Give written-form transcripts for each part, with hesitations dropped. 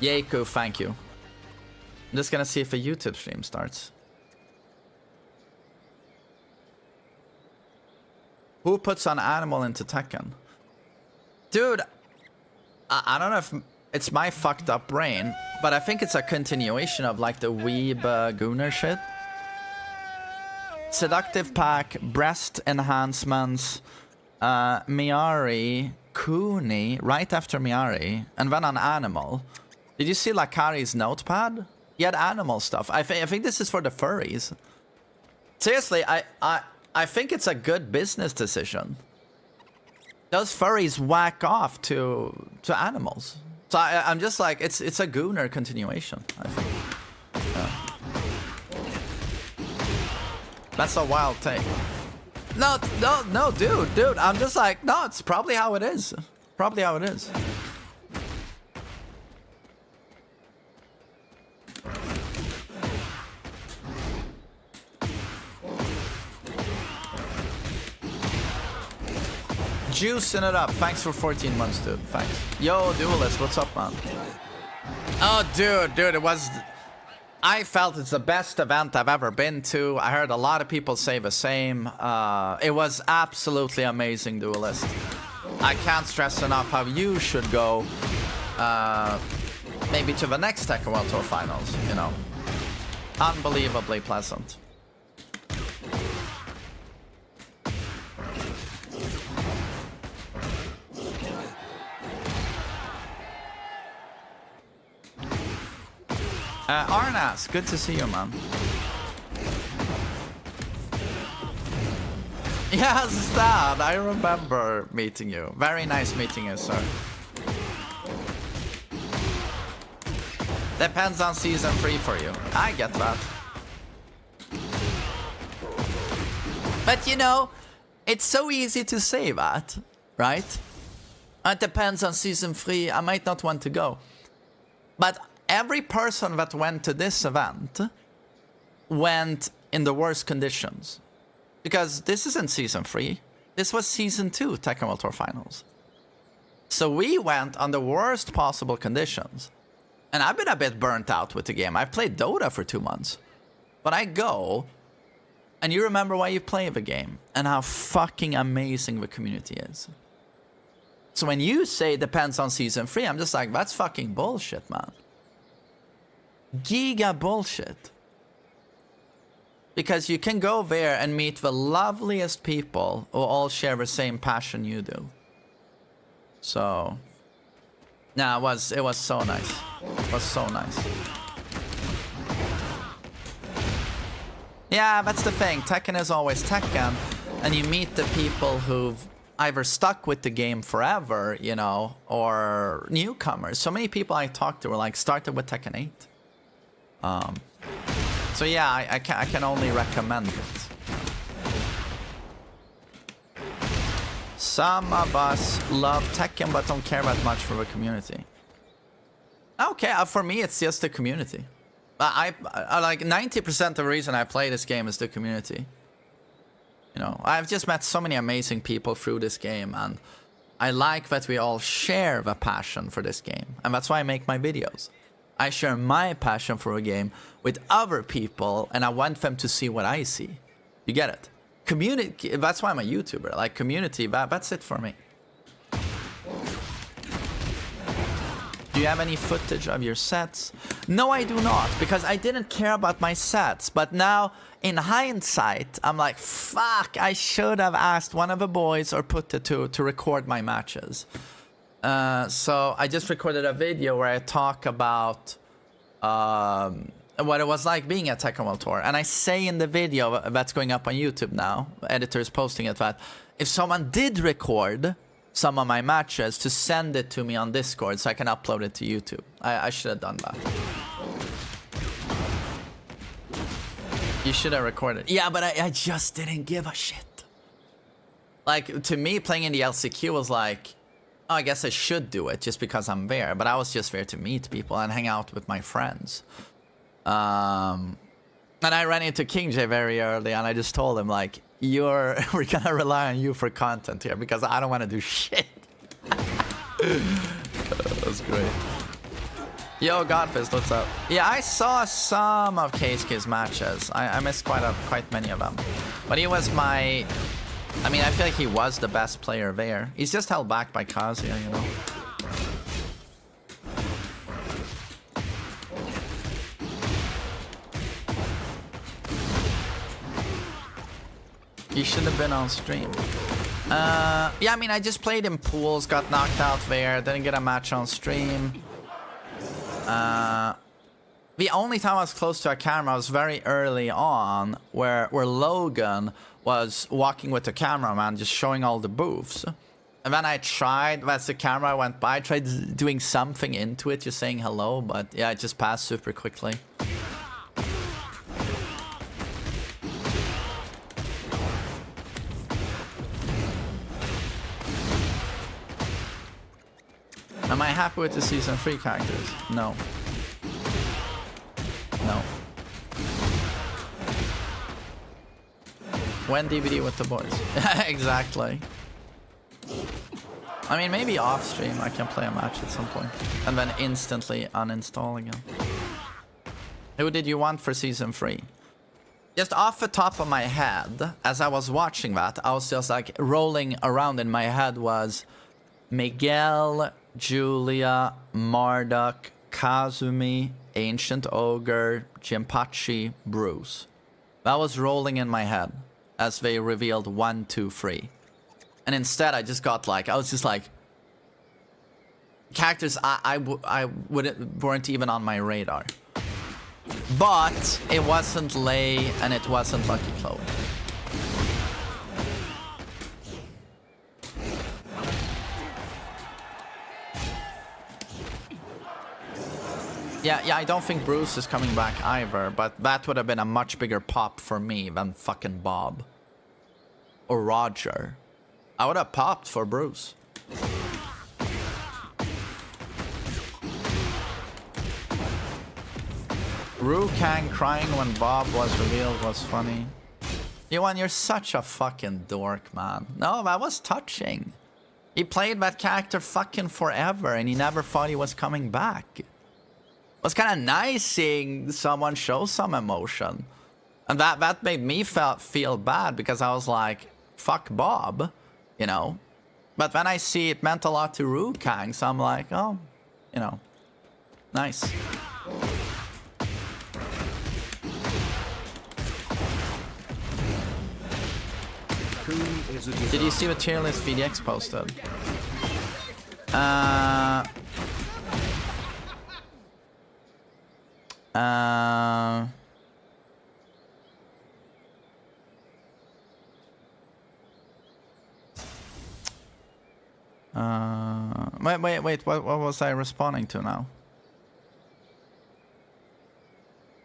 Yeku, thank you. I'm just gonna see if a YouTube stream starts. Who puts an animal into Tekken? Dude, I don't know if it's my fucked up brain, but I think it's a continuation of like the weeb gooner shit. Seductive pack, breast enhancements, Miari, Kuni, right after Miari, and then an animal. Did you see Lakari's notepad? He had animal stuff. I think this is for the furries. Seriously, I think it's a good business decision. Those furries whack off to animals. So I'm just like, it's a gooner continuation, I think. Yeah. That's a wild take. No, dude. I'm just like, no, it's probably how it is. Probably how it is. Juicing it up. Thanks for 14 months, dude. Thanks. Yo, Duelist, what's up, man? Oh, dude, it was... I felt it's the best event I've ever been to. I heard a lot of people say the same. It was absolutely amazing, Duelist. I can't stress enough how you should go maybe to the next Tekken World Tour Finals, you know. Unbelievably pleasant. Arnas, good to see you, man. Yes, Dad, I remember meeting you. Very nice meeting you, sir. Depends on season 3 for you. I get that. But you know, it's so easy to say that, right? It depends on season 3. I might not want to go. But every person that went to this event went in the worst conditions. Because this isn't season 3. This was season 2 Tekken World Tour Finals. So we went on the worst possible conditions. And I've been a bit burnt out with the game. I've played Dota for 2 months. But I go, and you remember why you play the game. And how fucking amazing the community is. So when you say it depends on season 3, I'm just like, that's fucking bullshit, man. Giga bullshit. Because you can go there and meet the loveliest people who all share the same passion you do. So, nah, it was so nice. It was so nice. Yeah, that's the thing. Tekken is always Tekken, and you meet the people who've either stuck with the game forever, you know, or newcomers. So many people I talked to were like, started with Tekken 8. So yeah, I can only recommend it. Some of us love Tekken but don't care that much for the community. Okay, for me it's just the community. I like 90% of the reason I play this game is the community. You know, I've just met so many amazing people through this game, and I like that we all share the passion for this game, and that's why I make my videos. I share my passion for a game with other people, and I want them to see what I see. You get it? Community, that's why I'm a YouTuber. Like, community, that's it for me. Do you have any footage of your sets? No, I do not, because I didn't care about my sets. But now, in hindsight, I'm like, fuck, I should have asked one of the boys or put it to record my matches. So I just recorded a video where I talk about what it was like being at Tekken World Tour. And I say in the video that's going up on YouTube now, editor's posting it, that if someone did record some of my matches, to send it to me on Discord so I can upload it to YouTube. I should have done that. You should have recorded. Yeah, but I just didn't give a shit. Like, to me, playing in the LCQ was like, oh, I guess I should do it just because I'm there. But I was just there to meet people and hang out with my friends. And I ran into King J very early, and I just told him, like, we're gonna rely on you for content here because I don't want to do shit. That was great. Yo, Godfist, what's up? Yeah, I saw some of Keisuke's matches. I missed quite many of them. But he was my... I mean, I feel like he was the best player there. He's just held back by Kazuya, you know? He should have been on stream. Yeah, I mean, I just played in pools, got knocked out there, didn't get a match on stream. The only time I was close to a camera was very early on, where Logan was walking with the cameraman, just showing all the booths. And then I tried, as the camera went by, I tried doing something into it, just saying hello, but yeah, it just passed super quickly. Am I happy with the Season 3 characters? No. No. When DVD with the boys? Exactly. I mean, maybe off stream I can play a match at some point. And then instantly uninstall again. Who did you want for Season 3? Just off the top of my head, as I was watching that, I was just like rolling around in my head was Miguel, Julia, Marduk, Kazumi, Ancient Ogre, Jinpachi, Bruce. That was rolling in my head as they revealed 1, 2, 3. And instead I just got like, I was just like, characters weren't even on my radar. But it wasn't Lei and it wasn't Lucky Chloe. Yeah, I don't think Bruce is coming back either, but that would have been a much bigger pop for me than fucking Bob. Or Roger. I would have popped for Bruce. Ru Kang crying when Bob was revealed was funny. Yuan, you're such a fucking dork, man. No, that was touching. He played that character fucking forever and he never thought he was coming back. It was kind of nice seeing someone show some emotion. And that made me feel bad because I was like, fuck Bob, you know? But then I see it meant a lot to Ru Kang, so I'm like, oh, you know, nice. Did you see what Tierlist VDX posted? Wait, what was I responding to now?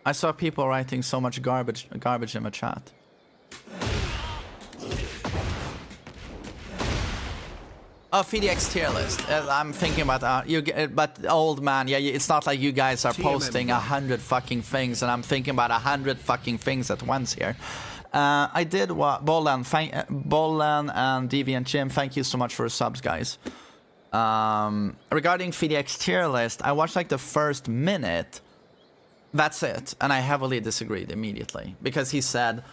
I saw people writing so much garbage in the chat. Oh, FDX tier list. I'm thinking about but old man, yeah, it's not like you guys are posting 100 fucking things, and I'm thinking about 100 fucking things at once here. I did what Bolan and Deviant Jim, thank you so much for the subs, guys. Regarding FDX tier list, I watched like the first minute. That's it, and I heavily disagreed immediately because he said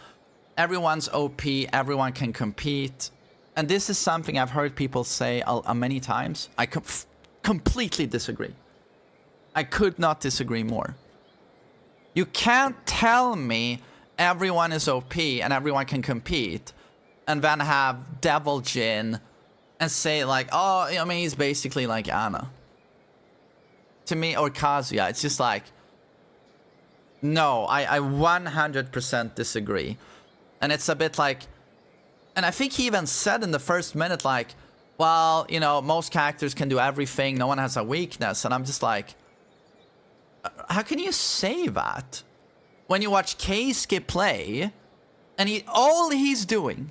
everyone's OP, everyone can compete. And this is something I've heard people say many times. I completely disagree. I could not disagree more. You can't tell me everyone is OP and everyone can compete and then have Devil Jin and say like, oh, I mean, he's basically like Anna. To me, or Kazuya, it's just like, no, I 100% disagree. And it's a bit like, and I think he even said in the first minute, like, well, you know, most characters can do everything. No one has a weakness. And I'm just like, how can you say that? When you watch Keisuke play, and all he's doing,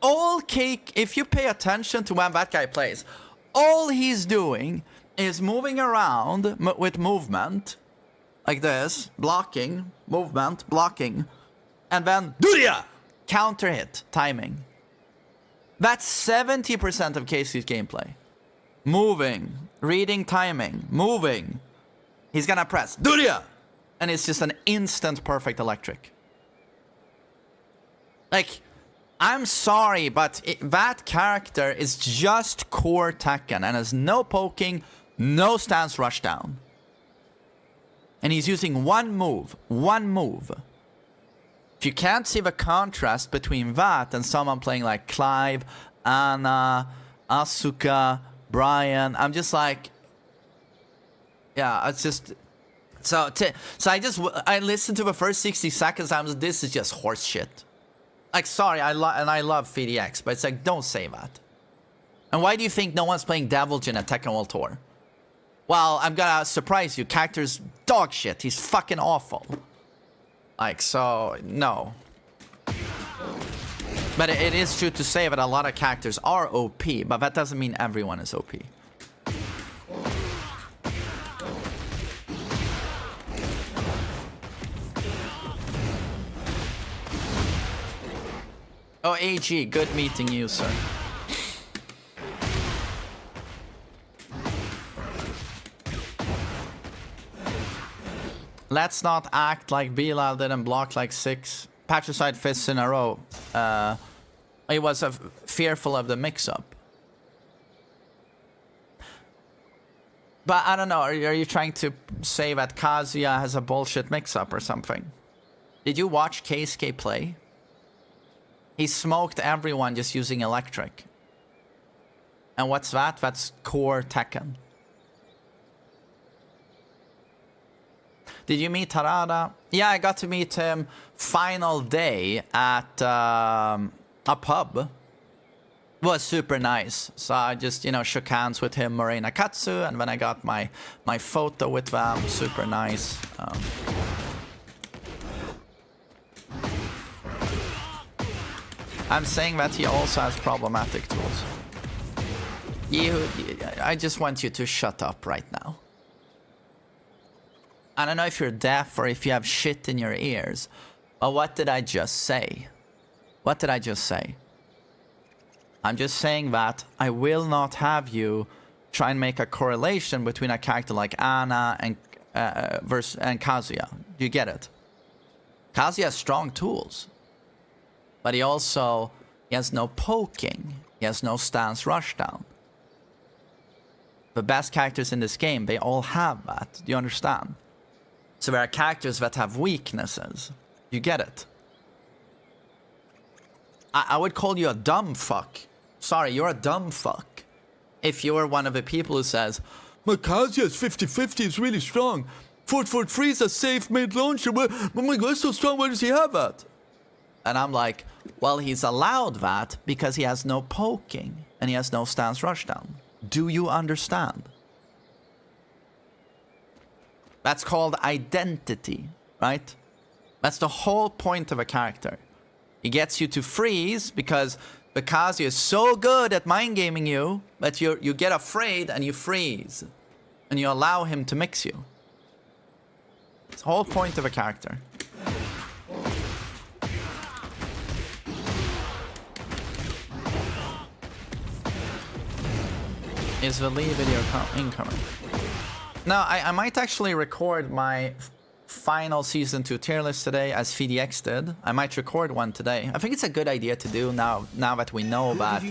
if you pay attention to when that guy plays, all he's doing is moving around with movement, like this, blocking, movement, blocking, and then, Durya! Counter hit, timing. That's 70% of Keisuke's gameplay. Moving, reading timing, moving. He's gonna press Duria, and it's just an instant perfect electric. Like, I'm sorry, but that character is just core Tekken and has no poking, no stance rush down. And he's using one move. If you can't see the contrast between that and someone playing like Clive, Anna, Asuka, Brian, I'm just like, yeah, it's just... So I listened to the first 60 seconds, I'm just, this is just horse shit. Like, sorry, I love VDX, but it's like, don't say that. And why do you think no one's playing Deviljin at Tekken World Tour? Well, I'm gonna surprise you. Character's dog shit. He's fucking awful. Like, so, no. But it is true to say that a lot of characters are OP, but that doesn't mean everyone is OP. Oh, AG, good meeting you, sir. Let's not act like Bilal didn't block like 6 patricide fists in a row. He was fearful of the mix-up. But I don't know, are you trying to say that Kazuya has a bullshit mix-up or something? Did you watch Keisuke play? He smoked everyone just using electric. And what's that? That's core Tekken. Did you meet Harada? Yeah, I got to meet him final day at a pub. It was super nice. So I just, you know, shook hands with him, Morena Katsu, and then I got my photo with them. Super nice. I'm saying that he also has problematic tools. I just want you to shut up right now. I don't know if you're deaf or if you have shit in your ears, but what did I just say? What did I just say? I'm just saying that I will not have you try and make a correlation between a character like Anna and Kazuya. Do you get it? Kazuya has strong tools, but he has no poking. He has no stance rushdown. The best characters in this game, they all have that. Do you understand? So there are characters that have weaknesses. You get it? I would call you a dumb fuck. Sorry, you're a dumb fuck. If you're one of the people who says, my Kazuya's 50-50 is really strong. 443 is a safe mid launcher. But oh my god, it's so strong, where does he have that? And I'm like, well, he's allowed that because he has no poking and he has no stance rushdown. Do you understand? That's called identity, right? That's the whole point of a character. He gets you to freeze because Kazuya is so good at mind gaming you that you get afraid and you freeze. And you allow him to mix you. It's the whole point of a character. Is the Lee video incoming? No, I might actually record my final Season 2 tier list today, as VDX did. I might record one today. I think it's a good idea to do now that we know that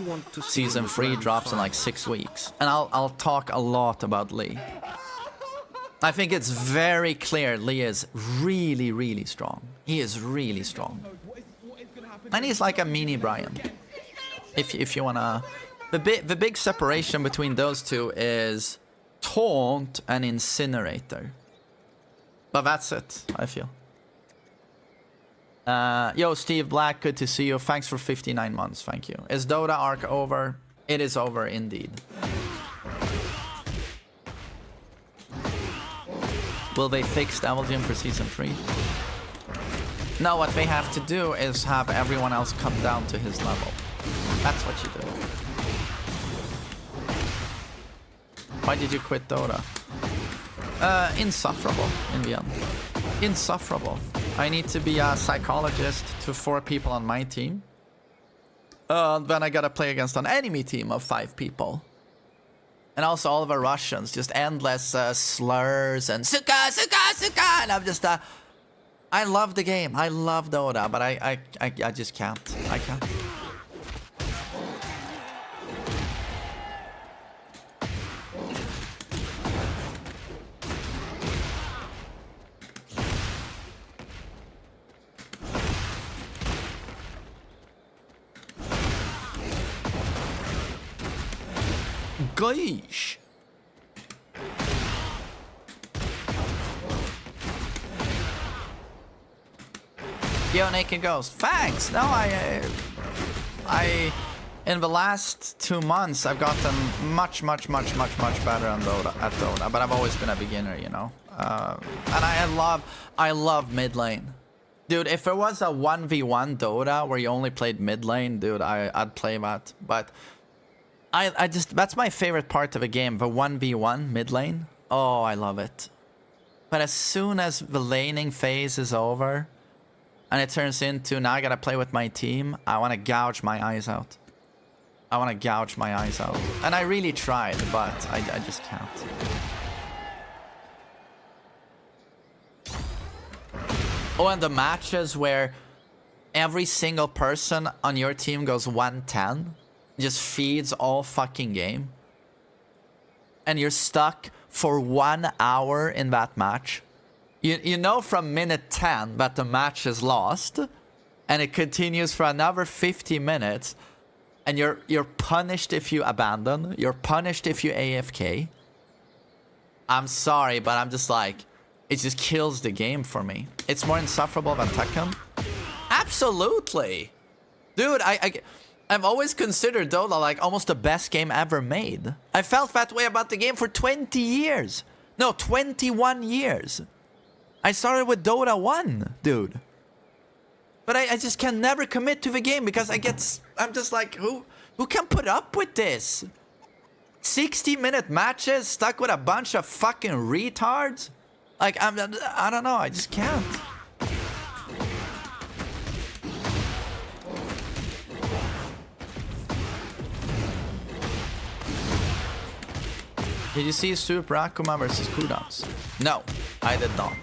Season 3 drops in like 6 weeks. And I'll talk a lot about Lee. I think it's very clear Lee is really, really strong. He is really strong. And he's like a mini Brian. If you wanna... The big separation between those two is Taunt and Incinerator. But that's it, I feel. Yo, Steve Black, good to see you. Thanks for 59 months, thank you. Is Dota arc over? It is over, indeed. Will they fix Deviljin for Season 3? No, what they have to do is have everyone else come down to his level. That's what you do. Why did you quit Dota? Insufferable in the end. Insufferable. I need to be a psychologist to 4 people on my team. Then I gotta play against an enemy team of 5 people. And also all of our Russians, just endless slurs and suka, suka, suka. And I'm just, I love the game. I love Dota, but I just can't. I can't. Gosh. Yo, Naked Ghost. Thanks. No, I in the last 2 months I've gotten much better on Dota, but I've always been a beginner, you know. And I love mid lane. Dude, if there was a 1v1 Dota where you only played mid lane, dude, I'd play that. But I just, that's my favorite part of a game, the 1v1 mid lane. Oh, I love it. But as soon as the laning phase is over and it turns into, now I gotta play with my team, I wanna gouge my eyes out. I wanna gouge my eyes out. And I really tried, but I just can't. Oh, and the matches where every single person on your team goes 110, just feeds all fucking game, and you're stuck for 1 hour in that match. You know from minute 10 that the match is lost, and it continues for another 50 minutes, and you're punished if you abandon, you're punished if you AFK. I'm sorry, but I'm just like, it just kills the game for me. It's more insufferable than Tekken. Absolutely. Dude, I've always considered Dota like almost the best game ever made. I felt that way about the game for 20 years. No, 21 years. I started with Dota 1, dude. But I just can never commit to the game because I'm just like, who can put up with this? 60-minute matches stuck with a bunch of fucking retards? Like, I don't know, I just can't. Did you see Super Akuma versus cooldowns? No, I did not.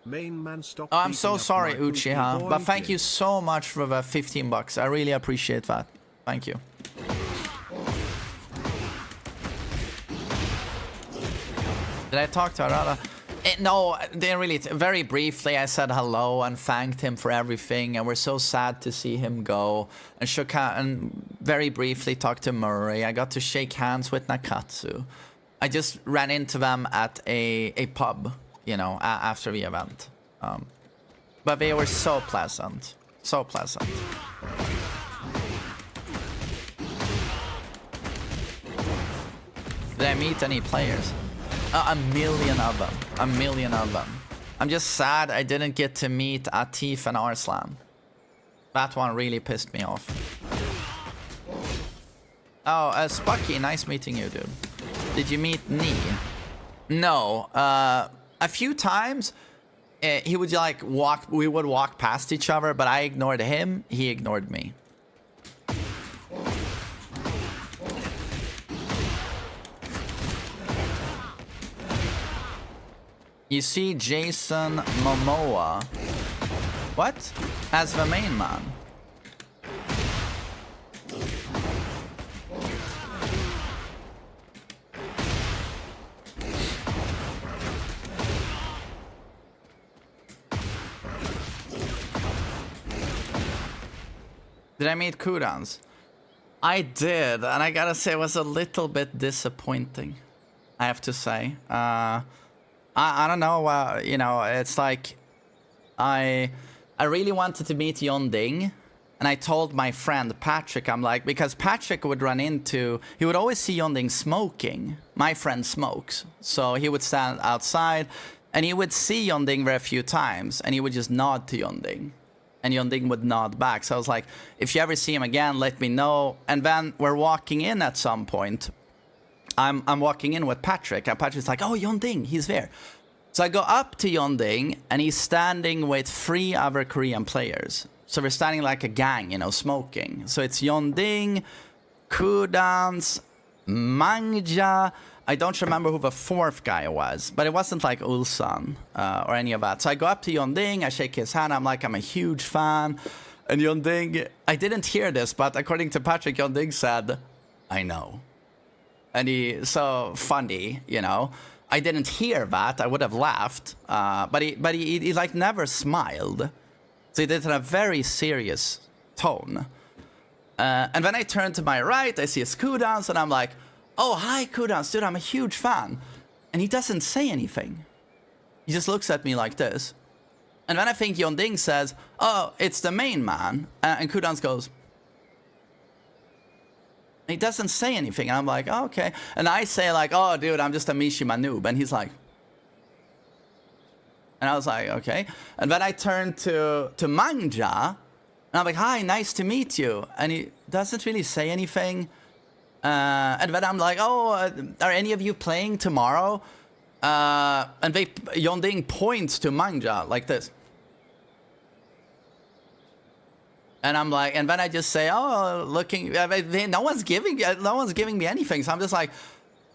Oh, I'm so sorry, Uchiha, but thank you so much for the 15 bucks. I really appreciate that. Thank you. Did I talk to Arada? No, they really. Very briefly, I said hello and thanked him for everything, and we're so sad to see him go. And shook hands, and very briefly talked to Murray. I got to shake hands with Nakatsu. I just ran into them at a pub, you know, after the event. But they were so pleasant, so pleasant. Did I meet any players? A million of them. A million of them. I'm just sad I didn't get to meet Atif and Arslan. That one really pissed me off. Oh, Spucky, nice meeting you, dude. Did you meet Nee? No. A few times, he would like walk. We would walk past each other, but I ignored him. He ignored me. You see Jason Momoa. What? As the main man. Did I meet Kudans? I did, and I gotta say it was a little bit disappointing, I have to say. I don't know, you know, it's like I really wanted to meet Yonding, and I told my friend Patrick, I'm like, because Patrick would run into, he would always see Yonding smoking. My friend smokes, so he would stand outside, and he would see Yonding there a few times, and he would just nod to Yonding, and Yonding would nod back. So I was like, if you ever see him again, let me know. And then we're walking in at some point. I'm walking in with Patrick, and Patrick's like, oh, Yonding, he's there. So I go up to Yonding, and he's standing with 3 other Korean players. So we're standing like a gang, you know, smoking. So it's Yonding, Kudans, Mangja. I don't remember who the fourth guy was, but it wasn't like Ulsan or any of that. So I go up to Yonding, I shake his hand, I'm like, I'm a huge fan. And Yonding, I didn't hear this, but according to Patrick, Yonding said, I know. And so funny, you know. I didn't hear that, I would have laughed. But he like never smiled. So he did it in a very serious tone. And when I turn to my right, I see a Kudans, and I'm like, oh, hi, Kudans, dude, I'm a huge fan. And he doesn't say anything. He just looks at me like this. And then I think Yonding says, oh, it's the main man. And Kudans goes. He doesn't say anything. And I'm like, oh, okay. And I say like, oh, dude, I'm just a Mishima noob. And he's like. And I was like, okay. And then I turn to Mangja. And I'm like, hi, nice to meet you. And he doesn't really say anything. And then I'm like, oh, are any of you playing tomorrow? And Yonding points to Mangja like this. And I'm like, and then I just say, oh, looking, no one's giving me anything. So I'm just like,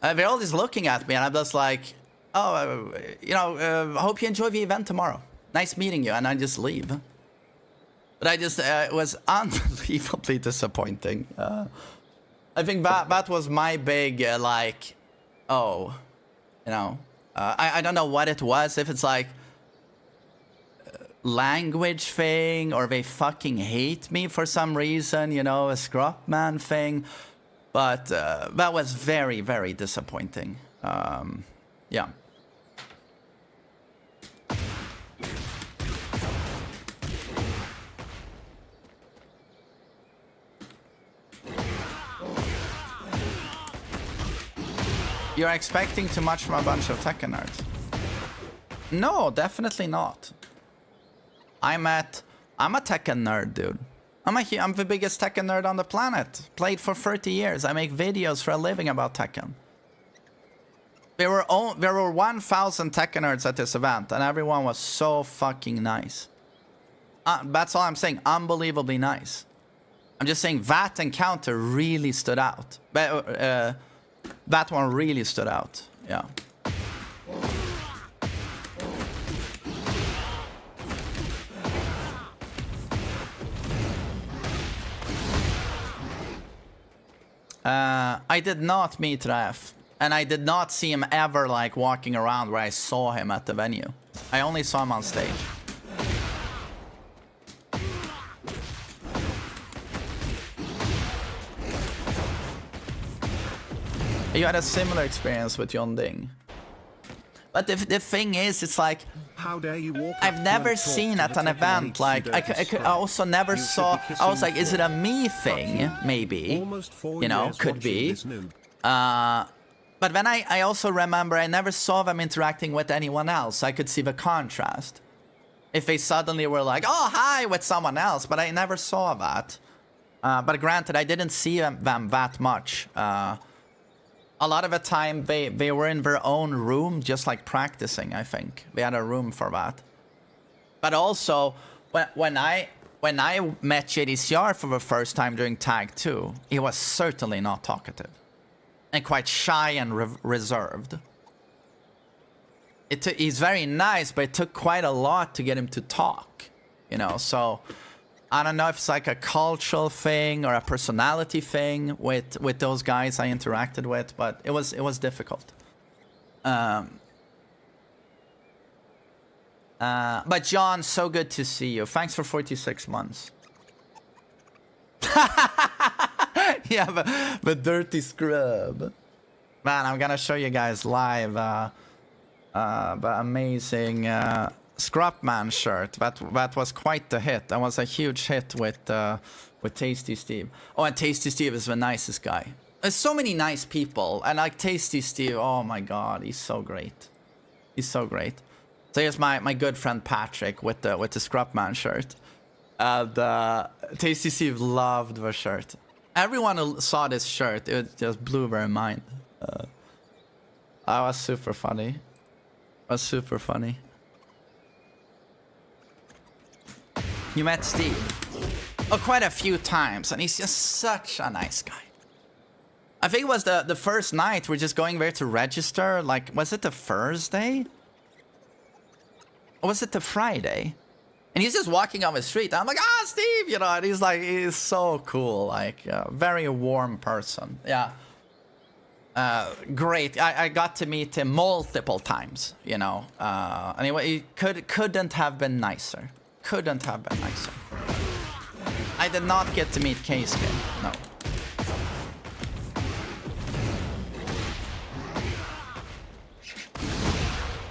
they're all just looking at me. And I'm just like, oh, you know, hope you enjoy the event tomorrow. Nice meeting you. And I just leave. But I just, it was unbelievably disappointing. I think that was my big, like, oh, you know, I don't know what it was. If it's like language thing or they fucking hate me for some reason, you know, a Scrapman thing. But that was very, very disappointing. Yeah. You're expecting too much from a bunch of Tekken nerds. No, definitely not. I'm a Tekken nerd, dude. I'm the biggest Tekken nerd on the planet. Played for 30 years. I make videos for a living about Tekken. There were 1,000 Tekken nerds at this event, and everyone was so fucking nice. That's all I'm saying. Unbelievably nice. I'm just saying that encounter really stood out. But, that one really stood out. Yeah. I did not meet Raf, and I did not see him ever like walking around where I saw him at the venue. I only saw him on stage. You had a similar experience with Yonding. But the thing is, it's like, how dare you walk I've never seen at an event, like, I also never saw, I was like, is it a me thing? Maybe, you know, could be. But then I also remember I never saw them interacting with anyone else. I could see the contrast. If they suddenly were like, oh, hi, with someone else, but I never saw that. But granted, I didn't see them that much. A lot of the time, they were in their own room, just like practicing, I think. They had a room for that. But also, when I met JDCR for the first time during Tag 2, he was certainly not talkative. And quite shy and reserved. He's very nice, but it took quite a lot to get him to talk. You know, so I don't know if it's like a cultural thing or a personality thing with those guys I interacted with, but it was difficult. But John, so good to see you. Thanks for 46 months. Yeah, the dirty scrub. Man, I'm gonna show you guys live the amazing Scrapman shirt. That was quite the hit. That was a huge hit with Tasty Steve. Oh, and Tasty Steve is the nicest guy. There's so many nice people, and like Tasty Steve, oh my god, he's so great. He's so great. So here's my good friend Patrick with the Scrapman shirt. And Tasty Steve loved the shirt. Everyone who saw this shirt, it just blew their mind. That was super funny. It was super funny. You met Steve? Oh, quite a few times, and he's just such a nice guy. I think it was the first night. We're just going there to register. Like, was it the Thursday? Or was it the Friday? And he's just walking on the street. I'm like, ah, Steve, you know. And he's like, he's so cool. Like, very warm person. Yeah. Great. I got to meet him multiple times, you know. Anyway, he couldn't have been nicer. Couldn't have been nicer. I did not get to meet Keisuke. No.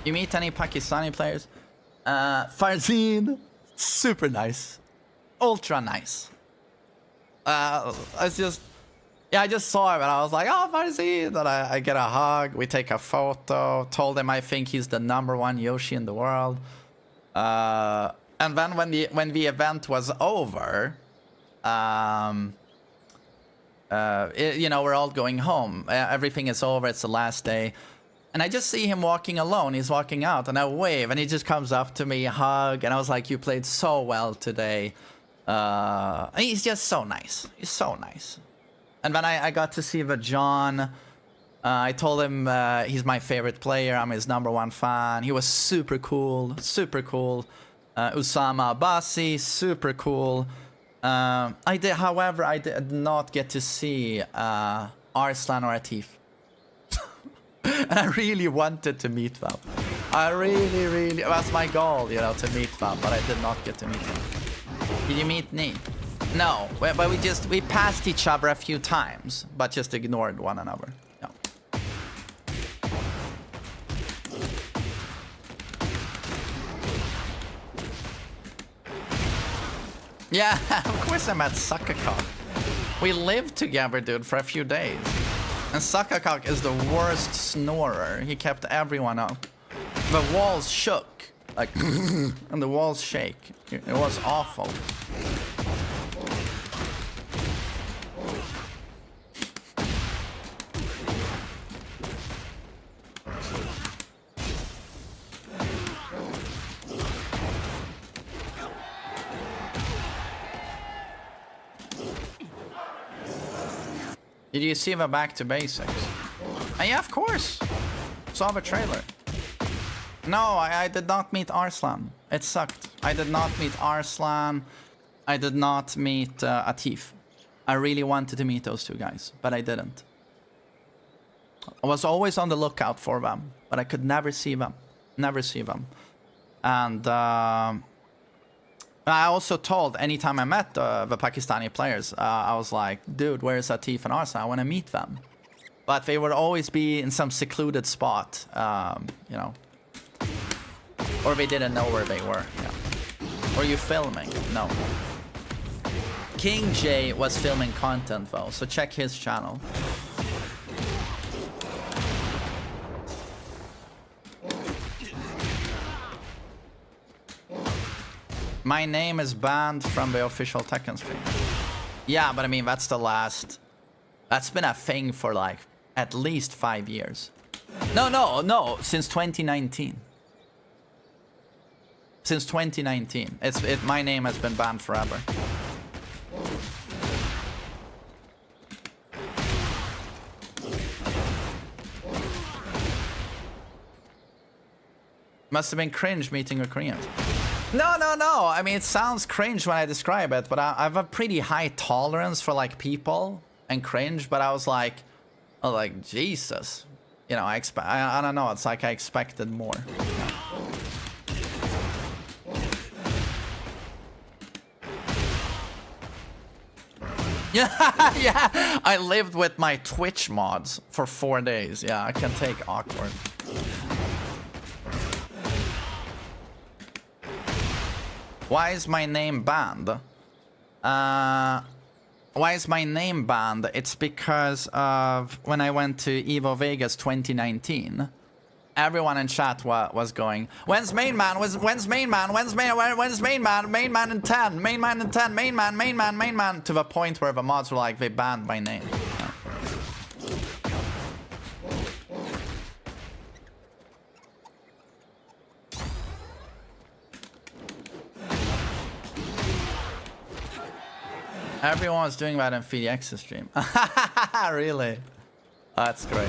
You meet any Pakistani players? Farzin, super nice, ultra nice. I just saw him and I was like, oh, Farzin. And I get a hug. We take a photo. Told him I think he's the #1 Yoshi in the world. And then when the event was over, you know, we're all going home. Everything is over. It's the last day. And I just see him walking alone. He's walking out, and I wave, and he just comes up to me, hug, and I was like, "You played so well today." And he's just so nice. He's so nice. And then I got to see the John. I told him he's my favorite player. I'm his #1 fan. He was super cool, super cool. Usama Abbasi, super cool. However, I did not get to see Arslan or Atif. And I really wanted to meet them. I really, that's my goal, you know, to meet them, but I did not get to meet them. Did you meet me? No, but we passed each other a few times, but just ignored one another. No. Yeah, of course I met Sakakok. We lived together, dude, for a few days. And Sakakok is the worst snorer. He kept everyone up. The walls shook. Like, and the walls shake. It was awful. Did you see the Back to Basics? Yeah, of course. Saw the trailer. No, I did not meet Arslan. It sucked. I did not meet Arslan. I did not meet Atif. I really wanted to meet those two guys, but I didn't. I was always on the lookout for them, but I could never see them. Never see them. And I also told, anytime I met the Pakistani players, I was like, dude, where's Atif and Arslan? I want to meet them. But they would always be in some secluded spot, you know. Or they didn't know where they were. Yeah. Were you filming? No. King J was filming content though, so check his channel. My name is banned from the official Tekken stream. Yeah, but I mean, that's the last... That's been a thing for like at least 5 years. No, since 2019. Since 2019. My name has been banned forever. Must have been cringe meeting a Korean. No. I mean, it sounds cringe when I describe it, but I have a pretty high tolerance for like people and cringe. But I was like, Jesus, you know, I don't know. It's like I expected more. Yeah, yeah. I lived with my Twitch mods for 4 days. Yeah, I can take awkward. Why is my name banned? Why is my name banned? It's because of when I went to Evo Vegas 2019. Everyone in chat was going, when's main man? When's main man? When's main man? Main man in 10. Main man in 10. Main man. To the point where the mods were like, they banned my name. Yeah. Everyone was doing that in FDX's stream. Really? That's great.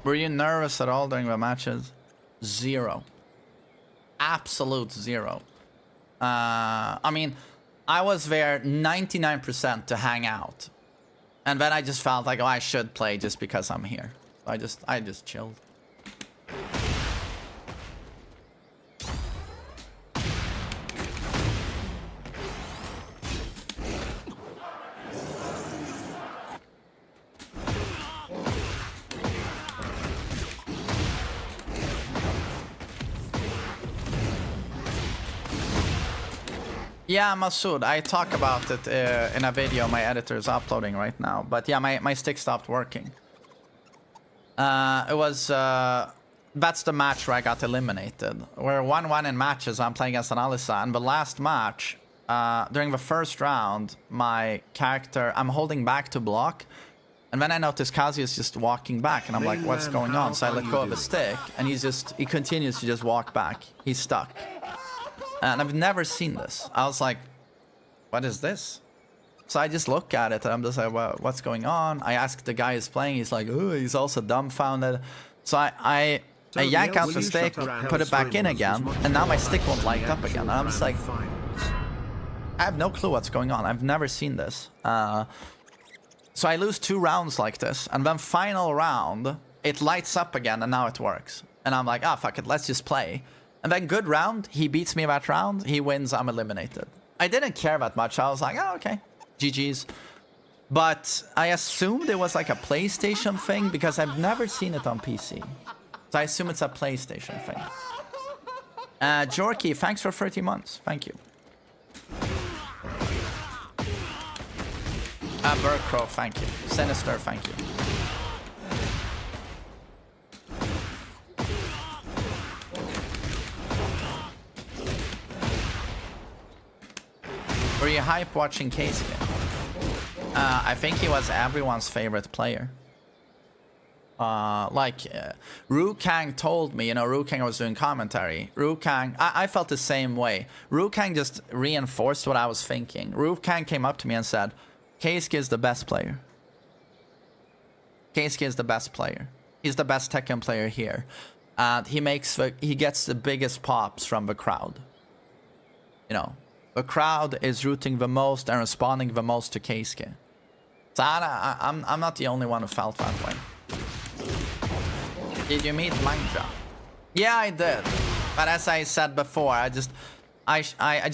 Were you nervous at all during the matches? Zero. Absolute zero. I mean, I was there 99% to hang out. And then I just felt like, oh, I should play just because I'm here. So I just chilled. Yeah, Masood, I talk about it in a video my editor is uploading right now. But yeah, my stick stopped working. It was... that's the match where I got eliminated. We're 1-1 in matches. I'm playing against Analisa. And the last match, during the first round, my character... I'm holding back to block. And then I notice Kazi is just walking back. And I'm like, what's going on? So I let go of the stick. And he continues to just walk back. He's stuck. And I've never seen this. I was like, what is this? So I just look at it and I'm just like, well, what's going on? I ask the guy who's playing. He's like, oh, he's also dumbfounded. So I yank out the stick, put it back in again, and now my stick won't light up again. And I'm just like, I have no clue what's going on. I've never seen this. So I lose 2 rounds like this, and then final round, it lights up again, and now it works. And I'm like, ah, fuck it, let's just play. And then good round, he beats me that round, he wins, I'm eliminated. I didn't care that much. I was like, oh, okay, GG's. But I assumed it was like a PlayStation thing because I've never seen it on PC. So I assume it's a PlayStation thing. Jorky, thanks for 30 months. Thank you. Burkrow, thank you. Sinister, thank you. Were you hype watching Casey? I think he was everyone's favorite player. Rukang told me, you know, Rukang was doing commentary. Rukang, I felt the same way. Rukang just reinforced what I was thinking. Rukang came up to me and said, Keisuke is the best player. Keisuke is the best player. He's the best Tekken player here. He gets the biggest pops from the crowd. You know, the crowd is rooting the most and responding the most to Keisuke. So I'm not the only one who felt that way. Did you meet Manja? Yeah, I did. But as I said before, I just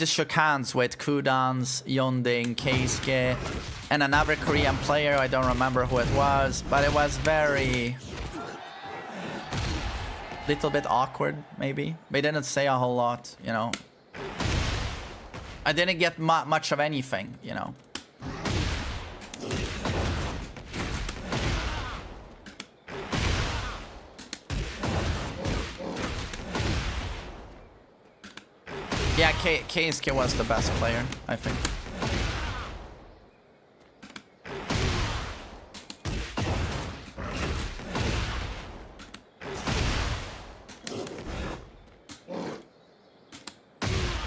shook hands with Kudans, Yonding, Keisuke, and another Korean player. I don't remember who it was, but it was very... little bit awkward, maybe. They didn't say a whole lot, you know. I didn't get much of anything, you know. Yeah, Keisuke was the best player, I think.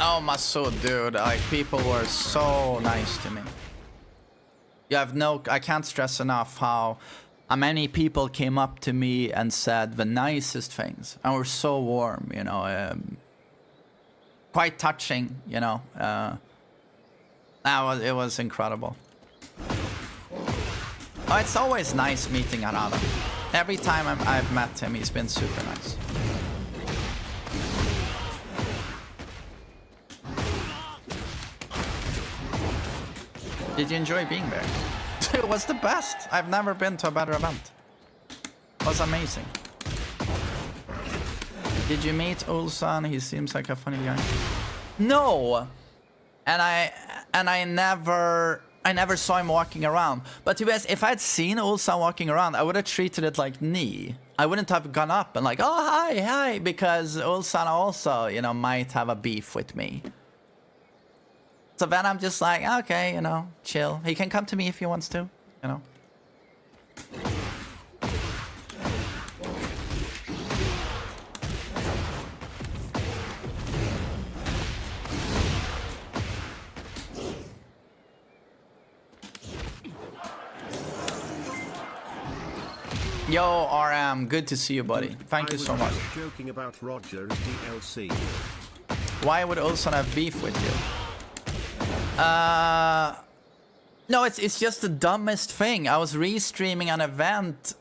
Oh, Masood, dude, like, people were so nice to me. You have no... I can't stress enough how many people came up to me and said the nicest things. And were so warm, you know. Quite touching, you know. It was incredible. Oh, it's always nice meeting Arada. Every time I've met him, he's been super nice. Did you enjoy being there? It was the best. I've never been to a better event. It was amazing. Did you meet Ulsan? He seems like a funny guy. No, and I never saw him walking around. But to be honest, if I had seen Ulsan walking around, I would have treated it like knee. I wouldn't have gone up and like, oh hi, because Ulsan also, you know, might have a beef with me. So then I'm just like, okay, you know, chill. He can come to me if he wants to, you know. Yo, RM, good to see you, buddy. Thank you so much. Joking about Roger's DLC. Why would Olson have beef with you? No, it's just the dumbest thing. I was restreaming an event.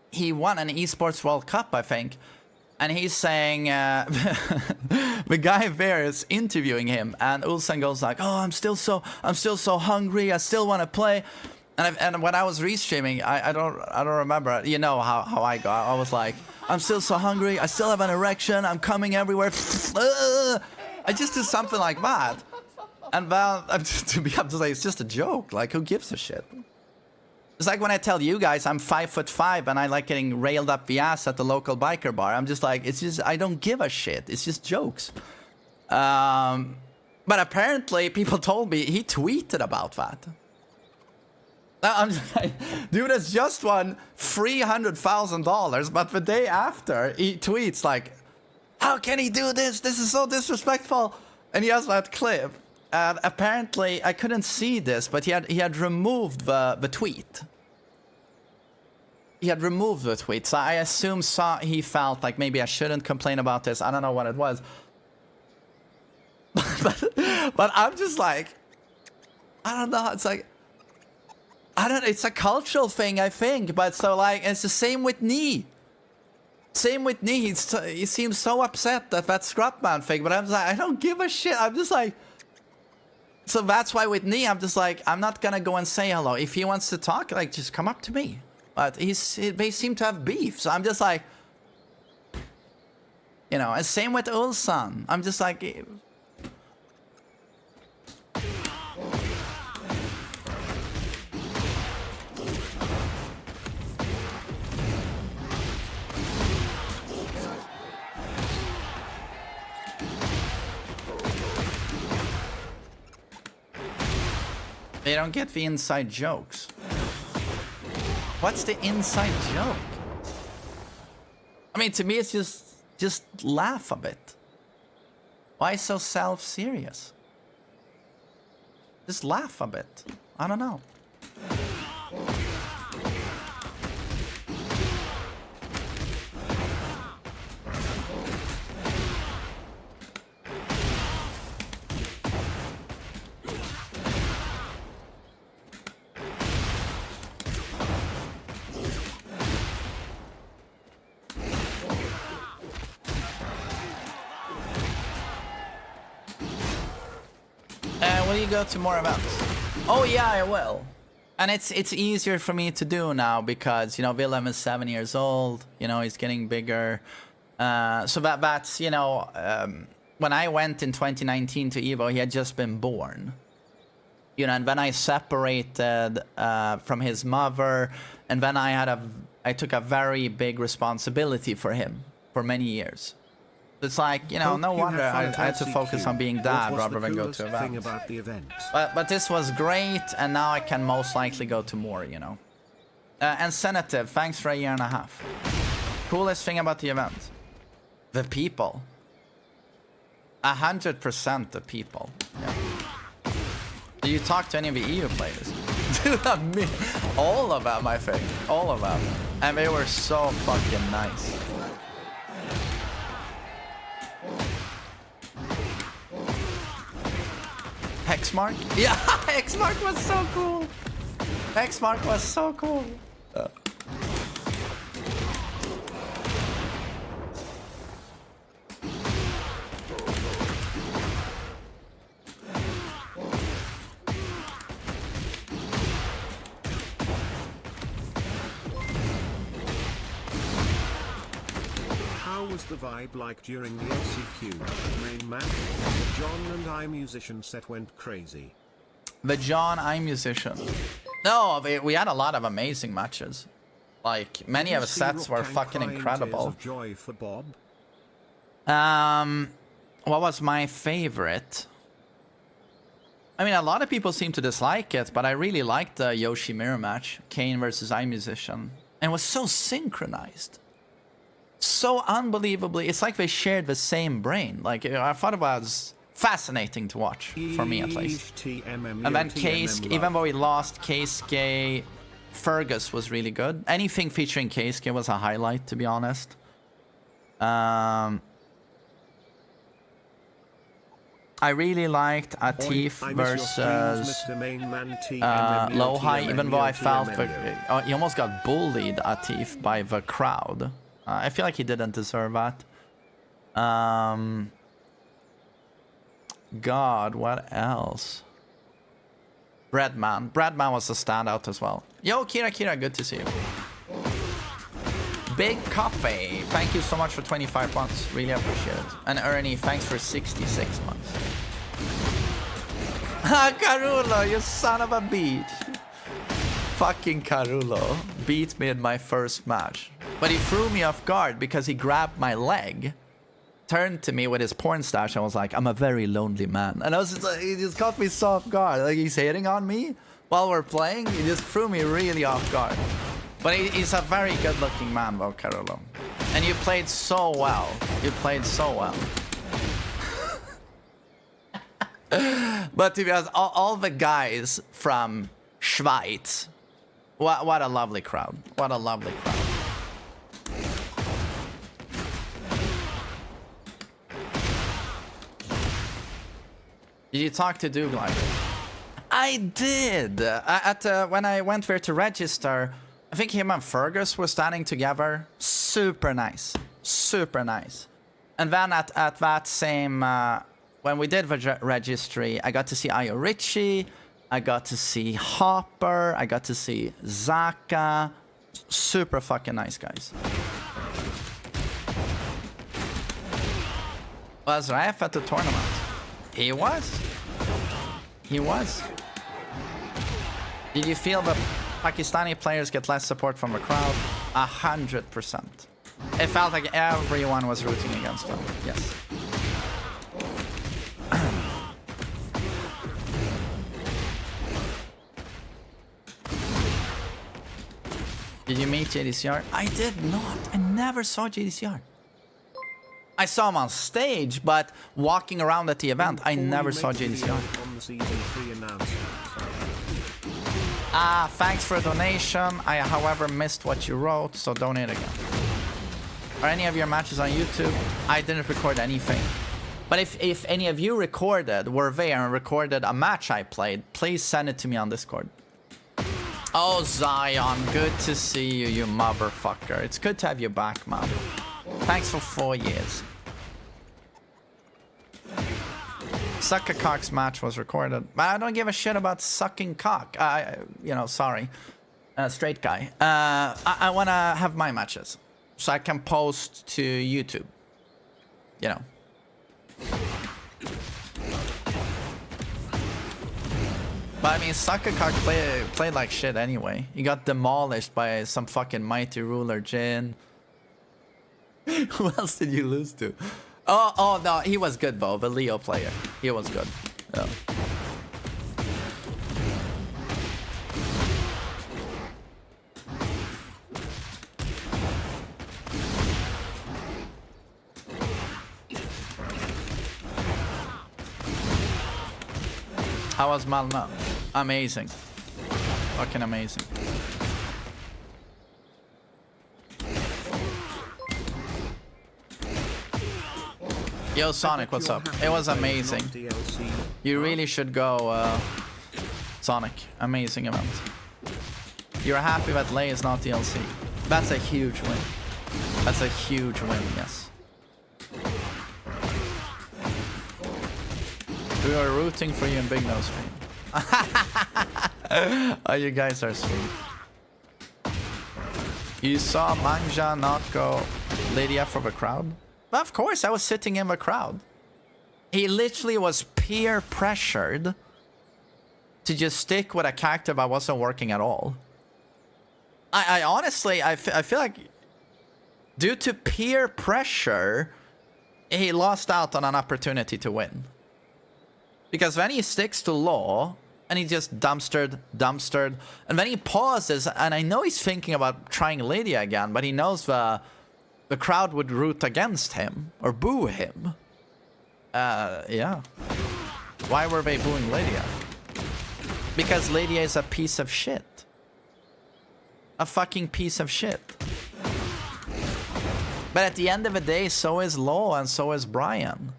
He won an esports World Cup, I think. And he's saying, the guy there is interviewing him, and Ulsan goes like, "Oh, I'm still so hungry. I still want to play." And when I was restreaming, I don't remember. You know how I go. I was like, "I'm still so hungry. I still have an erection. I'm coming everywhere." I just did something like that. And well, to be able to say, it's just a joke. Like, who gives a shit? It's like when I tell you guys I'm 5'5" and I like getting railed up the ass at the local biker bar. I'm just like, it's just, I don't give a shit. It's just jokes. But apparently people told me he tweeted about that. I'm just like, dude has just won $300,000, but the day after he tweets like, "How can he do this? This is so disrespectful." And he has that clip. And apparently, I couldn't see this, but he had removed the tweet. He had removed the tweet, so I assume he felt like maybe I shouldn't complain about this. I don't know what it was. but I'm just like, I don't know. It's like, it's a cultural thing, I think. But so like, it's the same with Knee. Same with Knee. He seems so upset that Scrapman thing. But I'm just like, I don't give a shit. I'm just like. So that's why with Knee, I'm just like, I'm not gonna go and say hello. If he wants to talk, like, just come up to me. But they seem to have beef. So I'm just like, you know, and same with Ulsan. I'm just like, they don't get the inside jokes. What's the inside joke? I mean, to me, it's just laugh a bit. Why so self-serious? Just laugh a bit. I don't know. Will you go to more events? Oh yeah, I will. And it's easier for me to do now because, you know, Willem is 7 years old. You know, he's getting bigger. So that's, you know, when I went in 2019 to Evo, he had just been born. You know, and then I separated from his mother, and then I took a very big responsibility for him for many years. It's like, you know, no wonder I had to focus on being dad rather than go to events. But this was great, and now I can most likely go to more, you know. And Senative, thanks for a year and a half. Coolest thing about the event? The people. 100% the people. Yeah. Do you talk to any of the EU players? Dude, I mean, all of them, I think. All of them. And they were so fucking nice. Hexmark? Yeah, Hexmark was so cool. Hexmark was so cool. How was the vibe like during the LCQ? Main man, the John and I musician set went crazy. The John I musician. No, we had a lot of amazing matches. Like, many of the sets were fucking incredible. Of joy for Bob? What was my favorite? I mean, a lot of people seem to dislike it, but I really liked the Yoshi mirror match. Kane versus iMusician. And it was so synchronized. So unbelievably, it's like they shared the same brain. Like, I thought it was fascinating to watch, for me at least. And then Case, even though he lost, Keisuke Fergus was really good. Anything featuring Keisuke was a highlight, to be honest. I really liked Atif versus Low-High, even though I felt he almost got bullied, Atif, by the crowd. I feel like he didn't deserve that. God, what else? Breadman. Breadman was a standout as well. Yo, Kira, good to see you. Big Coffee, thank you so much for 25 months. Really appreciate it. And Ernie, thanks for 66 months. Carulo, you son of a bitch. Fucking Carulo beat me in my first match. But he threw me off guard because he grabbed my leg, turned to me with his porn stash, and was like, I'm a very lonely man. And I was just like, he just caught me so off guard. Like, he's hitting on me while we're playing. He just threw me really off guard. But he's a very good-looking man, though, Carolo. And you played so well. You played so well. But to be honest, all the guys from Schweiz, what a lovely crowd. What a lovely crowd. Did you talk to Douglas? I did. When I went there to register, I think him and Fergus were standing together. Super nice. Super nice. And then at that same... when we did the registry, I got to see Ayo Richie. I got to see Hopper. I got to see Zaka. Super fucking nice guys. Was Raif at the tournament? He was. He was. Did you feel that Pakistani players get less support from the crowd? 100%. It felt like everyone was rooting against them. Yes. Did you meet JDCR? I did not. I never saw JDCR. I saw him on stage, but walking around at the event, I never saw JDCR. Thanks for a donation. I, however, missed what you wrote, so donate again. Are any of your matches on YouTube? I didn't record anything. But if any of you were there and recorded a match I played, please send it to me on Discord. Oh, Zion, good to see you, you motherfucker. It's good to have you back, man. Thanks for 4 years. Sucker Cock's match was recorded. But I don't give a shit about sucking cock. You know, sorry. Straight guy. I want to have my matches. So I can post to YouTube. You know. But I mean, Sucker Cock played like shit anyway. He got demolished by some fucking Mighty Ruler Jin. Who else did you lose to? Oh no, he was good though, the Leo player. He was good. Yeah. How was Malmö? Amazing. Fucking amazing. Yo, Sonic, what's up? It was amazing. You really should go, Sonic. Amazing event. You're happy that Lei is not DLC. That's a huge win. That's a huge win, yes. We are rooting for you in Big Nose stream. Oh, you guys are sweet. You saw Manja not go Lydia for the crowd? Well, of course, I was sitting in the crowd. He literally was peer pressured to just stick with a character that wasn't working at all. I honestly, I feel like due to peer pressure, he lost out on an opportunity to win. Because then he sticks to law, and he just dumpstered, and then he pauses, and I know he's thinking about trying Lydia again, but he knows the crowd would root against him, or boo him. Yeah. Why were they booing Lydia? Because Lydia is a piece of shit. a fucking piece of shit. But at the end of the day, so is Lo and so is Brian.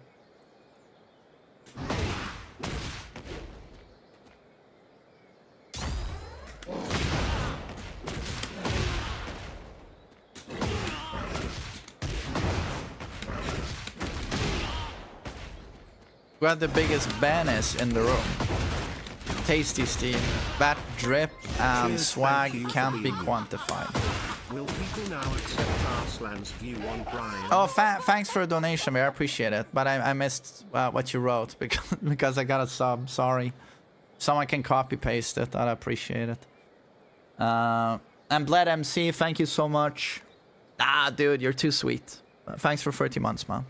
We have the biggest banners in the room. Tasty Steve. That drip and Cheers, swag thank you can't for be being here. quantified. Will people now accept Arslan's view on Brian? Oh, thanks for a donation, man. I appreciate it. But I missed what you wrote because I got a sub. Sorry. Someone can copy paste it. I'd appreciate it. And Bled MC, thank you so much. Ah, dude, you're too sweet. Thanks for 30 months, man.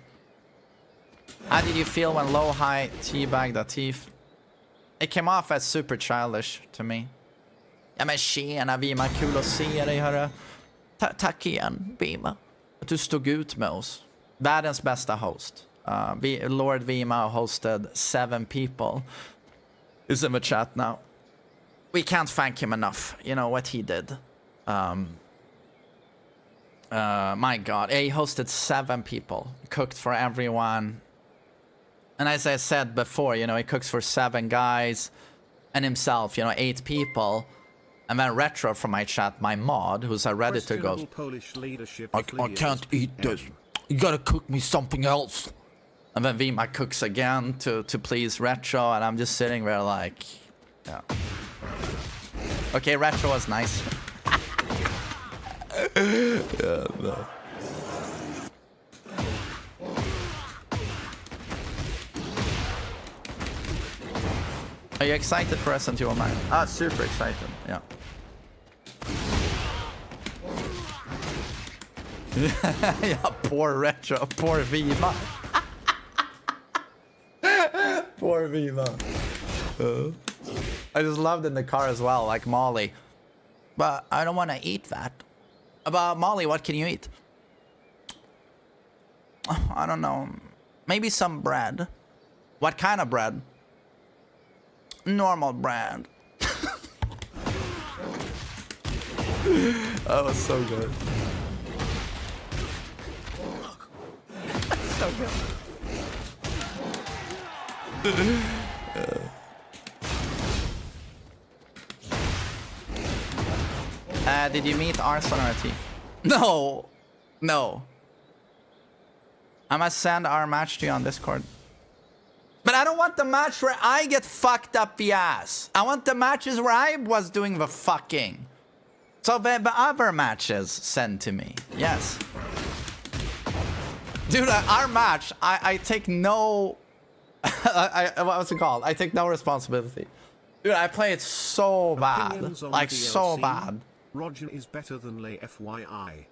How did you feel when Low High teabagged Atif? It came off as super childish to me. Ja men tjena Vima, kul att se dig hörru. Tack igen Vima. Att du stod ut med oss. Världens bästa host. Lord Vima hosted 7 people. Is in the chat now. We can't thank him enough. You know what he did. My god, he hosted 7 people. Cooked for everyone. And as I said before, you know, he cooks for 7 guys and himself, you know, 8 people. And then Retro from my chat, my mod, who's a Redditor, goes, I can't eat this. You gotta cook me something else. And then Vima cooks again to please Retro, and I'm just sitting there like, yeah. Okay, Retro was nice. Yeah, no. Are you excited for Resident Evil 9? Ah, super excited, yeah. Yeah, poor Retro, poor Viva. Poor Viva. I just loved in the car as well, like Molly. But I don't want to eat that. But Molly, what can you eat? I don't know. Maybe some bread. What kind of bread? Normal bread. That was so good. So good. Did you meet Arson or T? No. No. I must send our match to you on Discord. But I don't want the match where I get fucked up the ass. I want the matches where I was doing the fucking. So the other matches send to me. Yes. Dude, our match, I take no... what was it called? I take no responsibility. Dude, I play it so bad. Like, so bad. Roger is better than Lay FYI.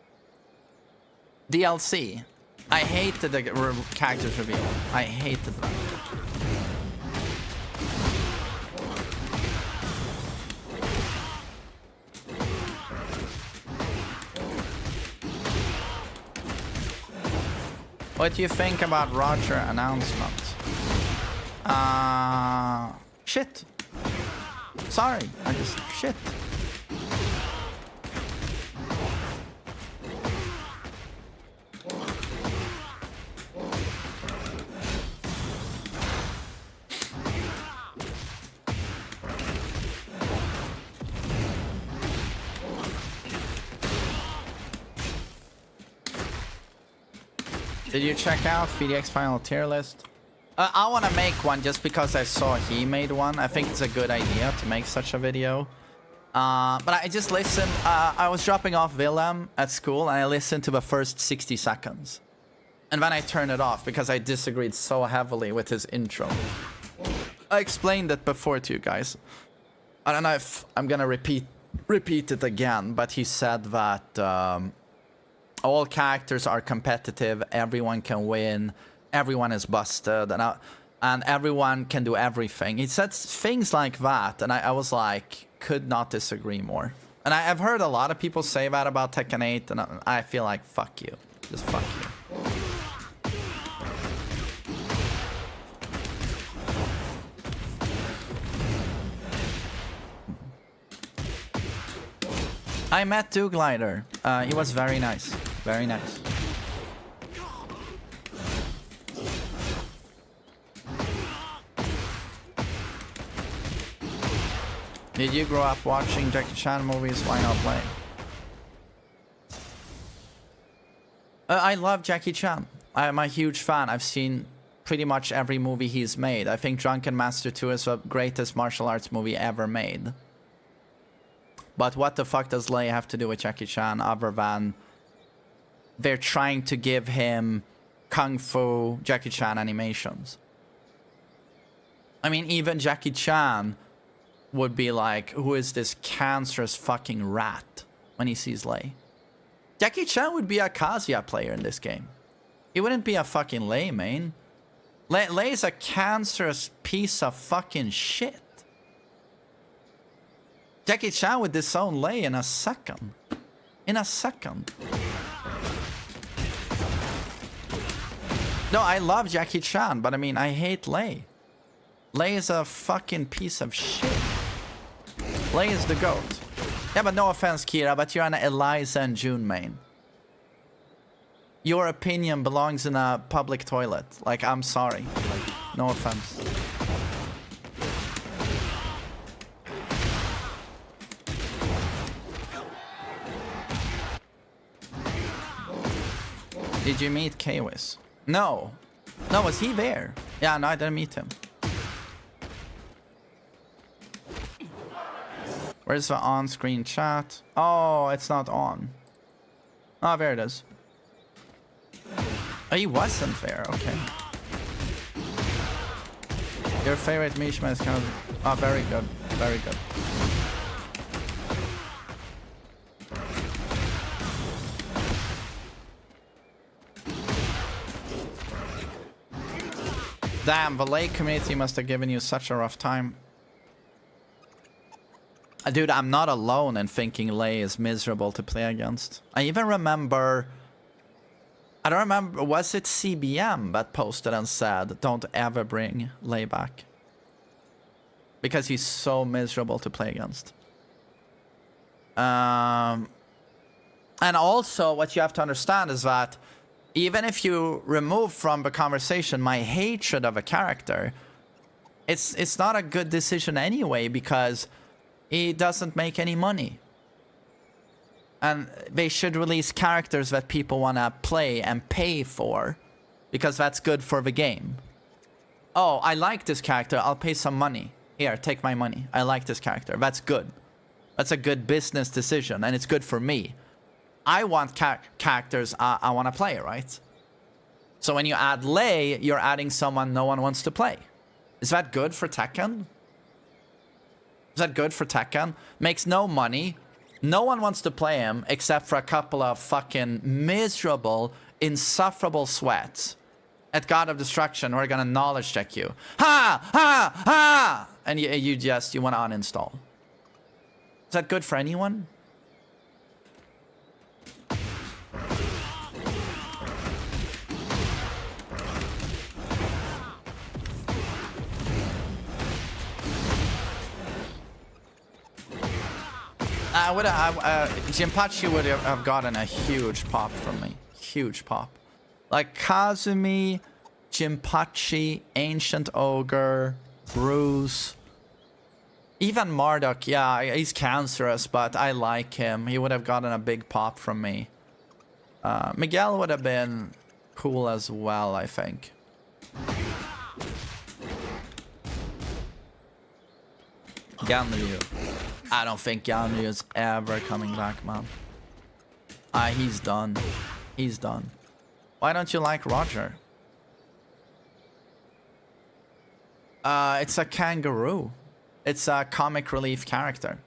DLC. I hated the characters reveal. I hated that. What do you think about Roger announcement? Shit. Sorry, I just shit. Did you check out VDX final tier list? I want to make one just because I saw he made one. I think it's a good idea to make such a video. But I just listened. I was dropping off Willem at school and I listened to the first 60 seconds. And then I turned it off because I disagreed so heavily with his intro. I explained it before to you guys. I don't know if I'm gonna repeat it again, but he said that all characters are competitive, everyone can win, everyone is busted, and everyone can do everything. He said things like that, and I was like, could not disagree more. And I've heard a lot of people say that about Tekken 8, and I feel like, fuck you. Just fuck you. I met Glider. He was very nice. Very nice. Did you grow up watching Jackie Chan movies? Why not play? I love Jackie Chan. I'm a huge fan. I've seen pretty much every movie he's made. I think Drunken Master 2 is the greatest martial arts movie ever made. But what the fuck does Lei have to do with Jackie Chan other than they're trying to give him Kung Fu Jackie Chan animations? I mean, even Jackie Chan would be like, who is this cancerous fucking rat when he sees Lei? Jackie Chan would be a Kazuya player in this game. He wouldn't be a fucking Lei main. Lei is a cancerous piece of fucking shit. Jackie Chan would disown Lei in a second. In a second. No, I love Jackie Chan, but I mean, I hate Lei. Lei is a fucking piece of shit. Lei is the GOAT. Yeah, but no offense, Kira, but you're an Eliza and June main. Your opinion belongs in a public toilet. Like, I'm sorry. Like, no offense. Did you meet Kwiz? No. No, was he there? Yeah, no, I didn't meet him. Where's the on-screen chat? Oh, it's not on. Oh, there it is. Oh, he wasn't there. Okay. Your favorite Mishima is kind of... Oh, very good. Very good. Damn, the Lei community must have given you such a rough time. Dude, I'm not alone in thinking Lei is miserable to play against. I even remember... I don't remember, was it CBM that posted and said, don't ever bring Lei back? Because he's so miserable to play against. And also, what you have to understand is that even if you remove from the conversation my hatred of a character, it's not a good decision anyway, because he doesn't make any money. And they should release characters that people want to play and pay for, because that's good for the game. Oh, I like this character, I'll pay some money. Here, take my money. I like this character. That's good. That's a good business decision, and it's good for me. I want characters I want to play, right? So when you add Lei, you're adding someone no one wants to play. Is that good for Tekken? Is that good for Tekken? Makes no money. No one wants to play him except for a couple of fucking miserable, insufferable sweats at God of Destruction who are gonna knowledge check you. Ha! Ha! Ha! And you want to uninstall. Is that good for anyone? Jinpachi would have gotten a huge pop from me. Huge pop. Like Kazumi, Jinpachi, Ancient Ogre, Bruce. Even Marduk, yeah, he's cancerous, but I like him. He would have gotten a big pop from me. Miguel would have been cool as well, I think. Ganryu. I don't think Ganryu is ever coming back, man. He's done. He's done. Why don't you like Roger? It's a kangaroo. It's a comic relief character.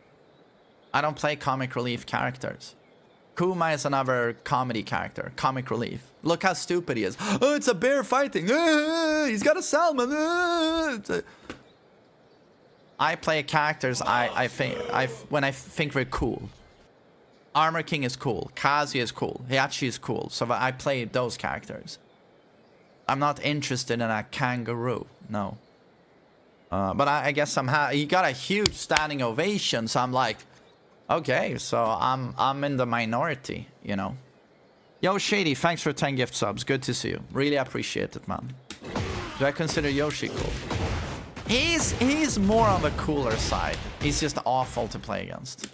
I don't play comic relief characters. Kuma is another comedy character. Comic relief. Look how stupid he is. Oh, it's a bear fighting. He's got a salmon. I play characters when I think they're cool. Armor King is cool. Kazuya is cool. Heihachi is cool. So I play those characters. I'm not interested in a kangaroo. No. But I guess somehow he got a huge standing ovation. So I'm like, Okay, so I'm in the minority, you know. Yo, Shady, thanks for 10 gift subs. Good to see you. Really appreciate it, man. Do I consider Yoshi cool? He's more on the cooler side. He's just awful to play against.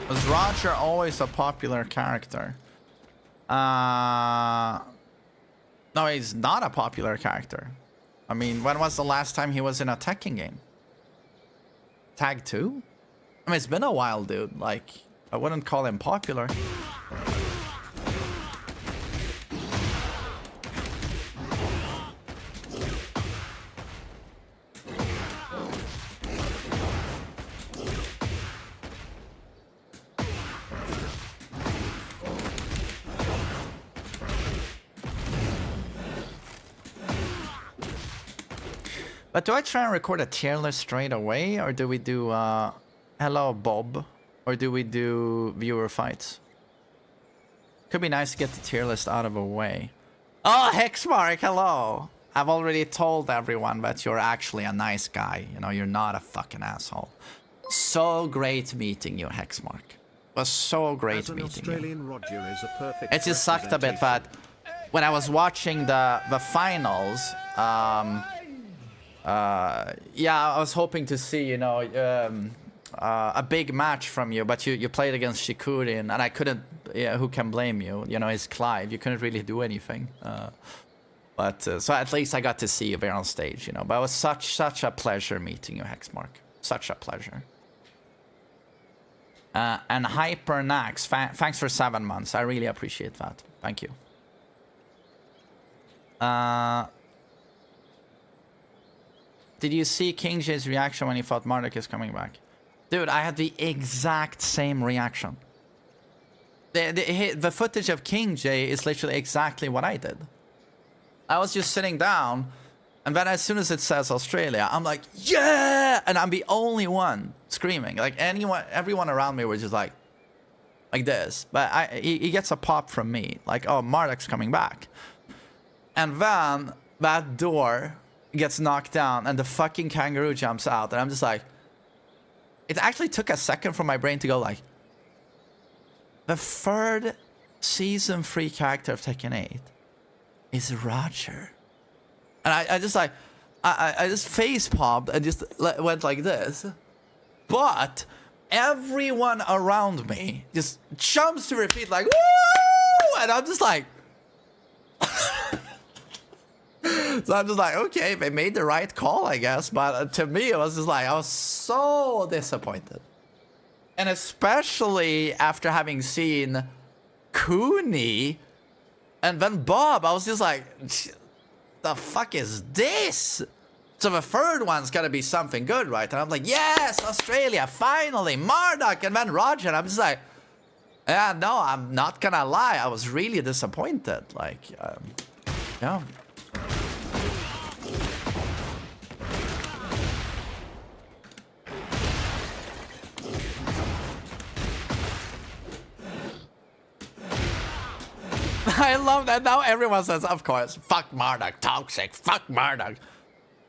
Was Roger always a popular character? No, he's not a popular character. I mean, when was the last time he was in a Tekken game? Tag 2? I mean, it's been a while, dude. Like, I wouldn't call him popular. But do I try and record a tier list straight away, or do we do hello Bob, or do we do viewer fights? Could be nice to get the tier list out of the way. Oh, Hexmark, hello. I've already told everyone that you're actually a nice guy. You know, you're not a fucking asshole. So great meeting you, Hexmark. It was so great meeting Australian you. Roger is a perfect It just sucked a bit that when I was watching the finals, yeah, I was hoping to see, you know, a big match from you, but you played against Shikurin, and I couldn't. Yeah, who can blame you? You know, it's Clive. You couldn't really do anything. But so at least I got to see you there on stage, you know. But it was such a pleasure meeting you, Hexmark. Such a pleasure. And Hypernax, thanks for 7 months. I really appreciate that. Thank you. Did you see King J's reaction when he thought Marduk is coming back? Dude, I had the exact same reaction. The footage of King J is literally exactly what I did. I was just sitting down, and then as soon as it says Australia, I'm like, yeah! And I'm the only one screaming. Like, everyone around me was just like this. But he gets a pop from me. Like, oh, Marduk's coming back. And then that door gets knocked down, and the fucking kangaroo jumps out, and I'm just like, it actually took a second for my brain to go like, the third season 3 character of Tekken 8 is Roger. And I just like, I just face popped and just went like this. But everyone around me just jumps to their feet like, woo! And I'm just like, so I'm just like, okay, they made the right call, I guess. But to me, it was just like, I was so disappointed. And especially after having seen Cooney and then Bob, I was just like, the fuck is this? So the third one's gotta be something good, right? And I'm like, yes, Australia, finally, Marduk, and then Roger. And I'm just like, yeah, no, I'm not gonna lie. I was really disappointed. Like, yeah. I love that. Now everyone says, of course, fuck Marduk, toxic, fuck Marduk.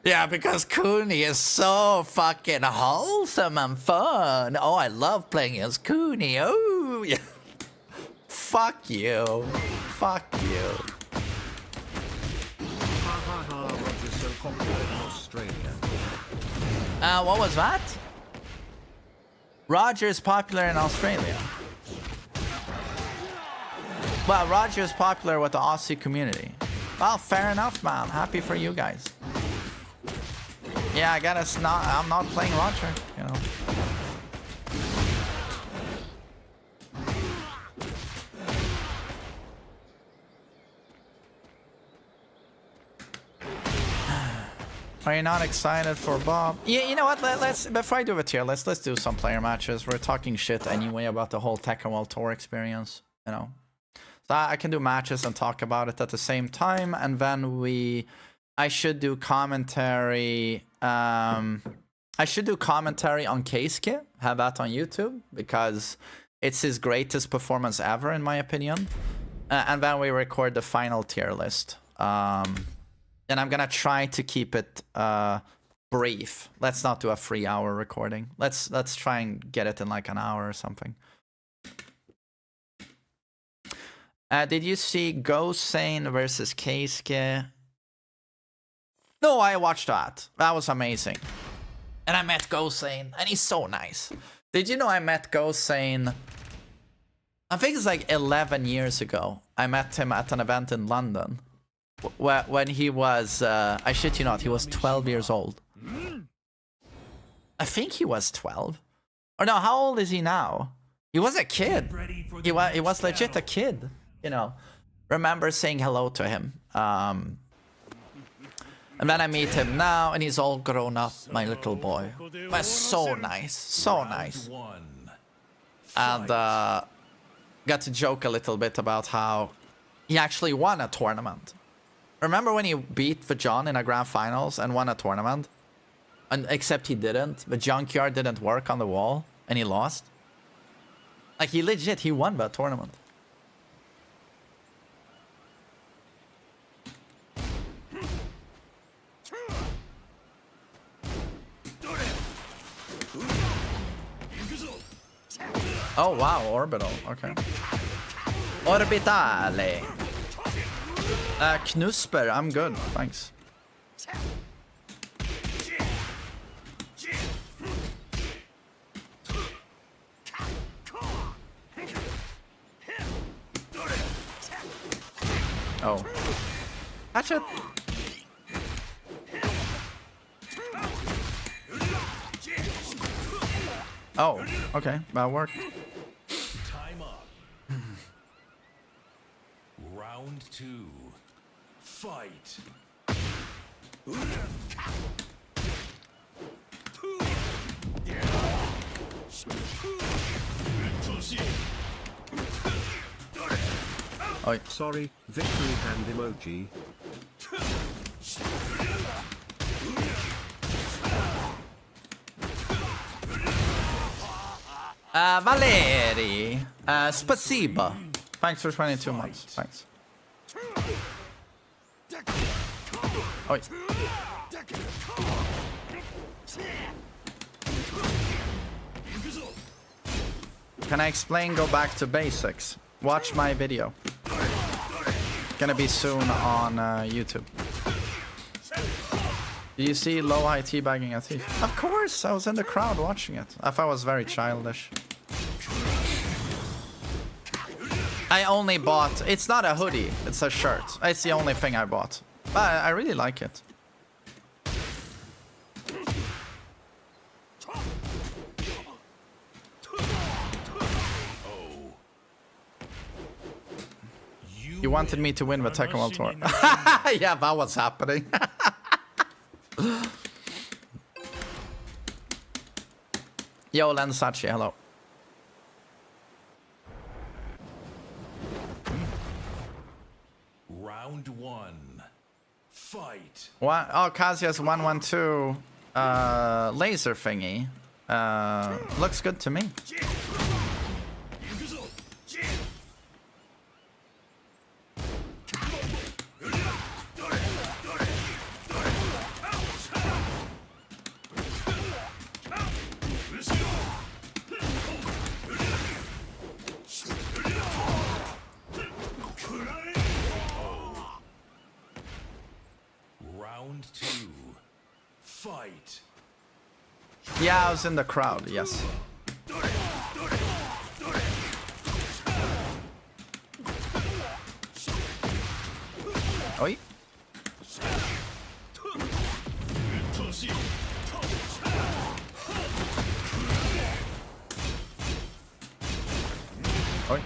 Yeah, because Cooney is so fucking wholesome and fun. Oh, I love playing as Cooney. Oh, yeah. Fuck you. Fuck you. Ha ha ha, Roger's so popular in Australia. What was that? Roger's popular in Australia. Well, Roger's popular with the Aussie community. Well, fair enough, man. Happy for you guys. Yeah, I guess I'm not playing Roger, you know. Are you not excited for Bob? Yeah, you know what? Let's before I do a tier list, let's do some player matches. We're talking shit anyway about the whole Tekken World Tour experience, you know. So I can do matches and talk about it at the same time, and then I should do commentary. I should do commentary on Keisuke. Have that on YouTube because it's his greatest performance ever, in my opinion. And then we record the final tier list. And I'm gonna try to keep it brief. Let's not do a 3-hour recording. Let's try and get it in like an hour or something. Did you see Gosane versus Keisuke? No, I watched that. That was amazing. And I met Gosane, and he's so nice. Did you know I met Gosane? I think it's like 11 years ago. I met him at an event in London. When he was, I shit you not, he was 12 years old. I think he was 12. Or no, how old is he now? He was a kid. He was legit a kid, you know. Remember saying hello to him. And then I meet him now, and he's all grown up, my little boy. But so nice, so nice. And got to joke a little bit about how he actually won a tournament. Remember when he beat the John in a grand finals and won a tournament? And except he didn't. The junkyard didn't work on the wall and he lost. Like he won that tournament. Oh wow, orbital, okay. Orbitale. Knusper, I'm good, thanks. Oh. Catch it. Oh, okay, that worked. Time up. Round 2. Fight. Oh, Sorry, victory hand emoji. Valeri, spasiba. Thanks for 22 months. Thanks. Oh. Can I explain? Go back to basics. Watch my video. Gonna be soon on YouTube. Do you see low high teabagging at Thief? Of course, I was in the crowd watching it. I thought it was very childish. I only bought, it's not a hoodie, it's a shirt. It's the only thing I bought. But I really like it. You wanted me to win the Tekken World Tour. Yeah, that was happening. Yo, Lensachi, hello. Round 1. Fight. What? Oh, Kazuya's 112 laser thingy. Looks good to me. Round 2. Fight. Yeah, I was in the crowd, yes. Oi. Oi.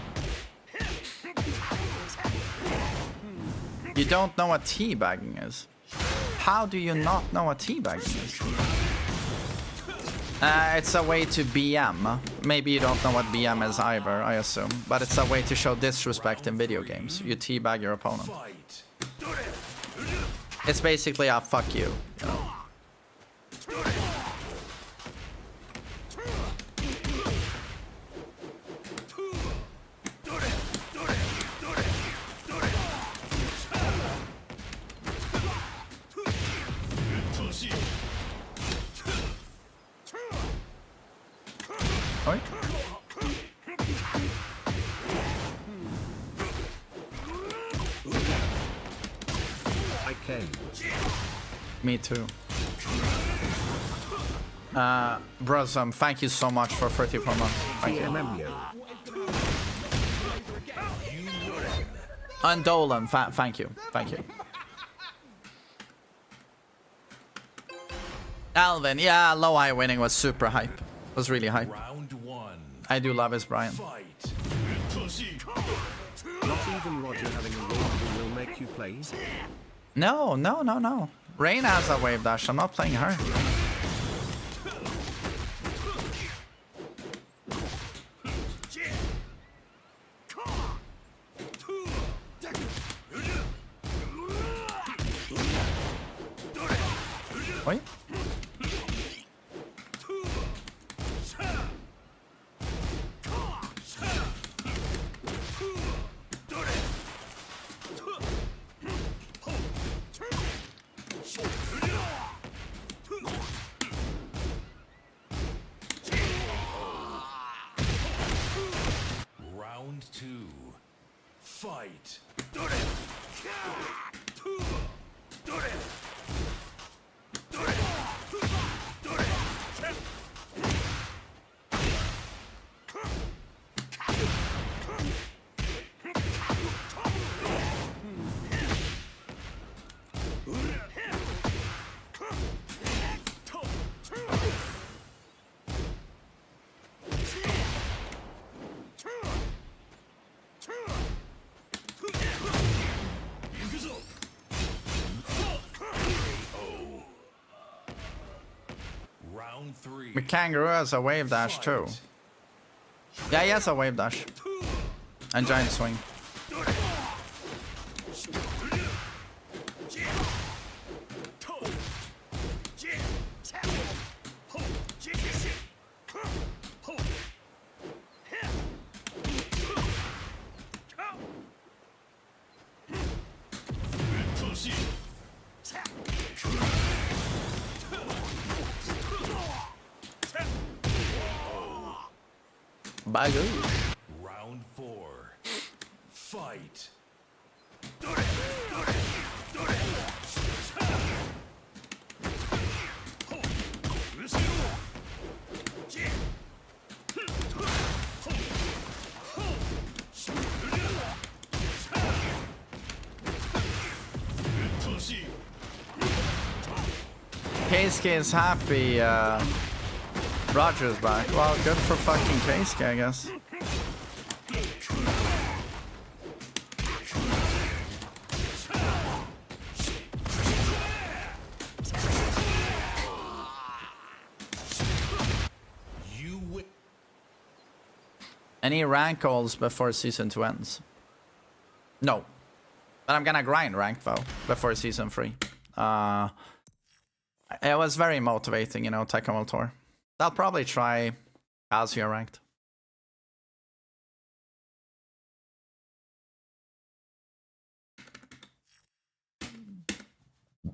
You don't know what teabagging is? How do you not know what teabagging is? It's a way to BM. Maybe you don't know what BM is either, I assume. But it's a way to show disrespect in video games. You teabag your opponent. Fight. It's basically a fuck you. You know? Oi. I came. Me too. Brosum, thank you so much for 34 months. Thank you. TMMU. And Dolan, thank you. Thank you. Alvin, yeah, low eye winning was super hype. Was really hype. Round one. I do love his Brian. Fight. Not even Roger having a wave will make you play. No, no, no, no. Rain has a wave dash. I'm not playing her. Oi. Round two. Fight. Round three. The kangaroo has a wave dash too. Yeah, he has a wave dash. And giant swing. Bagoo. Round four. Fight. Keisuke is happy. Roger's back. Well, good for fucking Keisuke, I guess. Any rank goals before season 2 ends? No. But I'm gonna grind rank though before season 3. It was very motivating, you know, Tekken Tour. I'll probably try Kazuya ranked.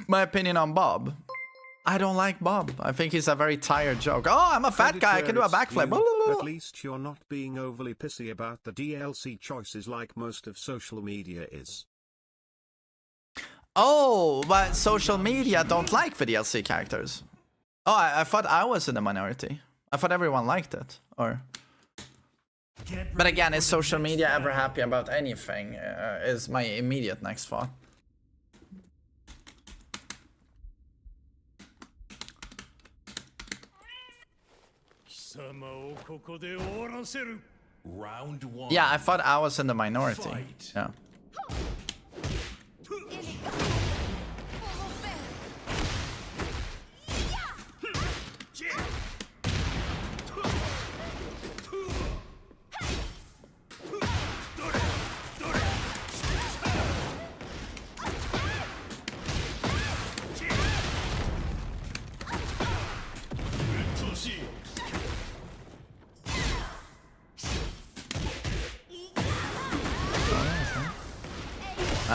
My opinion on Bob. I don't like Bob. I think he's a very tired joke. Oh, I'm a fat guy. I can do a backflip. At least you're not being overly pissy about the DLC choices like most of social media is. Oh, but social media don't like the DLC characters. Oh, I thought I was in the minority. I thought everyone liked it. Or, but again, is social media ever happy about anything? Is my immediate next thought. Round one. Yeah, I thought I was in the minority. Fight. Yeah.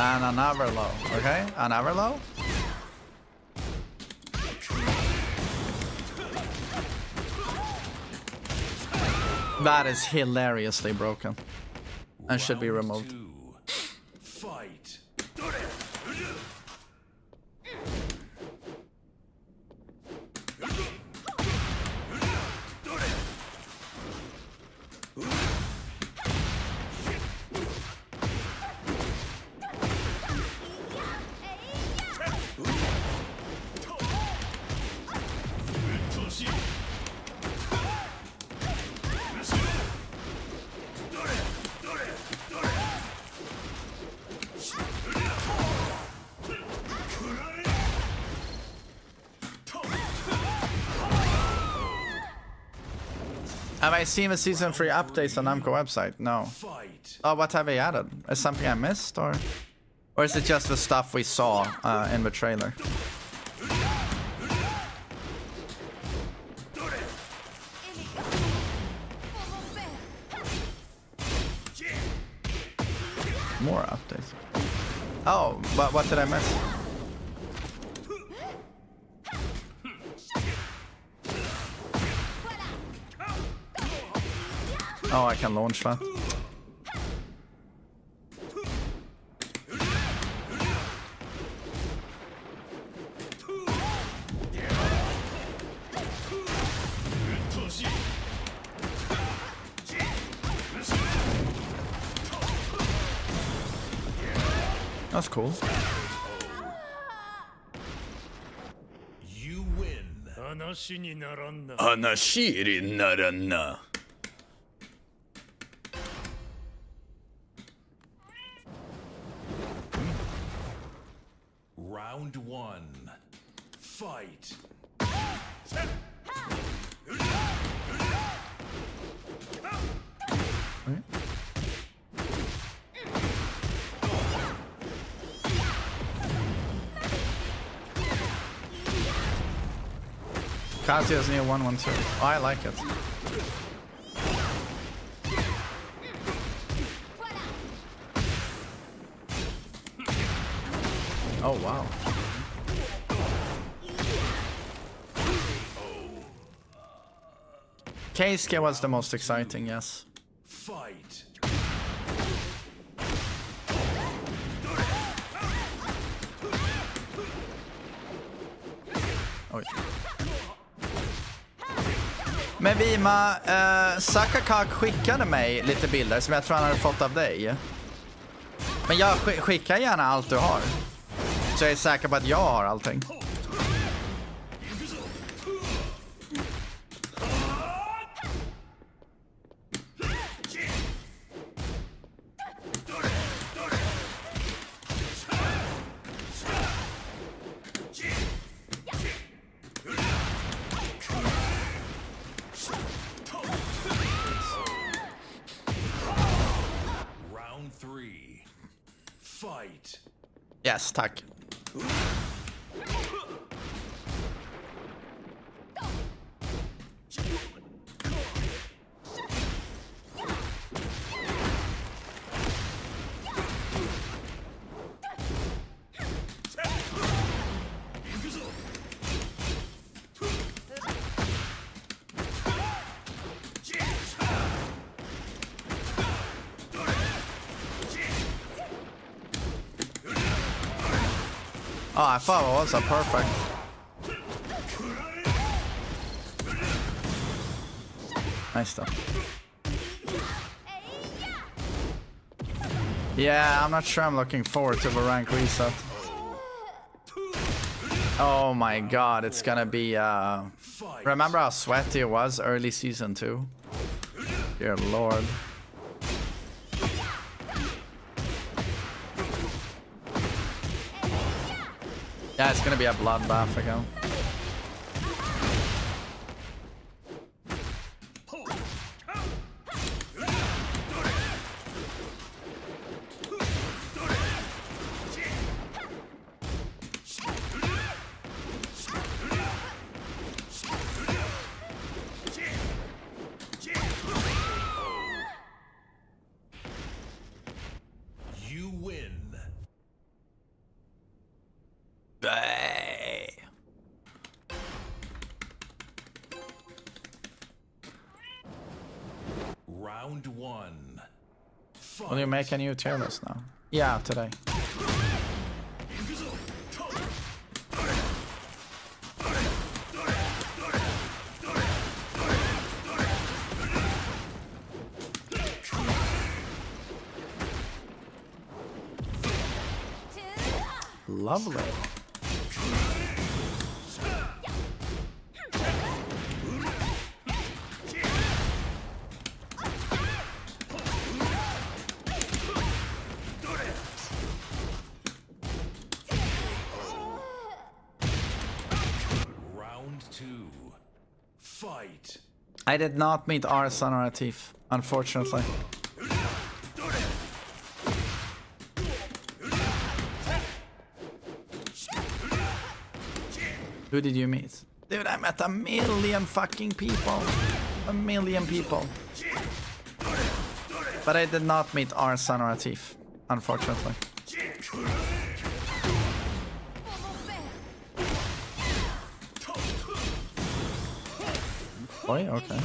And another low. Okay, another low. That is hilariously broken and should be removed. Fight. Have I seen the season 3 updates on Namco website? No. Oh, what have they added? Is something I missed, or is it just the stuff we saw in the trailer? More updates. Oh, but what did I miss? Oh, I can launch that. That's cool. You win. 話にならんな。話にならんな。Round 1. Fight. Kazuya's near 112. Oh, I like it. Oh, wow. Keisuke was the most exciting, yes. Fight. Oj. Men Vima, Sakakak skickade mig lite bilder som jag tror han hade fått av dig. Men jag skickar gärna allt du har. Så jag är säker på att jag har allting. Round 3. Fight. Yes, tack. Oh, I thought it was a perfect. Nice stuff. Yeah, I'm not sure I'm looking forward to the rank reset. Oh my god, it's gonna be remember how sweaty it was early season 2? Dear lord. Yeah, it's gonna be a bloodbath again. You win. Hey. Round one. Fight. Will you make a new tier list now? Yeah, today. Lovely. Round two. Fight. I did not meet Arson or Atif, unfortunately. Who did you meet? Dude, I met a million fucking people. A million people. But I did not meet Arson or Atif, unfortunately. Boy, okay.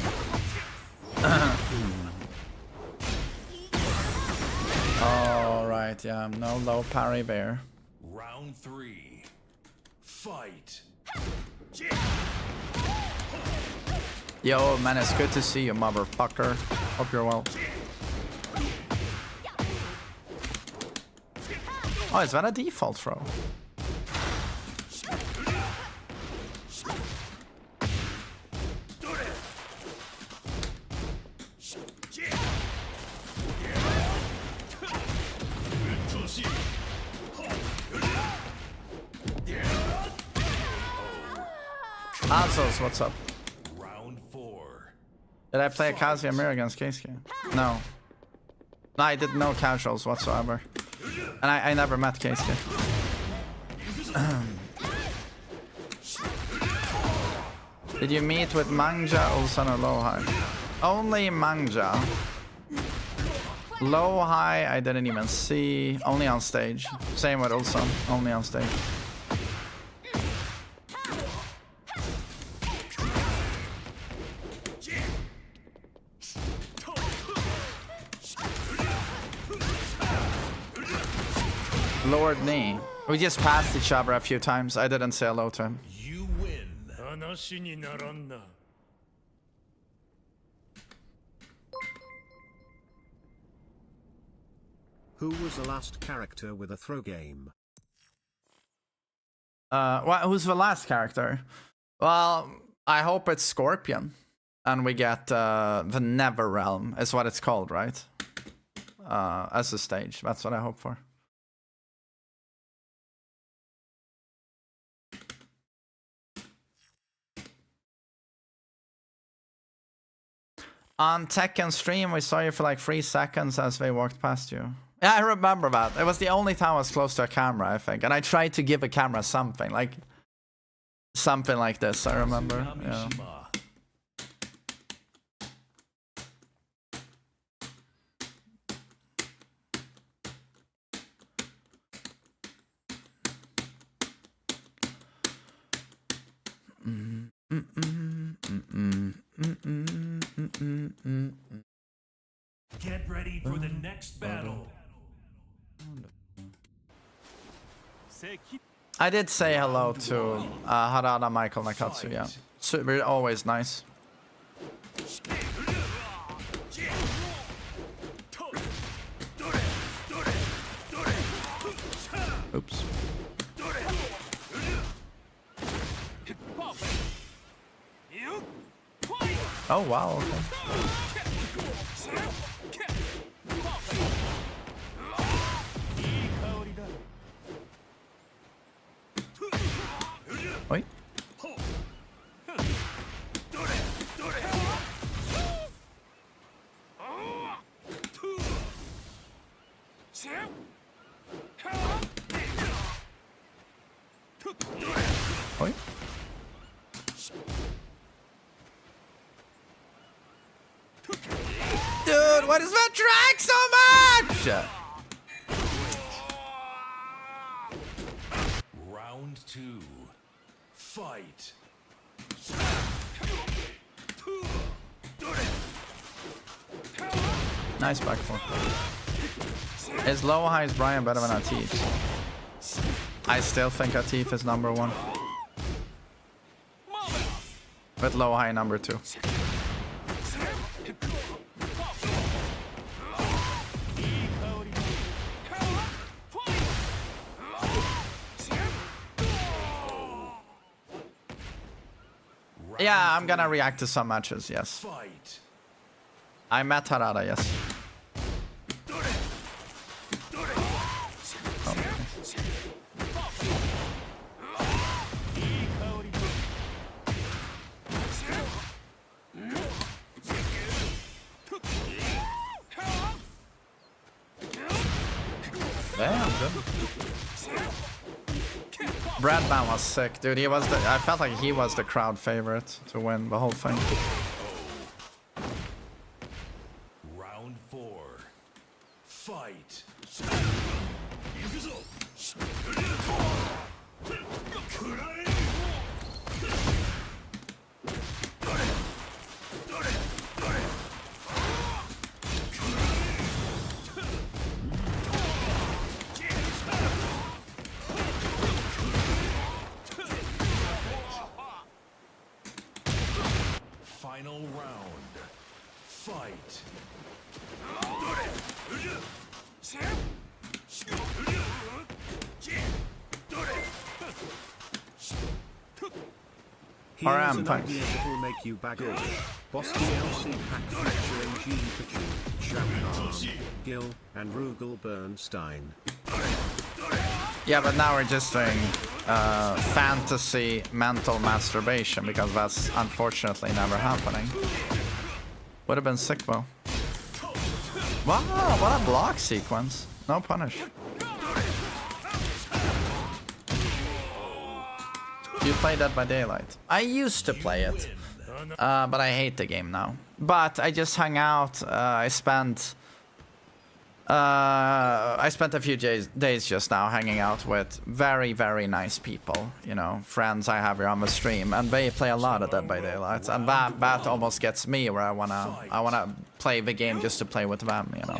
Alright, yeah, no low parry there. Round three. Fight. Yo, man, it's good to see you, motherfucker. Hope you're well. Oh, is that a default throw? Azos, what's up? Round four. Did I play a Kazuya Mirror against Keisuke? No. No, I did no casuals whatsoever. And I never met Keisuke. Did you meet with Mangja, Ulsan, or Lowhigh? Only Mangja. Lowhigh, I didn't even see. Only on stage. Same with Ulsan, only on stage. Lord knee. We just passed each other a few times. I didn't say hello to him. You win. 話にならんな。Who was the last character with a throw game? Who's the last character? Well, I hope it's Scorpion. And we get the Never Realm, is what it's called, right? As a stage. That's what I hope for. On Tekken stream, we saw you for like 3 seconds as they walked past you. Yeah, I remember that. It was the only time I was close to a camera, I think. And I tried to give a camera something like this, I remember. Yeah. Get ready for the next battle. I did say hello to Harada Michael Nakatsu, yeah. Super, always nice. Oops. Oh wow, okay. Oi. Oi. Dude, what is that drag so much? Round 2. Fight. Nice back four. Is low highs Brian better than Atif? I still think Atif is number 1. But low high number 2. Yeah, I'm gonna react to some matches, yes. Fight. I met Harada, yes. Damn, good. Bradman was sick, dude. He was I felt like he was the crowd favorite to win the whole thing. Round 4. Fight. Final round. Fight. Here's RM, an thanks. idea that'll make you bagel. Boss DLC pack featuring G Pikachu, Shaq, Gil, and Rugal Bernstein. Yeah, but now we're just doing fantasy mental masturbation because that's unfortunately never happening. Would have been sick though. Wow, what a block sequence. No punish. Do you play Dead by Daylight? I used to play it, but I hate the game now. But I just hung out. I spent a few days just now hanging out with very, very nice people. You know, friends I have here on the stream, and they play a lot of Dead by Daylight, and that almost gets me where I wanna play the game just to play with them. You know.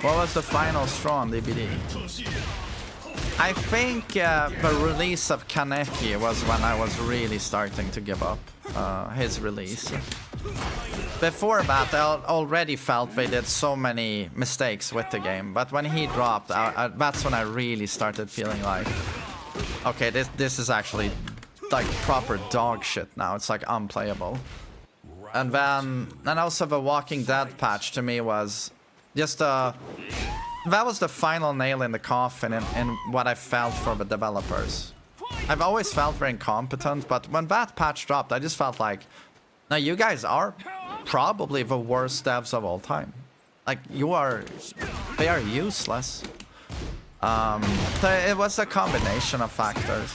What was the final straw on DBD? I think the release of Kaneki was when I was really starting to give up his release. Before that, I already felt they did so many mistakes with the game, but when he dropped, that's when I really started feeling like, okay, this is actually like proper dog shit now. It's like unplayable. And then, and also the Walking Dead patch to me was just that was the final nail in the coffin in what I felt for the developers. I've always felt very incompetent, but when that patch dropped, I just felt like, now you guys are probably the worst devs of all time. Like, they are useless. So it was a combination of factors.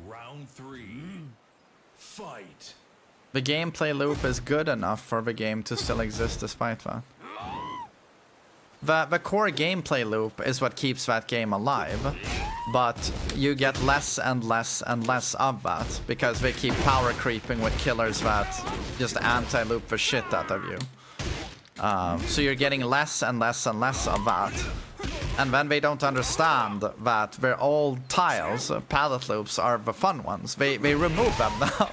Round 3. Fight. The gameplay loop is good enough for the game to still exist despite that. The core gameplay loop is what keeps that game alive, but you get less and less and less of that because they keep power creeping with killers that just anti-loop the shit out of you. So you're getting less and less and less of that. And then they don't understand that their old tiles, palette loops, are the fun ones. They remove them now.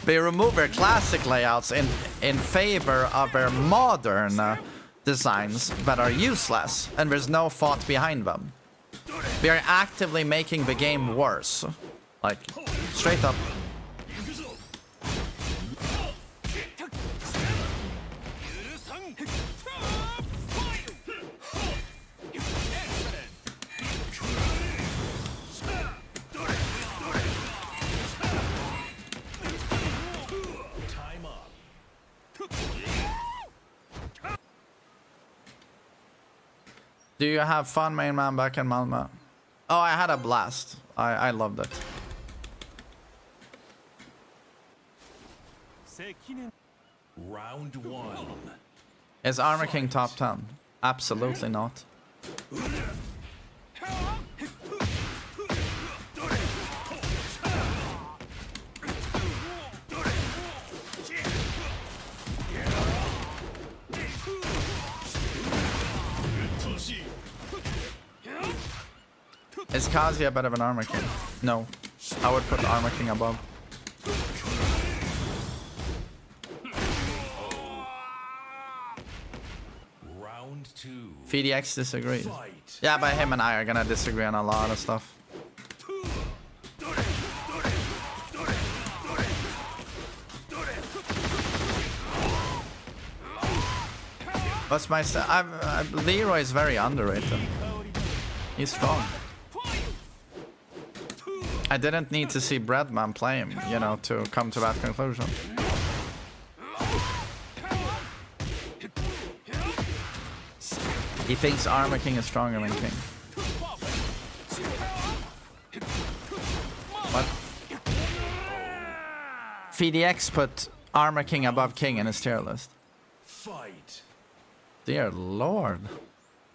They remove their classic layouts in favor of their modern designs that are useless, and there's no thought behind them. We are actively making the game worse. Like, straight up. Do you have fun, main man, back in Malmö? Oh, I had a blast. I loved it. Round 1. Is Armor King top 10? Absolutely not. Is Kazuya better than Armor King? No. I would put Armor King above. Round 2. VDX disagrees. Yeah, but him and I are gonna disagree on a lot of stuff. What's my Leroy is very underrated. He's strong. I didn't need to see Breadman play him, you know, to come to that conclusion. He thinks Armor King is stronger than King. What? VDX put Armor King above King in his tier list. Fight. Dear Lord.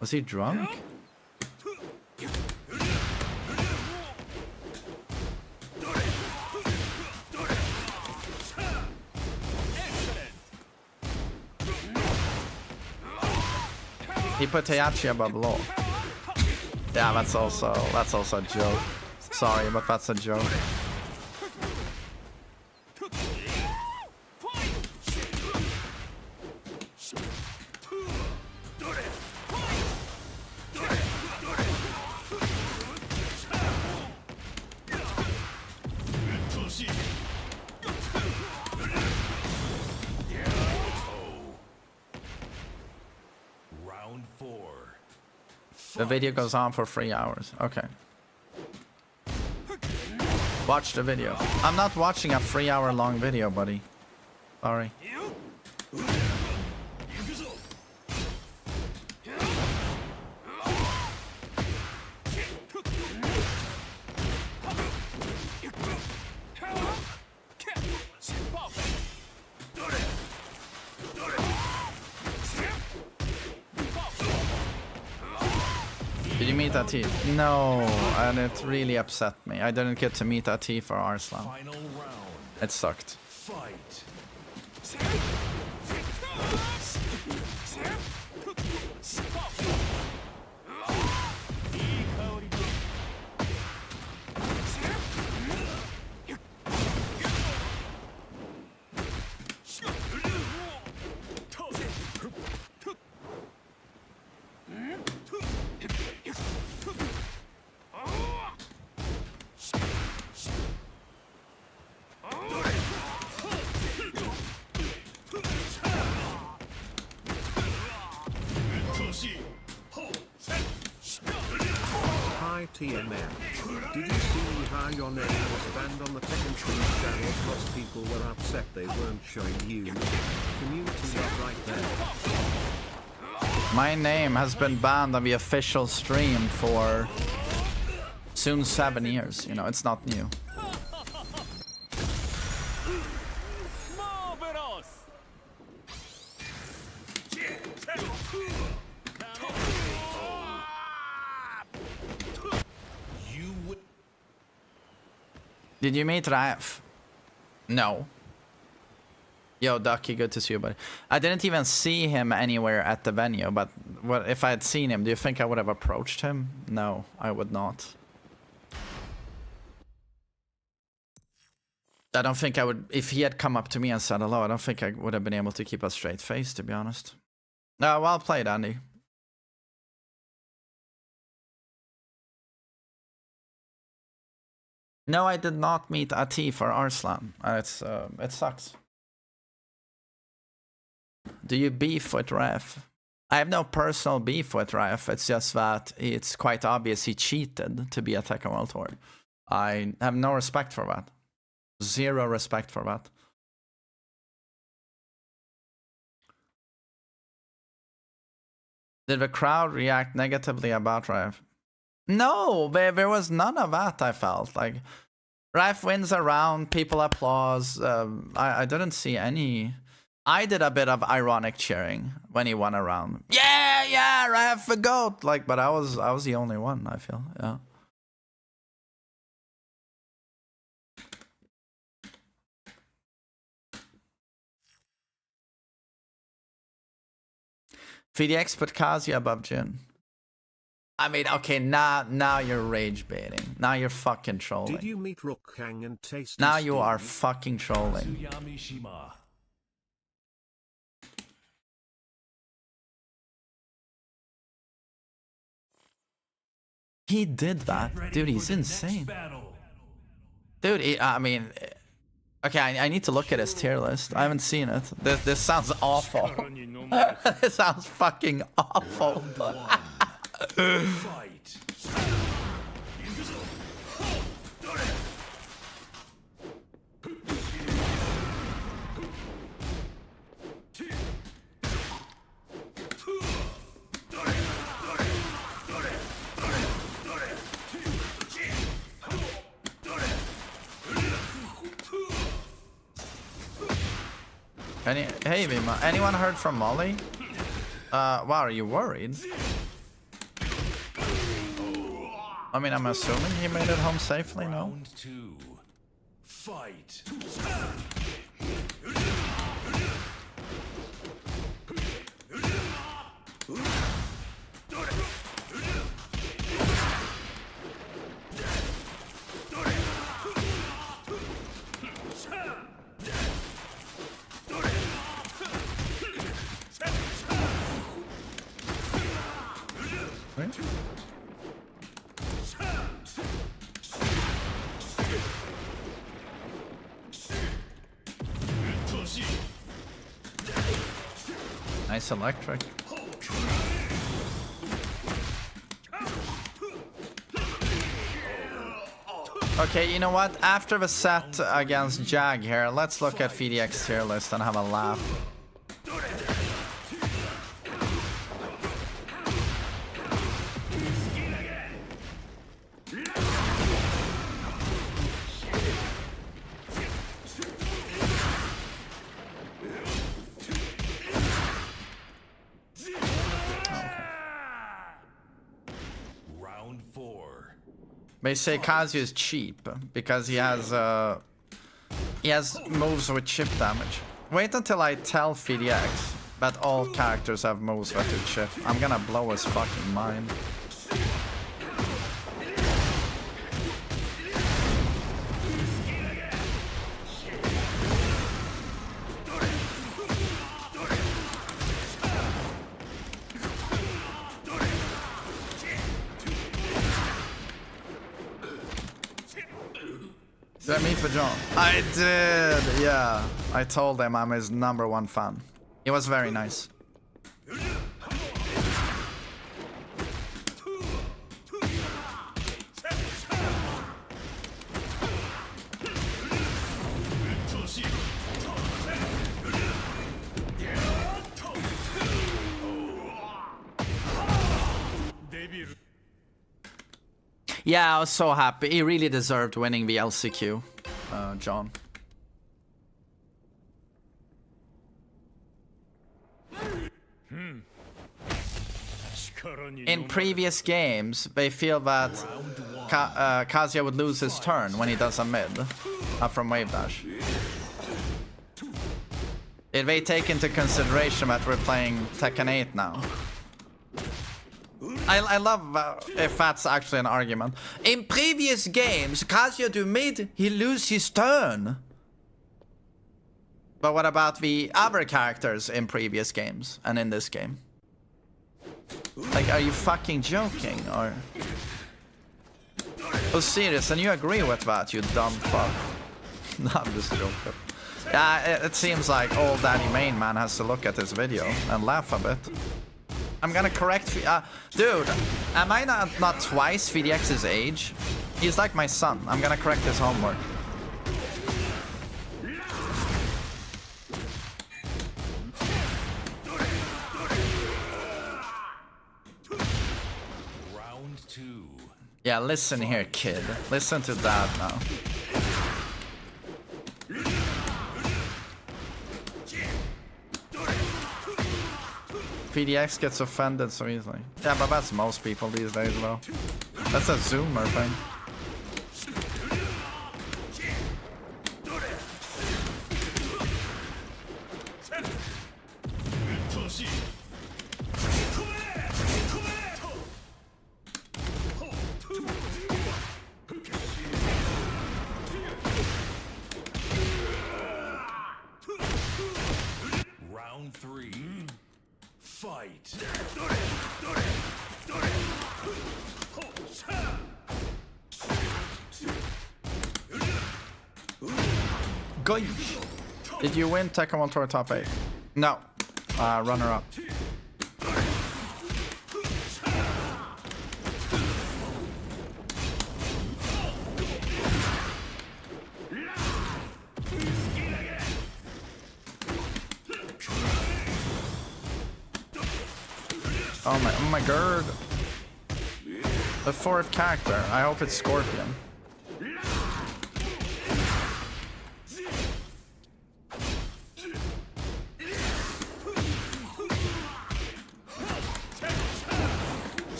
Was he drunk? He put Heihachi above Law. Yeah, that's also a joke. Sorry, but that's a joke. Round 4. The video goes on for 3 hours. Okay. Watch the video. I'm not watching a 3-hour long video, buddy. Sorry. Did you meet Ati? No, and it really upset me. I didn't get to meet Ati for Arslan. Final round. It sucked. Fight. Hi TMM. Did you see how your name was banned on the Tekken 3 channel because people were upset they weren't showing you? Community love right there. My name has been banned on the official stream for soon 7 years. You know, it's not new. Did you meet Raif? No. Yo, Ducky, good to see you, buddy. I didn't even see him anywhere at the venue, but what if I had seen him, do you think I would have approached him? No, I would not. I don't think I would, if he had come up to me and said hello, I don't think I would have been able to keep a straight face, to be honest. Well played, Andy. No, I did not meet Ati for Arslan. It sucks. Do you beef with Ref? I have no personal beef with Ref. It's just that it's quite obvious he cheated to be a Tekken World Tour. I have no respect for that. Zero respect for that. Did the crowd react negatively about Ref? No, there was none of that, I felt. Like, Ref wins a round, people applause. I didn't see any... I did a bit of ironic cheering when he won a round. Yeah, yeah, Ref, the GOAT! Like, but I was the only one, I feel, yeah. VDX put Kazuya above Jin. I mean, okay, now you're rage baiting. Now you're fucking trolling. Did you meet Rookhang and Tasty Now you Steve? are fucking trolling. Tsuyamishima. He did that. Ready Dude, for he's the next insane. battle. Dude, I mean... Okay, I need to look at his tier list. I haven't seen it. This sounds awful. This sounds fucking awful. Fight. Hey, Vima, anyone heard from Molly? Wow, are you worried? I mean, I'm assuming he made it home safely, no? Round 2. Fight. Wait. Nice electric. Okay, you know what? After the set against Jag here, let's look at VDX tier list and have a laugh. Round 4. They say Kazuya is cheap because he has moves with chip damage. Wait until I tell VDX that all characters have moves that do chip. I'm gonna blow his fucking mind. Did I meet for John? I did, yeah. I told him I'm his #1 fan. He was very nice. Yeah, I was so happy. He really deserved winning the LCQ, John. In previous games, they feel that Kazuya would lose his turn when he does a mid from wave dash. Did they take into consideration that we're playing Tekken 8 now? I love if that's actually an argument. In previous games, Kazuya do mid, he lose his turn. But what about the other characters in previous games and in this game? Like, are you fucking joking, or... Oh, serious? And you agree with that, you dumb fuck? No, I'm just joking. Yeah, it seems like old Daddy Main Man has to look at this video and laugh a bit. I'm gonna correct... dude, am I not twice VDX's age? He's like my son. I'm gonna correct his homework. Round 2. Yeah, listen here, kid. Listen to that now. PDX gets offended so easily. Yeah, but that's most people these days, though. That's a Zoomer thing. Round 3. Fight. Goy. Did you win Tekken World Tour top 8? No. Runner up. Oh my god. The fourth character. I hope it's Scorpion.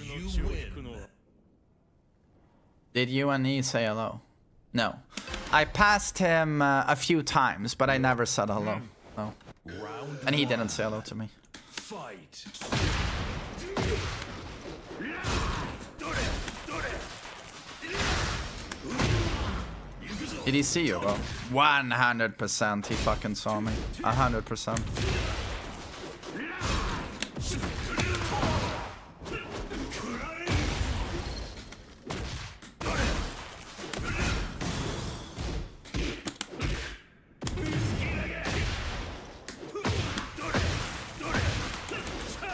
You win. Did you and he say hello? No. I passed him a few times, but I never said hello. No. Round And he 1. didn't say hello to me. Fight. Did he see you, bro? 100% he fucking saw me. 100%.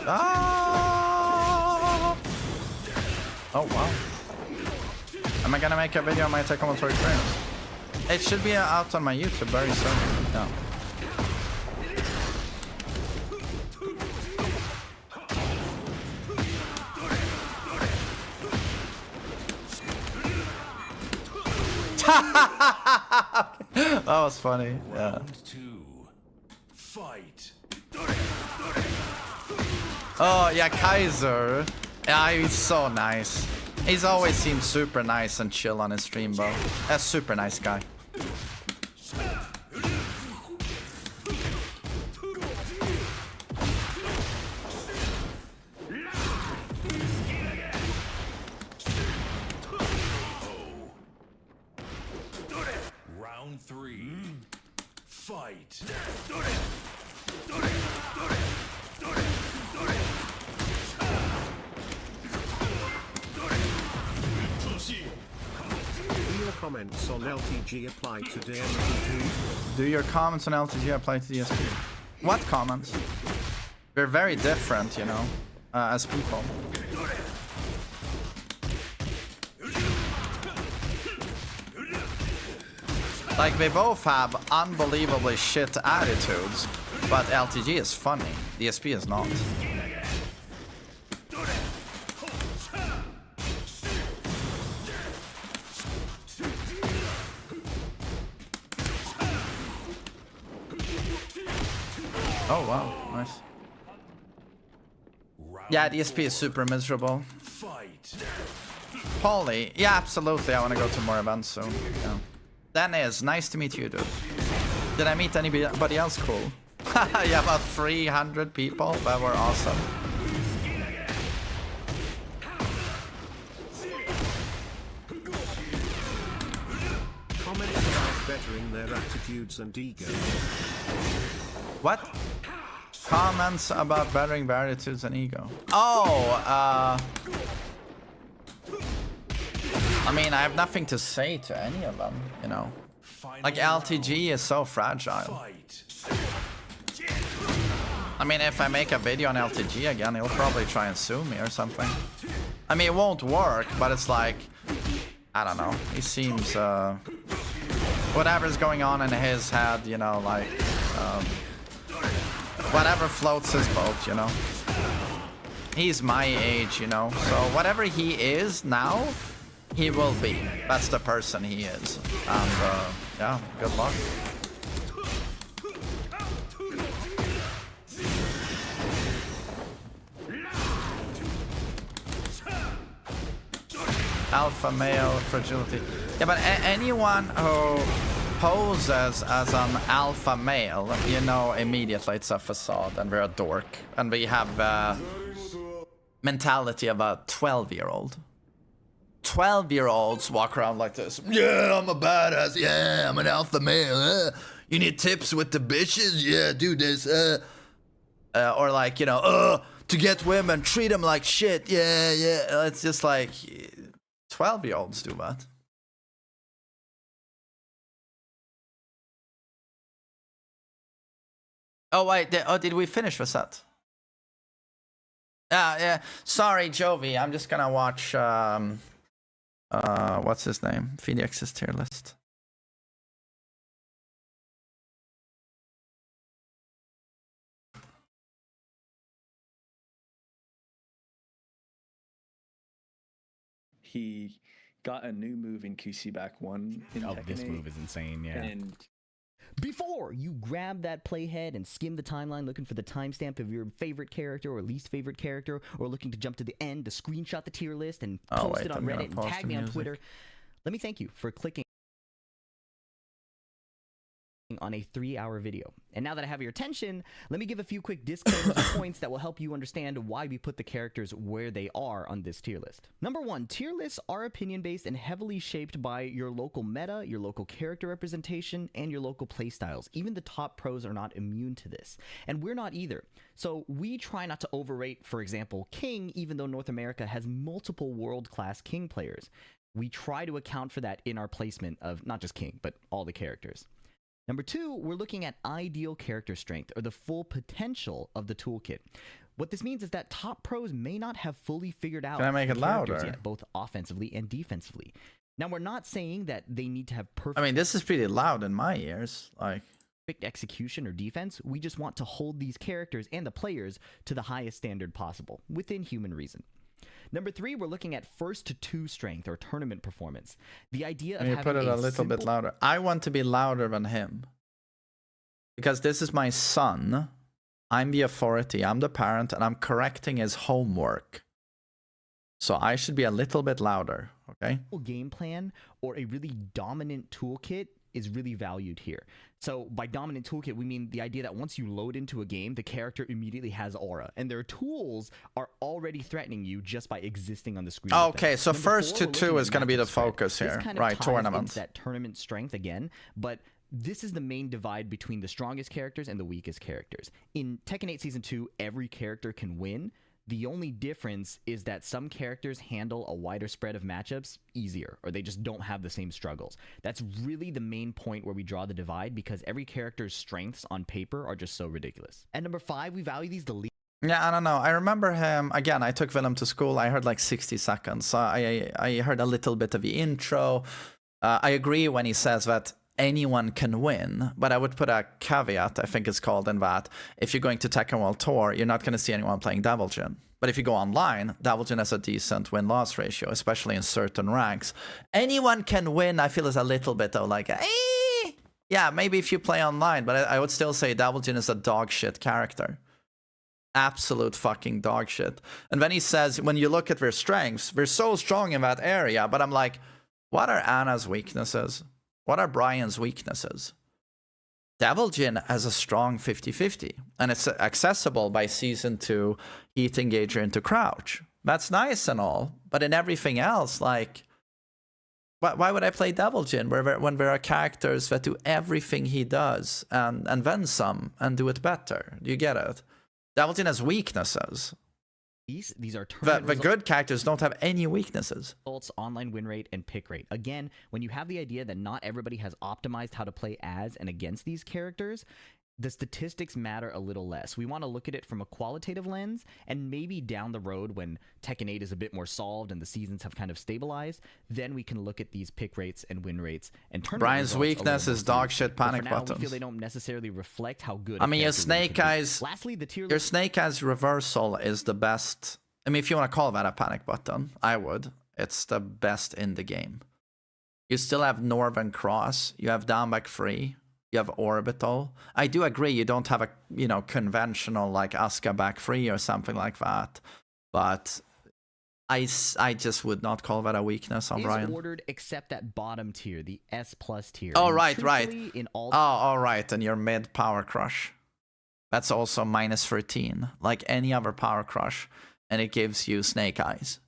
Ah! Oh wow. Am I gonna make a video on my Tekken Tour experience? It should be out on my YouTube very soon. No. That was funny. Yeah. Round 2. Fight. Oh yeah, Kaiser. Yeah, he's so nice. He's always seemed super nice and chill on his stream, bro. A super nice guy. Round 3. Fight. Do your comments on LTG apply to DMP2? Do your comments on LTG apply to DSP? What comments? We're very different, you know, as people. Like, they both have unbelievably shit attitudes, but LTG is funny, DSP is not. Oh wow, nice. Yeah, DSP is super miserable. Fight. Polly, yeah, absolutely, I want to go to more events soon. Yeah. Dennis, nice to meet you, dude. Did I meet anybody else cool? Yeah, about 300 people that were awesome. Comments about bettering their attitudes and ego. What? Comments about bettering Varitudes and Ego. Oh, I mean, I have nothing to say to any of them, you know. Like, LTG is so fragile. I mean, if I make a video on LTG again, he'll probably try and sue me or something. I mean, it won't work, but it's like, I don't know. He seems, whatever's going on in his head, you know, like, whatever floats his boat, you know. He's my age, you know. So whatever he is now, he will be. That's the person he is. And, yeah, good luck. Alpha male fragility. Yeah, but anyone who poses as an alpha male, you know immediately it's a facade and we're a dork. And we have mentality of a 12-year-old. 12-year-olds walk around like this. Yeah, I'm a badass. Yeah, I'm an alpha male. You need tips with the bitches? Yeah, do this. Or like, you know, to get women, treat them like shit. Yeah, yeah. It's just like 12-year-olds do that. Oh, wait. Did we finish the set? Yeah. Sorry, Jovi. I'm just gonna watch, what's his name? Phoenix's tier list. He got a new move in QC back 1 in Tekken This 8, move is insane, yeah. and Before you grab that playhead and skim the timeline looking for the timestamp of your favorite character or least favorite character, or looking to jump to the end to screenshot the tier list and post it on Reddit and tag me on Twitter, let me thank you for clicking on a 3-hour video. And now that I have your attention, let me give a few quick disclaimers and points that will help you understand why we put the characters where they are on this tier list. Number 1, tier lists are opinion-based and heavily shaped by your local meta, your local character representation, and your local playstyles. Even the top pros are not immune to this. And we're not either. So we try not to overrate, for example, King, even though North America has multiple world-class King players. We try to account for that in our placement of not just King, but all the characters. Number 2, we're looking at ideal character strength, or the full potential of the toolkit. What this means is that top pros may not have fully figured out Can I make it characters louder? yet, both offensively and defensively. Now, we're not saying that they need to have perfect I mean, this is pretty loud in my ears. Like, execution or defense. We just want to hold these characters and the players to the highest standard possible, within human reason. Number 3, we're looking at first to 2 strength or tournament performance. The idea of can you having put it a little bit louder? I want to be louder than him. Because this is my son. I'm the authority, I'm the parent, and I'm correcting his homework. So I should be a little bit louder, okay? Game plan or a really dominant toolkit is really valued here. So by dominant toolkit, we mean the idea that once you load into a game, the character immediately has aura, and their tools are already threatening you just by existing on the screen. Okay, so Number first 4, to we're 2 looking is at going to be the matchup spread. focus This here, kind of right? ties Tournament. into that tournament strength again, but this is the main divide between the strongest characters and the weakest characters. In Tekken 8 Season 2, every character can win. The only difference is that some characters handle a wider spread of matchups easier, or they just don't have the same struggles. That's really the main point where we draw the divide, because every character's strengths on paper are just so ridiculous. And number 5, we value these the least. Yeah, I don't know. I remember him, again, I took Willem to school. I heard like 60 seconds. So I heard a little bit of the intro. I agree when he says that anyone can win, but I would put a caveat, I think it's called, in that if you're going to Tekken World Tour, you're not going to see anyone playing Devil Jin. But if you go online, Devil Jin has a decent win-loss ratio, especially in certain ranks. Anyone can win, I feel, is a little bit of like, yeah, maybe if you play online, but I would still say Devil Jin is a dog shit character. Absolute fucking dog shit. And then he says, when you look at their strengths, they're so strong in that area, but I'm like, what are Anna's weaknesses? What are Brian's weaknesses? Devil Jin has a strong 50-50, and it's accessible by Season 2 Heat Engager into Crouch. That's nice and all, but in everything else, like, why would I play Devil Jin when there are characters that do everything he does, and then some, and do it better? Do you get it? Devil Jin has weaknesses. These are The tournament good characters don't have any weaknesses. results, online win rate, and pick rate. Again, when you have the idea that not everybody has optimized how to play as and against these characters, the statistics matter a little less. We want to look at it from a qualitative lens, and maybe down the road when Tekken 8 is a bit more solved and the seasons have kind of stabilized, then we can look at these pick rates and win rates and tournament Brian's results a weakness little is more dog seriously. shit But panic for now, we buttons. feel they don't necessarily reflect how good I a mean, your character really Snake can be. Eyes, Lastly, the tier your list. Snake Eyes reversal is the best. I mean, if you want to call that a panic button, I would. It's the best in the game. You still have Northern Cross. You have down back free. You have orbital. I do agree you don't have a, you know, conventional like Asuka back free or something like that. But I just would not call that a weakness on Is Brian. ordered except that bottom tier, the S+ tier. Oh, And right. truthfully, In all Oh, all right. And your mid power crush. That's also minus 13, like any other power crush. And it gives you Snake Eyes.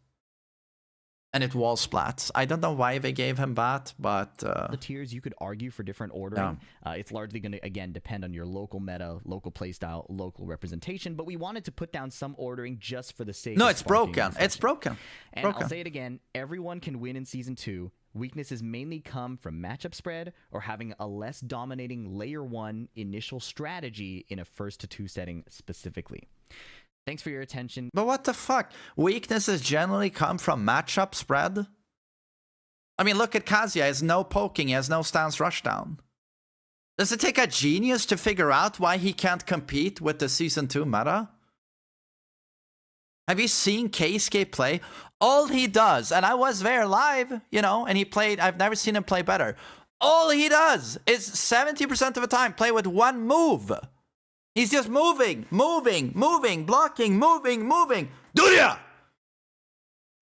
And it wall splats. I don't know why they gave him that, but the tiers, you could argue for different ordering. It's largely going to, again, depend on your local meta, local playstyle, local representation. But we wanted to put down some ordering just for the sake no, of it's sparking broken. It's discussion. broken. And I'll say it again, everyone can win in Season 2. Weaknesses mainly come from matchup spread or having a less dominating Layer 1 initial strategy in a 1st-to-2 setting specifically. Thanks for your attention. But what the fuck? Weaknesses generally come from matchup spread? I mean, look at Kazuya. He has no poking. He has no stance rushdown. Does it take a genius to figure out why he can't compete with the Season 2 meta? Have you seen Keisuke play? All he does, and I was there live, you know, and he played, I've never seen him play better. All he does is 70% of the time play with one move. He's just moving, blocking, moving. Durya!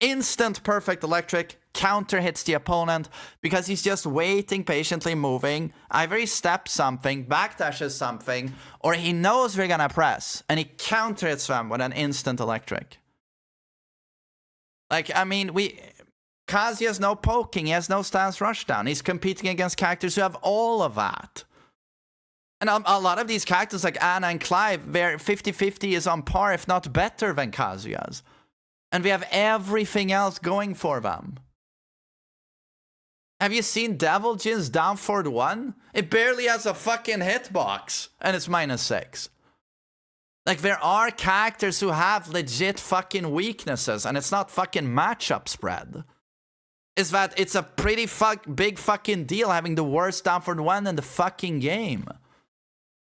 Instant perfect electric, counter hits the opponent because he's just waiting, patiently moving. Either he steps something, backdashes something, or he knows we're gonna press, and he counter hits them with an instant electric. Like, I mean, Kazi has no poking, he has no stance rushdown. He's competing against characters who have all of that. And a lot of these characters like Anna and Clive, their 50-50 is on par, if not better than Kazuya's. And we have everything else going for them. Have you seen Devil Jin's down forward 1? It barely has a fucking hitbox, and it's -6. Like, there are characters who have legit fucking weaknesses, and it's not fucking matchup spread. Is that it's a pretty big fucking deal having the worst down forward 1 in the fucking game.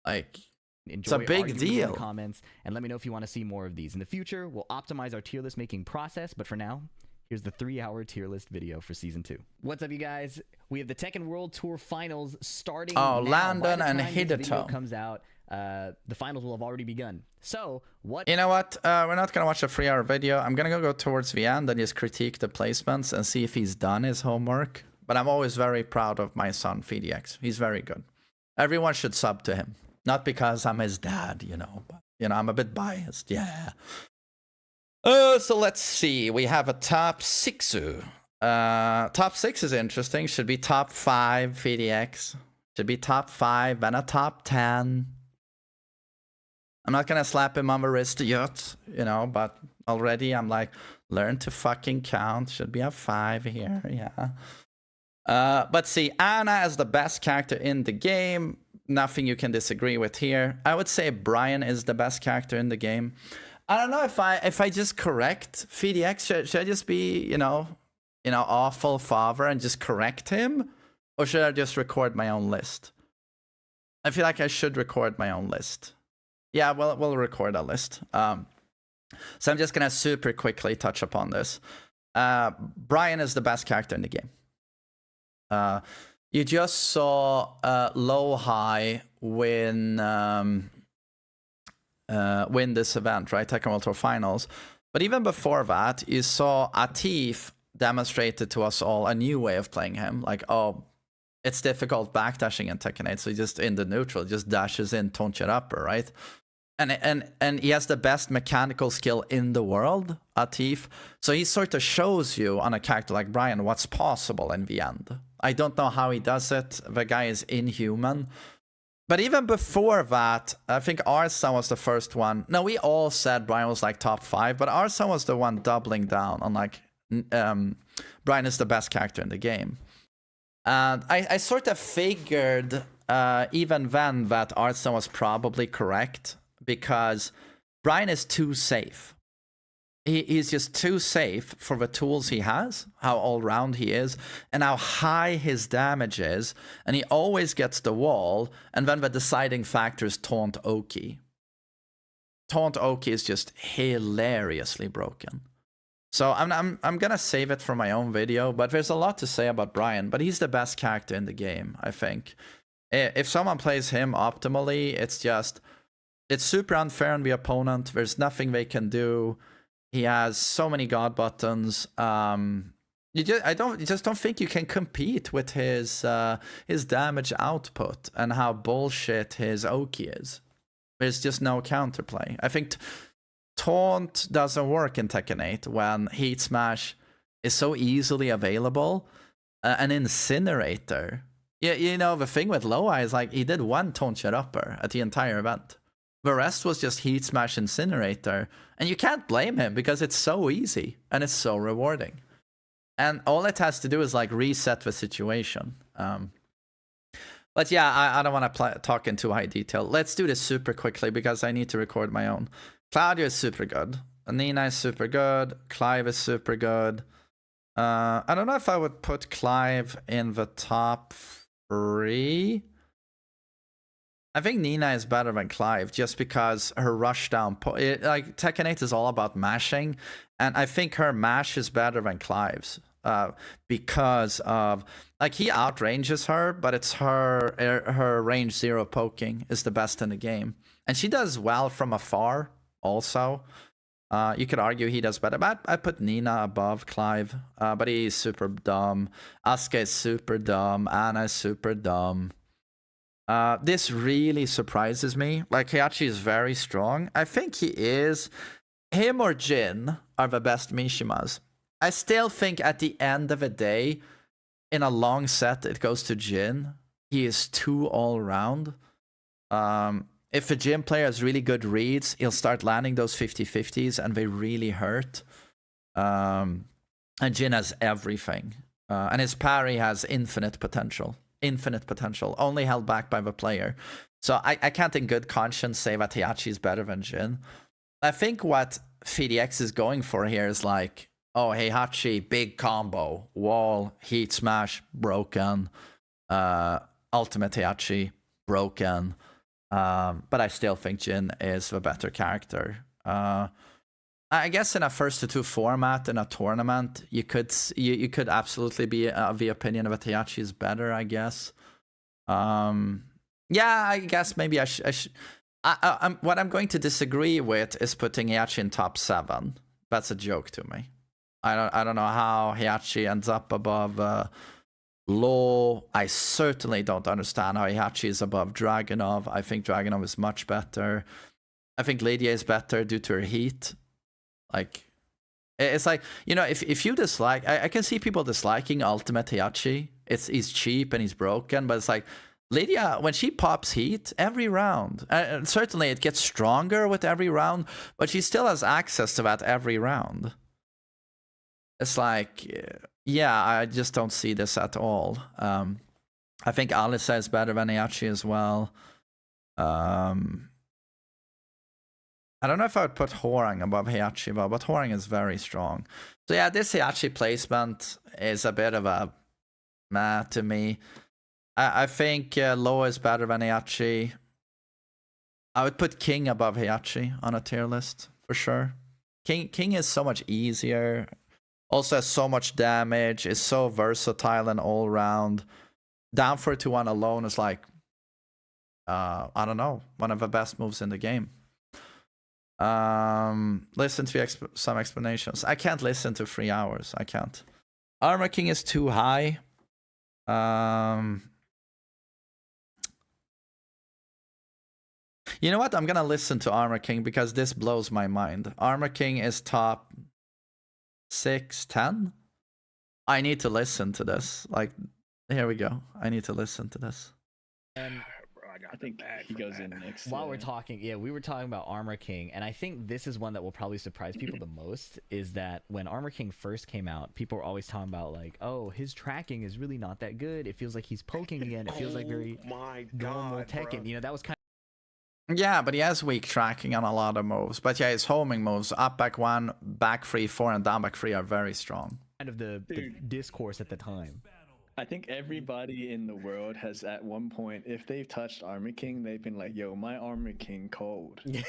Like, it's a big arguing in deal. the comments, and let me know if you want to see more of these. In the future, we'll optimize our tier list making process, but for now, here's the 3-hour tier list video for Season 2. What's up, you guys? We have the Tekken World Tour Finals starting Oh, now. Landon By the and time this video Hideto. comes out, the finals will have already begun. So, what... You know what? We're not gonna watch a 3-hour video. I'm gonna go towards the end and just critique the placements and see if he's done his homework. But I'm always very proud of my son, FDX. He's very good. Everyone should sub to him. Not because I'm his dad, you know, but, you know, I'm a bit biased, yeah. So let's see. We have a top 6. Top 6 is interesting. Should be top 5, FDX. Should be top 5, then a top 10. I'm not gonna slap him on the wrist yet, you know, but already I'm like, learn to fucking count. Should be a 5 here, yeah. But see, Anna as the best character in the game. Nothing you can disagree with here. I would say Brian is the best character in the game. I don't know if I just correct FDX. Should I just be, you know, awful father and just correct him? Or should I just record my own list? I feel like I should record my own list. Yeah, we'll record a list. So I'm just gonna super quickly touch upon this. Brian is the best character in the game. You just saw Low High win this event, right? Tekken World Tour Finals. But even before that, you saw Atif demonstrated to us all a new way of playing him. Like, oh, it's difficult backdashing in Tekken 8, so he just in the neutral, just dashes in, Toncher upper, right? And he has the best mechanical skill in the world, Atif. So he sort of shows you on a character like Brian what's possible in the end. I don't know how he does it. The guy is inhuman. But even before that, I think Arson was the first one. No, we all said Brian was like top 5, but Arson was the one doubling down on like, Brian is the best character in the game. And I sort of figured even then that Arson was probably correct, because Brian is too safe. He's just too safe for the tools he has, how all-round he is, and how high his damage is. And he always gets the wall, and then the deciding factor is Taunt Oki. Taunt Oki is just hilariously broken. So I'm gonna save it for my own video, but there's a lot to say about Brian, but he's the best character in the game, I think. If someone plays him optimally, it's super unfair on the opponent. There's nothing they can do. He has so many god buttons. You just don't think you can compete with his damage output and how bullshit his Oki is. There's just no counterplay. I think Taunt doesn't work in Tekken 8 when Heat Smash is so easily available. An Incinerator. You know, the thing with Loa is like he did one Taunt Shut Upper at the entire event. The rest was just Heat Smash Incinerator. And you can't blame him because it's so easy and it's so rewarding. And all it has to do is like reset the situation. But yeah, I don't want to talk in too high detail. Let's do this super quickly because I need to record my own. Claudio is super good. Nina is super good. Clive is super good. I don't know if I would put Clive in the top 3. I think Nina is better than Clive just because her rushdown, like Tekken 8 is all about mashing, and I think her mash is better than Clive's because of like he outranges her, but it's her range 0 poking is the best in the game, and she does well from afar also. You could argue he does better, but I put Nina above Clive, but he's super dumb. Asuka is super dumb. Anna is super dumb. This really surprises me. Like, Heihachi is very strong. I think he is. Him or Jin are the best Mishimas. I still think at the end of the day, in a long set, it goes to Jin. He is too all-round. If a Jin player has really good reads, he'll start landing those 50-50s, and they really hurt. And Jin has everything. And his parry has infinite potential. Infinite potential, only held back by the player. So I can't in good conscience say that Heihachi is better than Jin. I think what FDX is going for here is like, oh, Heihachi, big combo, wall, Heat Smash, broken, ultimate Heihachi, broken. But I still think Jin is the better character. I guess in a 1-2 format in a tournament, you could absolutely be of the opinion that Heihachi is better, I guess. Yeah, I guess maybe I should. What I'm going to disagree with is putting Heihachi in top 7. That's a joke to me. I don't know how Heihachi ends up above Law. I certainly don't understand how Heihachi is above Dragunov. I think Dragunov is much better. I think Lydia is better due to her heat. Like, it's like, you know, if you dislike, I can see people disliking Ultimate Heihachi. He's cheap and he's broken, but it's like, Lydia, when she pops heat every round, and certainly it gets stronger with every round, but she still has access to that every round. It's like, yeah, I just don't see this at all. I think Alisa is better than Heihachi as well. I don't know if I would put Horang above Heihachi, but Horang is very strong. So yeah, this Heihachi placement is a bit of a meh to me. I think Loa is better than Heihachi. I would put King above Heihachi on a tier list, for sure. King is so much easier. Also has so much damage, is so versatile and all-round. Down 4-1 alone is like, I don't know, one of the best moves in the game. Listen to some explanations. I can't listen to 3 hours. I can't. Armor King is too high. You know what? I'm gonna listen to Armor King because this blows my mind. Armor King is top 6, 10. I need to listen to this. Like, here we go. I need to listen to this. And I think he goes in next. While we're talking, we were talking about Armor King, and I think this is one that will probably surprise people the most, is that when Armor King first came out, people were always talking about like, oh, his tracking is really not that good. It feels like he's poking again. It feels like very normal Tekken. You know, that was kind Yeah, but he has weak tracking on a lot of moves. But yeah, his homing moves, up back 1, back 3, 4, and down back 3 are very strong. of the discourse at the time. I think everybody in the world has at one point, if they've touched Armor King, they've been like, yo, my Armor King cold. Yeah.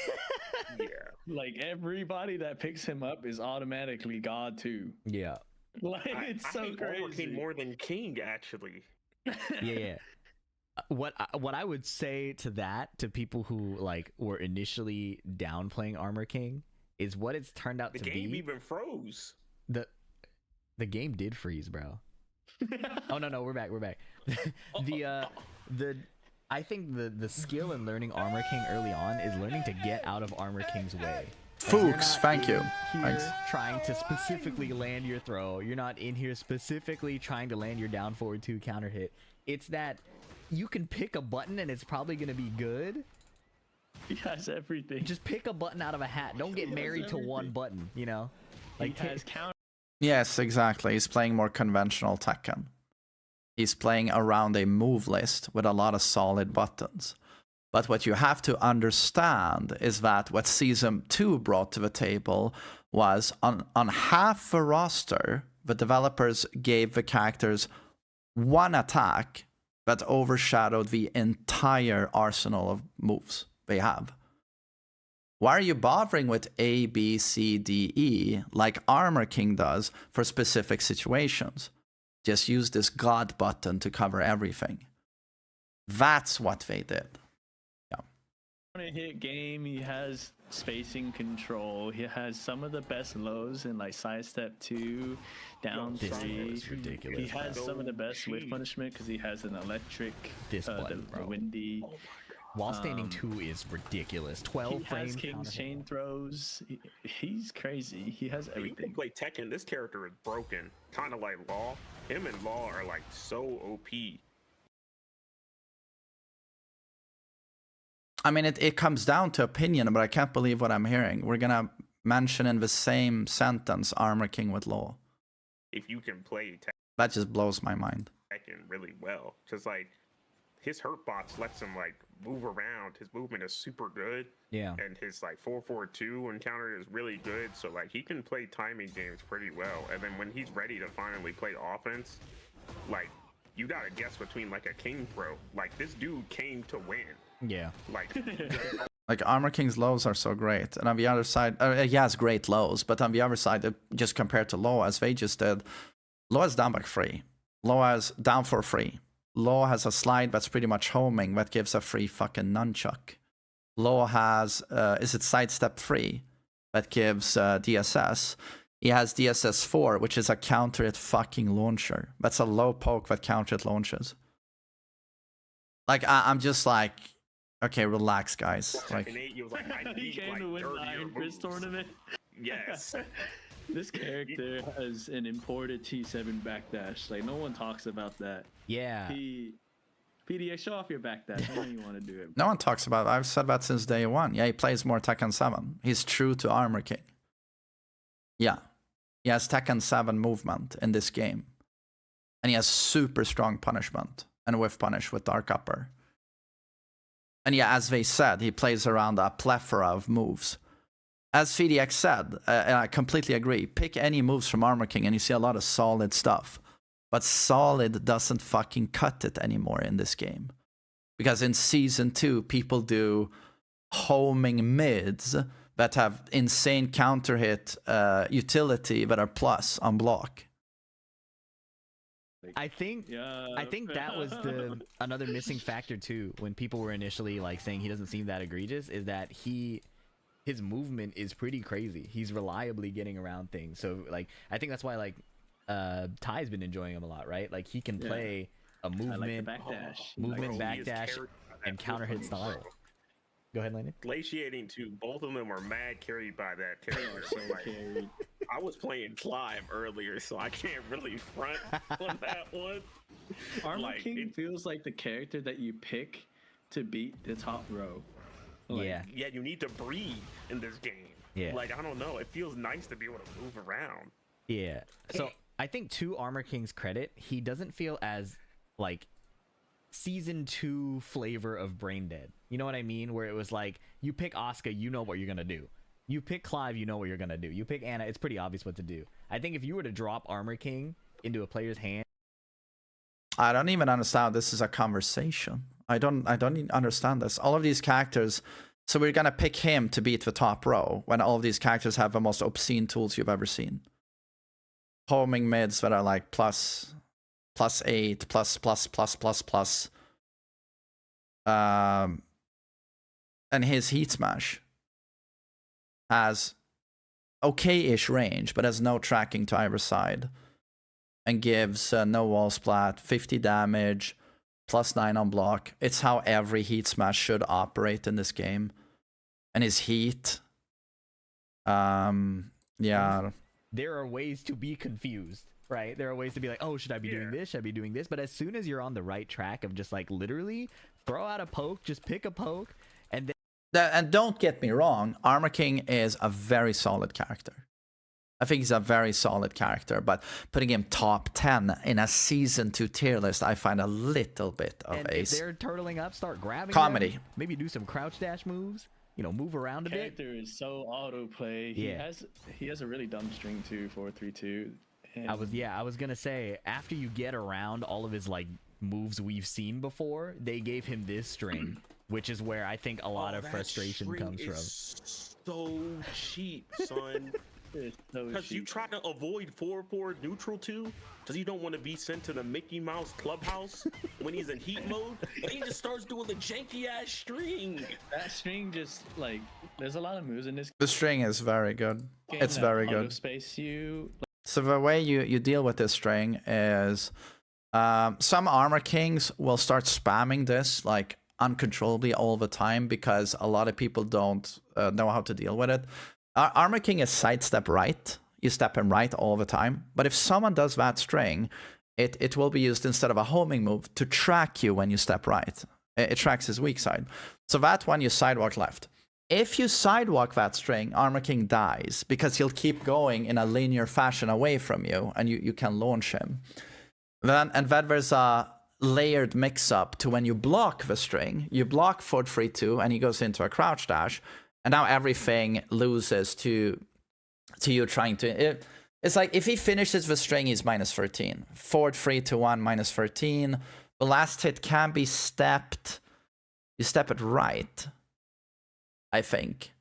Like everybody that picks him up is automatically God too. Yeah. Like it's I so hate Armor crazy. King more than King, actually. Yeah. What I would say to that, to people who like were initially downplaying Armor King, is what it's turned out The to game be. even froze. The game did freeze, bro. Oh no, we're back. I think the skill in learning Armor King early on is learning to get out of Armor King's way. Fuchs, thank you. Here Thanks. trying to specifically land your throw. You're not in here specifically trying to land your down forward 2 counter hit. It's that you can pick a button and it's probably gonna be good. He has everything. Just pick a button out of a hat. Don't get married to one button, you know? Like he has counter. Yes, exactly. He's playing more conventional Tekken. He's playing around a move list with a lot of solid buttons. But what you have to understand is that what Season 2 brought to the table was on half the roster, the developers gave the characters one attack that overshadowed the entire arsenal of moves they have. Why are you bothering with A, B, C, D, E like Armor King does for specific situations? Just use this God button to cover everything. That's what they did. Yeah. Hit game, he has spacing control. He has some of the best lows in like sidestep 2, down This 3. is ridiculous. He has some of the best whiff punishment because he has an electric, This button, the bro. windy. Wall standing 2 is ridiculous. 12 He frames. has King's chain throws. He's crazy. He has You can everything. play Tekken. This character is broken. Kind of like Law. Him and Law are like so OP. I mean, it comes down to opinion, but I can't believe what I'm hearing. We're going to mention in the same sentence Armor King with Law. If you can play That just blows my mind. Tekken really well. Because like his hurt bots lets him like move around. His movement is super good. Yeah. And his like 4-4-2 encounter is really good. So like he can play timing games pretty well. And then when he's ready to finally play offense, like you gotta guess between like a King throw. Like this dude came to win. Yeah. Like Like Armor King's lows are so great, and on the other side, he has great lows. But on the other side, just compared to Law, as they just did, Law is down back 3. Law is down for free. Law has a slide that's pretty much homing that gives a free fucking nunchuck. Law has is it sidestep 3 that gives DSS. He has DSS 4, which is a counter hit fucking launcher. That's a low poke that counter hit launches. Like I'm just like. Okay, relax, guys. Like, Tekken 8, he was like, I He need came like to win the dirtier Iron Fist moves. tournament. Yes. This character has an imported T7 backdash. Like no one talks about that. Yeah. PDA, show off your backdash. I know you want to do it. no one talks about it. I've said that since day one. Yeah, he plays more Tekken 7. He's true to Armor King. Yeah. He has Tekken 7 movement in this game. And he has super strong punishment and whiff punish with Dark Upper. And yeah, as they said, he plays around a plethora of moves. As FDX said, and I completely agree, pick any moves from Armor King and you see a lot of solid stuff. But solid doesn't fucking cut it anymore in this game. Because in Season 2, people do homing mids that have insane counter hit utility that are plus on block. I think that was another missing factor too when people were initially like saying he doesn't seem that egregious, is that his movement is pretty crazy. He's reliably getting around things. So like I think that's why like Ty's been enjoying him a lot, right? Like he can play a movement, backdash, and counter hit style. Go ahead, Landon. Glaciating too. Both of them are mad carried by that character. So like, I was playing Clive earlier, so I can't really front on that one. Armor Like, King feels like the character that you pick to beat the top row. Yeah. Yeah, you need to breathe in this game. Yeah. Like, I don't know. It feels nice to be able to move around. Yeah. So I think to Armor King's credit, he doesn't feel as like season 2 flavor of Brain Dead. You know what I mean? Where it was like, you pick Asuka, you know what you're gonna do. You pick Clive, you know what you're gonna do. You pick Anna, it's pretty obvious what to do. I think if you were to drop Armor King into a player's hand, I don't even understand how this is a conversation. I don't even understand this. All of these characters, so we're gonna pick him to beat the top row when all of these characters have the most obscene tools you've ever seen. Homing mids that are like plus 8, plus. And his heat smash has okay-ish range, but has no tracking to either side. And gives no wall splat, 50 damage, +9 on block. It's how every heat smash should operate in this game. And his heat, yeah. there are ways to be confused, right? There are ways to be like, oh, should I be doing this? Should I be doing this? But as soon as you're on the right track of just like literally throw out a poke, just pick a poke, and then... And don't get me wrong, Armor King is a very solid character. I think he's a very solid character, but putting him top 10 in a season 2 tier list, I find a little bit of and ace. if they're turtling up, start grabbing Comedy. them, maybe do some crouch dash moves, you know, move around a bit. Character is so autoplay. He has a really dumb string too, 4-3-2. And I was gonna say, after you get around all of his like moves we've seen before, they gave him this string, which is where I think a lot of frustration comes from. So cheap, son. Because you try to avoid 4-4 neutral too, because you don't want to be sent to the Mickey Mouse clubhouse when he's in heat mode, and he just starts doing the janky ass string. That string just like, there's a lot of moves in this The string is very good. game. It's that very good. Space you. So the way you deal with this string is some Armor Kings will start spamming this like uncontrollably all the time because a lot of people don't know how to deal with it. Armor King is sidestep right. You step him right all the time. But if someone does that string, it will be used instead of a homing move to track you when you step right. It tracks his weak side. So that one you sidewalk left. If you sidewalk that string, Armor King dies because he'll keep going in a linear fashion away from you and you can launch him. Then there's a layered mix-up to when you block the string. You block forward 3-2 and he goes into a crouch dash. And now everything loses to you trying to... It's like if he finishes the string, he's -13. Forward 3-1, -13. The last hit can be stepped. You step it right, I think.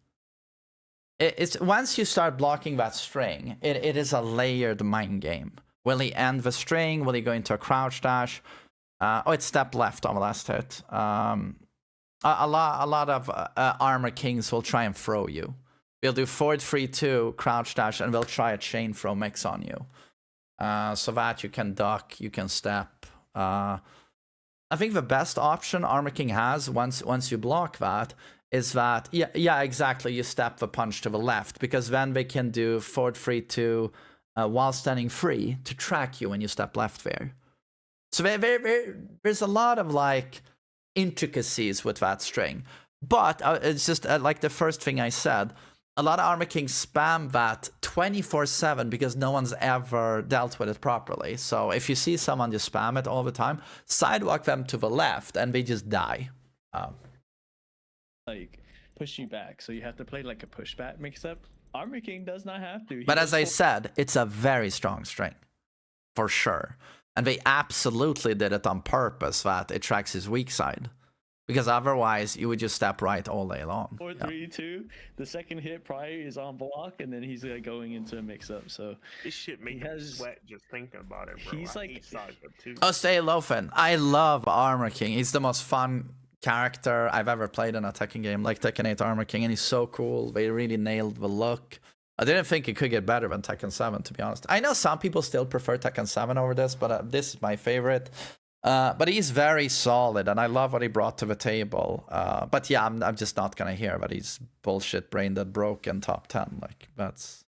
It's once you start blocking that string, it is a layered mind game. Will he end the string? Will he go into a crouch dash? Oh, it's step left on the last hit. A lot of Armor Kings will try and throw you. They'll do forward 3-2, crouch dash, and they'll try a chain throw mix on you. So that you can duck, you can step. I think the best option Armor King has once you block that is that, yeah, exactly, you step the punch to the left, because then they can do forward 3-2 while standing free to track you when you step left there. So there's a lot of like intricacies with that string, but it's just like the first thing I said, a lot of Armor Kings spam that 24/7 because no one's ever dealt with it properly. So if you see someone just spam it all the time, sidewalk them to the left and they just die. Like push you back, so you have to play like a pushback mix-up. Armor King does not have to. But as I said, it's a very strong string, for sure. And they absolutely did it on purpose, that it tracks his weak side. Because otherwise, you would just step right all day long. 4-3-2. The second hit probably is on block, and then he's like going into a mix-up. So this shit makes me sweat just thinking about it, bro. He's like, oh, stay Lofen. I love Armor King. He's the most fun character I've ever played in a Tekken game, like Tekken 8 Armor King, and he's so cool. They really nailed the look. I didn't think it could get better than Tekken 7, to be honest. I know some people still prefer Tekken 7 over this, but this is my favorite. But he's very solid, and I love what he brought to the table. But yeah, I'm just not gonna hear that he's bullshit brain dead broken top 10. Like, that's...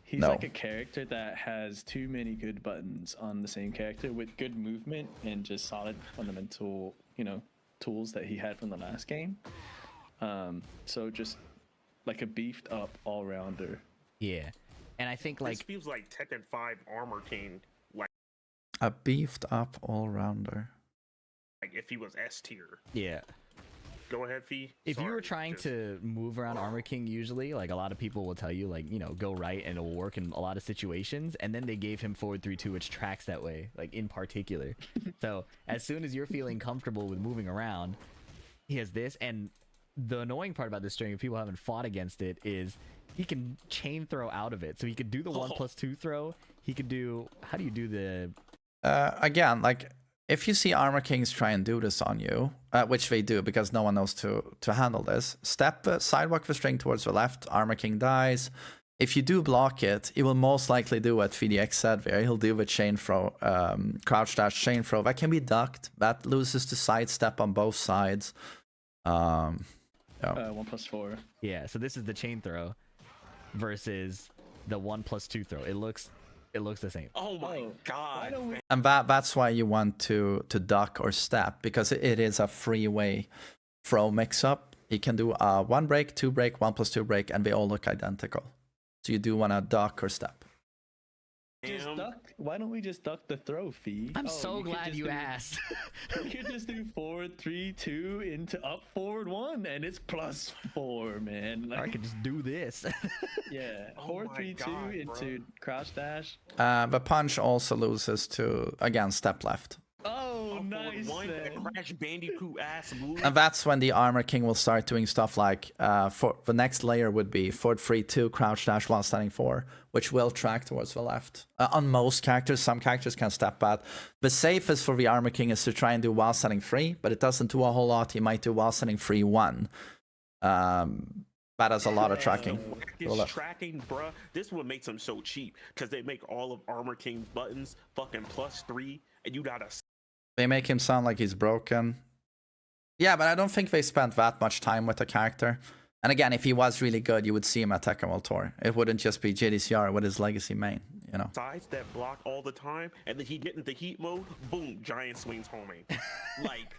He's like a character that has too many good buttons on the same character with good movement and just solid fundamental, you know, tools that he had from the last game. So just like a beefed up all rounder. Yeah, and I think This like feels like Tekken 5 Armor King, like A beefed up all-rounder. if he was S tier. yeah. Go ahead, Fee. If you were Sorry, trying just- to move around Armor King, usually, like a lot of people will tell you, like, you know, go right and it'll work in a lot of situations. And then they gave him forward 3-2, which tracks that way, like in particular. So as soon as you're feeling comfortable with moving around, he has this. And the annoying part about this string, if people haven't fought against it, is he can chain throw out of it. So he could do the 1+2 throw. He could do, how do you do the? Again, like, if you see Armor Kings try and do this on you, which they do because no one knows to handle this, step sidewalk the string towards the left, Armor King dies. If you do block it, he will most likely do what VDX said there. He'll do the chain throw, crouch dash chain throw. That can be ducked. That loses the sidestep on both sides. 1+4. Yeah, so this is the chain throw versus the 1+2 throw. It looks the same. Oh my god. And that's why you want to duck or step, because it is a freeway throw mix-up. You can do a 1 break, 2 break, 1+2 break, and they all look identical. So you do want to duck or step. Just duck. Why don't we just duck the throw, Fee? I'm so glad you asked. You could just do forward 3-2 into up forward 1, and it's +4, man. Or I could just do this. Yeah, Oh forward my 3-2 God, into crouch dash. The punch also loses to, again, step left. Oh, nice. One Then. Crash Bandicoot ass move. And that's when the Armor King will start doing stuff like, for the next layer would be forward 3-2, crouch dash while standing 4, which will track towards the left. On most characters, some characters can step out. The safest for the Armor King is to try and do while standing 3, but it doesn't do a whole lot. He might do while standing 3-1. That has a lot of tracking. His tracking, bruh. This would make them so cheap because they make all of Armor King's buttons fucking +3, and you gotta. They make him sound like he's broken. Yeah, but I don't think they spent that much time with the character. And again, if he was really good, you would see him at Tekken World Tour. It wouldn't just be JDCR with his legacy main, you know. Sides that block all the time, and then he get into heat mode, boom, giant swings homing. Like,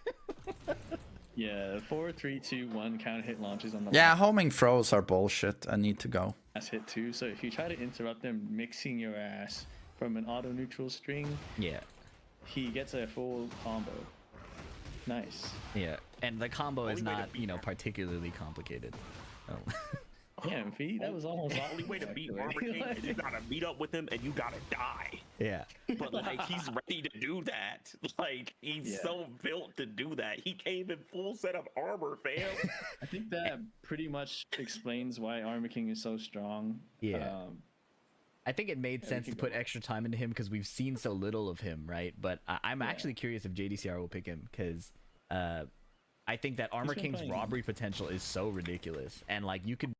Yeah, 4, 3, 2, 1 counter hit launches on the Yeah, homing throws are bullshit and need to go. last hit too. So if you try to interrupt them mixing your ass from an auto neutral string, Yeah. he gets a full combo. Nice. Yeah. And the combo is Only way to not, beat you know, that. particularly complicated. Oh. Yeah, Fee, that was almost the only way to beat Armor King is you gotta meet up with him and you gotta die. Yeah. But like, he's ready to do that. Like, he's Yeah. so built to do that. He came in full set of armor, fam. I think that pretty much explains why Armor King is so strong. Yeah. I think it made sense can to go put extra time into him because we've seen so little of him, right? But I'm actually curious if JDCR will pick him because I think that Armor been King's playing- robbery potential is so ridiculous. And like you could.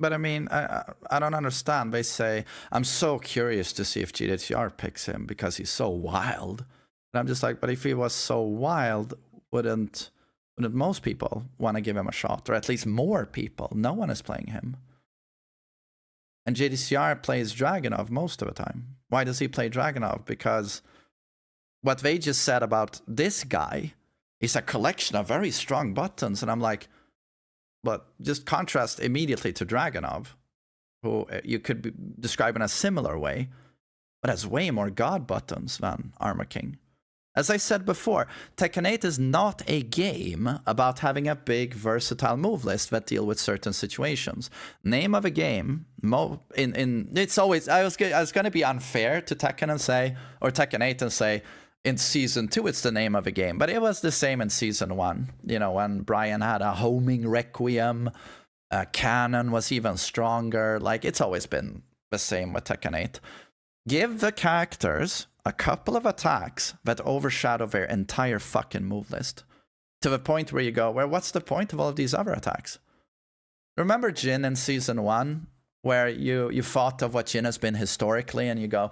But I mean, I don't understand. They say, I'm so curious to see if GDCR picks him because he's so wild. And I'm just like, but if he was so wild, wouldn't most people want to give him a shot? Or at least more people. No one is playing him. And JDCR plays Dragunov most of the time. Why does he play Dragunov? Because what they just said about this guy is a collection of very strong buttons. And I'm like, but just contrast immediately to Dragunov, who you could describe in a similar way, but has way more god buttons than Armor King. As I said before, Tekken 8 is not a game about having a big, versatile move list that deal with certain situations. Name of a game, it's always, I was going to be unfair to Tekken and say, or Tekken 8 and say, in Season 2, it's the name of a game. But it was the same in Season 1. You know, when Brian had a homing Requiem, Cannon was even stronger. Like, it's always been the same with Tekken 8. Give the characters a couple of attacks that overshadow their entire fucking move list. To the point where you go, well, what's the point of all of these other attacks? Remember Jin in Season 1? Where you thought of what Jin has been historically, and you go,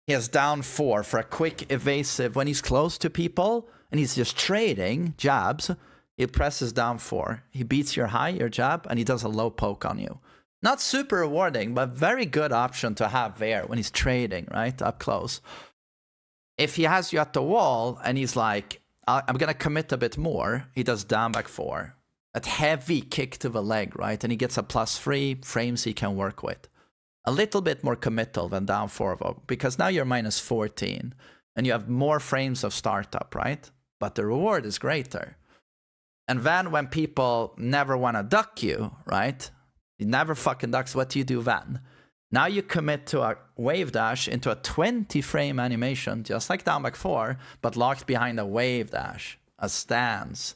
he has down 4 for a quick evasive. When he's close to people and he's just trading jabs, he presses down 4. He beats your high, your jab, and he does a low poke on you. Not super rewarding, but very good option to have there when he's trading, right? Up close. if he has you at the wall and he's like, I'm gonna commit a bit more, he does down back 4. That heavy kick to the leg, right? And he gets a +3 frames he can work with. A little bit more committal than down 4 though, because now you're -14 and you have more frames of startup, right? But the reward is greater. And then when people never want to duck you, right? You never fucking ducks, what do you do then? Now you commit to a wave dash into a 20 frame animation, just like down back 4, but locked behind a wave dash, a stance.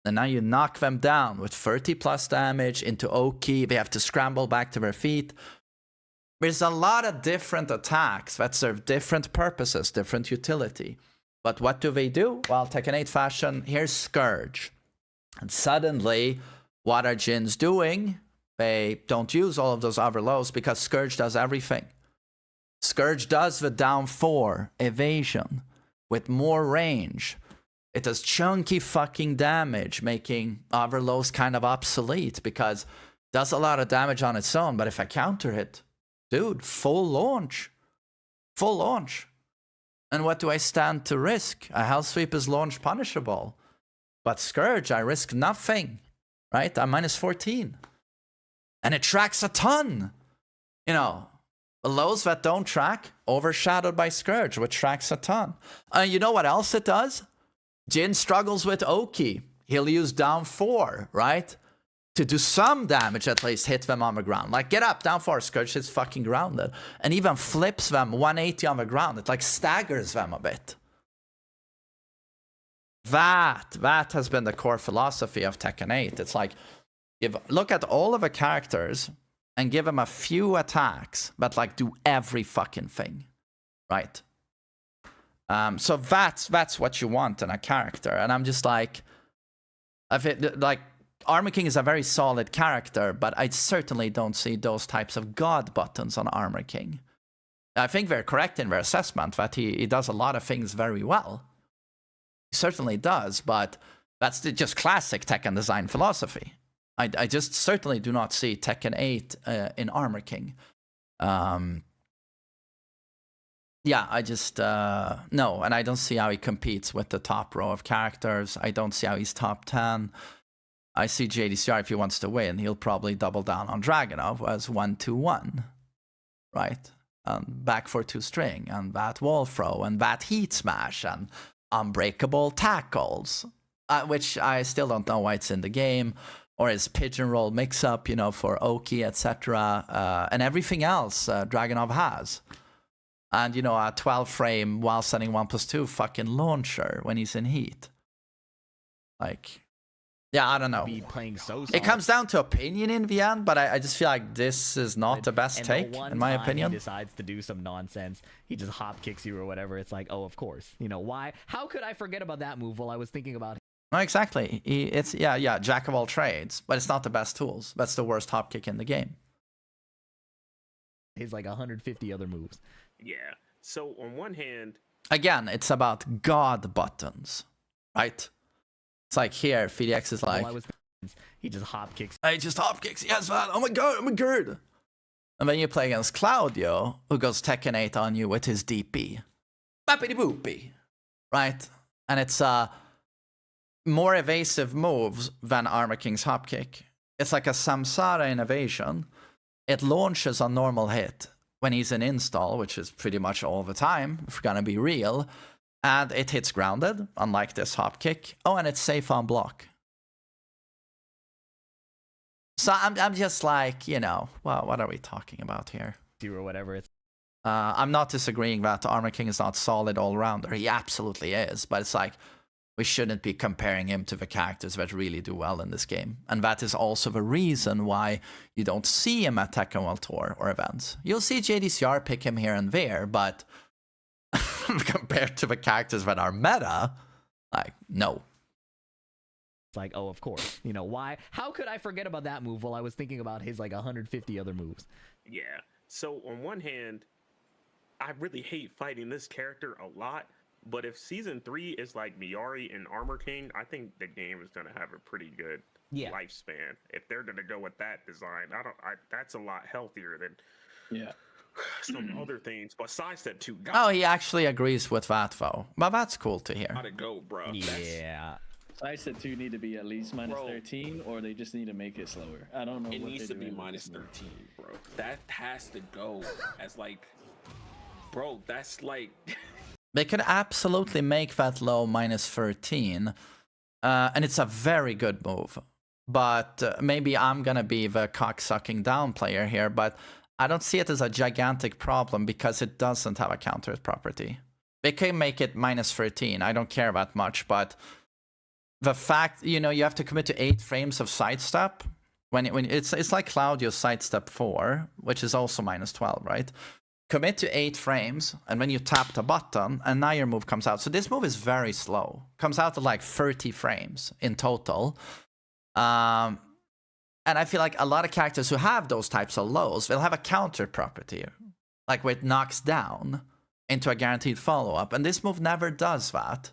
And now you knock them down with 30 plus damage into Oki. They have to scramble back to their feet. There's a lot of different attacks that serve different purposes, different utility. But what do they do? Well, Tekken 8 fashion, here's Scourge. And suddenly, what are Jin's doing? They don't use all of those other lows because Scourge does everything. Scourge does the down 4 evasion with more range. It does chunky fucking damage, making other lows kind of obsolete because it does a lot of damage on its own. But if I counter it, dude, full launch. Full launch. And what do I stand to risk? A Hell Sweep is launch punishable. But Scourge, I risk nothing, right? I'm -14. And it tracks a ton. You know, the lows that don't track, overshadowed by Scourge, which tracks a ton. You know what else it does? Jin struggles with Oki. He'll use down 4, right? To do some damage, at least hit them on the ground. Like, get up, down 4, Scourge is fucking grounded. And even flips them 180 on the ground. It like staggers them a bit. That has been the core philosophy of Tekken 8. It's like, look at all of the characters and give them a few attacks, but like do every fucking thing, right? So that's what you want in a character. And I'm just like, Armor King is a very solid character, but I certainly don't see those types of god buttons on Armor King. I think they're correct in their assessment that he does a lot of things very well. He certainly does, but that's just classic Tekken design philosophy. I just certainly do not see Tekken 8 in Armor King. Yeah, I just, no, and I don't see how he competes with the top row of characters. I don't see how he's top 10. I see JDCR, if he wants to win, he'll probably double down on Dragunov as 1-2-1, right? Back for 2 string, and that wall throw, and that heat smash, and unbreakable tackles, which I still don't know why it's in the game, or his pigeon roll mix-up, you know, for Oki, etc., and everything else Dragunov has. And, you know, a 12-frame while sending 1+2 fucking launcher when he's in heat. Like, yeah, I don't know. Be playing so it comes down to opinion in the end, but I just feel like this is not the best take, in my opinion. He decides to do some nonsense. He just hop kicks you or whatever. It's like, oh, of course. You know, why? How could I forget about that move while I was thinking about No, exactly. It's, yeah, jack of all trades, but it's not the best tools. That's the worst hop kick in the game. his like 150 other moves? Yeah. So on one hand, again, it's about god buttons, right? It's like here, FDX is like, he just hop kicks. He just hop kicks. Yes, man. Oh my god. And then you play against Claudio, who goes Tekken 8 on you with his DP. Bappity boopy. Right? And it's more evasive moves than Armor King's hop kick. It's like a Samsara in evasion. It launches on normal hit when he's in install, which is pretty much all the time, if we're gonna be real. And it hits grounded, unlike this hop kick. Oh, and it's safe on block. So I'm just like, you know, well, what are we talking about here? Or whatever it's. I'm not disagreeing that Armor King is not solid all-rounder. He absolutely is. But it's like, we shouldn't be comparing him to the characters that really do well in this game. And that is also the reason why you don't see him at Tekken World Tour or events. You'll see JDCR pick him here and there, but compared to the characters that are meta, like, no. It's like, oh, of course. You know, why? How could I forget about that move while I was thinking about his like 150 other moves? Yeah. So on one hand, I really hate fighting this character a lot, but if Season 3 is like Miyari and Armor King, I think the game is going to have a pretty good lifespan. If they're going to go with that design, that's a lot healthier than some other things, but sidestep 2 Oh, he actually agrees with that though. Well, that's cool to hear. gotta go, bro. Yeah. Sidestep 2 need to be at least minus Bro. 13, or they just need to make it slower. I don't know. It what needs they're to be doing with minus this move. 13, bro. That has to go as like, bro, that's like, They could absolutely make that low minus 13. And it's a very good move. But maybe I'm going to be the cock-sucking down player here. But I don't see it as a gigantic problem because it doesn't have a counter property. They can make it minus 13. I don't care that much. But the fact, you know, you have to commit to 8 frames of sidestep. When it's like Claudio's sidestep 4, which is also minus 12, right? Commit to 8 frames, and then you tap the button, and now your move comes out. So this move is very slow. Comes out at like 30 frames in total. And I feel like a lot of characters who have those types of lows, they'll have a counter property, like where it knocks down into a guaranteed follow-up. And this move never does that.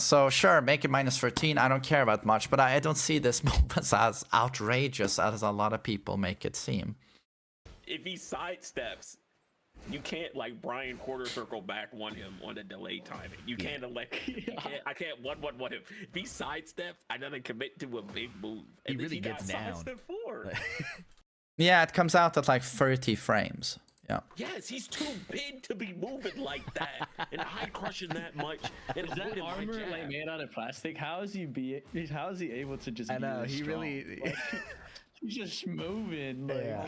So sure, make it minus 13. I don't care that much, but I don't see this move as outrageous as a lot of people make it seem. if he sidesteps, you can't like Brian quarter circle back one him on the delay timing. You can't elect. I can't one him. If he sidesteps, I gotta commit to a big move. He And really gets down. Sidestep 4. Yeah, it comes out at like 30 frames. Yeah. Yes, he's too big to be moving like that and high crushing that much. And Is that avoiding my armor jab. like made out of plastic? How is he able to just? I be know, this he strong? really- Like, he's just moving. Like, Yeah.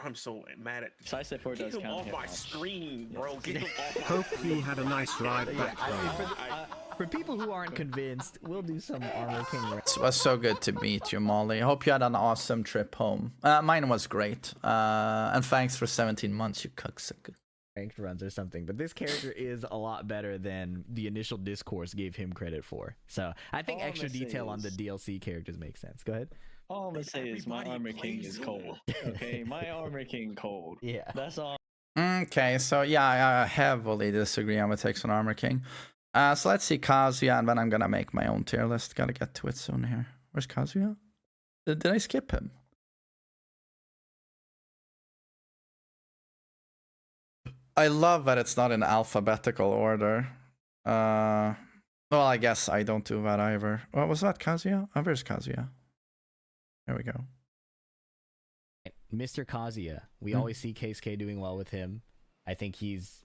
I'm so mad at. Sidestep 4 Get does him count. off hit my bounce. screen, bro. Get him off my Hope you had a nice ride back, bro. For people who aren't convinced, we'll do some Armor King It was so good to meet you, Molly. Hope you had an awesome trip home. Mine was great. And thanks for 17 months, you cocksucker. ranked runs or something. But this character is a lot better than the initial discourse gave him credit for. So I think All I'm extra gonna say detail on the is- DLC characters makes sense. Go ahead. All I'm gonna say is my Everybody armor king plays is him. cold. Okay, my armor king cold. Yeah. That's all. Okay, so yeah, I heavily disagree on the takes on Armor King. So let's see Kazuya, and then I'm gonna make my own tier list. Gotta get to it soon here. Where's Kazuya? Did I skip him? I love that it's not in alphabetical order. Well, I guess I don't do that either. What was that, Kazuya? Oh, where's Kazuya? There we go. Mr. Kazuya. We Hmm. always see Keisuke doing well with him. I think he's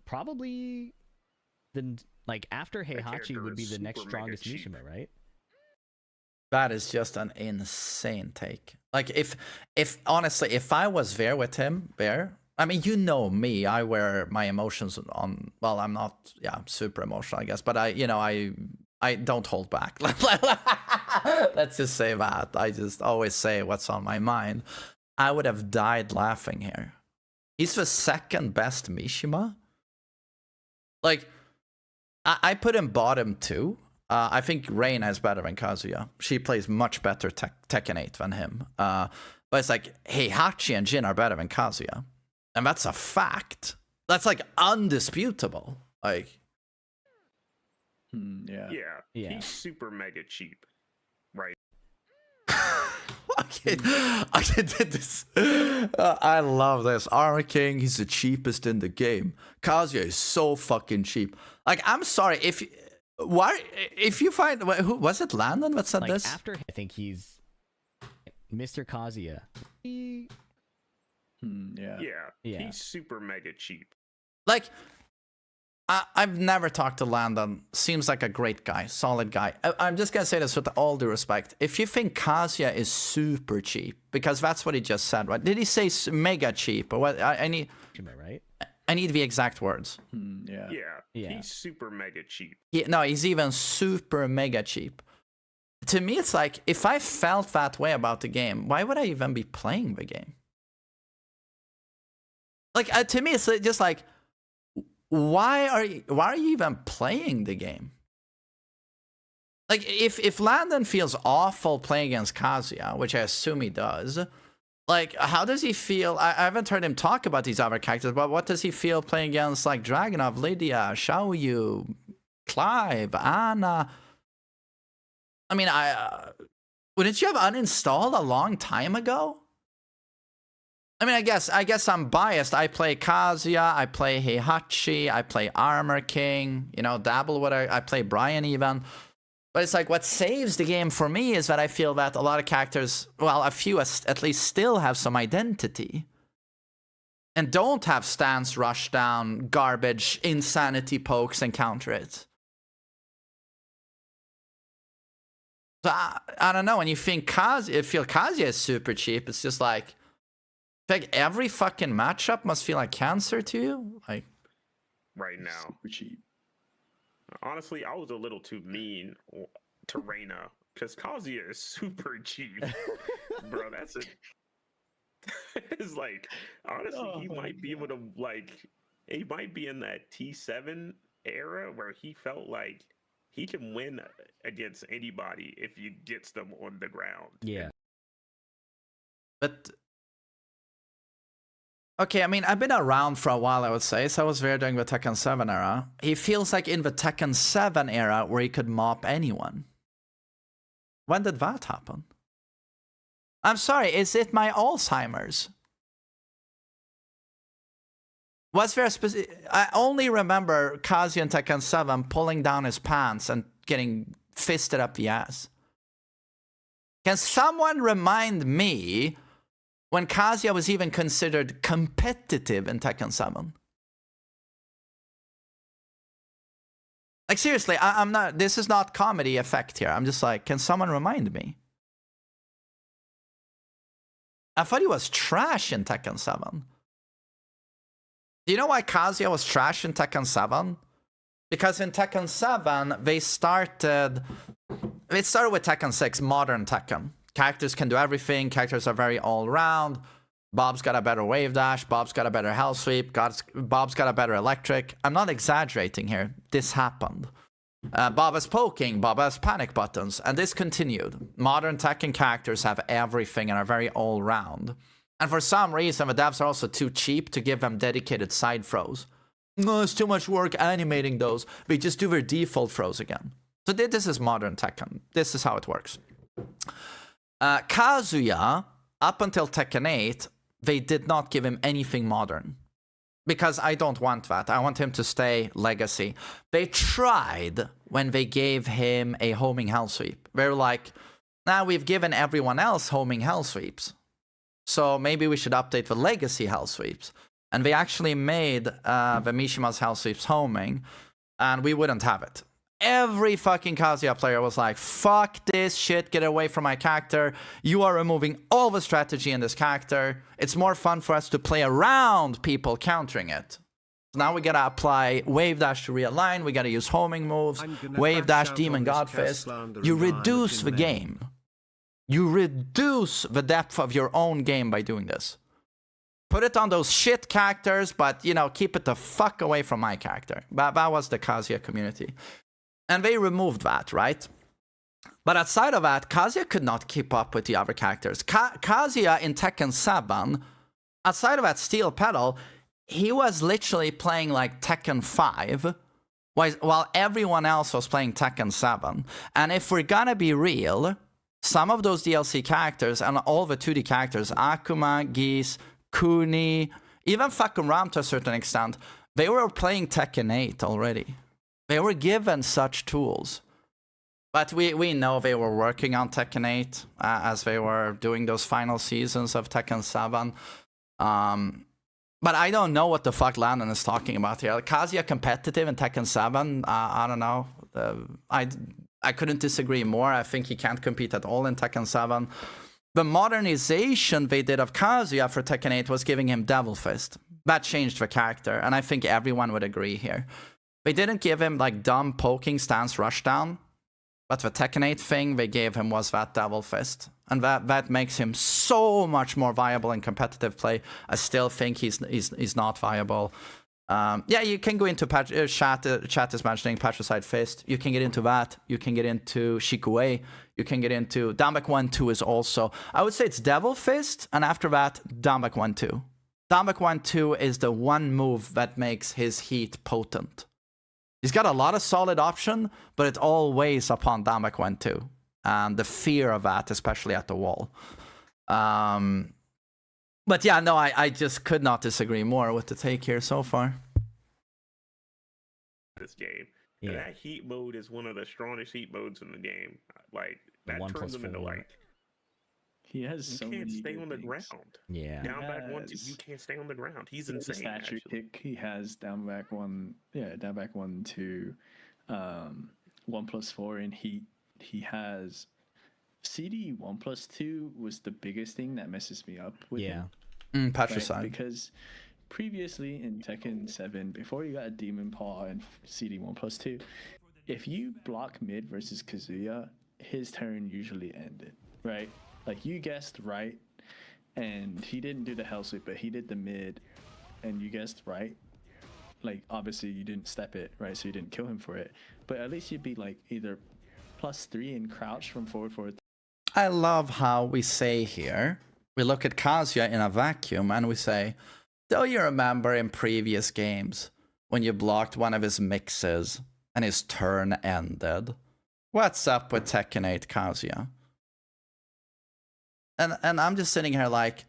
probably the like after Heihachi character would be is the next super mega strongest cheap. Mishima, right? That is just an insane take. Like if honestly, if I was there with him there, I mean, you know me, I wear my emotions on, well, I'm not, yeah, super emotional, I guess, but I don't hold back. Let's just say that. I just always say what's on my mind. I would have died laughing here. He's the second best Mishima. Like, I put him bottom 2. I think Reina is better than Kazuya. She plays much better Tekken 8 than him. But it's like, Heihachi and Jin are better than Kazuya. And that's a fact. That's like undisputable. Like, Yeah. Yeah, he's super mega cheap, right? okay, this. I love this. Armor King, he's the cheapest in the game. Kazuya is so fucking cheap. Like, I'm sorry if you find who was it? Landon that said Like this? after I think he's Mr. Kazuya. Yeah. Yeah, Yeah. he's super mega cheap. Like, I've never talked to Landon. Seems like a great guy, solid guy. I'm just gonna say this with all due respect. If you think Kazuya is super cheap, because that's what he just said, right? Did he say mega cheap or what? I need Right? I need the exact words. Yeah. Yeah. He's super mega cheap. No, he's even super mega cheap. To me, it's like, if I felt that way about the game, why would I even be playing the game? Like, to me, it's just like, why are you even playing the game? Like, if Landon feels awful playing against Kazuya, which I assume he does, like, how does he feel? I haven't heard him talk about these other characters, but what does he feel playing against, like, Dragunov, Lydia, Xiaoyu, Clive, Anna? I mean, wouldn't you have uninstalled a long time ago? I mean, I guess I'm biased. I play Kazuya, I play Heihachi, I play Armor King, you know, dabble with I play Brian even. But it's like what saves the game for me is that I feel that a lot of characters, well, a few at least still have some identity. And don't have stance, rush down, garbage, insanity pokes and counter it. So I don't know, when you think Kazuya is super cheap, it's just like every fucking matchup must feel like cancer to you? Like right now. Super cheap. Honestly, I was a little too mean to Reina because Kazuya is super cheap. Bro, that's it. It's like, honestly, he might be able to, like, he might be in that T7 era where he felt like he can win against anybody if he gets them on the ground. Yeah. But okay, I mean, I've been around for a while, I would say, so I was there during the Tekken 7 era. He feels like in the Tekken 7 era where he could mop anyone. When did that happen? I'm sorry, is it my Alzheimer's? Was there a specific... I only remember Kazuya in Tekken 7 pulling down his pants and getting fisted up the ass. Can someone remind me when Kazuya was even considered competitive in Tekken 7? Like, seriously, I'm not... This is not comedy effect here. I'm just like, can someone remind me? I thought he was trash in Tekken 7. Do you know why Kazuya was trash in Tekken 7? Because in Tekken 7, they started with Tekken 6, modern Tekken. Characters can do everything. Characters are very all-round. Bob's got a better wave dash. Bob's got a better hell sweep. Bob's got a better electric. I'm not exaggerating here. This happened. Bob has poking, Bob has panic buttons, and this continued. Modern Tekken characters have everything and are very all-round. And for some reason, the devs are also too cheap to give them dedicated side throws. No, it's too much work animating those. They just do their default throws again. So this is modern Tekken. This is how it works. Kazuya, up until Tekken 8, they did not give him anything modern. Because I don't want that. I want him to stay legacy. They tried when they gave him a homing hell sweep. They were like, now we've given everyone else homing hell sweeps. So maybe we should update the legacy hell sweeps. And they actually made the Mishima's hell sweeps homing. And we wouldn't have it. Every fucking Kazuya player was like, fuck this shit, get away from my character. You are removing all the strategy in this character. It's more fun for us to play around people countering it. So now we gotta apply wave dash to realign, we gotta use homing moves, wave dash demon god fist. You reduce the game. You reduce the depth of your own game by doing this. Put it on those shit characters, but, you know, keep it the fuck away from my character. That was the Kazuya community. And they removed that, right? But outside of that, Kazuya could not keep up with the other characters. Kazuya in Tekken 7, outside of that steel pedal, he was literally playing like Tekken 5, while everyone else was playing Tekken 7. And if we're gonna be real, some of those DLC characters and all the 2D characters, Akuma, Geese, Kuni, even fucking Ram to a certain extent, they were playing Tekken 8 already. They were given such tools. But we know they were working on Tekken 8 as they were doing those final seasons of Tekken 7. But I don't know what the fuck Landon is talking about here. Kazuya competitive in Tekken 7? I don't know. I couldn't disagree more. I think he can't compete at all in Tekken 7. The modernization they did of Kazuya for Tekken 8 was giving him Devil Fist. That changed the character, and I think everyone would agree here. They didn't give him like dumb poking stance rushdown, but the Tekken 8 thing they gave him was that Devil Fist. And that makes him so much more viable in competitive play. I still think he's not viable. Yeah, you can go into chat is mentioning Patricide Fist. You can get into that. You can get into Shikue. You can get into Downback 1-2 is also. I would say it's Devil Fist, and after that, Downback 1-2. Downback 1-2 is the one move that makes his heat potent. He's got a lot of solid option, but it all weighs upon Downback 1-2. And the fear of that, especially at the wall. But yeah, no, I just could not disagree more with the take here so far. This game. Yeah. And that heat mode is one of the strongest heat modes in the game. Like The that 1 turns plus him into 4. like He has you so can't many stay good on the things. ground. Yeah. Down back 1, 2, Yes. you can't stay on the ground. He's He has a insane. statue Actually. kick. He has down back 1. Yeah, down back 1, 2, 1 plus 4 in heat. He has CD 1 plus 2 was the biggest thing that messes me up with him. Patricide. Because previously in Tekken 7, before you got a Demon Paw and CD 1 plus 2, if you block mid versus Kazuya, his turn usually ended, right? Like you guessed right, and he didn't do the hell sweep, but he did the mid, and you guessed right. Like obviously you didn't step it, right? So you didn't kill him for it, but at least you'd be like either +3 in crouch from forward. I love how we say here, we look at Kazuya in a vacuum and we say, do you remember in previous games when you blocked one of his mixes and his turn ended? What's up with Tekken 8 Kazuya? And I'm just sitting here like,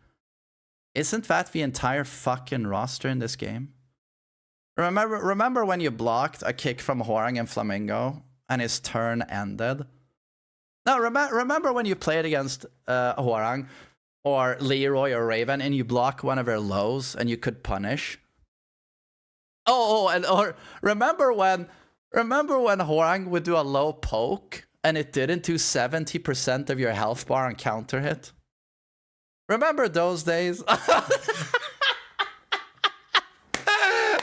isn't that the entire fucking roster in this game? Remember when you blocked a kick from Hwoarang and Flamingo and his turn ended? No, remember when you played against Hwoarang or Leroy or Raven and you block one of their lows and you could punish? Or remember when Hwoarang would do a low poke and it didn't do 70% of your health bar on counter hit? Remember those days?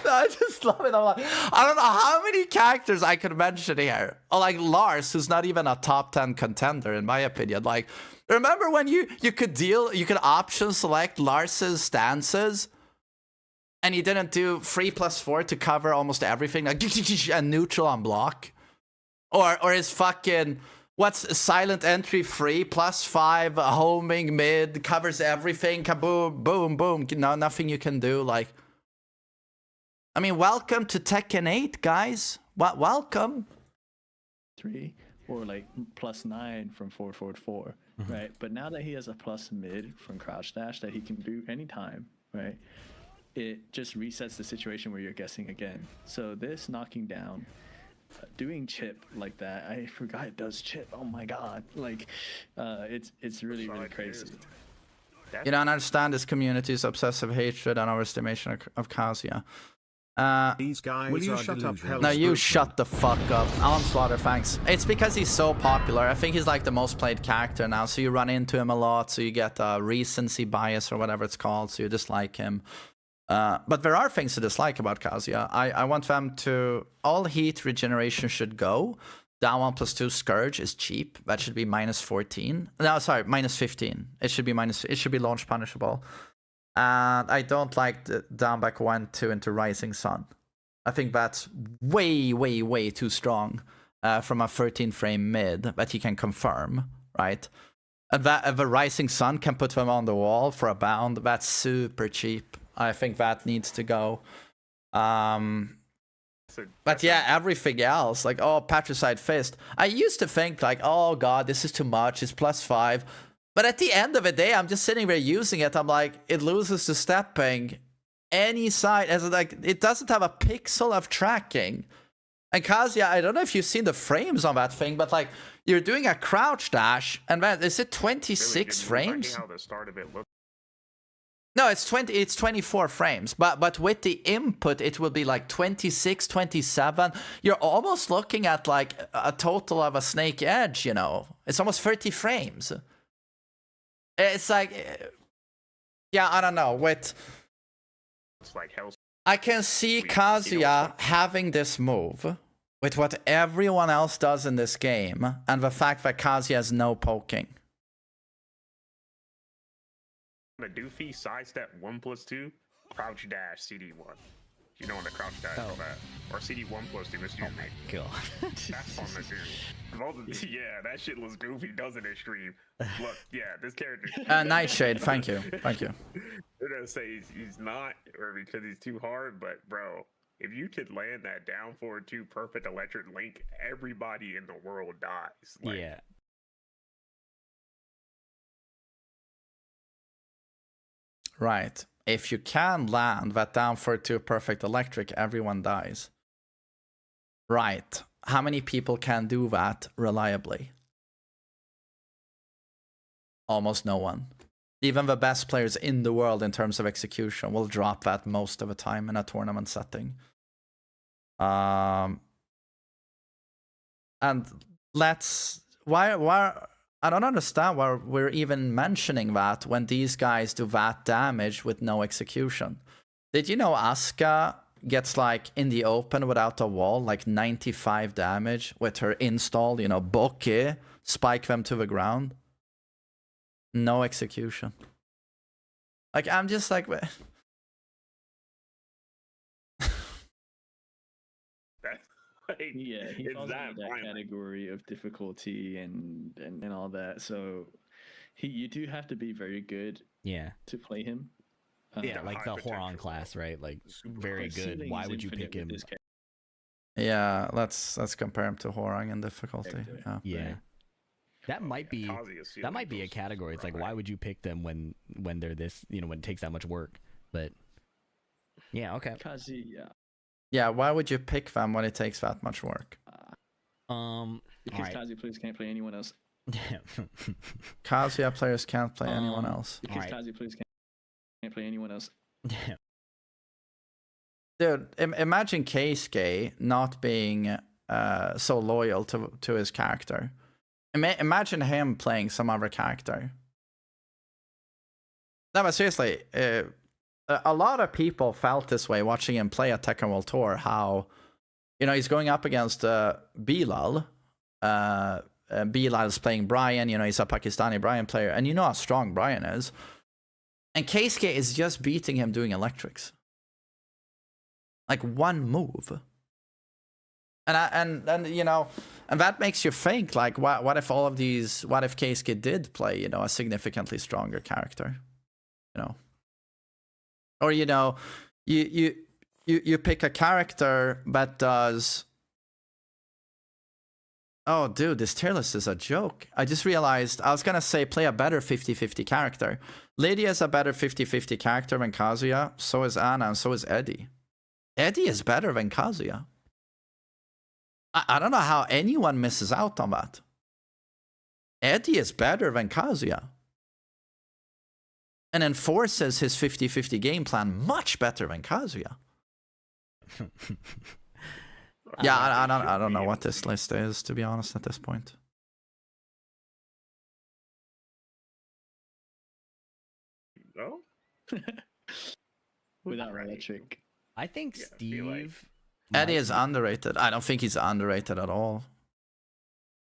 I just love it. I don't know how many characters I could mention here. Or like Lars, who's not even a top 10 contender in my opinion. Like, remember when you could option select Lars's stances and he didn't do 3+4 to cover almost everything, like and neutral on block? Or his fucking what's silent entry free +5 homing mid covers everything, kaboom, boom, boom. No, nothing you can do. Like, I mean, welcome to Tekken 8, guys. Welcome. 3 or like +9 from forward 4, right? But now that he has a plus mid from crouch dash that he can do anytime, right? It just resets the situation where you're guessing again. So this knocking down, doing chip like that, I forgot it does chip. Oh my god! Like, it's really crazy. You don't understand this community's obsessive hatred and overestimation of Kazuya. These guys will you shut up? No, you shut the fuck up. Alan Slaughter, thanks. It's because he's so popular. I think he's like the most played character now, so you run into him a lot, so you get recency bias or whatever it's called, so you dislike him. But there are things to dislike about Kazuya. I want them to... All heat regeneration should go. Down 1+2 Scourge is cheap. That should be -14. No, sorry, -15. It should be it should be launch punishable. And I don't like the down back 1, 2 into Rising Sun. I think that's way, way, way too strong from a 13 frame mid that he can confirm, right? And that the Rising Sun can put them on the wall for a bound. That's super cheap. I think that needs to go. But yeah, everything else, like, oh, Patricide Fist. I used to think like, oh god, this is too much. It's +5. But at the end of the day, I'm just sitting there using it. I'm like, it loses to stepping any side. As like, it doesn't have a pixel of tracking. And Kazuya, I don't know if you've seen the frames on that thing, but like, you're doing a crouch dash, and man, is it 26 frames? How the start of it looked. No, it's 24 frames, but with the input, it will be like 26, 27. You're almost looking at like a total of a Snake Edge, you know? It's almost 30 frames. It's like, yeah, I don't know. It's like hell. I can see Kazuya having this move with what everyone else does in this game, and the fact that Kazuya has no poking. The doofy sidestep 1+2 crouch dash CD1. You know when the crouch dash for that, or CD1+2. Excuse me. God. That's on the dude. Yeah, that shit looks goofy, doesn't it, stream? Look, yeah, this character. Nightshade, thank you. They're gonna say he's not, or because he's too hard, but bro, if you could land that down forward 2 perfect electric link, everybody in the world dies. Like, Yeah. Right. If you can land that down for 2 perfect electric, everyone dies. Right. How many people can do that reliably? Almost no one. Even the best players in the world in terms of execution will drop that most of the time in a tournament setting. And why I don't understand why we're even mentioning that when these guys do that damage with no execution. Did you know Asuka gets like in the open without a wall, like 95 damage with her install, you know, Boke, spike them to the ground? No execution. Like, I'm just like... Yeah, he falls into that category of difficulty and all that. So you do have to be very good to play him. Yeah, like the Horon class, right? Like very good. Why would you pick him? Yeah, let's compare him to Horang in difficulty. Yeah. That might be a category. It's like, why would you pick them when they're this, you know, when it takes that much work? But yeah, okay. Yeah, why would you pick them when it takes that much work? Because Kazuya players can't play anyone else. Kazuya players can't play anyone else. Because Kazuya players can't play anyone else. Dude, imagine Keisuke not being so loyal to his character. Imagine him playing some other character. No, but seriously, a lot of people felt this way watching him play at Tekken World Tour. How, you know, he's going up against Bilal. Bilal's playing Brian. You know, he's a Pakistani Brian player, and you know how strong Brian is. And Keisuke is just beating him doing electrics. Like one move. And you know, and that makes you think, like, what if all of these, what if Keisuke did play, you know, a significantly stronger character, you know, or, you know, you pick a character that does. Oh, dude, this tier list is a joke. I just realized I was gonna say play a better 50-50 character. Lydia is a better 50-50 character than Kazuya. So is Anna, and so is Eddie. Eddie is better than Kazuya. I don't know how anyone misses out on that. Eddie is better than Kazuya. And enforces his 50-50 game plan much better than Kazuya. Yeah, I don't know what this list is, to be honest, at this point. No? Without electric. I think Steve... Eddie is underrated. I don't think he's underrated at all.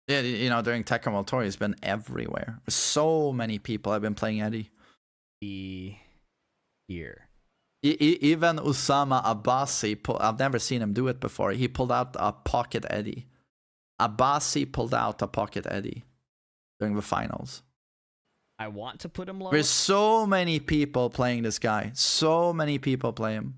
Yeah, you know, during Tekken World Tour, he's been everywhere. So many people have been playing Eddie. Here. Even Usama Abbasi, I've never seen him do it before. He pulled out a pocket Eddie. Abbasi pulled out a pocket Eddie during the finals. I want to put him low. There's so many people playing this guy. So many people play him.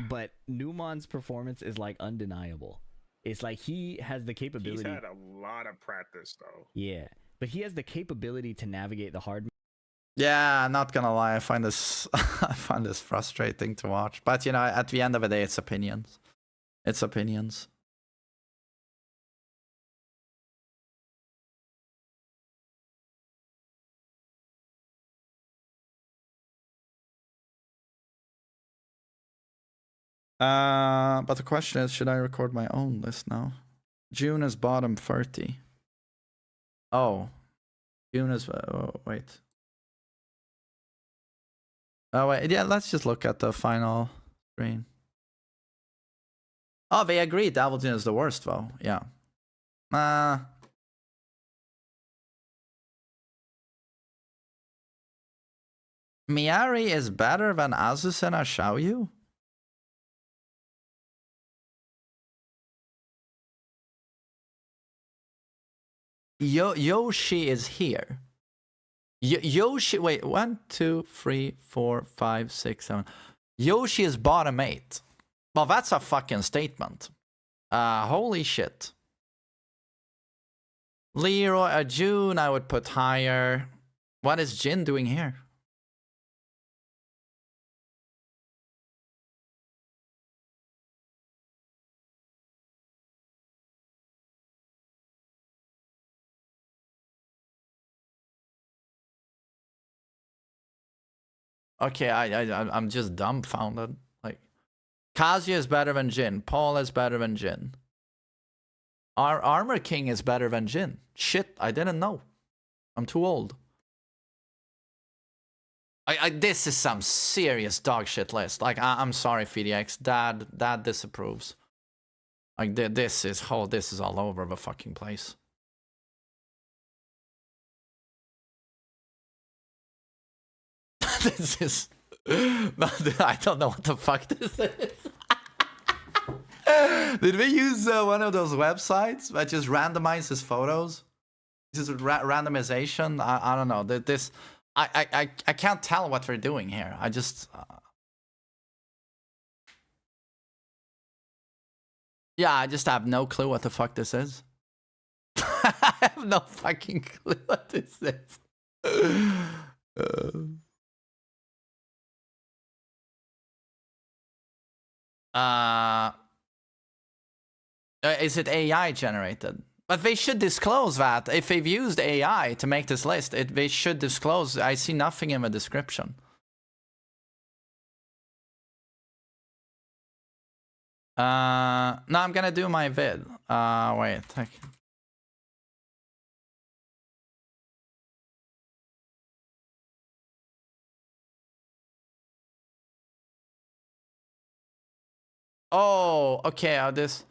But Newman's performance is like undeniable. It's like he has the capability. He's had a lot of practice though. Yeah, but he has the capability to navigate the hard. Yeah, not gonna lie, I find this frustrating to watch. But you know, at the end of the day, it's opinions. It's opinions. But the question is, should I record my own list now? June is bottom 30. Oh, June is wait. Oh wait, yeah. Let's just look at the final screen. Oh, they agree. Davidson is the worst, though. Yeah. Miari is better than Azusena Xiaoyu? Yoshi is here. Yoshi, wait, 1, 2, 3, 4, 5, 6, 7. Yoshi is bottom 8. Well, that's a fucking statement. Holy shit. Leroy, June, I would put higher. What is Jin doing here? Okay, I'm just dumbfounded. Like, Kazuya is better than Jin. Paul is better than Jin. Our Armor King is better than Jin. Shit, I didn't know. I'm too old. This is some serious dog shit list. Like, I'm sorry, FDX. Dad disapproves. Like, this is all over the fucking place. This is... I don't know what the fuck this is. Did we use one of those websites that just randomizes photos? This is randomization. I don't know. This I can't tell what we're doing here. I just yeah, I just have no clue what the fuck this is. I have no fucking clue what this is. Is it AI generated? But they should disclose that. If they've used AI to make this list, they should disclose. I see nothing in the description. No, I'm gonna do my vid. Wait. Oh, okay. This.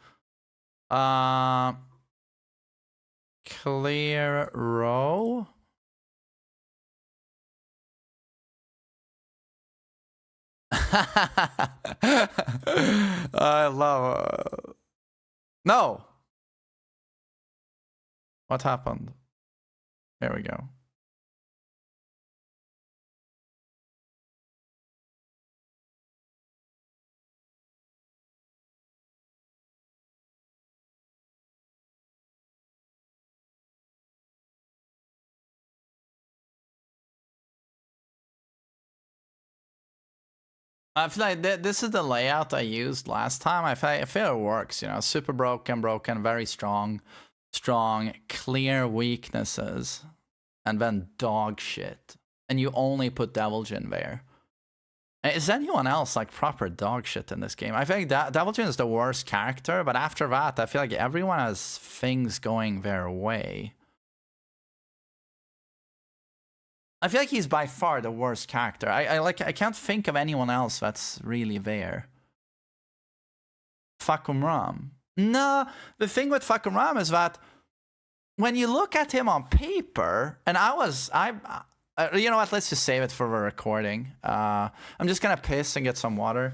Clear row. I love. No. What happened? There we go. I feel like this is the layout I used last time. I feel it works, you know. Super broken, very strong, clear weaknesses, and then dog shit. And you only put Devil Jin there. Is anyone else like proper dog shit in this game? I feel like Devil Jin is the worst character, but after that, I feel like everyone has things going their way. I feel like he's by far the worst character. I can't think of anyone else that's really there. Ram. No, the thing with Ram is that when you look at him on paper, and you know what? Let's just save it for the recording. I'm just gonna piss and get some water.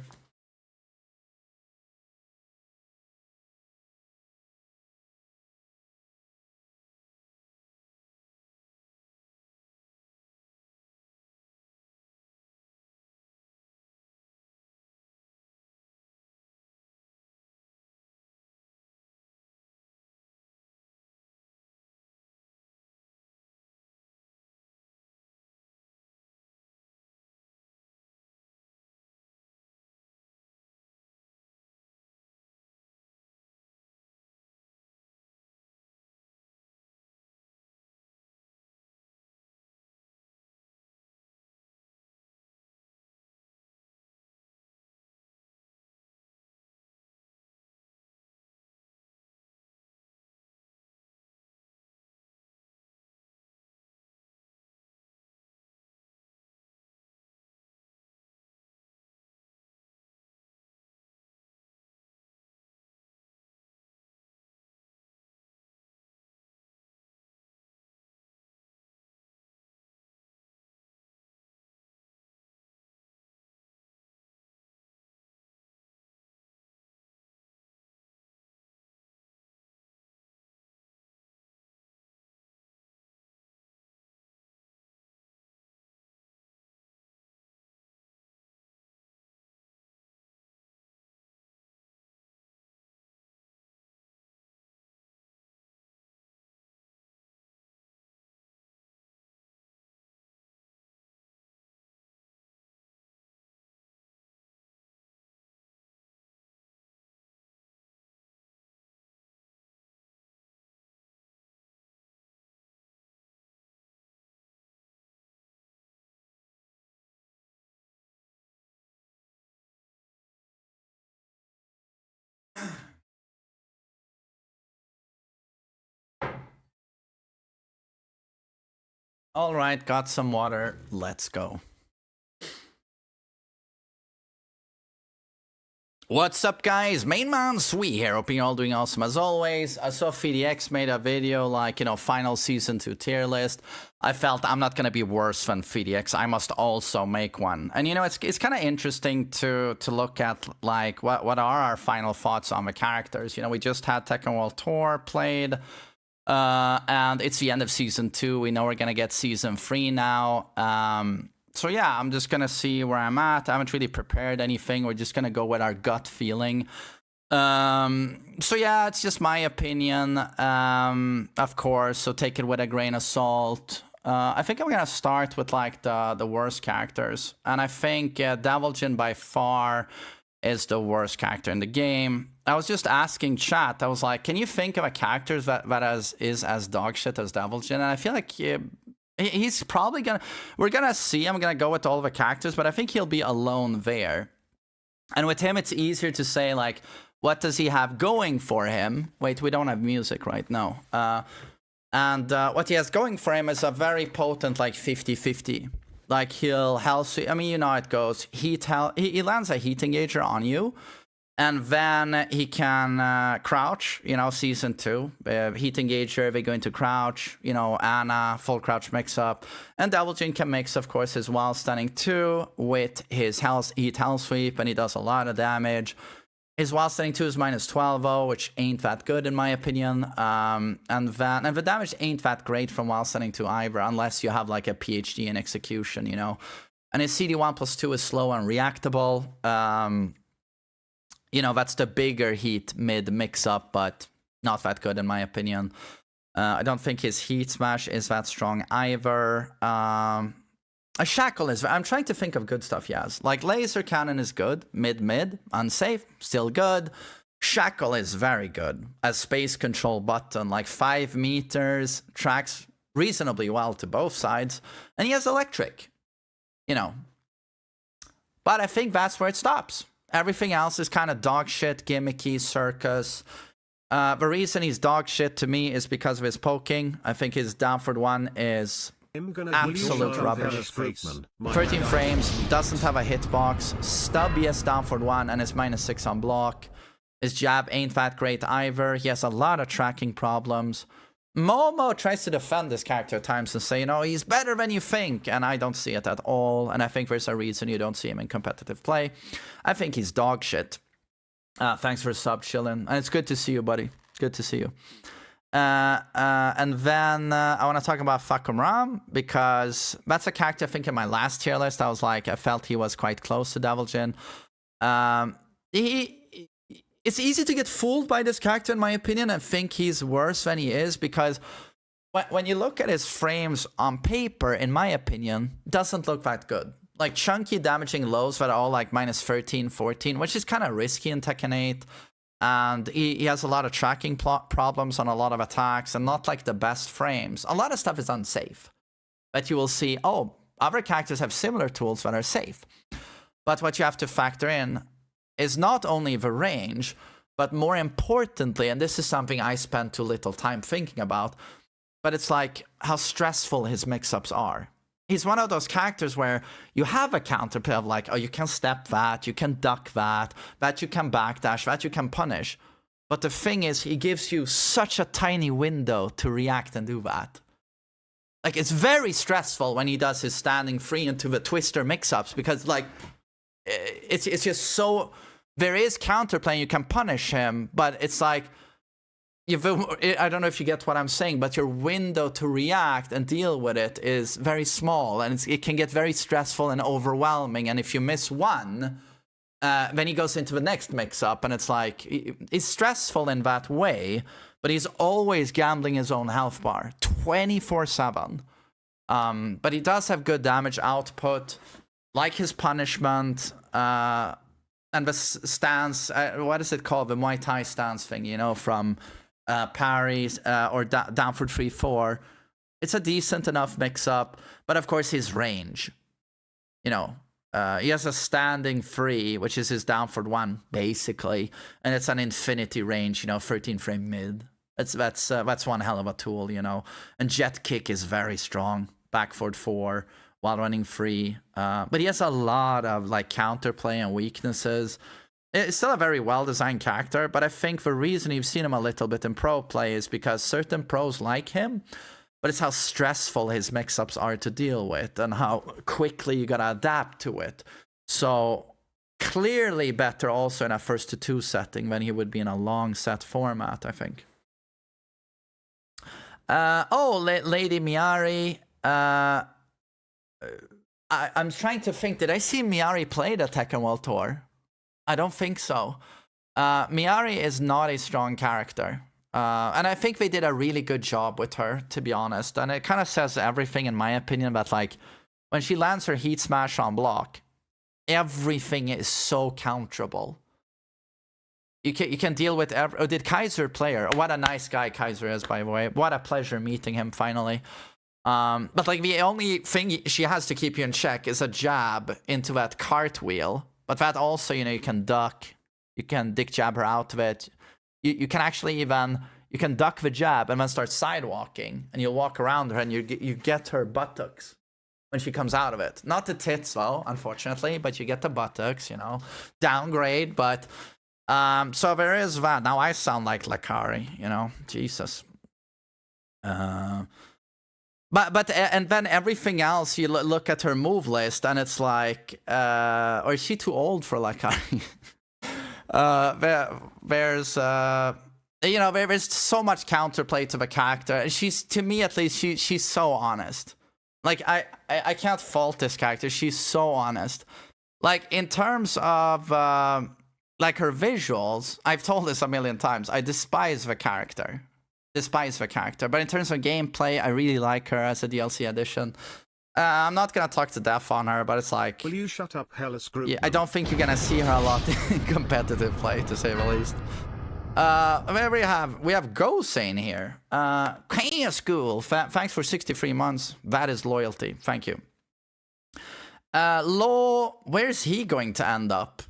All right, got some water. Let's go. What's up, guys? MainManSWE here. Hope you're all doing awesome as always. I saw FDX made a video like, final season 2 tier list. I felt I'm not going to be worse than FDX. I must also make one. And, it's kind of interesting to look at, like, what are our final thoughts on the characters. We just had Tekken World Tour played. And it's the end of season 2. We know we're going to get season 3 now. So yeah, I'm just going to see where I'm at. I haven't really prepared anything. We're just going to go with our gut feeling. So yeah, it's just my opinion, of course. So take it with a grain of salt. I think I'm going to start with like the worst characters. And I think Deviljin by far is the worst character in the game. I was just asking chat. I was like, can you think of a character that is as dog shit as Deviljin? And I feel like... he's probably gonna... We're gonna see. I'm gonna go with all the characters, but I think he'll be alone there. And with him, it's easier to say, like, what does he have going for him? Wait, we don't have music right now. And what he has going for him is a very potent, like, 50-50. Like, he'll health... I mean, you know how it goes. He lands a heat engager on you. And then he can crouch, season 2. Heat engager, they go into crouch, Ana, full crouch mix-up. And Deviljin can mix, of course, his while standing 2 with his heat hell sweep, and he does a lot of damage. His while standing 2 is minus 12-0, which ain't that good in my opinion. And the damage ain't that great from while standing 2 either, unless you have like a PhD in execution, And his CD1 plus 2 is slow and reactable. That's the bigger heat mid mix-up, but not that good in my opinion. I don't think his heat smash is that strong either. A shackle is... I'm trying to think of good stuff he has. Like, laser cannon is good. Mid. Unsafe, still good. Shackle is very good. A space control button, like 5 meters, tracks reasonably well to both sides. And he has electric, But I think that's where it stops. Everything else is kind of dog shit, gimmicky, circus. The reason he's dog shit to me is because of his poking. I think his downward one is absolute rubbish. 13 frames, doesn't have a hitbox, stubbiest downward one, and is minus 6 on block. His jab ain't that great either. He has a lot of tracking problems. Momo tries to defend this character at times and say, he's better than you think. And I don't see it at all. And I think there's a reason you don't see him in competitive play. I think he's dog shit. Thanks for sub, chillin'. And it's good to see you, buddy. Good to see you. And then I want to talk about Fakumram, because that's a character I think in my last tier list. I was like, I felt he was quite close to Deviljin. It's easy to get fooled by this character, in my opinion, and think he's worse than he is, because when you look at his frames on paper, in my opinion, doesn't look that good. Like, chunky damaging lows that are all like minus 13, 14, which is kind of risky in Tekken 8. And he has a lot of tracking problems on a lot of attacks, and not like the best frames. A lot of stuff is unsafe. But you will see, other characters have similar tools that are safe. But what you have to factor in is not only the range, but more importantly, and this is something I spent too little time thinking about, but it's like how stressful his mix-ups are. He's one of those characters where you have a counterplay of like, you can step that, you can duck that you can backdash, that you can punish. But the thing is, he gives you such a tiny window to react and do that. Like, it's very stressful when he does his standing free into the twister mix-ups, because like, it's just so... There is counterplay and you can punish him, but it's like... I don't know if you get what I'm saying, but your window to react and deal with it is very small, and it can get very stressful and overwhelming, and if you miss one, then he goes into the next mix-up, and it's like... It's stressful in that way, but he's always gambling his own health bar, 24/7. But he does have good damage output, like his punishment, and the stance, what is it called? The Muay Thai stance thing, from parries or downward 3-4. It's a decent enough mix-up, but of course his range. He has a standing free, which is his downward one, basically, and it's an infinity range, 13 frame mid. That's one hell of a tool, And jet kick is very strong. back forward 4 while running free. But he has a lot of like counterplay and weaknesses. It's still a very well-designed character, but I think the reason you've seen him a little bit in pro play is because certain pros like him, but it's how stressful his mix-ups are to deal with and how quickly you gotta adapt to it. So clearly better also in a 1-2 setting than he would be in a long set format, I think. Lady Miari. I'm trying to think, did I see Miari play the Tekken World Tour? I don't think so. Miari is not a strong character. And I think they did a really good job with her, to be honest. And it kind of says everything, in my opinion, about like when she lands her heat smash on block, everything is so counterable. You can deal with did Kaiser play her? What a nice guy Kaiser is, by the way. What a pleasure meeting him finally. But like the only thing she has to keep you in check is a jab into that cartwheel. But that also, you know, you can duck. You can dick jab her out of it. You can actually even, you can duck the jab and then start sidewalking. And you'll walk around her and you get her buttocks when she comes out of it. Not the tits, though, unfortunately. But you get the buttocks, you know. Downgrade, but... so there is that. Now I sound like Lakari, you know. Jesus. But and then everything else, you look at her move list, and it's like, or is she too old for Lakari? There's you know, there's so much counterplay to the character, and she's, to me at least, she's so honest. Like I can't fault this character. She's so honest. Like in terms of like her visuals, I've told this a million times. I despise the character. But in terms of gameplay, I really like her as a DLC addition. I'm not gonna talk to death on her, but it's like... Will you shut up, Hellas Group? Yeah, I don't think you're gonna see her a lot in competitive play, to say the least. We have Gosane here. Kenya School, thanks for 63 months. That is loyalty. Thank you. Law, where's he going to end up?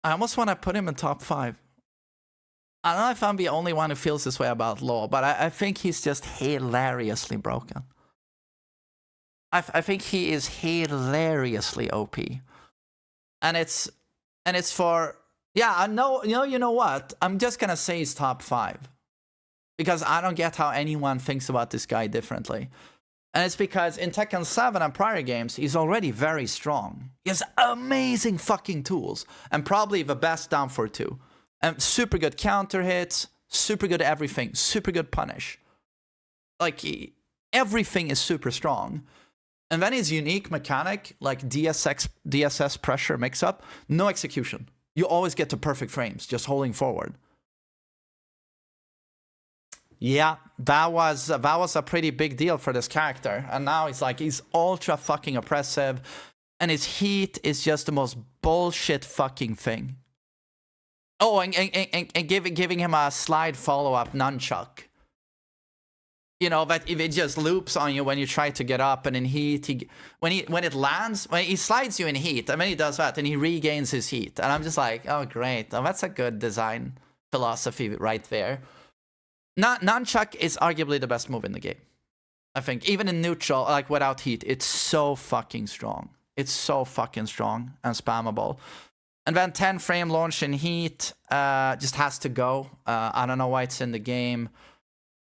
I almost want to put him in top 5. I don't know if I'm the only one who feels this way about Law, but I think he's just hilariously broken. I think he is hilariously OP. And it's for... Yeah, I know, you know what? I'm just going to say he's top 5. Because I don't get how anyone thinks about this guy differently. And it's because in Tekken 7 and prior games, he's already very strong. He has amazing fucking tools. And probably the best down for 2. And super good counter hits, super good everything, super good punish. Like, everything is super strong. And then his unique mechanic, like DSS pressure mix-up, no execution. You always get to perfect frames, just holding forward. Yeah, that was a pretty big deal for this character. And now he's ultra fucking oppressive. And his heat is just the most bullshit fucking thing. Oh, and giving him a slide follow-up nunchuck. You know, that if it just loops on you when you try to get up, and in heat, when it lands, when he slides you in heat, and then he does that, and he regains his heat. And I'm just like, oh, great. Oh, that's a good design philosophy right there. Nunchuck is arguably the best move in the game. I think, even in neutral, like without heat, it's so fucking strong. It's so fucking strong and spammable. And then 10 frame launch in heat just has to go. I don't know why it's in the game.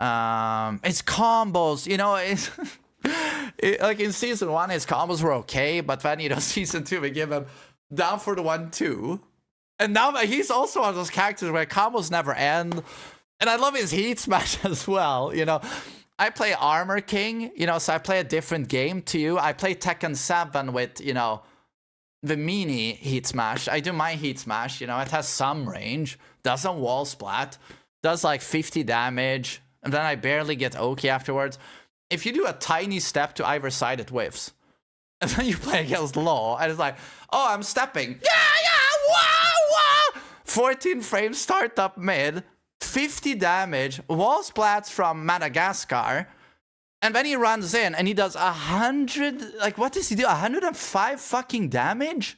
It's combos, you know, it's like in season 1, his combos were okay, but then, you know, season 2, we give him down for the 1-2. And now he's also one of those characters where combos never end. And I love his heat smash as well, you know. I play Armor King, you know, so I play a different game to you. I play Tekken 7 with, you know, the mini heat smash. I do my heat smash, you know, it has some range, doesn't wall splat, does like 50 damage, and then I barely get Oki afterwards. If you do a tiny step to either side, it whiffs. And then you play against Law, and it's like, oh, I'm stepping. Yeah, wow. 14 frames start up mid, 50 damage, wall splats from Madagascar, and then he runs in and he does 100, like, what does he do? 105 fucking damage?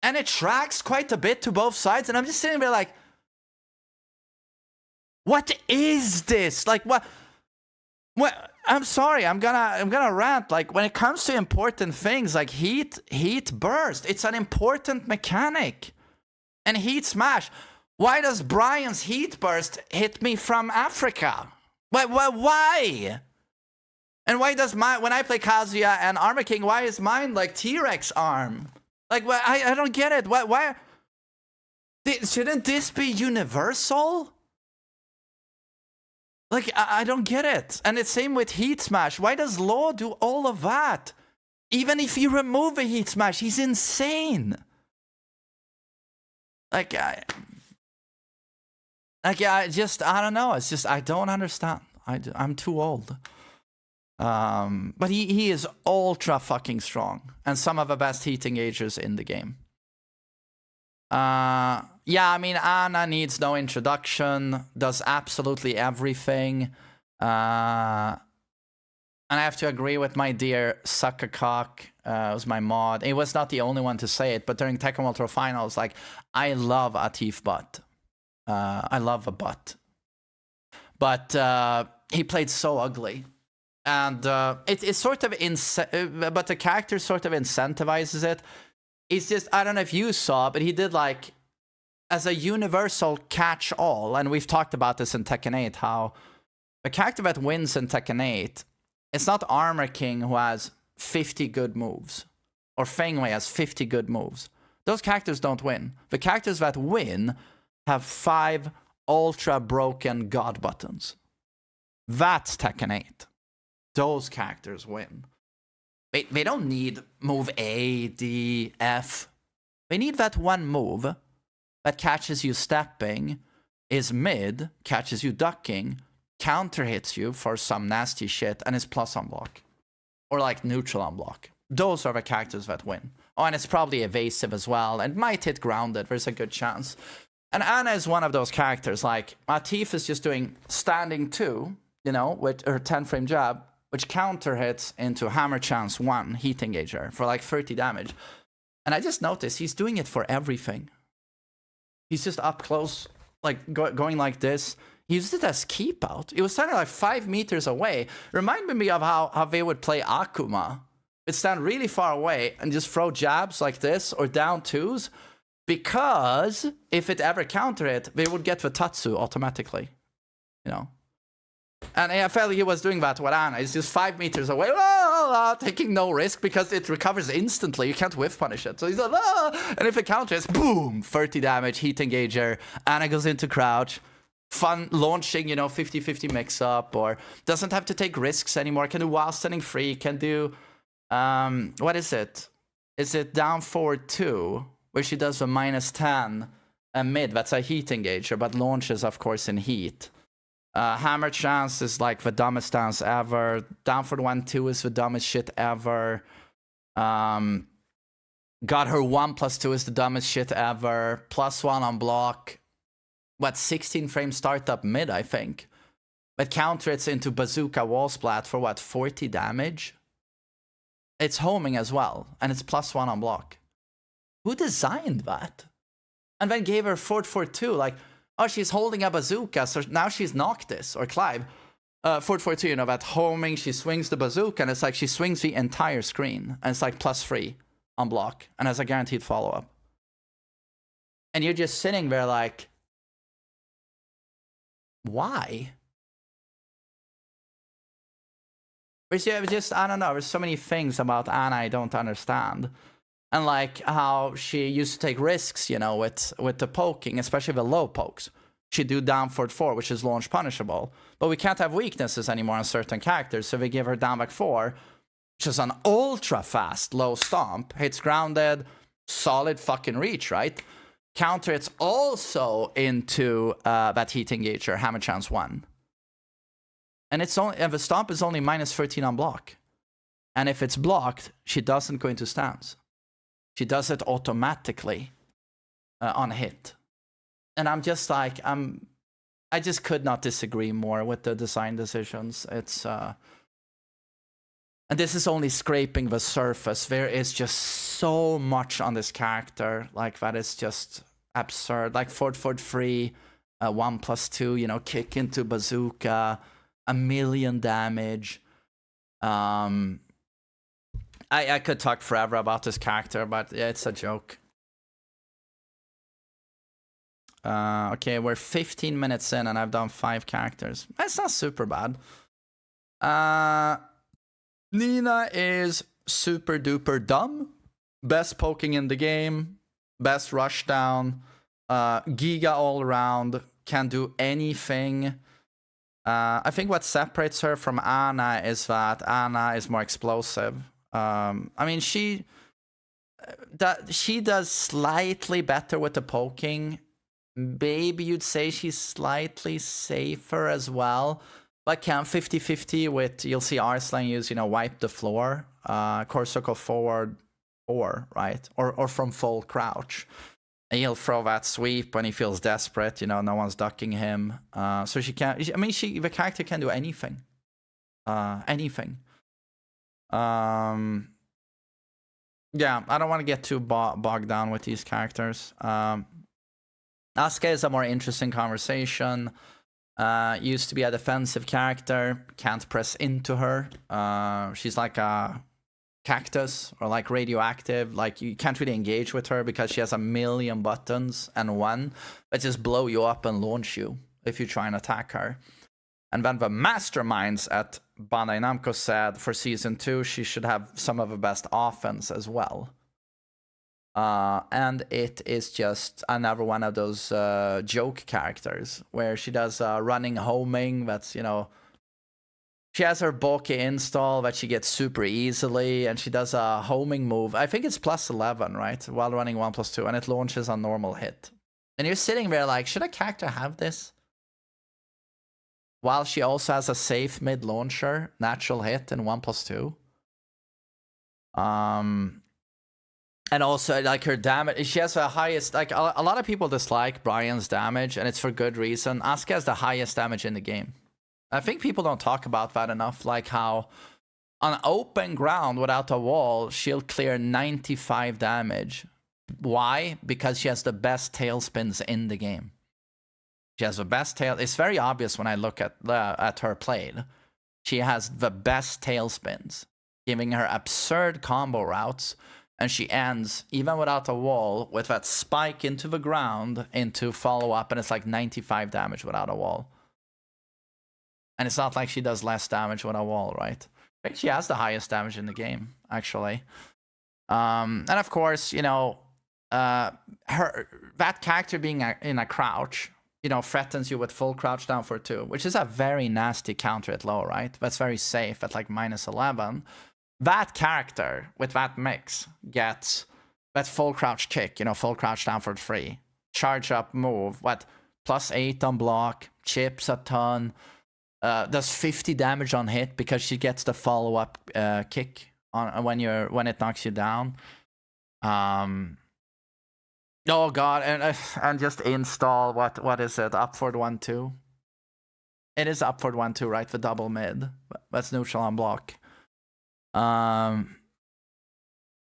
And it tracks quite a bit to both sides, and I'm just sitting there like, what is this? Like, what? I'm sorry, I'm gonna rant. Like when it comes to important things like heat burst, it's an important mechanic. And heat smash. Why does Brian's heat burst hit me from Africa? Why? And why does when I play Kazuya and Armor King, why is mine like T-Rex arm? Like I don't get it. Why? Shouldn't this be universal? Like, I don't get it. And it's same with Heat Smash. Why does Law do all of that? Even if you remove a Heat Smash, he's insane. Like, I don't know. It's just, I don't understand. I'm too old. But he is ultra fucking strong. And some of the best heat engagers in the game. Yeah, I mean, Anna needs no introduction, does absolutely everything. And I have to agree with my dear Suckercock, was my mod. He was not the only one to say it, but during Tekken World Tour Finals, like, I love Atif butt. I love a butt. But he played so ugly. And it's sort of, but the character sort of incentivizes it. It's just, I don't know if you saw, but he did like, as a universal catch-all, and we've talked about this in Tekken 8, how a character that wins in Tekken 8, it's not Armor King who has 50 good moves, or Feng Wei has 50 good moves. Those characters don't win. The characters that win have 5 ultra-broken god buttons. That's Tekken 8. Those characters win. They don't need move A, D, F. They need that one move that catches you stepping, is mid, catches you ducking, counter hits you for some nasty shit, and is plus on block. Or like neutral on block. Those are the characters that win. Oh, and it's probably evasive as well, and might hit grounded, there's a good chance. And Anna is one of those characters, like, Atif is just doing standing 2, you know, with her 10-frame jab, which counter hits into Hammer Chance 1 heat engager for like 30 damage. And I just noticed he's doing it for everything. He's just up close, like going like this. He used it as keep out. It was standing like 5 meters away. Reminded me of how they would play Akuma. It'd stand really far away and just throw jabs like this or down 2s. Because if it ever counter it, they would get the Tatsu automatically. You know? And I felt like he was doing that with Anna. It's just 5 meters away, taking no risk because it recovers instantly. You can't whiff punish it. So he's like, and if it counters, boom, 30 damage, heat engager. Anna goes into crouch. Fun launching, you know, 50-50 mix up, or doesn't have to take risks anymore. Can do while standing free. Can do, what is it? Is it down forward 2, where she does a -10 and mid? That's a heat engager, but launches, of course, in heat. Hammer Chance is like the dumbest dance ever. Down for the 1-2 is the dumbest shit ever. Got her 1+2 is the dumbest shit ever. +1 on block. What, 16 frame startup mid, I think. But counter it's into bazooka wall splat for what, 40 damage? It's homing as well, and it's +1 on block. Who designed that? And then gave her 4-4-2, like, oh, she's holding a bazooka, so now she's Noctis, or Clive. 4-4-2, you know, that homing, she swings the bazooka, and it's like she swings the entire screen, and it's like +3 on block, and has a guaranteed follow-up. And you're just sitting there like, why? There's just, I don't know, there's so many things about Anna I don't understand. And like how she used to take risks, you know, with the poking, especially the low pokes. She'd do down forward 4, which is launch punishable. But we can't have weaknesses anymore on certain characters, so we give her down back 4, which is an ultra fast low stomp. Hits grounded, solid fucking reach, right? Counter it's also into that heat engager, Hammer Chance 1. And it's only, the stomp is only -13 on block. And if it's blocked, she doesn't go into stance. She does it automatically on hit. And I'm just like, I just could not disagree more with the design decisions. It's, and this is only scraping the surface. There is just so much on this character. Like, that is just absurd. Like, forward free, 1+2, you know, kick into bazooka, 1,000,000 damage. I could talk forever about this character, but yeah, it's a joke. Okay, we're 15 minutes in and I've done 5 characters. That's not super bad. Nina is super duper dumb. Best poking in the game. Best rush down. Giga all around. Can do anything. I think what separates her from Anna is that Anna is more explosive. I mean, she does slightly better with the poking. Maybe you'd say she's slightly safer as well. But can 50-50 with, you'll see Arslan use, wipe the floor. Core circle forward 4, right? Or from full crouch. And he'll throw that sweep when he feels desperate. No one's ducking him. So she can't, the character can do anything. Anything. Yeah, I don't want to get too bogged down with these characters. Asuka is a more interesting conversation. Used to be a defensive character. Can't press into her. She's like a cactus or like radioactive. Like you can't really engage with her because she has a million buttons and one that just blow you up and launch you if you try and attack her. And then the masterminds at Bandai Namco said for season 2 she should have some of the best offense as well. And it is just another one of those joke characters where she does running homing. That's, she has her bulky install that she gets super easily, and she does a homing move. I think it's +11, right? While running 1+2, and it launches on normal hit. And you're sitting there like, should a character have this? While she also has a safe mid launcher, natural hit, and 1+2. And also, like, her damage, she has the highest, like, a lot of people dislike Brian's damage, and it's for good reason. Asuka has the highest damage in the game. I think people don't talk about that enough, like how on open ground without a wall, she'll clear 95 damage. Why? Because she has the best tailspins in the game. She has the best tail. It's very obvious when I look at her played. She has the best tailspins, giving her absurd combo routes. And she ends, even without a wall, with that spike into the ground, into follow-up, and it's like 95 damage without a wall. And it's not like she does less damage with a wall, right? I think she has the highest damage in the game, actually. And of course, that character being in a crouch, threatens you with full crouch down for 2, which is a very nasty counter at low, right? That's very safe at like -11. That character with that mix gets that full crouch kick, full crouch down for 3. Charge up move, +8 on block, chips a ton, does 50 damage on hit because she gets the follow-up kick on when it knocks you down. Oh god, and just install what is it? Upward 1-2. It is upward 1-2, right? The double mid. That's neutral on block. I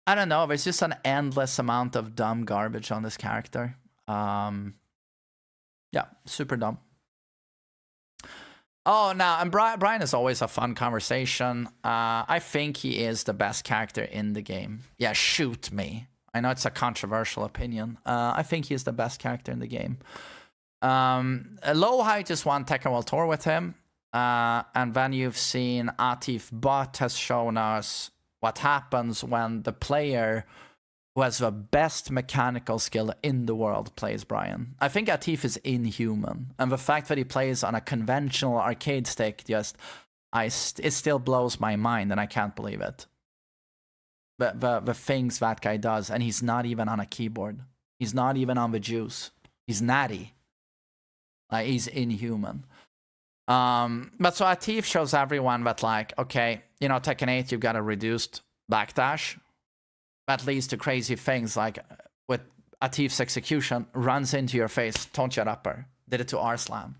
don't know. There's just an endless amount of dumb garbage on this character. Yeah, super dumb. Oh, no, and Brian is always a fun conversation. I think he is the best character in the game. Yeah, shoot me. I know it's a controversial opinion. I think he's the best character in the game. Low-High just won Tekken World Tour with him. And then you've seen Atif Bot has shown us what happens when the player who has the best mechanical skill in the world plays Brian. I think Atif is inhuman. And the fact that he plays on a conventional arcade stick it still blows my mind, and I can't believe it. The things that guy does, and he's not even on a keyboard. He's not even on the juice. He's natty. Like, he's inhuman. But so Atif shows everyone that, like, okay, Tekken 8, you've got a reduced backdash. That leads to crazy things, like with Atif's execution, runs into your face, taunt your upper. Did it to Arslan.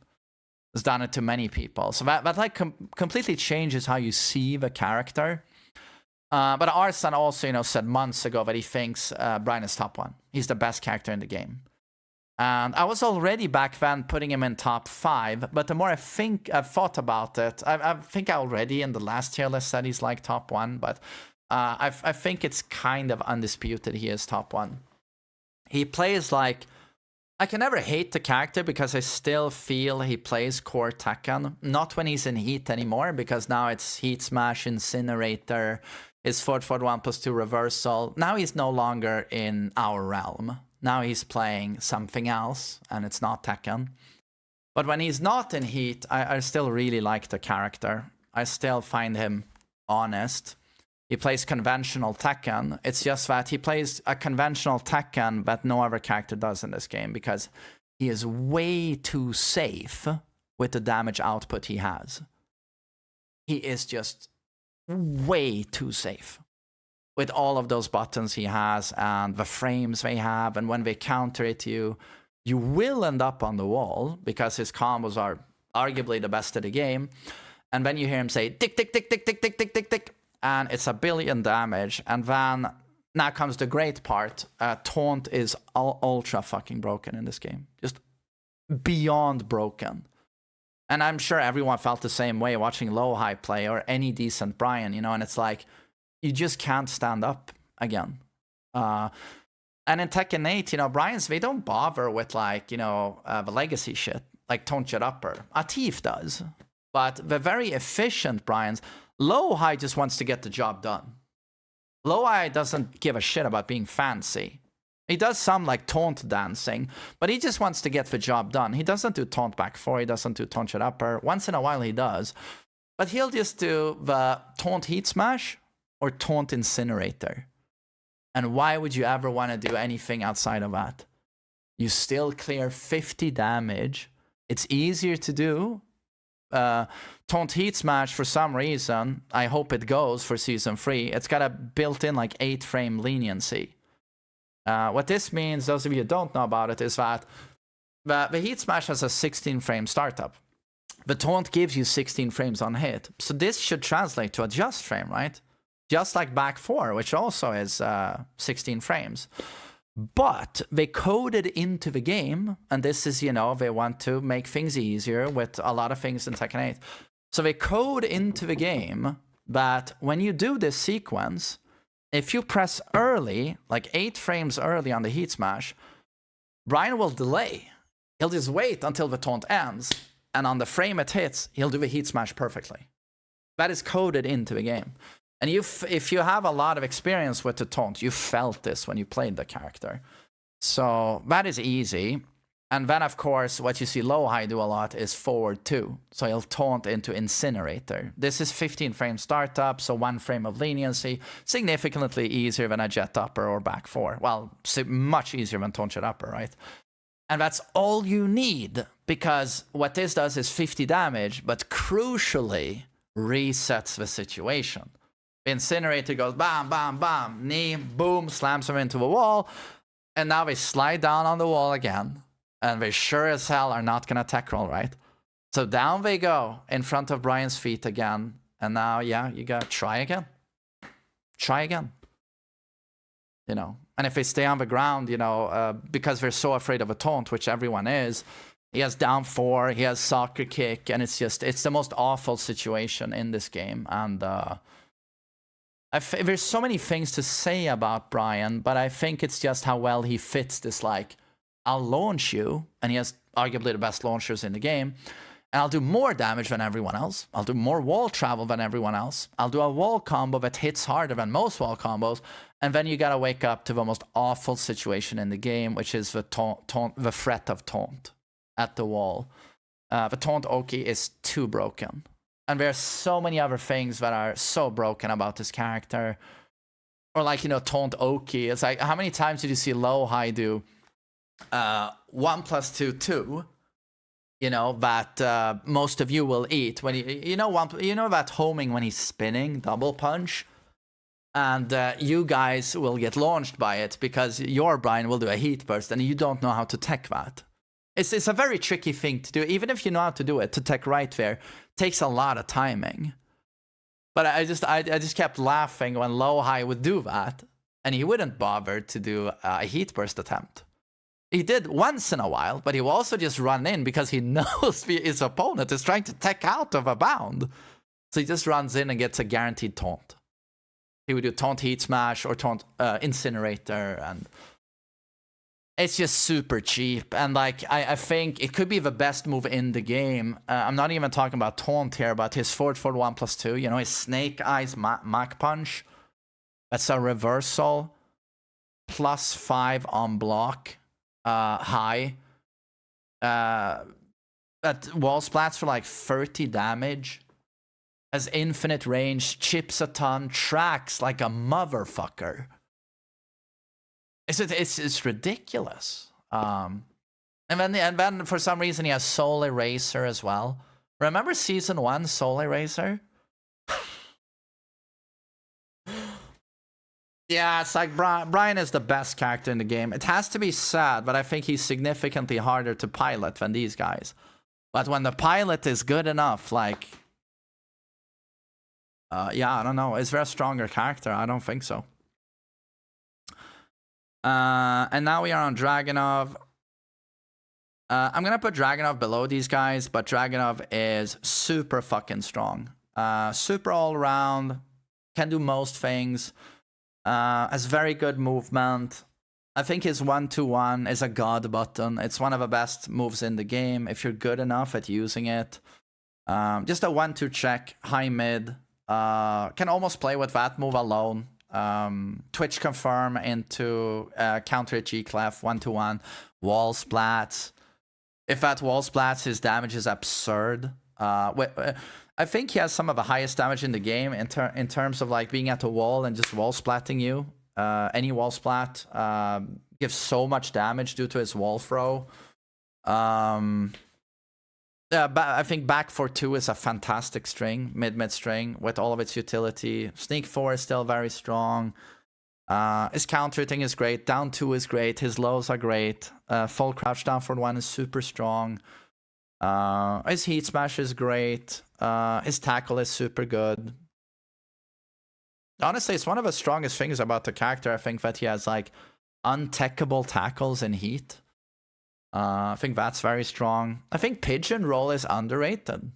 Has done it to many people. So that like completely changes how you see the character. But Arslan also, said months ago that he thinks Brian is top 1. He's the best character in the game. And I was already back then putting him in top 5, but the more I've thought about it, I think I already in the last tier list said he's like top 1, but I think it's kind of undisputed he is top 1. He plays like... I can never hate the character because I still feel he plays core Tekken. Not when he's in Heat anymore, because now it's Heat Smash, Incinerator, his forward 1+2 reversal. Now he's no longer in our realm. Now he's playing something else, and it's not Tekken. But when he's not in Heat, I still really like the character. I still find him honest. He plays conventional Tekken. It's just that he plays a conventional Tekken that no other character does in this game, because he is way too safe with the damage output he has. He is just way too safe with all of those buttons he has and the frames they have, and when they counter it, you will end up on the wall because his combos are arguably the best of the game. And then you hear him say tick tick tick tick tick tick tick tick tick, and it's 1 billion damage. And then now comes the great part. Taunt is ultra fucking broken in this game, just beyond broken. And I'm sure everyone felt the same way watching Low High play or any decent Brian, you know, and it's like, you just can't stand up again. And in Tekken 8, you know, Brian's, they don't bother with, like, you know, the legacy shit, like Taunt Shit Upper. Atif does. But the very efficient Brian's, Low High just wants to get the job done. Low High doesn't give a shit about being fancy. He does some, like, taunt dancing, but he just wants to get the job done. He doesn't do Taunt Back 4, he doesn't do Taunt Shit Upper. Once in a while he does. But he'll just do the Taunt Heat Smash or Taunt Incinerator. And why would you ever want to do anything outside of that? You still clear 50 damage. It's easier to do. Taunt Heat Smash, for some reason, I hope it goes for Season 3, it's got a built-in, like, 8-frame leniency. What this means, those of you who don't know about it, is that the Heat Smash has a 16-frame startup. The Taunt gives you 16 frames on hit. So this should translate to a just frame, right? Just like Back 4, which also is 16 frames. But they coded into the game, and this is, you know, they want to make things easier with a lot of things in Tekken 8. So they code into the game that when you do this sequence, if you press early, like 8 frames early on the Heat Smash, Brian will delay. He'll just wait until the taunt ends, and on the frame it hits, he'll do the Heat Smash perfectly. That is coded into the game. And if you have a lot of experience with the taunt, you felt this when you played the character. So that is easy. And then, of course, what you see Low High do a lot is forward 2. So he'll taunt into Incinerator. This is 15 frame startup, so 1 frame of leniency. Significantly easier than a Jet Upper or Back 4. Well, much easier than Taunt Jet Upper, right? And that's all you need, because what this does is 50 damage, but crucially resets the situation. Incinerator goes bam, bam, bam, knee, boom, slams him into the wall, and now they slide down on the wall again, and they sure as hell are not gonna tech roll, right? So down they go in front of Brian's feet again, and now, yeah, you gotta try again. Try again. You know, and if they stay on the ground, you know, because they're so afraid of a taunt, which everyone is, he has down 4, he has soccer kick, and it's the most awful situation in this game, and there's so many things to say about Brian, but I think it's just how well he fits this, like, I'll launch you, and he has arguably the best launchers in the game, and I'll do more damage than everyone else. I'll do more wall travel than everyone else. I'll do a wall combo that hits harder than most wall combos, and then you gotta wake up to the most awful situation in the game, which is the threat of taunt at the wall. The taunt Oki is too broken. And there are so many other things that are so broken about this character. Or, like, you know, Taunt Oki. It's like, how many times did you see Low High do 1+2, 2? You know, that most of you will eat. When you know that homing when he's spinning, double punch? And you guys will get launched by it because your Brian will do a heat burst and you don't know how to tech that. It's a very tricky thing to do. Even if you know how to do it, to tech right there takes a lot of timing. But I just kept laughing when Low High would do that, and he wouldn't bother to do a heat burst attempt. He did once in a while, but he will also just run in because he knows his opponent is trying to tech out of a bound. So he just runs in and gets a guaranteed taunt. He would do taunt heat smash or taunt incinerator, and it's just super cheap. And like I think it could be the best move in the game. I'm not even talking about taunt here, but his forward 1+2, you know, his snake eyes Mach punch. That's a reversal. +5 on block. High. That wall splats for like 30 damage. Has infinite range, chips a ton, tracks like a motherfucker. It's ridiculous. And then for some reason he has Soul Eraser as well. Remember Season 1 Soul Eraser? Yeah, it's like Brian is the best character in the game. It has to be sad, but I think he's significantly harder to pilot than these guys. But when the pilot is good enough, like... yeah, I don't know. Is there a stronger character? I don't think so. And now we are on Dragunov. I'm gonna put Dragunov below these guys, but Dragunov is super fucking strong. Super all-around. Can do most things. Has very good movement. I think his 1-2-1 is a god button. It's one of the best moves in the game if you're good enough at using it. Just a 1-2 check, high mid. Can almost play with that move alone. Twitch confirm into counter G-Clef, 1-1. Wall splats. If that wall splats, his damage is absurd. I think he has some of the highest damage in the game in terms of like being at the wall and just wall splatting you. Any wall splat gives so much damage due to his wall throw. I think back for 2 is a fantastic string, mid string with all of its utility. Sneak 4 is still very strong. His counter thing is great. Down 2 is great. His lows are great. Full crouch down for 1 is super strong. His heat smash is great. His tackle is super good. Honestly, it's one of the strongest things about the character. I think that he has like untechable tackles in heat. I think that's very strong. I think Pigeon Roll is underrated.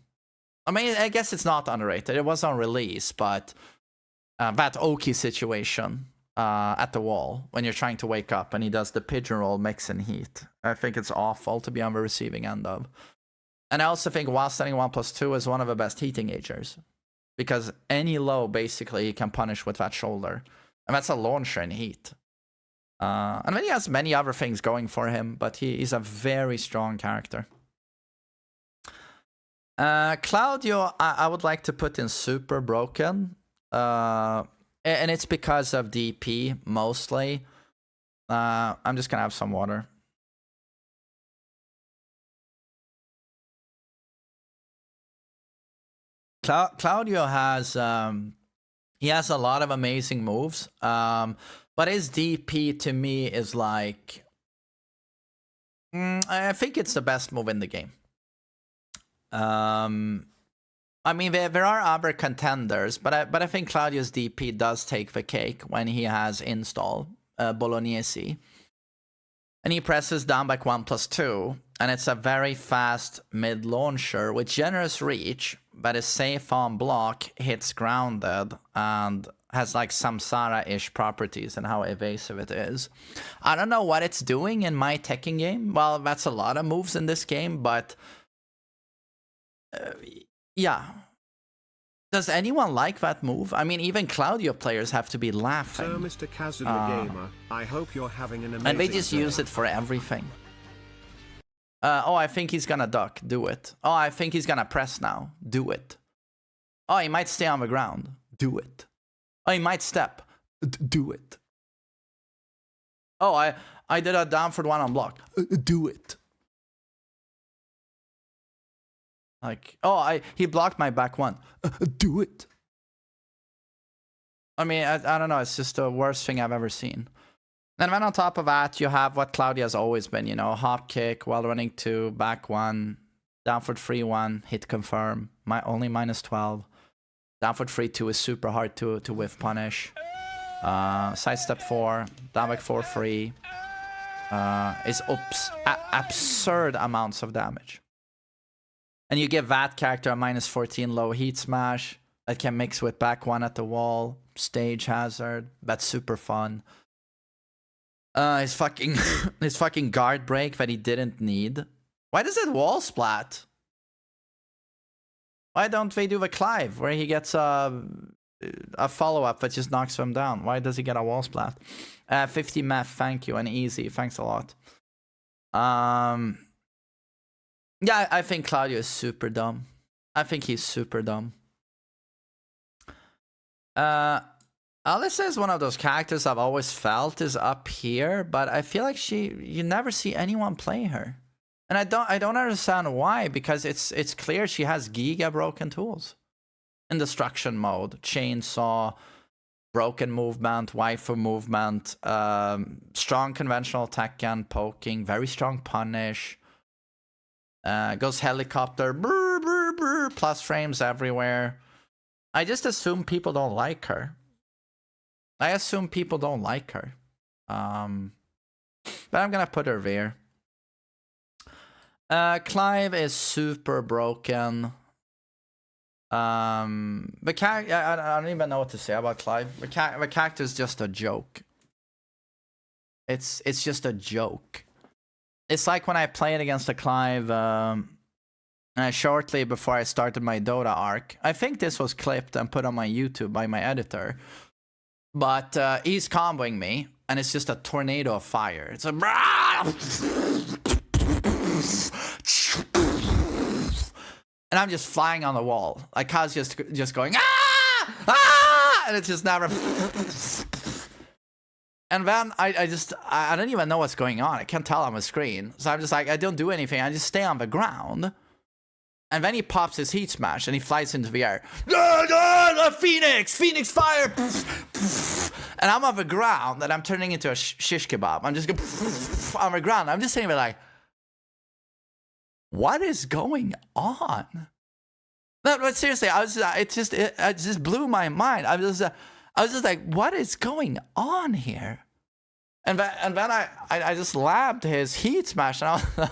I mean, I guess it's not underrated. It was on release, but that Oki situation at the wall when you're trying to wake up and he does the Pigeon Roll mix in heat. I think it's awful to be on the receiving end of. And I also think while standing 1+2 is one of the best heat engagers. Because any low, basically, he can punish with that shoulder. And that's a launcher in heat. And then he has many other things going for him, but he's a very strong character. Claudio, I would like to put in super broken. And it's because of DP, mostly. I'm just going to have some water. Claudio has he has a lot of amazing moves, but his DP to me is like I think it's the best move in the game. I mean there are other contenders, but I think Claudio's DP does take the cake when he has install Bolognese, and he presses down back 1+2. And it's a very fast mid launcher with generous reach, but is safe on block, hits grounded, and has like Samsara-ish properties and how evasive it is. I don't know what it's doing in my Tekken game. Well, that's a lot of moves in this game, but yeah. Does anyone like that move? I mean, even Claudio players have to be laughing. So, Mr. Kazuma Gamer, I hope you're having an amazing and they just day. use it for everything. Oh, I think he's gonna duck. Do it. Oh, I think he's gonna press now. Do it. Oh, he might stay on the ground. Do it. Oh, he might step. Do it. Oh, I did a downward 1 on block. Do it. Like, oh, he blocked my back 1. Do it. I mean, I don't know. It's just the worst thing I've ever seen. And then on top of that, you have what Claudia has always been, you know, hop kick, while running 2, back 1, downward 3-1, hit confirm, only -12. Downward 3-2 is super hard to whiff punish. Sidestep 4, down back 4-3. is absurd amounts of damage. And you give that character a -14 low heat smash that can mix with back one at the wall, stage hazard. That's super fun. His fucking his fucking guard break that he didn't need. Why does it wall splat? Why don't they do the Clive where he gets a follow-up that just knocks him down? Why does he get a wall splat? 50 math, thank you, and easy, thanks a lot. Yeah, I think Claudio is super dumb. I think he's super dumb. Alyssa is one of those characters I've always felt is up here, but I feel like you never see anyone play her. And I don't understand why, because it's clear she has giga broken tools. In destruction mode, chainsaw, broken movement, waifu movement, strong conventional attack and poking, very strong punish. Goes helicopter, brr, brr, brr, plus frames everywhere. I just assume people don't like her. I assume people don't like her. But I'm gonna put her there. Clive is super broken. I don't even know what to say about Clive. The character is just a joke. It's just a joke. It's like when I played against a Clive shortly before I started my Dota arc. I think this was clipped and put on my YouTube by my editor. But he's comboing me, and it's just a tornado of fire. It's a... And I'm just flying on the wall. Like, Kaz just going, ah! Ah! And it's just never... And then I don't even know what's going on. I can't tell on the screen. So I'm just like, I don't do anything. I just stay on the ground. And then he pops his heat smash and he flies into the air. Phoenix! Phoenix fire! And I'm on the ground and I'm turning into a shish kebab. I'm just going on the ground. I'm just sitting there like, what is going on? No, but seriously, it just blew my mind. I was just like, what is going on here? And then I just labbed his heat smash, and I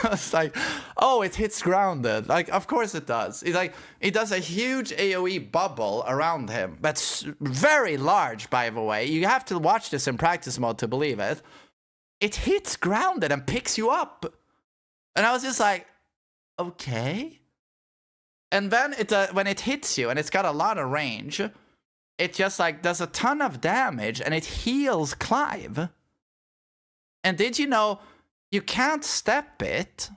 was like, oh, it hits grounded. Like, of course it does. It does a huge AoE bubble around him. That's very large, by the way. You have to watch this in practice mode to believe it. It hits grounded and picks you up. And I was just like, okay. And then when it hits you and it's got a lot of range, it just like does a ton of damage and it heals Clive. And did you know you can't step it?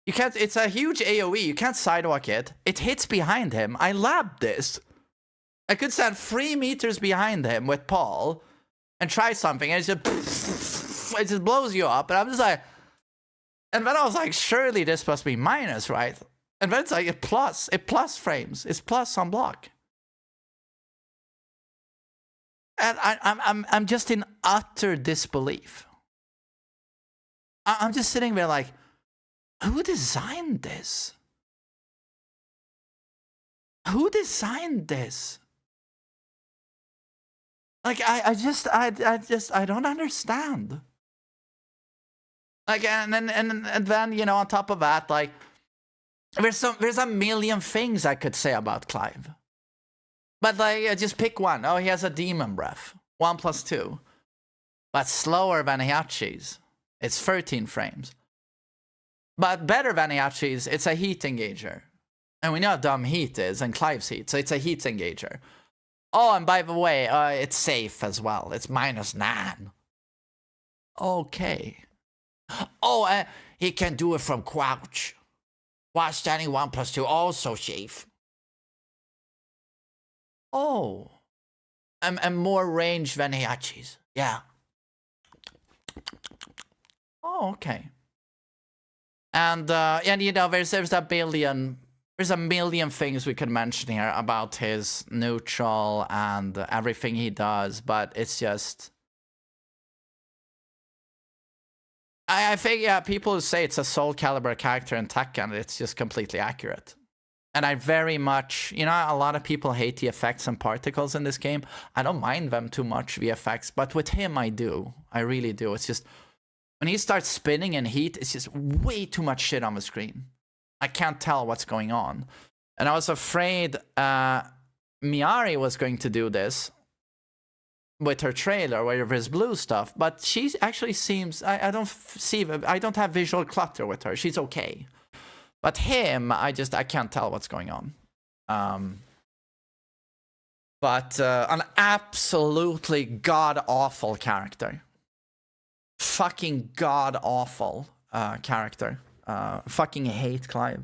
You can't, it's a huge AoE, you can't sidewalk it. It hits behind him. I labbed this. I could stand 3 meters behind him with Paul and try something, and it just blows you up. And I'm just like, and then I was like, surely this must be minus, right? And then it's like it plus frames. It's plus on block. And I'm just in utter disbelief. I'm just sitting there like, who designed this? Who designed this? Like, I don't understand. Like, and then, you know, on top of that, like, there's a million things I could say about Clive. But, like, just pick one. Oh, he has a demon breath. 1+2. But slower than Heihachi's. It's 13 frames. But better than Heihachi's, it's a heat engager. And we know how dumb heat is, and Clive's heat, so it's a heat engager. Oh, and by the way, it's safe as well. It's -9. Okay. Oh, he can do it from crouch. While standing 1+2, also safe. Oh. And more range than Heihachi's. Yeah. Oh, okay. And you know, there's a million things we could mention here about his neutral and everything he does, but it's just, I think, yeah, people who say it's a Soul Calibur character in Tekken, it's just completely accurate. And I very much, you know, a lot of people hate the effects and particles in this game. I don't mind them too much, the effects, but with him I do. I really do. It's just, when he starts spinning in heat, it's just way too much shit on the screen. I can't tell what's going on. And I was afraid Miari was going to do this with her trailer, where there's blue stuff, but she actually seems, I don't have visual clutter with her. She's okay. But him, I can't tell what's going on. But an absolutely god-awful character. Fucking god-awful character. Fucking hate Clive.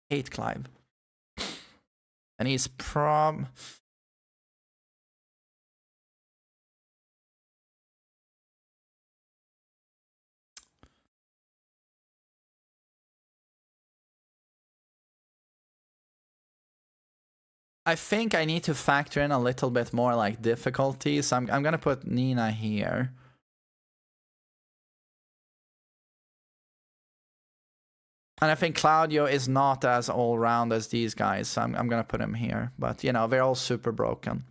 Hate Clive. And he's I think I need to factor in a little bit more like difficulty, so I'm gonna put Nina here. And I think Claudio is not as all-round as these guys, so I'm gonna put him here. But, you know, they're all super broken.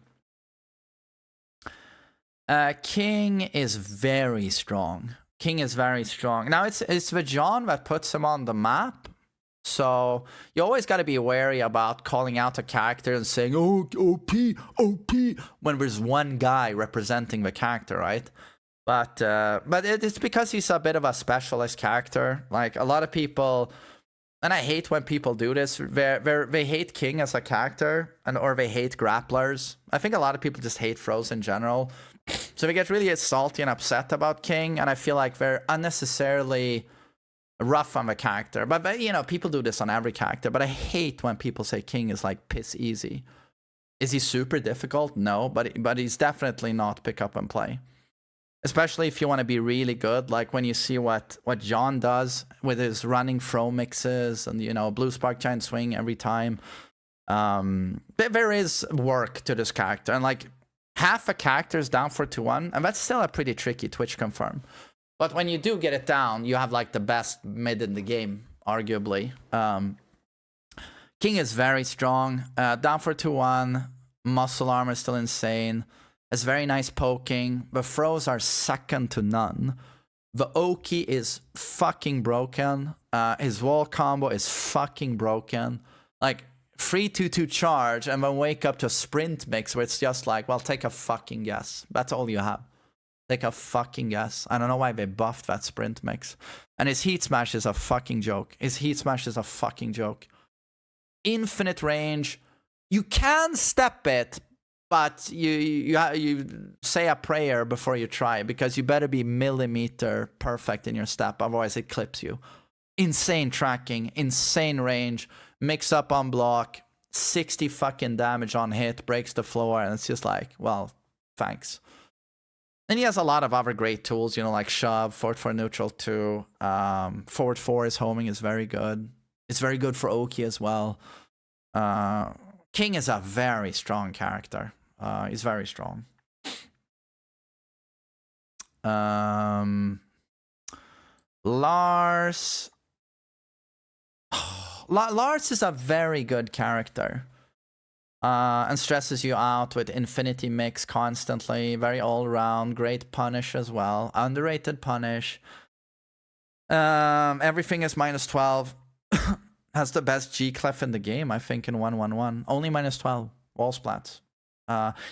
King is very strong. King is very strong. Now, it's the John that puts him on the map. So you always got to be wary about calling out a character and saying, oh, OP, OP, when there's one guy representing the character, right? But it's because he's a bit of a specialist character. Like, a lot of people, and I hate when people do this, they hate King as a character, or they hate grapplers. I think a lot of people just hate throws in general. So they get really salty and upset about King, and I feel like they're unnecessarily rough on the character. But you know, people do this on every character, but I hate when people say King is like piss easy. Is he super difficult? No, but he's definitely not pick up and play. Especially if you want to be really good, like when you see what John does with his running throw mixes and, you know, blue spark giant swing every time. There is work to this character, and like half a character is down for 2-1, and that's still a pretty tricky Twitch confirm. But when you do get it down, you have like the best mid in the game, arguably. King is very strong. Down for 2-1. Muscle armor is still insane. Has very nice poking. The throws are second to none. The Oki is fucking broken. His wall combo is fucking broken. Like, 3-2-2 charge and then wake up to a sprint mix where it's just like, well, take a fucking guess. That's all you have. Take a fucking guess. I don't know why they buffed that sprint mix. And his heat smash is a fucking joke. His heat smash is a fucking joke. Infinite range. You can step it, but you say a prayer before you try, because you better be millimeter perfect in your step, otherwise it clips you. Insane tracking, insane range, mix up on block, 60 fucking damage on hit, breaks the floor, and it's just like, well, thanks. And he has a lot of other great tools, you know, like shove, forward 4 neutral 2, forward 4 is homing is very good. It's very good for Oki as well. King is a very strong character. He's very strong. Lars. Lars is a very good character. And stresses you out with infinity mix constantly. Very all-round. Great punish as well. Underrated punish. Everything is -12. Has the best G-clef in the game, I think, in 1-1-1. Only -12. Wall splats.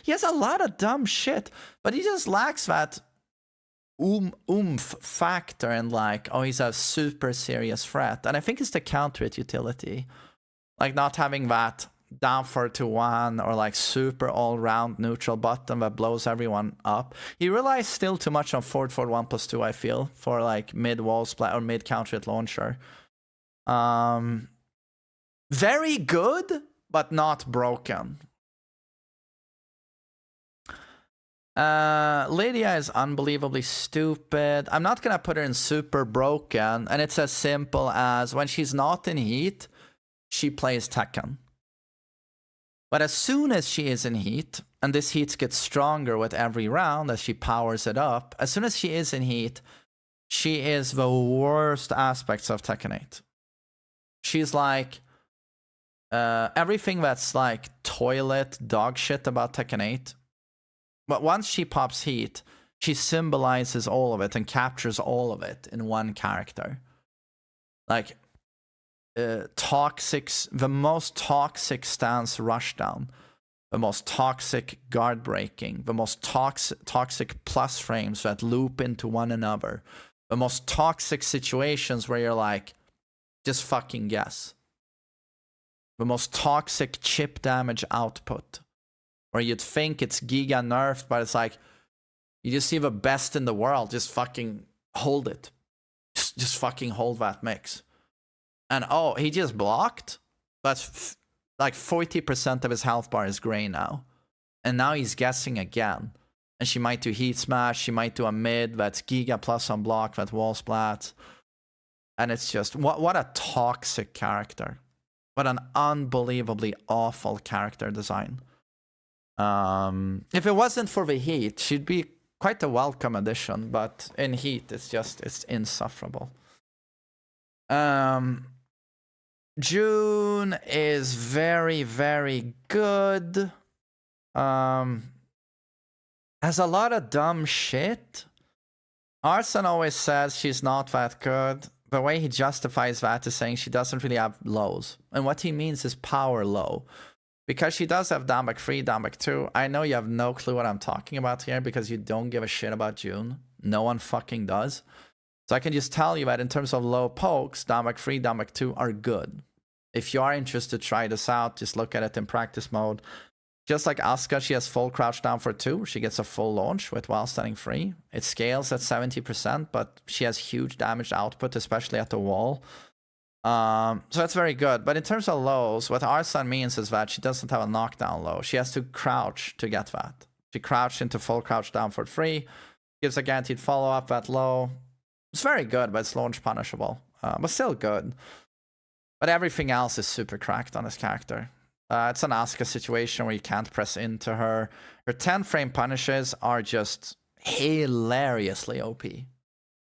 He has a lot of dumb shit, but he just lacks that oomph factor and like, oh, he's a super serious threat. And I think it's the counter it utility. Like not having that down for 2-1 or like super all-round neutral button that blows everyone up. He relies still too much on forward 1+2, I feel, for like mid wall splat or mid counter it launcher. Very good, but not broken. Lydia is unbelievably stupid. I'm not gonna put her in super broken, and it's as simple as when she's not in heat, she plays Tekken. But as soon as she is in heat, and this heat gets stronger with every round as she powers it up, as soon as she is in heat, she is the worst aspects of Tekken 8. She's like everything that's like toilet dog shit about Tekken 8. But once she pops heat, she symbolizes all of it and captures all of it in one character. Like, the most toxic stance rushdown, the most toxic guard breaking, the most toxic plus frames that loop into one another, the most toxic situations where you're like, just fucking guess. The most toxic chip damage output, where you'd think it's giga nerfed, but it's like, you just see the best in the world, just fucking hold it. Just fucking hold that mix. And oh, he just blocked? That's like 40% of his health bar is gray now. And now he's guessing again. And she might do heat smash, she might do a mid that's giga plus on block, that wall splat. And it's just, what a toxic character. What an unbelievably awful character design. If it wasn't for the heat, she'd be quite a welcome addition, but in heat, it's insufferable. June is very, very good. Has a lot of dumb shit. Arson always says she's not that good. The way he justifies that is saying she doesn't really have lows. And what he means is power low. Because she does have downback 3, downback 2. I know you have no clue what I'm talking about here because you don't give a shit about June. No one fucking does. So I can just tell you that in terms of low pokes, downback 3, downback 2 are good. If you are interested, try this out. Just look at it in practice mode. Just like Asuka, she has full crouch down for 2. She gets a full launch with while standing free. It scales at 70%, but she has huge damage output, especially at the wall. So that's very good. But in terms of lows, what Arsan means is that she doesn't have a knockdown low. She has to crouch to get that. She crouched into full crouch down for 3. Gives a guaranteed follow-up at low. It's very good, but it's launch punishable. But still good. But everything else is super cracked on this character. It's an Asuka situation where you can't press into her. Her 10-frame punishes are just hilariously OP.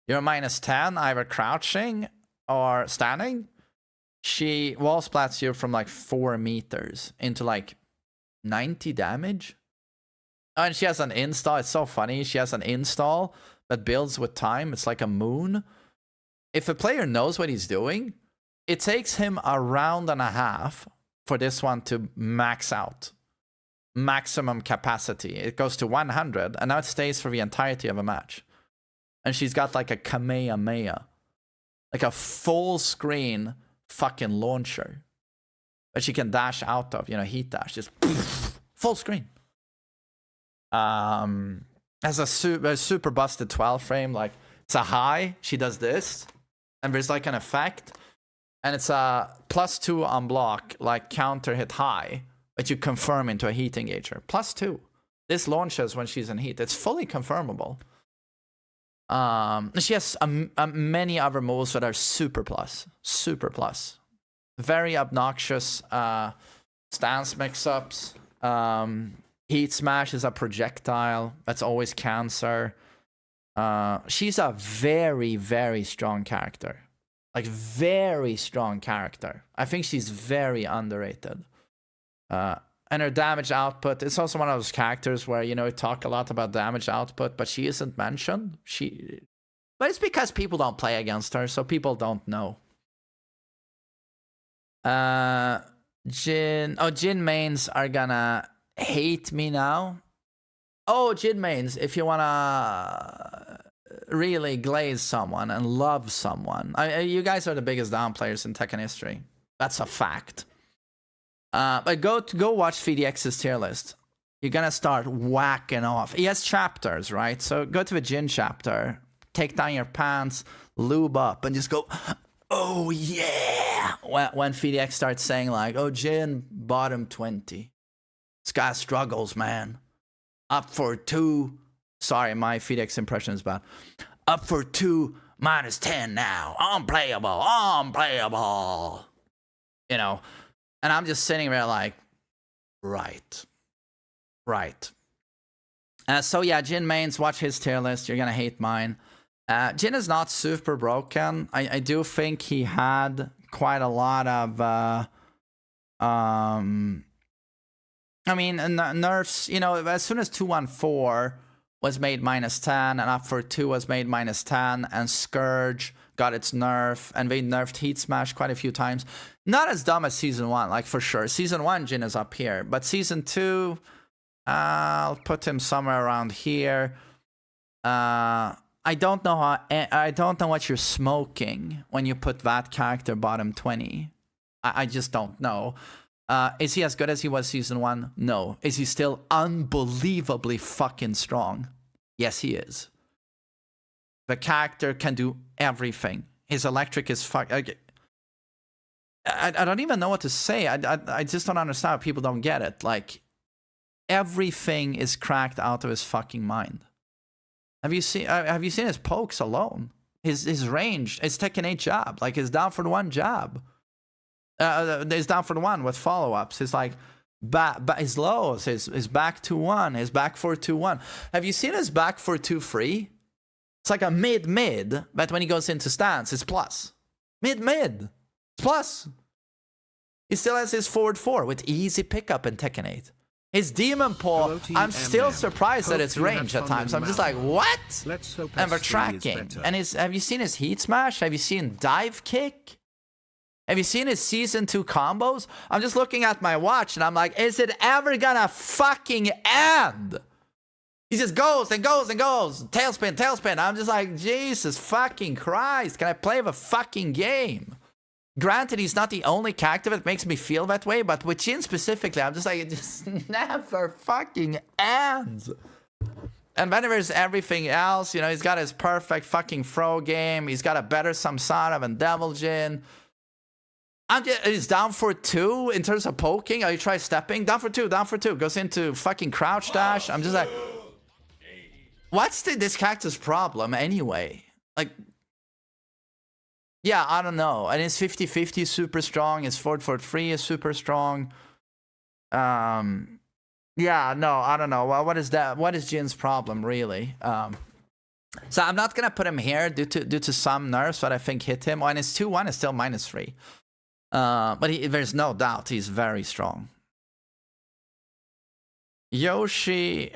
You're -10, either crouching or standing. She wall splats you from like 4 meters into like 90 damage. Oh, and she has an install. It's so funny. She has an install that builds with time. It's like a moon. If a player knows what he's doing, it takes him a round and a half for this one to max out. Maximum capacity. It goes to 100, and now it stays for the entirety of a match. And she's got like a Kamehameha. Like a full screen fucking launcher. That she can dash out of, you know, heat dash. Just full screen. Has a super busted 12 frame. Like, it's a high. She does this. And there's like an effect. And it's a +2 on block, like counter hit high, that you confirm into a heat engager. +2. This launches when she's in heat. It's fully confirmable. She has many other moves that are super plus. Super plus. Very obnoxious stance mix-ups. Heat smash is a projectile. That's always cancer. She's a very, very strong character. Like, very strong character. I think she's very underrated. And her damage output, it's also one of those characters where, you know, we talk a lot about damage output, but she isn't mentioned. But it's because people don't play against her, so people don't know. Jin mains are gonna hate me now. Oh, Jin mains, if you wanna really glaze someone and love someone. You guys are the biggest down players in Tekken history. That's a fact. But go watch VDX's tier list. You're gonna start whacking off. He has chapters, right? So go to the Jin chapter, take down your pants, lube up, and just go, oh yeah! When VDX starts saying like, oh, Jin, bottom 20. This guy struggles, man. Up for 2. Sorry, my VDX impression is bad. Up for 2, -10 now. Unplayable, unplayable. You know, and I'm just sitting there like, right. So yeah, Jin mains, watch his tier list. You're gonna hate mine. Jin is not super broken. I do think he had quite a lot of I mean, nerfs, you know, as soon as 214 was made -10 and Up for 2 was made -10 and Scourge got its nerf and they nerfed Heat Smash quite a few times. Not as dumb as Season 1, like for sure. Season 1 Jin is up here, but Season 2, I'll put him somewhere around here. I don't know what you're smoking when you put that character bottom 20. I just don't know. Is he as good as he was Season 1? No. Is he still unbelievably fucking strong? Yes, he is. The character can do everything. His electric is I don't even know what to say. I just don't understand how people don't get it. Like, everything is cracked out of his fucking mind. Have you seen his pokes alone? His range, his Tekken 8 jab, like his down for the one jab. His down for the one with follow-ups. His like his lows, his back 2-1, his back 4-2-1. Have you seen his back 4-2-3? It's like a mid, but when he goes into stance, it's plus. Mid. It's plus. He still has his forward 4 with easy pickup in Tekken 8. His Demon Paw, I'm still surprised at its range at times. I'm just like, what? And we're tracking. And have you seen his Heat Smash? Have you seen Dive Kick? Have you seen his Season 2 combos? I'm just looking at my watch and I'm like, is it ever gonna fucking end? He just goes and goes and goes. Tailspin. I'm just like, Jesus fucking Christ. Can I play the fucking game? Granted, he's not the only character that makes me feel that way, but with Jin specifically, I'm just like, it just never fucking ends. And then there's everything else. You know, he's got his perfect fucking throw game. He's got a better Samsara than Devil Jin. He's down for 2 in terms of poking. Oh, you try stepping? Down for 2. Goes into fucking crouch dash. I'm just like, what's this character's problem anyway? Like, yeah, I don't know. And his 50-50 is super strong. His 4-4-3 is super strong. Yeah, no, I don't know. Well, what is that? What is Jin's problem, really? So I'm not gonna put him here due to some nerfs that I think hit him. And his 2-1 is still -3. But there's no doubt he's very strong. Yoshi,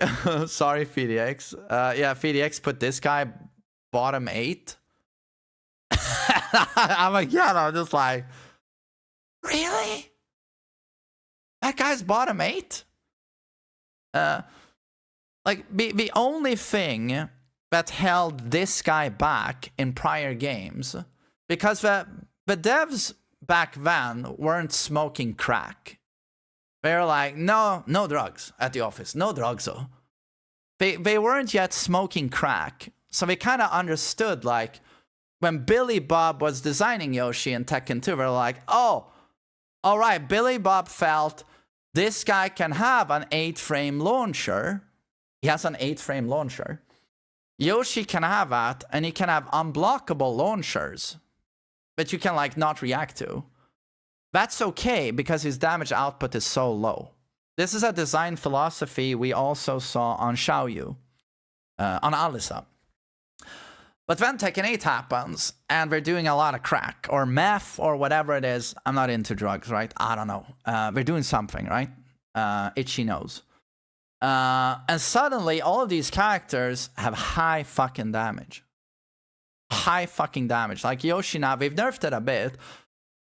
sorry, FDX. Yeah, FDX put this guy bottom 8. I'm like, yeah, no, I'm just like, really? That guy's bottom 8? Like, the only thing that held this guy back in prior games, because the devs back then weren't smoking crack. They were like, no drugs at the office. No drugs, though. They weren't yet smoking crack. So they kind of understood, like, when Billy Bob was designing Yoshi in Tekken 2, they were like, oh, all right, Billy Bob felt this guy can have an 8-frame launcher. He has an 8-frame launcher. Yoshi can have that, and he can have unblockable launchers that you can, like, not react to. That's okay, because his damage output is so low. This is a design philosophy we also saw on Xiaoyu, on Alisa. But then Tekken 8 happens, and we're doing a lot of crack, or meth, or whatever it is. I'm not into drugs, right? I don't know. We're doing something, right? Itchy nose. And suddenly, all of these characters have high fucking damage. High fucking damage. Like Yoshi now, they've nerfed it a bit,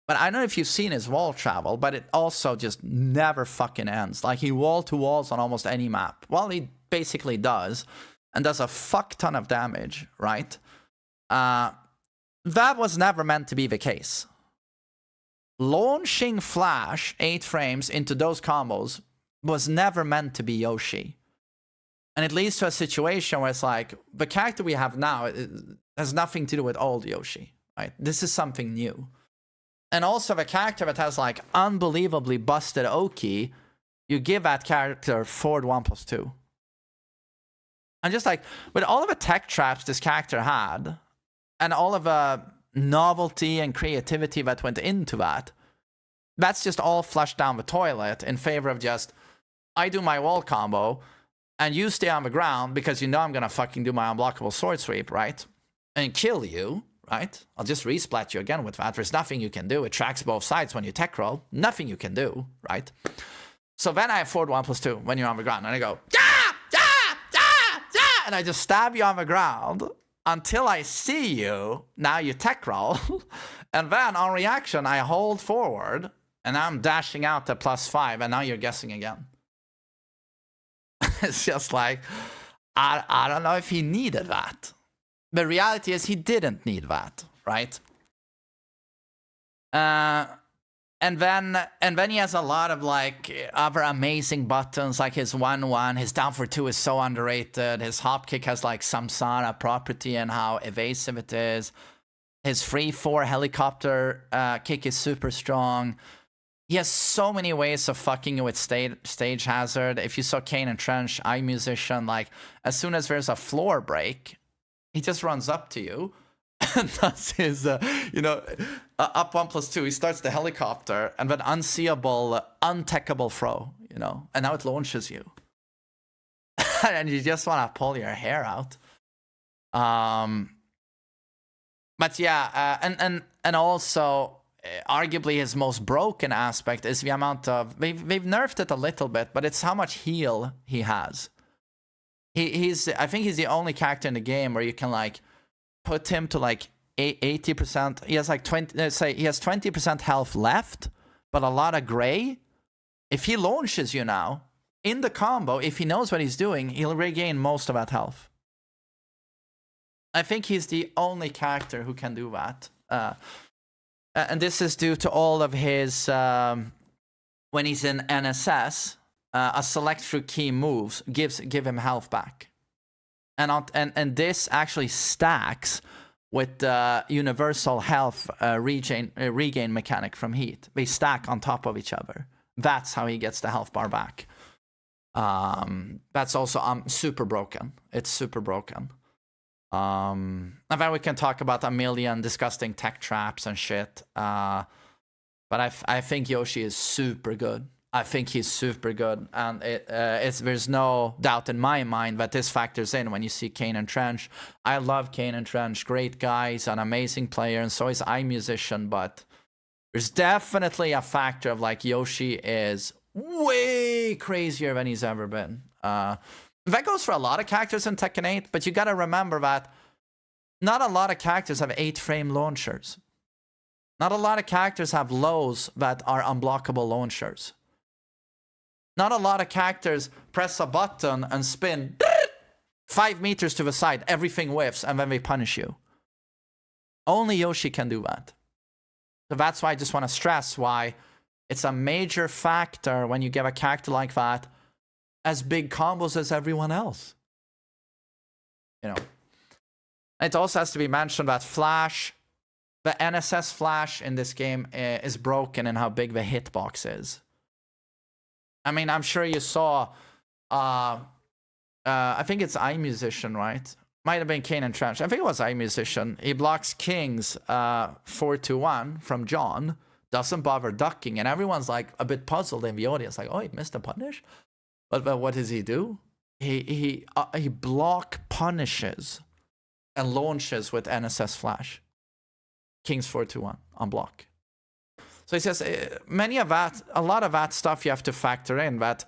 but I don't know if you've seen his wall travel, but it also just never fucking ends. Like, he wall to walls on almost any map. Well, he basically does. And does a fuck ton of damage, right? That was never meant to be the case. Launching Flash 8 frames into those combos was never meant to be Yoshi. And it leads to a situation where it's like, the character we have now has nothing to do with old Yoshi, right? This is something new. And also the character that has, like, unbelievably busted Oki, you give that character forward 1+2. I'm just like, with all of the tech traps this character had, and all of the novelty and creativity that went into that, that's just all flushed down the toilet in favor of just, I do my wall combo, and you stay on the ground because you know I'm gonna fucking do my unblockable sword sweep, right? And kill you, right? I'll just resplat you again with that. There's nothing you can do. It tracks both sides when you tech roll. Nothing you can do, right? So then I have forward 1+2 when you're on the ground, and I go, yeah, yeah, yeah, yeah, and I just stab you on the ground until I see you. Now you tech roll, and then on reaction, I hold forward, and I'm dashing out to +5, and now you're guessing again. It's just like, I don't know if he needed that. The reality is he didn't need that, right? And then he has a lot of like other amazing buttons, like his 1-1, his down for 2 is so underrated. His hop kick has like samsara property and how evasive it is. His 3-4 helicopter kick is super strong. He has so many ways of fucking you with stage hazard. If you saw Kane and Trench, iMusician, like as soon as there's a floor break, he just runs up to you and does his, up 1+2. He starts the helicopter and then unseeable, untechable throw, and now it launches you. And you just want to pull your hair out. But yeah, and also, arguably his most broken aspect is the amount of, they've nerfed it a little bit, but it's how much heal he has. I think he's the only character in the game where you can like put him to like 80%. He has like 20. Let's say he has 20% health left, but a lot of gray. If he launches you now in the combo, if he knows what he's doing, he'll regain most of that health. I think he's the only character who can do that. And this is due to all of his when he's in NSS. A select through key moves give him health back, and this actually stacks with the universal health regain mechanic from Heat. They stack on top of each other. That's how he gets the health bar back. That's also super broken. It's super broken. And then we can talk about a million disgusting tech traps and shit. But I think Yoshi is super good. I think he's super good, and there's no doubt in my mind that this factors in when you see Kane and Trench. I love Kane and Trench, great guy, he's an amazing player, and so is iMusician, but there's definitely a factor of like Yoshi is way crazier than he's ever been. That goes for a lot of characters in Tekken 8, but you gotta remember that not a lot of characters have 8-frame launchers. Not a lot of characters have lows that are unblockable launchers. Not a lot of characters press a button and spin 5 meters to the side, everything whiffs, and then they punish you. Only Yoshi can do that. So that's why I just want to stress why it's a major factor when you give a character like that as big combos as everyone else. It also has to be mentioned that Flash, the NSS Flash in this game is broken in how big the hitbox is. I mean, I'm sure you saw, I think it's iMusician, right? Might have been Kane and Trench. I think it was iMusician. He blocks King's 4-1 from John, doesn't bother ducking, and everyone's like a bit puzzled in the audience, like, oh, he missed a punish? But what does he do? He block punishes and launches with NSS Flash. King's 4-1 on block. So he says a lot of that stuff you have to factor in. That,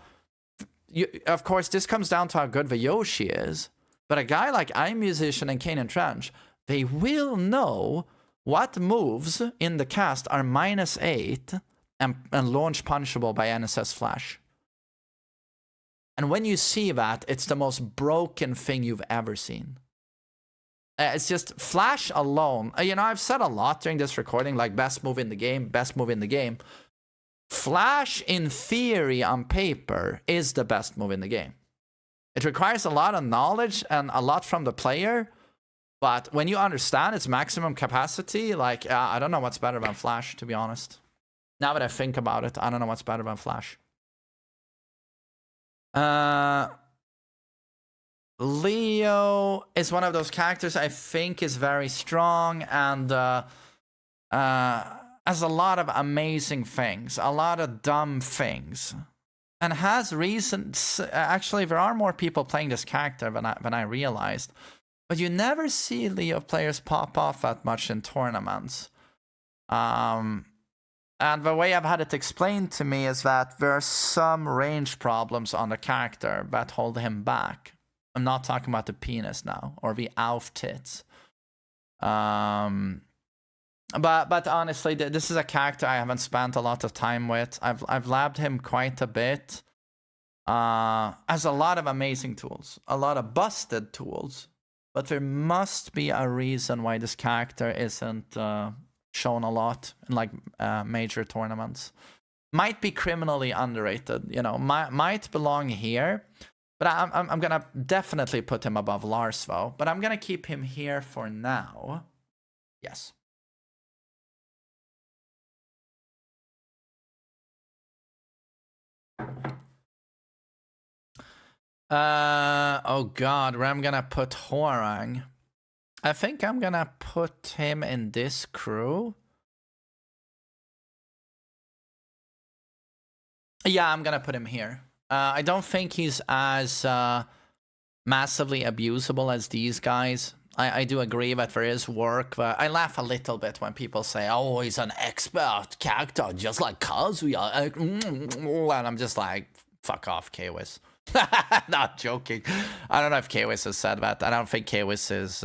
of course, this comes down to how good the Yoshi is. But a guy like iMusician and Kane and Trench, they will know what moves in the cast are -8 and launch punishable by NSS Flash. And when you see that, it's the most broken thing you've ever seen. It's just Flash alone. I've said a lot during this recording, like best move in the game, best move in the game. Flash, in theory, on paper, is the best move in the game. It requires a lot of knowledge and a lot from the player, but when you understand its maximum capacity, like, I don't know what's better than Flash, to be honest. Now that I think about it, I don't know what's better than Flash. Leo is one of those characters I think is very strong and has a lot of amazing things, a lot of dumb things, and has reasons. Actually, there are more people playing this character than I realized. But you never see Leo players pop off that much in tournaments. And the way I've had it explained to me is that there are some range problems on the character that hold him back. I'm not talking about the penis now, or the Auf tits. But honestly, this is a character I haven't spent a lot of time with. I've labbed him quite a bit. Has a lot of amazing tools, a lot of busted tools, but there must be a reason why this character isn't shown a lot in like major tournaments. Might be criminally underrated, you know. Might belong here, but I'm gonna definitely put him above Lars though. But I'm gonna keep him here for now. Yes. Oh god, where I'm gonna put Hwoarang. I think I'm gonna put him in this crew. Yeah, I'm gonna put him here. I don't think he's as massively abusable as these guys. I do agree that there is work. But I laugh a little bit when people say, oh, he's an expert character, just like Kazuya. And I'm just like, fuck off, Kwis. Not joking. I don't know if Kwis has said that. I don't think Kwis is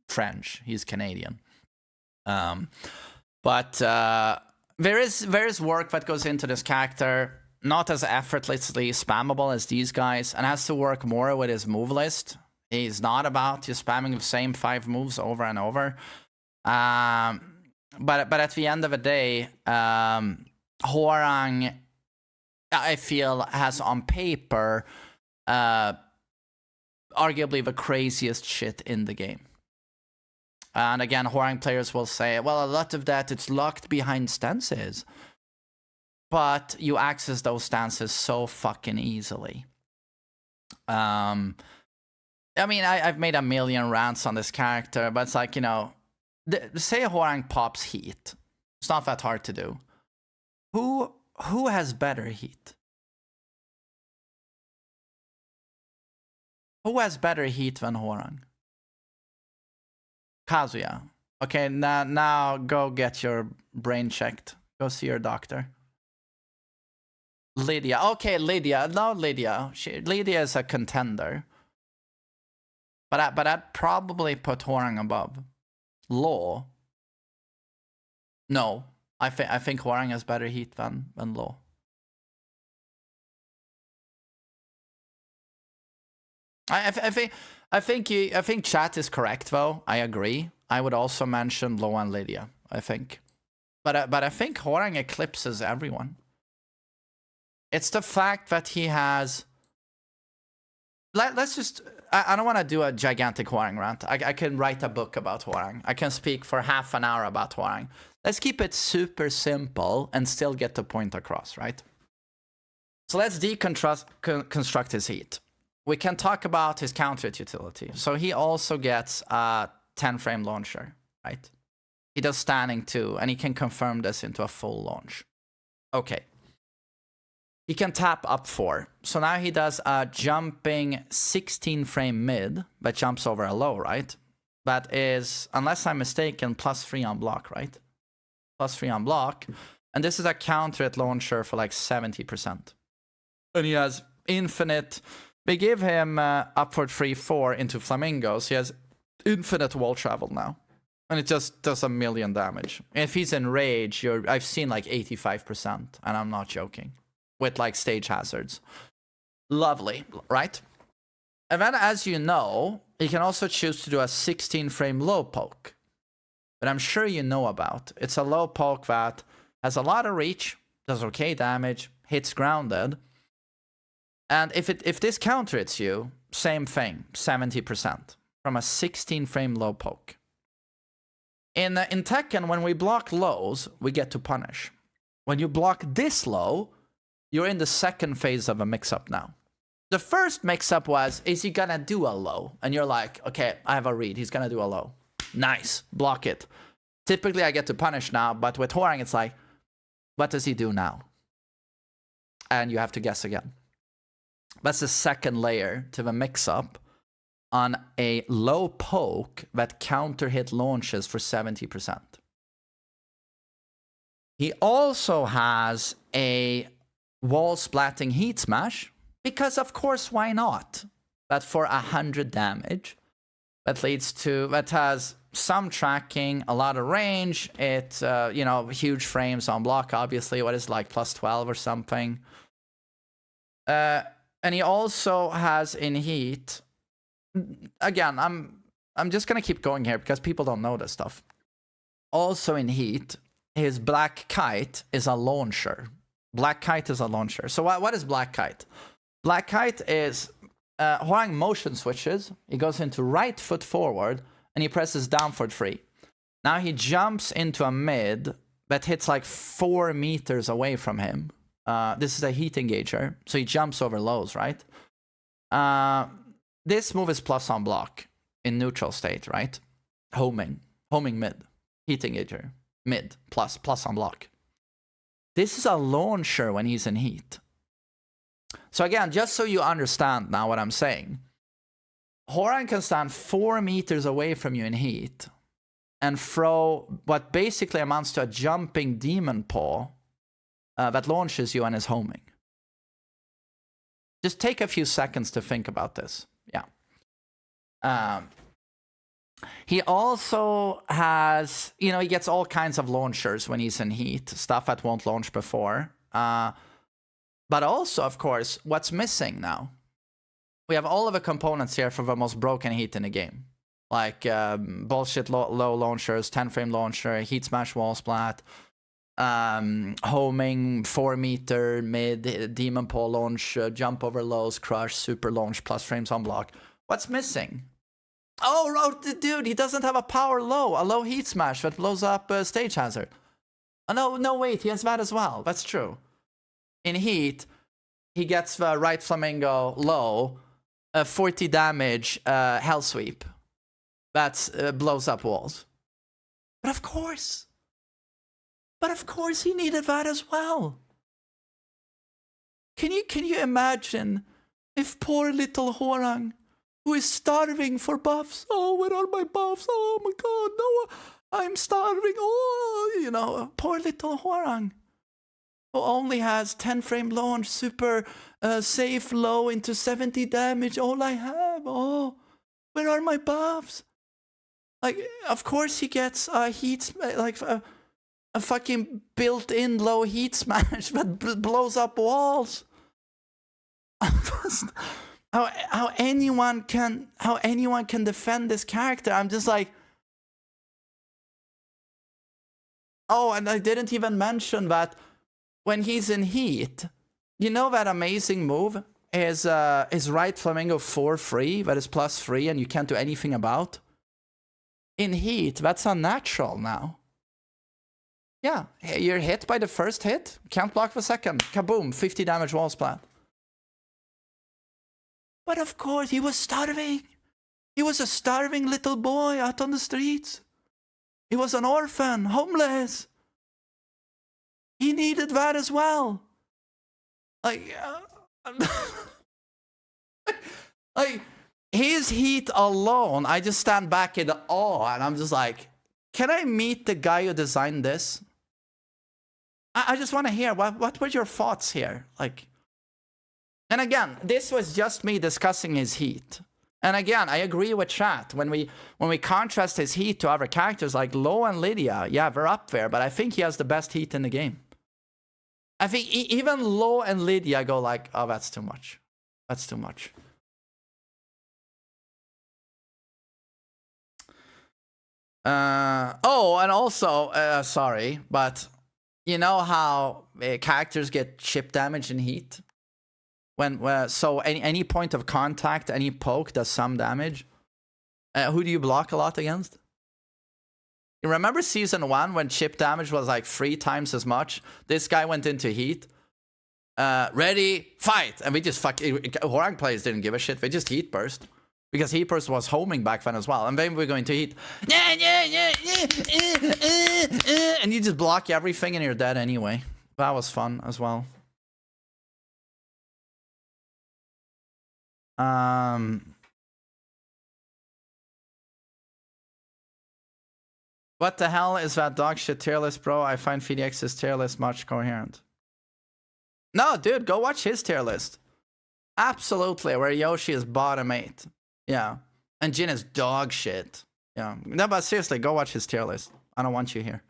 French. He's Canadian. But there is work that goes into this character. Not as effortlessly spammable as these guys, and has to work more with his move list. He's not about just spamming the same 5 moves over and over. But at the end of the day, Hwoarang, I feel, has on paper arguably the craziest shit in the game. And again, Hwoarang players will say, well, a lot of that, it's locked behind stances. But you access those stances so fucking easily. I mean, I've made a million rants on this character, but it's like, you know, say Hwoarang pops heat. It's not that hard to do. Who has better heat? Who has better heat than Hwoarang? Kazuya. Okay, now go get your brain checked. Go see your doctor. Lydia. Okay, Lydia. No, Lydia. Lydia is a contender. But I'd probably put Hwoarang above. Law. No. I think Hwoarang has better heat than Law. I think chat is correct though. I agree. I would also mention Law and Lydia, I think. But I think Hwoarang eclipses everyone. It's the fact that he has... Let's just... I don't want to do a gigantic Hwoarang rant. I can write a book about Hwoarang. I can speak for half an hour about Hwoarang. Let's keep it super simple and still get the point across, right? So let's deconstruct his heat. We can talk about his counter utility. So he also gets a 10-frame launcher, right? He does standing too, and he can confirm this into a full launch. Okay. He can tap up 4. So now he does a jumping 16-frame mid that jumps over a low, right? That is, unless I'm mistaken, +3 on block, right? +3 on block. And this is a counter at launcher for like 70%. And he has infinite... They give him upward 3/4 into flamingos. He has infinite wall travel now. And it just does a million damage. If he's in rage, I've seen like 85%. And I'm not joking. With like stage hazards. Lovely, right? And then as you know, you can also choose to do a 16-frame low poke. But I'm sure you know about. It's a low poke that has a lot of reach, does okay damage, hits grounded. And if this counter hits you, same thing, 70% from a 16-frame low poke. In Tekken, when we block lows, we get to punish. When you block this low, you're in the second phase of a mix-up now. The first mix-up was, is he gonna do a low? And you're like, okay, I have a read, he's gonna do a low. Nice, block it. Typically I get to punish now, but with Hwoarang it's like, what does he do now? And you have to guess again. That's the second layer to the mix-up. on a low poke that counter hit launches for 70%. He also has a wall splatting heat smash, because of course, why not? That for 100 damage. That has some tracking, a lot of range. It, you know, huge frames on block, obviously. What is like plus 12 or something? And he also has in heat. Again, I'm just gonna keep going here because people don't know this stuff. Also in heat, his Black Kite is a launcher. Black Kite is a launcher. So what is Black Kite? Black Kite is Hwoarang motion switches. He goes into right foot forward and he presses down for 3. Now he jumps into a mid that hits like 4 meters away from him. This is a heat engager, so he jumps over lows, right? This move is plus on block in neutral state, right? Homing mid, heat engager, mid, plus on block. This is a launcher when he's in heat. So again, just so you understand now what I'm saying, Hwoarang can stand 4 meters away from you in heat and throw what basically amounts to a jumping demon paw that launches you and is homing. Just take a few seconds to think about this. Yeah. He also has, you know, he gets all kinds of launchers when he's in heat, stuff that won't launch before. But also, of course, what's missing now? We have all of the components here for the most broken heat in the game. Like bullshit low launchers, 10-frame launcher, heat smash wall splat, homing, 4-meter mid, demon paw launch, jump over lows, crush, super launch, plus frames on block. What's missing? Oh, dude, he doesn't have a power low, a low heat smash that blows up stage hazard. Oh, no, wait, he has that as well. That's true. In heat, he gets the right flamingo low, 40 damage hell sweep. That blows up walls. But of course he needed that as well. Can you imagine if poor little Hwoarang, who is starving for buffs, oh, where are my buffs? Oh my god, no, I'm starving. Oh, you know, poor little Hwoarang, who only has 10-frame launch, super safe low into 70 damage. All I have. Oh, where are my buffs? Like, of course he gets a heat, like a fucking built-in low heat smash that blows up walls. How anyone can defend this character? I'm just like, oh, and I didn't even mention that when he's in heat, you know that amazing move is right flamingo 4-free that is +3 and you can't do anything about. In heat, that's unnatural now. Yeah, you're hit by the first hit, can't block the second. Kaboom, 50 damage wall splat. But of course, he was starving. He was a starving little boy out on the streets. He was an orphan, homeless. He needed that as well. Like, like his heat alone, I just stand back in awe and I'm just like, can I meet the guy who designed this? I just want to hear, what were your thoughts here? Like, and again, this was just me discussing his heat. And again, I agree with chat. When we contrast his heat to other characters like Lo and Lydia, yeah, they're up there, but I think he has the best heat in the game. I think even Lo and Lydia go like, oh, that's too much. That's too much. Oh, and also, sorry, but you know how characters get chip damage in heat? So any point of contact, any poke does some damage. Who do you block a lot against? You remember season 1 when chip damage was like 3 times as much? This guy went into heat. Ready, fight! And we just Hwoarang players didn't give a shit. They just heat burst. Because heat burst was homing back then as well. And then we're going to heat. And you just block everything and you're dead anyway. That was fun as well. What the hell is that dog shit tier list, bro? I find FDX's tier list much coherent. No, dude, go watch his tier list. Absolutely, where Yoshi is bottom 8. Yeah. And Jin is dog shit. Yeah. No, but seriously, go watch his tier list. I don't want you here.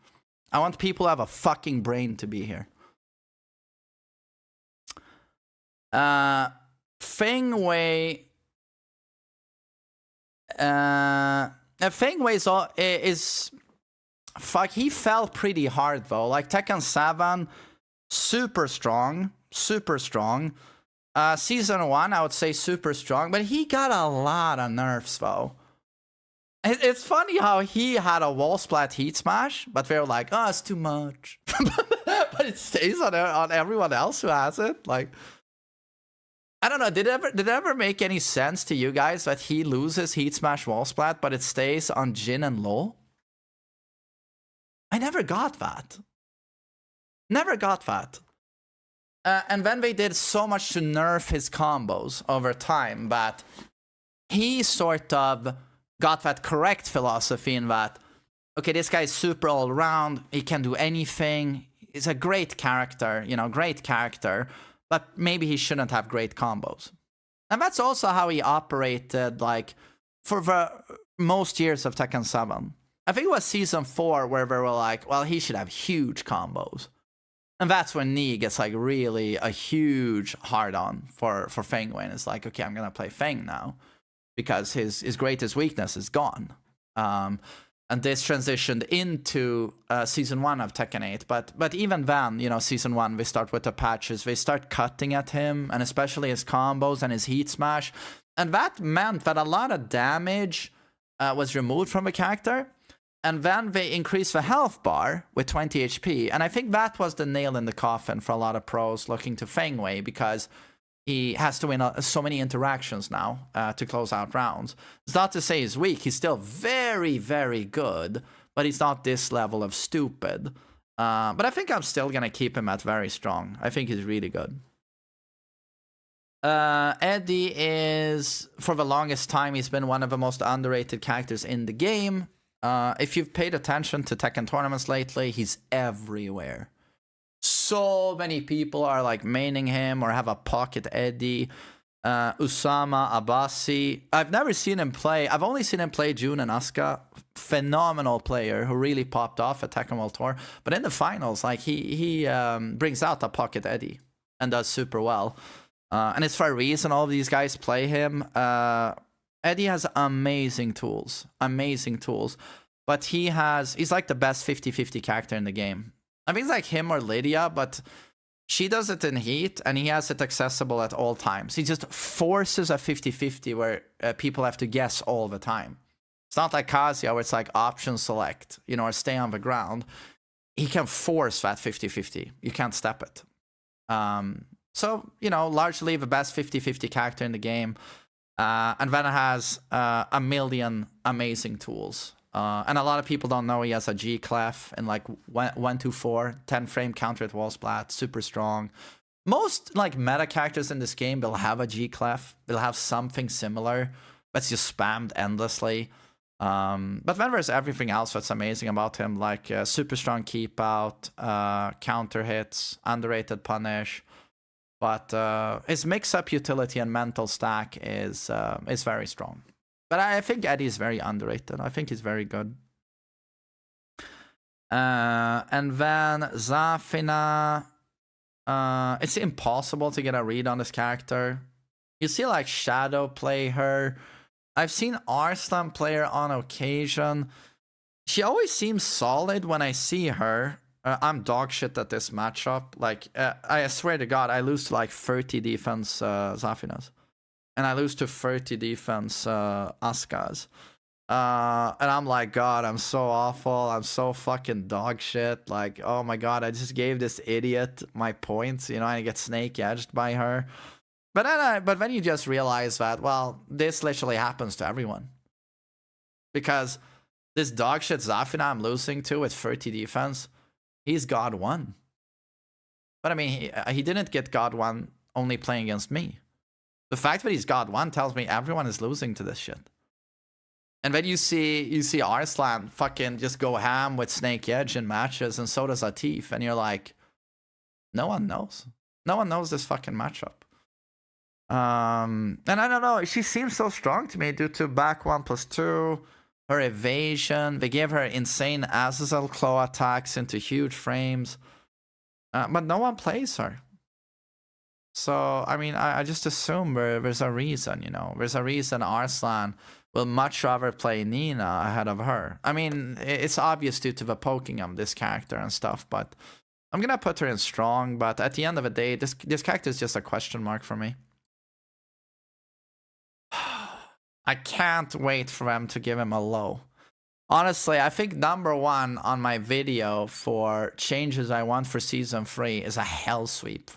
I want people who have a fucking brain to be here. Feng Wei. Feng Wei is fuck. He fell pretty hard though. Like Tekken 7, super strong, super strong. Season 1, I would say super strong, but he got a lot of nerfs though. It's funny how he had a wall splat heat smash, but they were like, oh, it's too much. But it stays on everyone else who has it. Like, I don't know. Did it ever make any sense to you guys that he loses heat smash wall splat, but it stays on Jin and Lo? I never got that. Never got that. And then they did so much to nerf his combos over time that he sort of got that correct philosophy in that, okay, this guy is super all around. He can do anything. He's a great character, you know, great character. But maybe he shouldn't have great combos. And that's also how he operated, like, for the most years of Tekken 7. I think it was Season 4 where they were like, well, he should have huge combos. And that's when Ni gets, like, really a huge hard-on for Feng Wei. And it's like, okay, I'm going to play Feng now. Because his greatest weakness is gone. And this transitioned into Season 1 of Tekken 8. But even then, you know, Season 1, we start with the patches. They start cutting at him, and especially his combos and his heat smash. And that meant that a lot of damage was removed from the character. And then they increased the health bar with 20 HP. And I think that was the nail in the coffin for a lot of pros looking to Feng Wei, because he has to win so many interactions now to close out rounds. It's not to say he's weak. He's still very, very good, but he's not this level of stupid. But I think I'm still going to keep him at very strong. I think he's really good. Eddie is, for the longest time, he's been one of the most underrated characters in the game. If you've paid attention to Tekken tournaments lately, he's everywhere. So many people are like maining him or have a pocket Eddie. Usama Abbasi. I've never seen him play. I've only seen him play June and Asuka. Phenomenal player who really popped off at Tekken World Tour. But in the finals, like he brings out a pocket Eddie and does super well. And it's for a reason all of these guys play him. Eddie has amazing tools. Amazing tools. But he's like the best 50-50 character in the game. I think it's like him or Lydia, but she does it in Heat, and he has it accessible at all times. He just forces a 50-50 where people have to guess all the time. It's not like Kazuya where it's like option select, you know, or stay on the ground. He can force that 50-50. You can't step it. So, you know, largely the best 50-50 character in the game. And then it has a million amazing tools. And a lot of people don't know he has a G clef in like 1-2-4, 10 frame counter at wall splat, super strong. Most like meta characters in this game will have a G clef. They'll have something similar, but it's just spammed endlessly. But then there's everything else that's amazing about him, like super strong keep out, counter hits, underrated punish. But his mix-up utility and mental stack is very strong. But I think Eddie is very underrated. I think he's very good. And then Zafina. It's impossible to get a read on this character. You see like Shadow play her. I've seen Arslan play her on occasion. She always seems solid when I see her. I'm dog shit at this matchup. Like, I swear to God, I lose to like 30 defense Zafinas. And I lose to 30 defense Asukas. And I'm like, God, I'm so awful. I'm so fucking dog shit. Like, oh my God, I just gave this idiot my points, you know, and I get snake edged by her. But then you just realize that, well, this literally happens to everyone. Because this dog shit Zafina I'm losing to with 30 defense, he's God 1. But I mean, he didn't get God 1 only playing against me. The fact that he's God 1 tells me everyone is losing to this shit. And then you see Arslan fucking just go ham with Snake Edge in matches, and so does Atif, and you're like, no one knows. No one knows this fucking matchup. And I don't know, she seems so strong to me due to back 1+2, her evasion. They gave her insane Azazel claw attacks into huge frames. But no one plays her. So, I mean, I just assume there's a reason, you know. There's a reason Arslan will much rather play Nina ahead of her. I mean, it's obvious due to the poking of this character and stuff, but I'm gonna put her in strong, but at the end of the day, this character is just a question mark for me. I can't wait for them to give him a low. Honestly, I think #1 on my video for changes I want for Season 3 is a hell sweep.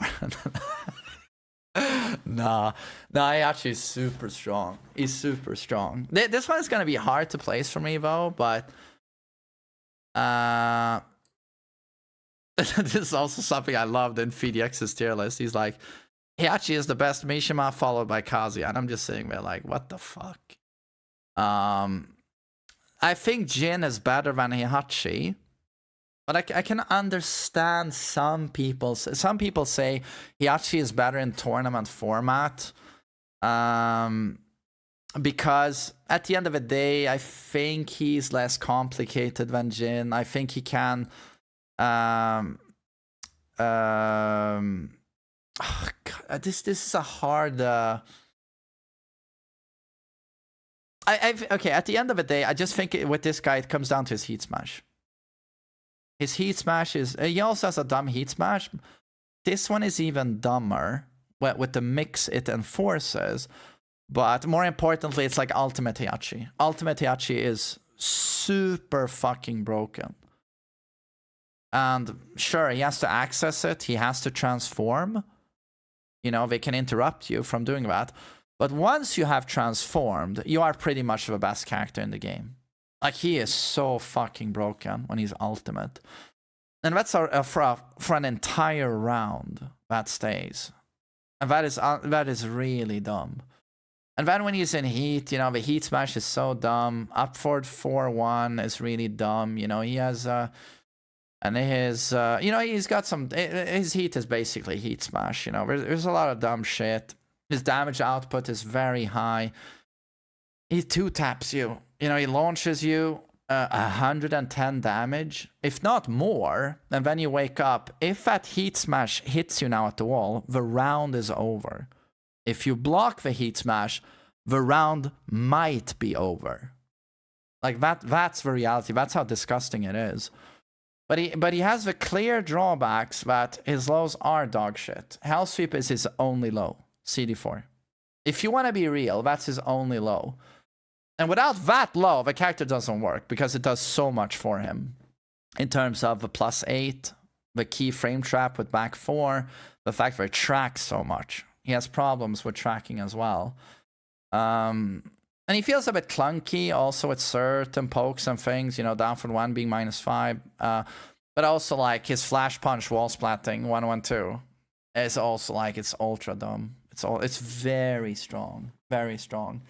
Nah, he actually is super strong. He's super strong. This one is going to be hard to place for me, though, but... this is also something I loved in FDX's tier list. He's like, Heihachi is the best Mishima, followed by Kazuya. And I'm just sitting there like, what the fuck? I think Jin is better than Heihachi. But I can understand some people. Some people say Heihachi is better in tournament format. Because at the end of the day, I think he's less complicated than Jin. I think he can... Oh God, this is a hard... okay, at the end of the day, I just think with this guy, it comes down to his heat smash. His heat smash is... he also has a dumb heat smash. This one is even dumber with the mix it enforces. But more importantly, it's like Ultimate Heihachi. Ultimate Heihachi is super fucking broken. And sure, he has to access it. He has to transform. You know, they can interrupt you from doing that. But once you have transformed, you are pretty much the best character in the game. Like, he is so fucking broken when he's ultimate. And that's for an entire round that stays. And that is really dumb. And then when he's in heat, you know, the heat smash is so dumb. Up forward 4-1 is really dumb. You know, he has... and his, you know, he's got some... his heat is basically heat smash, you know. There's a lot of dumb shit. His damage output is very high. He 2-taps you. You know, he launches you 110 damage, if not more. And then you wake up. If that heat smash hits you now at the wall, the round is over. If you block the heat smash, the round might be over. Like, that's the reality. That's how disgusting it is. But he has the clear drawbacks that his lows are dog shit. Hell Sweep is his only low. CD4. If you want to be real, that's his only low. And without that low, the character doesn't work because it does so much for him. In terms of the +8, the key frame trap with back 4, the fact that it tracks so much. He has problems with tracking as well. And he feels a bit clunky also with certain pokes and things, you know, down for 1 being -5. But also, like, his flash punch wall splatting 1-1-2 is also, like, it's ultra dumb. It's very strong. Very strong.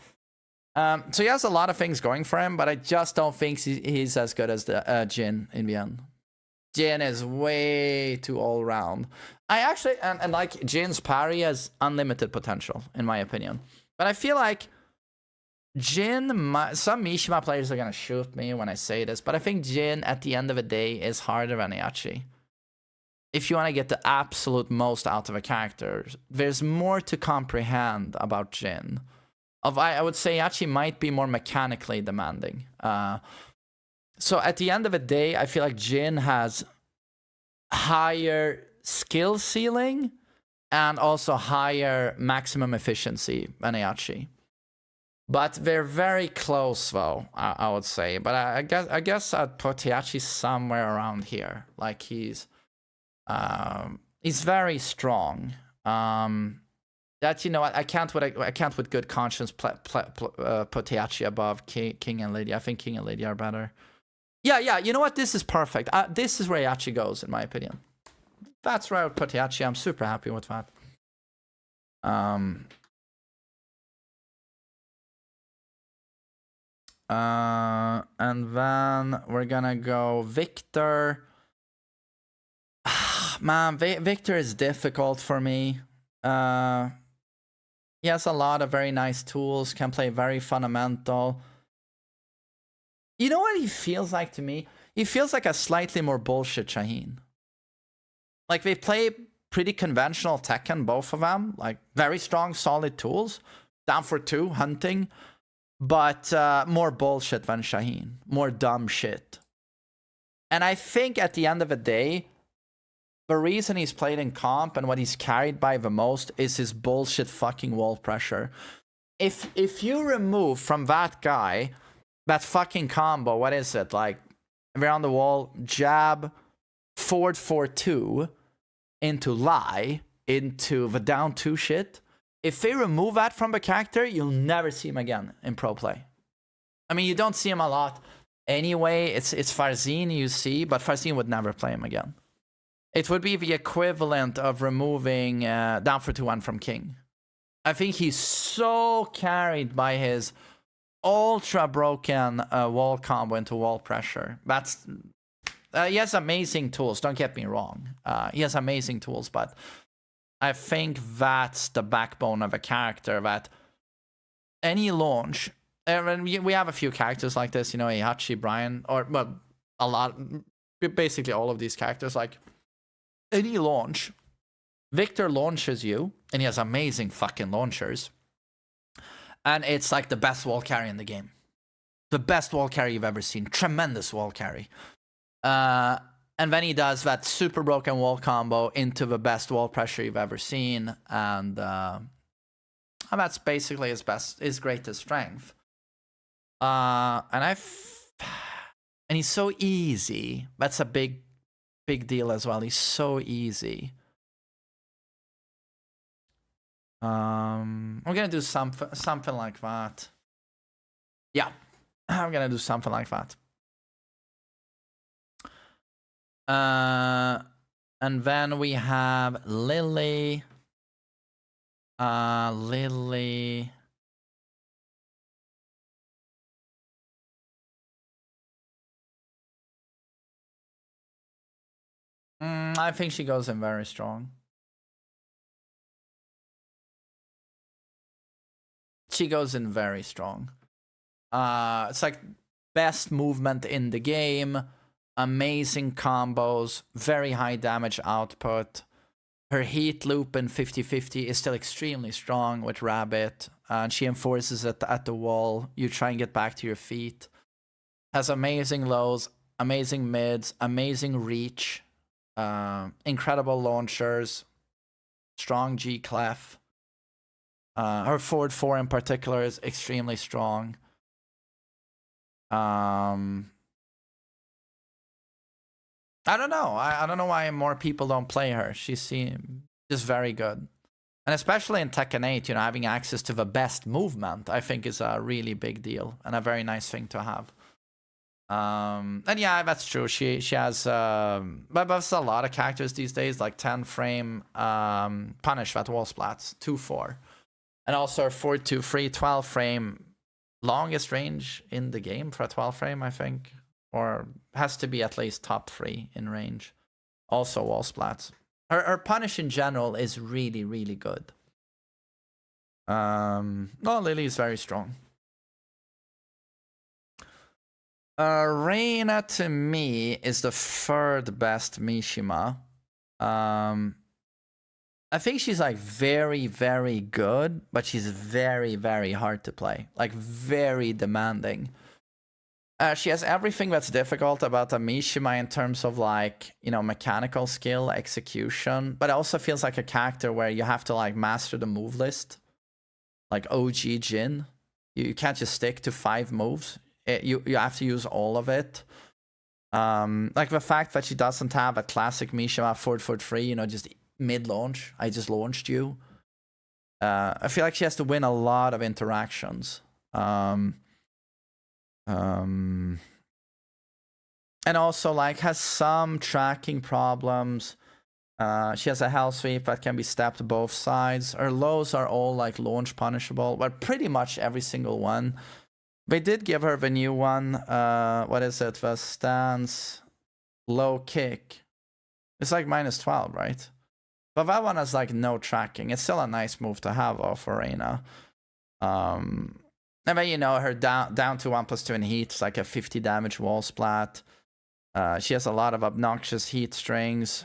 So he has a lot of things going for him, but I just don't think he's as good as the Jin in the end. Jin is way too all-round. I actually, and like, Jin's parry has unlimited potential, in my opinion. But I feel like Jin, some Mishima players are going to shoot me when I say this, but I think Jin, at the end of the day, is harder than Heihachi. If you want to get the absolute most out of a character, there's more to comprehend about Jin. I would say Heihachi might be more mechanically demanding. So at the end of the day, I feel like Jin has higher skill ceiling and also higher maximum efficiency than Heihachi. But they're very close, though, I would say. But I guess I'd put Heihachi somewhere around here. Like, he's very strong. That, you know, I can't with good conscience put Heihachi above King and Lady. I think King and Lady are better. Yeah. You know what? This is perfect. This is where Heihachi goes, in my opinion. That's where I would put Heihachi. I'm super happy with that. And then we're gonna go Victor. Man, Victor is difficult for me. He has a lot of very nice tools, can play very fundamental. You know what he feels like to me? He feels like a slightly more bullshit Shaheen. Like, they play pretty conventional Tekken, both of them. Like, very strong, solid tools. Down for 2, hunting. But more bullshit than Shaheen. More dumb shit. And I think at the end of the day, the reason he's played in comp and what he's carried by the most is his bullshit fucking wall pressure. If you remove from that guy that fucking combo, what is it? Like, we're on the wall, jab, forward 4-2, into lie, into the down 2 shit. If they remove that from the character, you'll never see him again in pro play. I mean, you don't see him a lot anyway. It's Farzin you see, but Farzin would never play him again. It would be the equivalent of removing down for 2-1 from King. I think he's so carried by his ultra broken wall combo into wall pressure. That's he has amazing tools, don't get me wrong. He has amazing tools, but I think that's the backbone of a character, that any launch, and we have a few characters like this, you know, Heihachi, Brian, or well, a lot, basically all of these characters, like any launch, Victor launches you, and he has amazing fucking launchers. And it's like the best wall carry in the game. The best wall carry you've ever seen. Tremendous wall carry. And then he does that super broken wall combo into the best wall pressure you've ever seen. And that's basically his greatest strength. And he's so easy. That's a big deal as well. He's so easy. I'm gonna do something like that. Yeah, I'm gonna do something like that. And then we have Lily. Lily. I think she goes in very strong. She goes in very strong. It's like best movement in the game, amazing combos, very high damage output. Her heat loop in 50-50 is still extremely strong with Rabbit, and she enforces it at the wall. You try and get back to your feet. Has amazing lows, amazing mids, amazing reach, incredible launchers, strong G clef. Her forward 4 in particular is extremely strong. I don't know. I don't know why more people don't play her. She's just very good. And especially in Tekken 8, you know, having access to the best movement, I think is a really big deal and a very nice thing to have. And yeah, that's true. She has but there's a lot of characters these days, like 10 frame punish that wall splats, 2-4. And also 4-2 free 12 frame, longest range in the game for a 12 frame, I think. Or has to be at least top 3 in range. Also wall splats. Her punish in general is really, really good. Lily is very strong. Reina to me is the 3rd best Mishima. I think she's like very, very good, but she's very, very hard to play. Like very demanding. She has everything that's difficult about a Mishima in terms of like, you know, mechanical skill, execution, but it also feels like a character where you have to like master the move list. Like OG Jin. You can't just stick to 5 moves. You have to use all of it. Like the fact that she doesn't have a classic Mishima forward 3, you know, just mid-launch. I just launched you. I feel like she has to win a lot of interactions. And also like has some tracking problems. She has a hell sweep that can be stepped both sides. Her lows are all like launch punishable, but pretty much every single one. They did give her the new one. What is it? The stance low kick. It's like -12, right? But that one has like no tracking. It's still a nice move to have off Arena. And then, you know, her down to 1+2 in heat. It's like a 50 damage wall splat. She has a lot of obnoxious heat strings.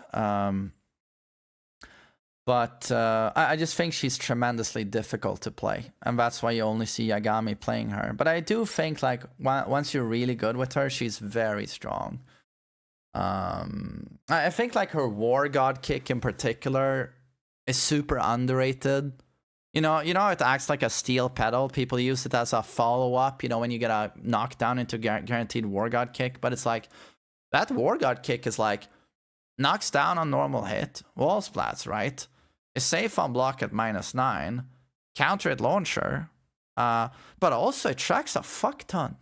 But I just think she's tremendously difficult to play. And that's why you only see Yagami playing her. But I do think, like, once you're really good with her, she's very strong. I think, like, her War God kick in particular is super underrated. You know, it acts like a steel pedal. People use it as a follow-up, you know, when you get a knockdown into guaranteed War God kick. But it's like, that War God kick is like, knocks down on normal hit, wall splats, right? Is safe on block at -9, counter at launcher, but also it tracks a fuck ton.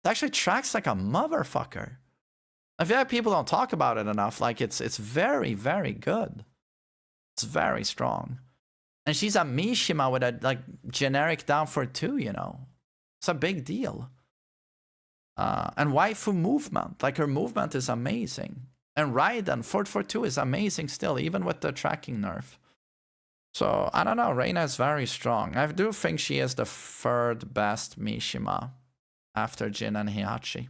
It actually tracks like a motherfucker. I feel like people don't talk about it enough. Like, it's very, very good. It's very strong. And she's a Mishima with a, like, generic down for 2, you know. It's a big deal. And waifu movement. Like, her movement is amazing. And Raiden, 4-4-2 is amazing still, even with the tracking nerf. So, I don't know. Reina is very strong. I do think she is the 3rd best Mishima after Jin and Heihachi.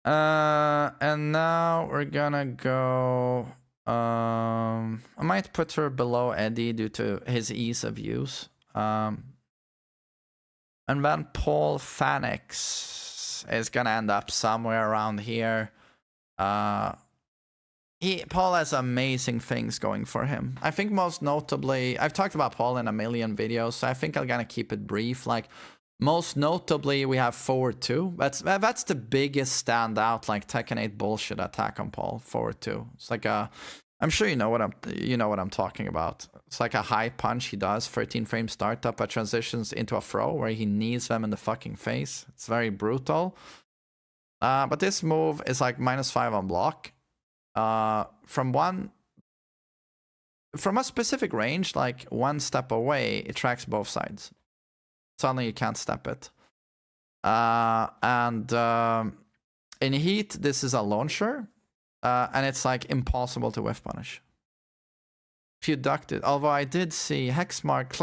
And now we're gonna go... I might put her below Eddie due to his ease of use. And then Paul Phoenix is gonna end up somewhere around here. Paul has amazing things going for him. I think most notably, I've talked about Paul in a million videos, so I think I'm gonna keep it brief. Like, most notably, we have forward 2. That's the biggest standout, like, Tekken 8 bullshit attack on Paul. Forward 2. It's like a, I'm sure you know what I'm talking about. It's like a high punch he does, 13 frame startup, that transitions into a throw where he knees them in the fucking face. It's very brutal. But this move is like -5 on block. From a specific range, like 1 step away, it tracks both sides. Suddenly you can't step it. In heat, this is a launcher. And it's like impossible to whiff punish. If you ducked it. Although I did see Hexmark,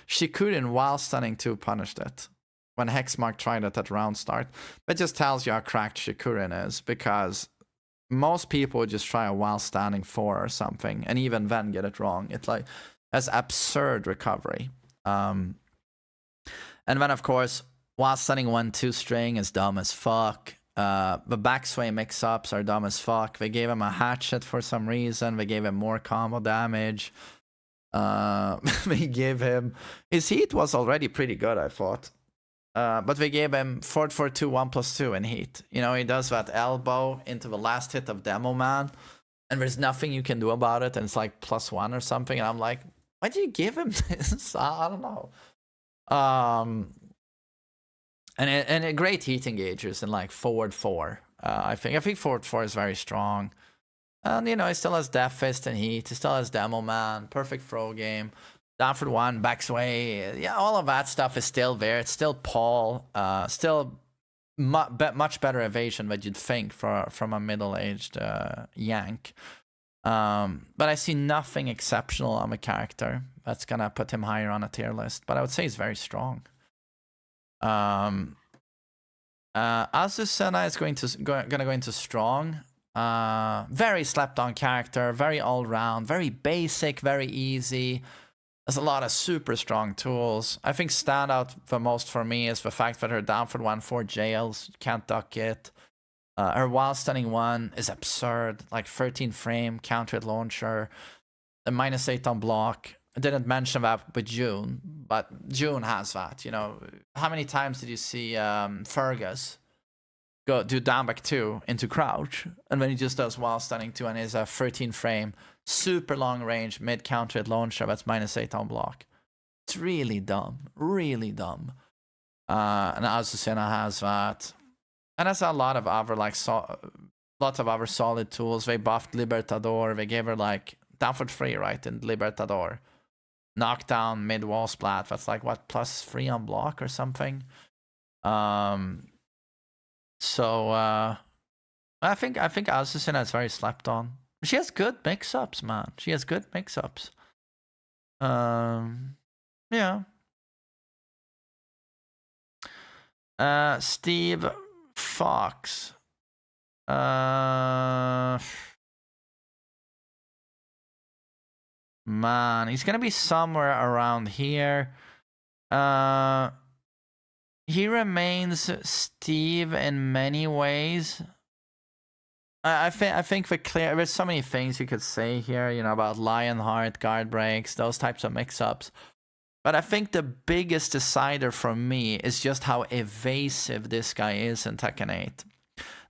Shikurin while stunning 2 punished it. When Hexmark tried it at round start. That just tells you how cracked Shikurin is. Because most people would just try a while standing 4 or something. And even then get it wrong. It like has absurd recovery. And then, of course, while stunning 1-2 string is dumb as fuck. The backsway mix-ups are dumb as fuck. They gave him a hatchet for some reason. They gave him more combo damage. They gave him... His heat was already pretty good, I thought. But they gave him 4-4-2, 1+2 in heat. You know, he does that elbow into the last hit of Demo Man. And there's nothing you can do about it. And it's like +1 or something. And I'm like, why do you give him this? I don't know. And great heat engagers in like forward 4. I think forward 4 is very strong. And, you know, he still has Death Fist and heat. He still has Demo Man. Perfect throw game. Down for 1, backsway. Yeah, all of that stuff is still there. It's still Paul. Still much better evasion than you'd think from a middle-aged Yank. But I see nothing exceptional on the character that's going to put him higher on a tier list. But I would say he's very strong. Azucena is going to go into strong. Very slept on character, very all round, very basic, very easy. There's a lot of super strong tools. I think standout the most for me is the fact that her down for 1-4 jails, can't duck it. Her while stunning 1 is absurd, like 13 frame, countered launcher, a -8 on block. I didn't mention that with June, but June has that, you know. How many times did you see Fergus do down back 2 into crouch, and then he just does while stunning 2 and is a 13 frame, super long range, mid countered launcher that's -8 on block. It's really dumb, really dumb. And Azucena has that. And there's a lot of other lots of other solid tools. They buffed Libertador. They gave her like down for 3, right, in Libertador. knockdown mid wall splat. That's like what, +3 on block or something. So I think Azucena is very slept on. She has good mix-ups, man. She has good mix-ups. Yeah. Steve Fox. Man, he's gonna be somewhere around here. He remains Steve in many ways. I think there's so many things you could say here, you know, about Lionheart, guard breaks, those types of mix-ups. But I think the biggest decider for me is just how evasive this guy is in Tekken 8.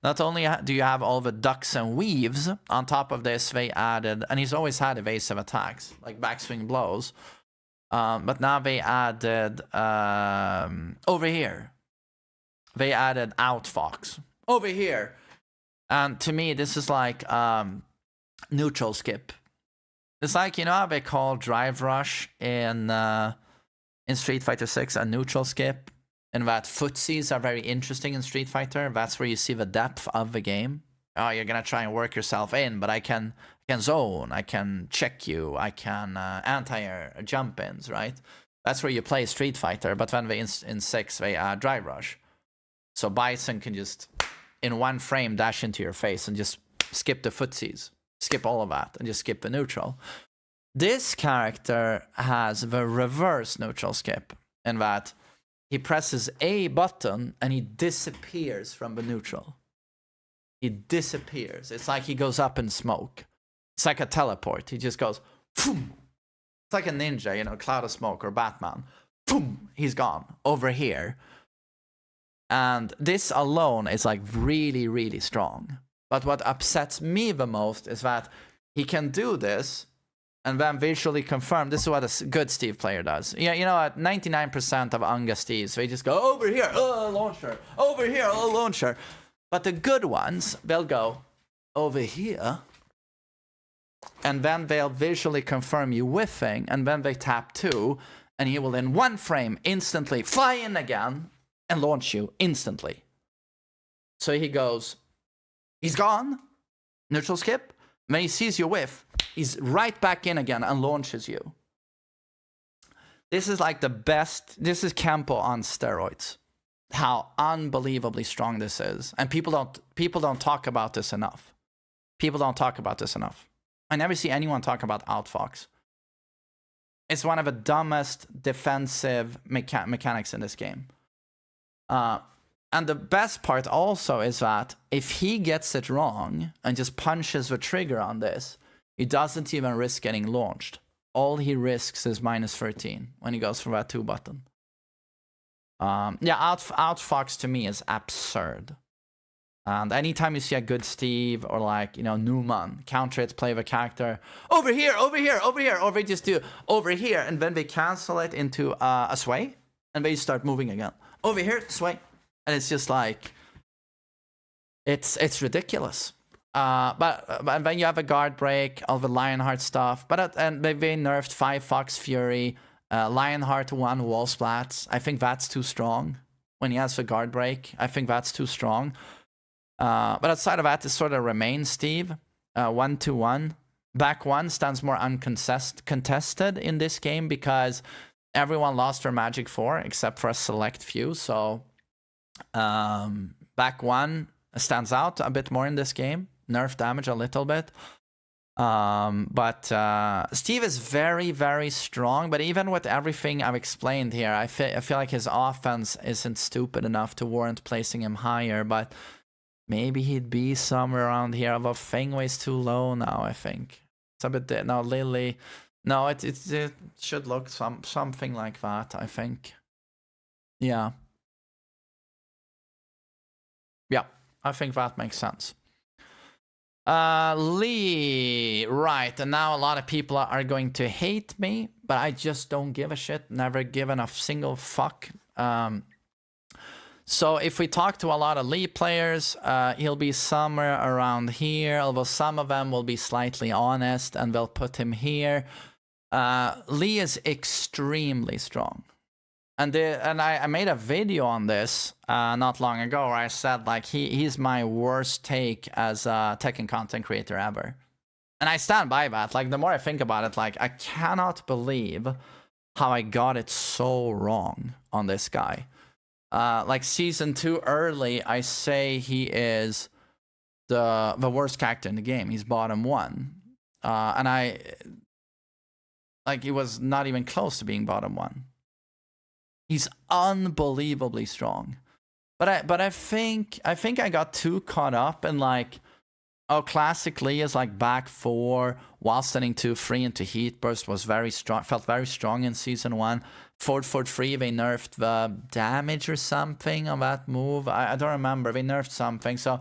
Not only do you have all the ducks and weaves, on top of this they added, and he's always had evasive attacks, like backswing blows. But now they added, over here, they added outfox. Over here. And to me, this is like neutral skip. It's like, you know how they call drive rush in Street Fighter 6 a neutral skip? And that footsies are very interesting in Street Fighter. That's where you see the depth of the game. Oh, you're going to try and work yourself in, but I can zone, I can check you, I can anti-air jump-ins, right? That's where you play Street Fighter, but when they in 6, they add drive rush. So Bison can just, in one frame, dash into your face and just skip the footsies. Skip all of that and just skip the neutral. This character has the reverse neutral skip in that he presses a button and he disappears from the neutral. He disappears. It's like he goes up in smoke. It's like a teleport. He just goes, boom. It's like a ninja, you know, Cloud of Smoke or Batman. Boom, he's gone over here. And this alone is like really, really strong. But what upsets me the most is that he can do this and then visually confirm. This is what a good Steve player does. Yeah, you know what? 99% of Anga Steves, they just go over here, launcher. Over here, launcher. But the good ones, they'll go over here. And then they'll visually confirm you whiffing. And then they tap 2. And he will in one frame instantly fly in again and launch you instantly. So he goes, he's gone. Neutral skip. When he sees you whiff, he's right back in again and launches you. This is like the best. This is Campo on steroids. How unbelievably strong this is. And people don't talk about this enough. People don't talk about this enough. I never see anyone talk about outfox. It's one of the dumbest defensive mechanics in this game. And the best part also is that if he gets it wrong and just punches the trigger on this, he doesn't even risk getting launched. All he risks is -13 when he goes for that 2 button. Yeah, outfox to me is absurd. And anytime you see a good Steve or like, you know, Newman, counter it, play the character, over here, over here, over here, or they just do over here, and then they cancel it into a sway, and they start moving again. Over here, sway. And it's just like, it's ridiculous. But then you have a guard break, all the Lionheart stuff. And they nerfed 5 Fox Fury, Lionheart 1 wall splats. I think that's too strong. When he has the guard break, I think that's too strong. But outside of that, it sort of remains Steve. 1-2-1. Back 1 stands more uncontested in this game because everyone lost their Magic 4 except for a select few. So back 1 stands out a bit more in this game. Nerf damage a little bit. But Steve is very, very strong. But even with everything I've explained here, I feel like his offense isn't stupid enough to warrant placing him higher. But maybe he'd be somewhere around here. Although Fengway's too low now, I think. It's a bit... No, Lily... No, it should look something like that, I think. Yeah. Yeah, I think that makes sense. Lee, right, and now a lot of people are going to hate me, but I just don't give a shit, never given a single fuck. So if we talk to a lot of Lee players, he'll be somewhere around here, although some of them will be slightly honest and they'll put him here. Lee is extremely strong. And I made a video on this not long ago where I said like he's my worst take as a Tekken content creator ever. And I stand by that. Like the more I think about it, like I cannot believe how I got it so wrong on this guy. Like season 2 early, I say he is the worst character in the game. He's bottom 1. And he was not even close to being bottom 1. He's unbelievably strong. But I think I got too caught up in like, oh, classically is like back 4 while standing 2-3 into heat burst was very strong, felt very strong in season 1. Forward 3, they nerfed the damage or something on that move. I don't remember. They nerfed something. So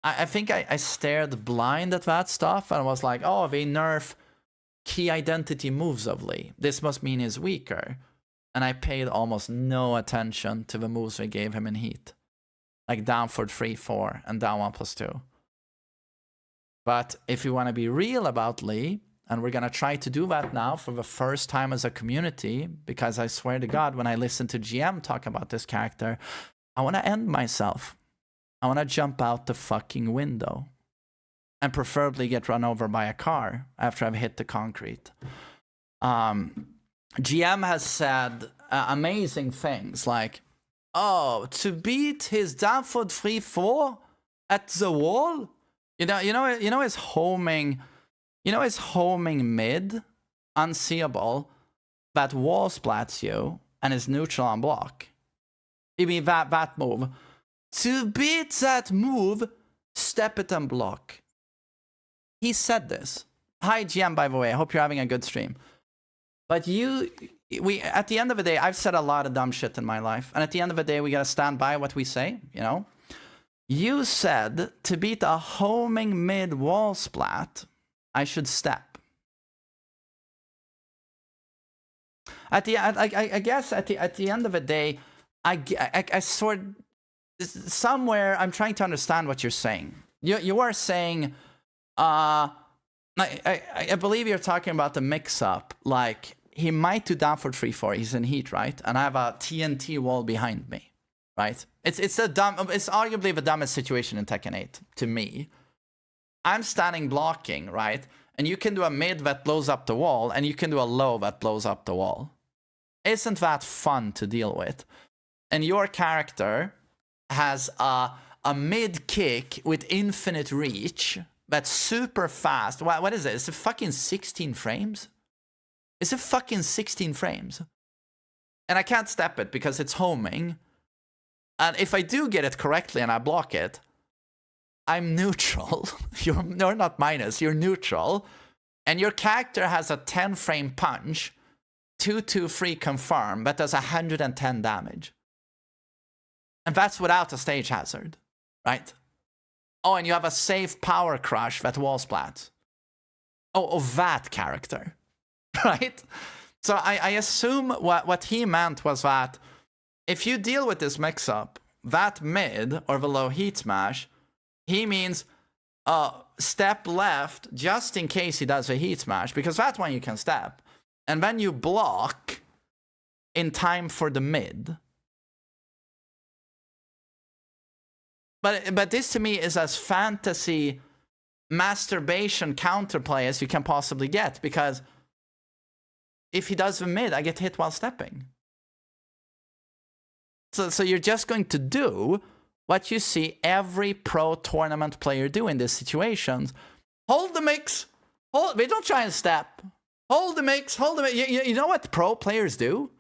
I think I stared blind at that stuff and was like, oh, they nerf key identity moves of Lee. This must mean he's weaker. And I paid almost no attention to the moves they gave him in heat. Like down for 3-4 and down 1+2. But if you want to be real about Lee, and we're going to try to do that now for the first time as a community, because I swear to God, when I listen to GM talk about this character, I want to end myself. I want to jump out the fucking window. And preferably get run over by a car after I've hit the concrete. GM has said amazing things like, oh, to beat his down for 3-4 at the wall? You know his homing mid, unseeable, that wall splats you and is neutral on block. You mean that move. To beat that move, step it and block. He said this. Hi GM, by the way, I hope you're having a good stream. But at the end of the day, I've said a lot of dumb shit in my life. And at the end of the day, we gotta stand by what we say, you know? You said to beat a homing mid wall splat, I should step. I guess at the end of the day, I sort somewhere I'm trying to understand what you're saying. You are saying, I believe you're talking about the mix-up. Like he might do down for 3-4. He's in heat, right? And I have a TNT wall behind me. Right? It's arguably the dumbest situation in Tekken 8 to me. I'm standing blocking, right? And you can do a mid that blows up the wall, and you can do a low that blows up the wall. Isn't that fun to deal with? And your character has a mid kick with infinite reach that's super fast. What is it? Is it fucking 16 frames? Is it fucking 16 frames? And I can't step it because it's homing. And if I do get it correctly and I block it, I'm neutral. You're not minus, you're neutral. And your character has a 10 frame punch, 2-2-3 confirm, that does 110 damage. And that's without a stage hazard, right? Oh, and you have a safe power crush that wall splats. Oh, that character, right? So I assume what he meant was that if you deal with this mix-up, that mid or the low heat smash, he means step left just in case he does a heat smash, because that one you can step. And then you block in time for the mid. But this to me is as fantasy masturbation counterplay as you can possibly get, because if he does the mid, I get hit while stepping. So you're just going to do what you see every pro tournament player do in these situations. Hold the mix. They don't try and step. Hold the mix. Hold the mix. You know what pro players do?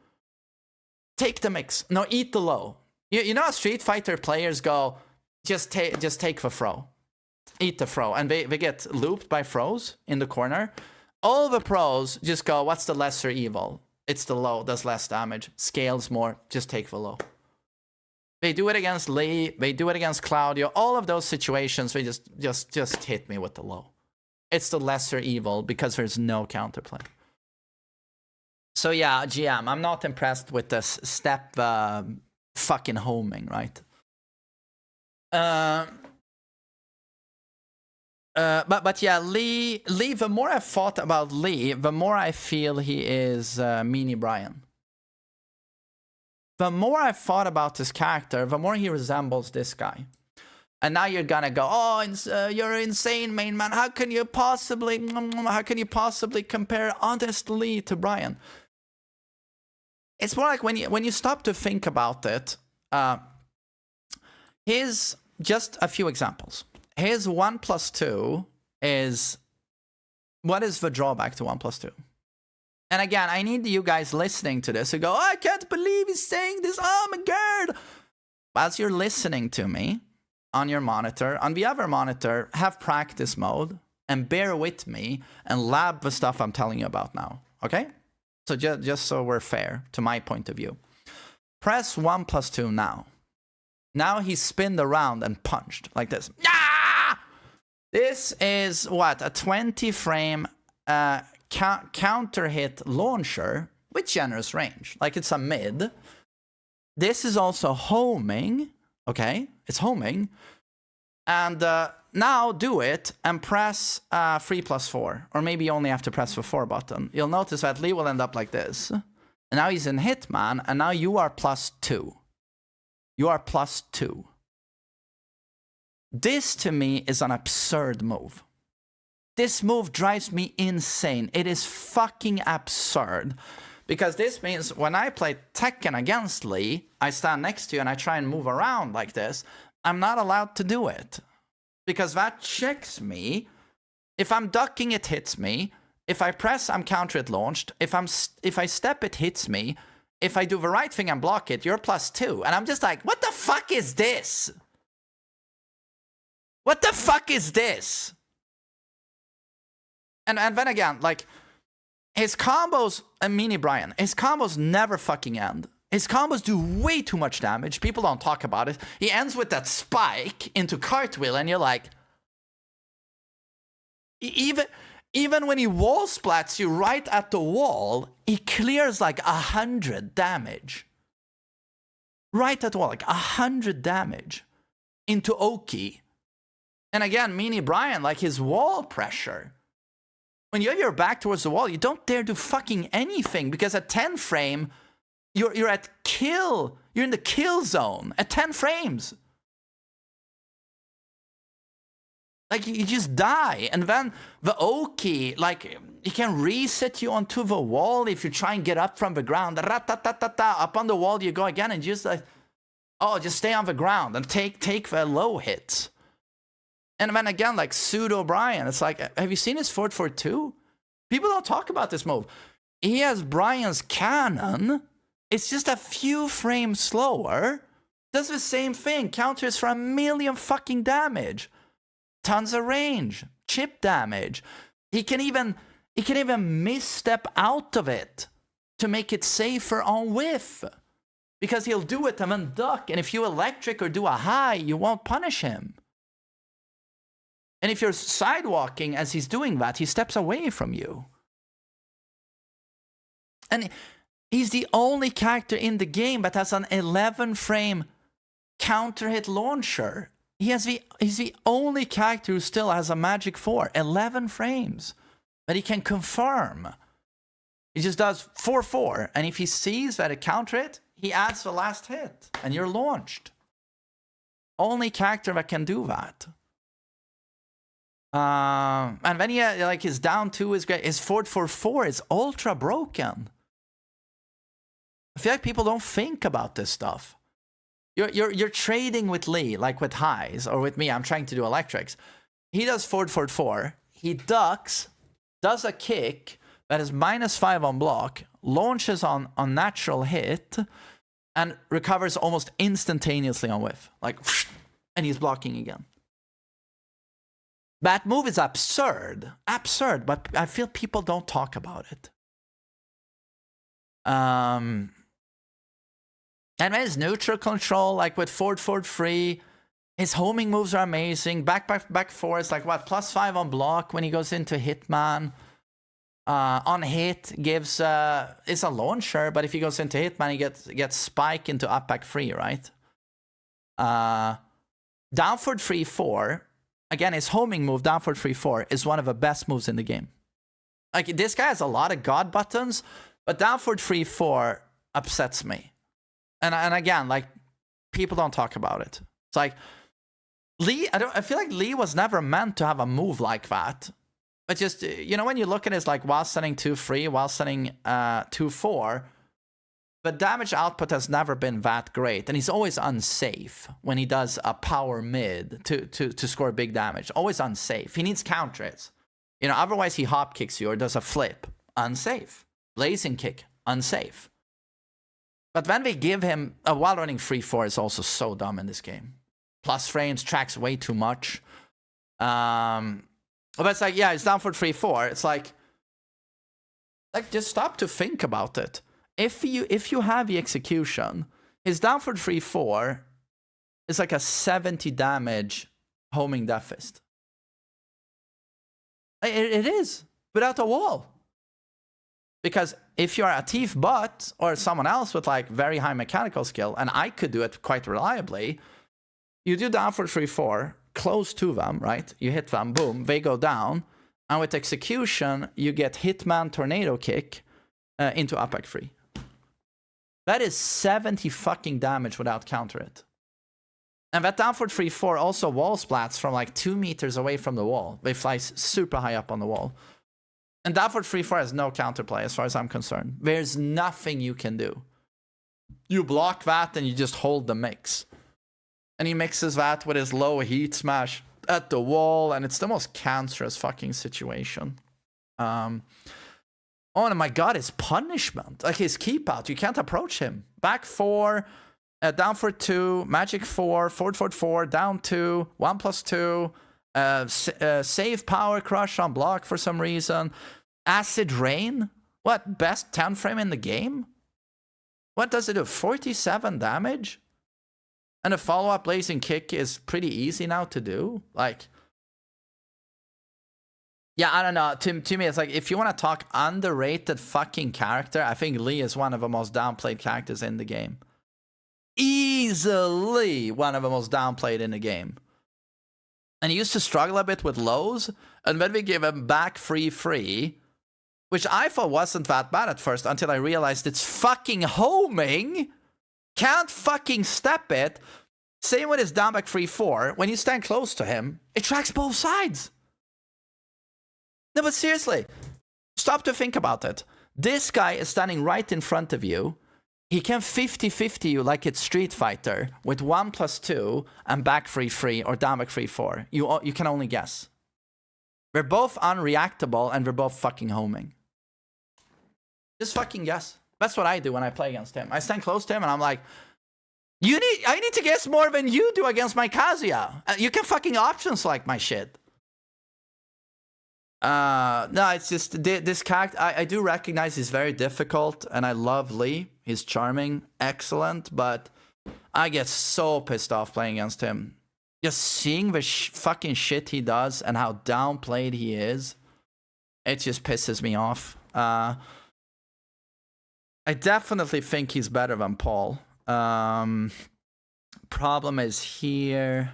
Take the mix. No, eat the low. You know how Street Fighter players go, just take the throw. Eat the throw. And they get looped by throws in the corner. All the pros just go, what's the lesser evil? It's the low, does less damage, scales more, just take the low. They do it against Lee, they do it against Claudio, all of those situations, they just hit me with the low. It's the lesser evil because there's no counterplay. So yeah, GM, I'm not impressed with this step fucking homing, right? But yeah, Lee. The more I thought about Lee, the more I feel he is Meanie Brian. The more I thought about this character, the more he resembles this guy. And now you're gonna go, oh, you're insane, main man. How can you possibly compare honest Lee to Brian? It's more like when you stop to think about it. Here's just a few examples. His 1+2 is, what is the drawback to 1+2? And again, I need you guys listening to this to go, oh, I can't believe he's saying this. Oh my god! As you're listening to me on your monitor, on the other monitor, have practice mode and bear with me and lab the stuff I'm telling you about now. Okay? So just so we're fair to my point of view. Press 1+2 now. Now he's spinned around and punched like this. Ah! This is what? A 20 frame counter hit launcher with generous range. Like it's a mid. This is also homing. Okay? It's homing. And now do it and press 3+4. Or maybe you only have to press the 4 button. You'll notice that Lee will end up like this. And now he's in Hitman. And now you are +2. You are +2. This to me is an absurd move. This move drives me insane. It is fucking absurd. Because this means when I play Tekken against Lee, I stand next to you and I try and move around like this. I'm not allowed to do it. Because that checks me. If I'm ducking, it hits me. If I press, I'm counter it launched. If I step, it hits me. If I do the right thing and block it, you're +2. And I'm just like, what the fuck is this? What the fuck is this? And then again, like, his combos, Meanie Brian, his combos never fucking end. His combos do way too much damage. People don't talk about it. He ends with that spike into cartwheel, and you're like, even when he wall splats you right at the wall, he clears like 100 damage. Right at the wall, like 100 damage into Oki. And again, Meanie Brian, like his wall pressure. When you have your back towards the wall, you don't dare do fucking anything because at 10 frame, you're at kill. You're in the kill zone at 10 frames. Like, you just die. And then the Oki, like, he can reset you onto the wall if you try and get up from the ground. Up on the wall you go again and just like, oh, just stay on the ground and take the low hits. And then again, like Pseudo Brian, it's like, have you seen his 4-4-2? People don't talk about this move. He has Brian's cannon. It's just a few frames slower. Does the same thing. Counters for 1,000,000 fucking damage. Tons of range. Chip damage. He can even misstep out of it to make it safer on whiff. Because he'll do it and then duck. And if you electric or do a high, you won't punish him. And if you're sidewalking as he's doing that, he steps away from you. And he's the only character in the game that has an 11-frame counter hit launcher. He's the only character who still has a magic 4, 11 frames that he can confirm. He just does 4-4, and if he sees that it counter hit, he adds the last hit, and you're launched. Only character that can do that. And then like his down 2 is great. His 4-4-4 is ultra broken. I feel like people don't think about this stuff. You're trading with Lee, like with highs, or with me, I'm trying to do electrics. He does 4-4-4. He ducks, does a kick that is -5 on block, launches on natural hit, and recovers almost instantaneously on whiff. Like, and he's blocking again. That move is absurd. Absurd, but I feel people don't talk about it. And then his neutral control, like with forward free, his homing moves are amazing. Back four is like what, +5 on block when he goes into Hitman. On hit gives is a launcher, but if he goes into Hitman, he gets spike into up back 3, right? Down forward 3-4. again, his homing move, down for 3-4, is one of the best moves in the game. Like, this guy has a lot of god buttons, but down for 3-4 upsets me. And again, like, people don't talk about it. It's like, Lee, I feel like Lee was never meant to have a move like that. But just, you know, when you look at it, like, while setting 2-3, while setting 2-4, the damage output has never been that great. And he's always unsafe when he does a power mid to score big damage. Always unsafe. He needs counters. You know, otherwise he hop kicks you or does a flip. Unsafe. Blazing kick. Unsafe. But when they give him a while running 3-4 is also so dumb in this game. Plus frames, tracks way too much. But it's like, yeah, it's down for 3-4. It's like just stop to think about it. If you have the execution, his down for 3-4 is like a 70 damage homing Death Fist. It is without a wall. Because if you're a Thief Butt or someone else with like very high mechanical skill, and I could do it quite reliably, you do down for 3-4, close to them, right? You hit them, boom, they go down. And with execution, you get Hitman Tornado Kick into Apex 3. That is 70 fucking damage without counter it. And that down for 3-4 also wall splats from like 2 meters away from the wall. They fly super high up on the wall. And down for 3-4 has no counterplay as far as I'm concerned. There's nothing you can do. You block that and you just hold the mix. And he mixes that with his low heat smash at the wall, and it's the most cancerous fucking situation. Oh my god, his punishment. Like his keep out, you can't approach him. Back 4, down for 2, magic 4, forward 4, down 2, 1+2, save power crush on block for some reason. Acid rain? What, best 10 frame in the game? What does it do? 47 damage? And a follow-up blazing kick is pretty easy now to do. Like, yeah, I don't know. To me, it's like, if you want to talk underrated fucking character, I think Lee is one of the most downplayed characters in the game. Easily one of the most downplayed in the game. And he used to struggle a bit with lows, and then we gave him back free, which I thought wasn't that bad at first until I realized it's fucking homing. Can't fucking step it. Same with his down back 3-4. When you stand close to him, it tracks both sides. No, but seriously, stop to think about it. This guy is standing right in front of you. He can 50-50 you like it's Street Fighter with 1+2 and back 3-3 or down back 3-4. You can only guess. We're both unreactable and we're both fucking homing. Just fucking guess. That's what I do when I play against him. I stand close to him and I'm like, I need to guess more than you do against my Kazuya. You can fucking option select my shit. No, it's just this character. I do recognize he's very difficult, and I love Lee. He's charming, excellent, but I get so pissed off playing against him. Just seeing the fucking shit he does and how downplayed he is, it just pisses me off. I definitely think he's better than Paul. Problem is here.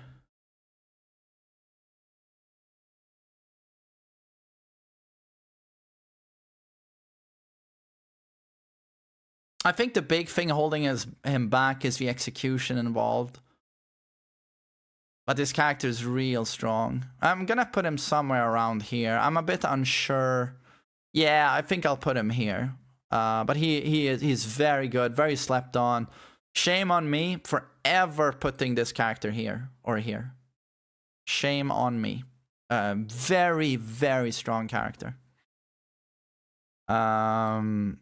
I think the big thing holding him back is the execution involved. But this character is real strong. I'm gonna put him somewhere around here. I'm a bit unsure. Yeah, I think I'll put him here. But he's very good, very slept on. Shame on me for ever putting this character here or here. Shame on me. Very, very strong character. Oh,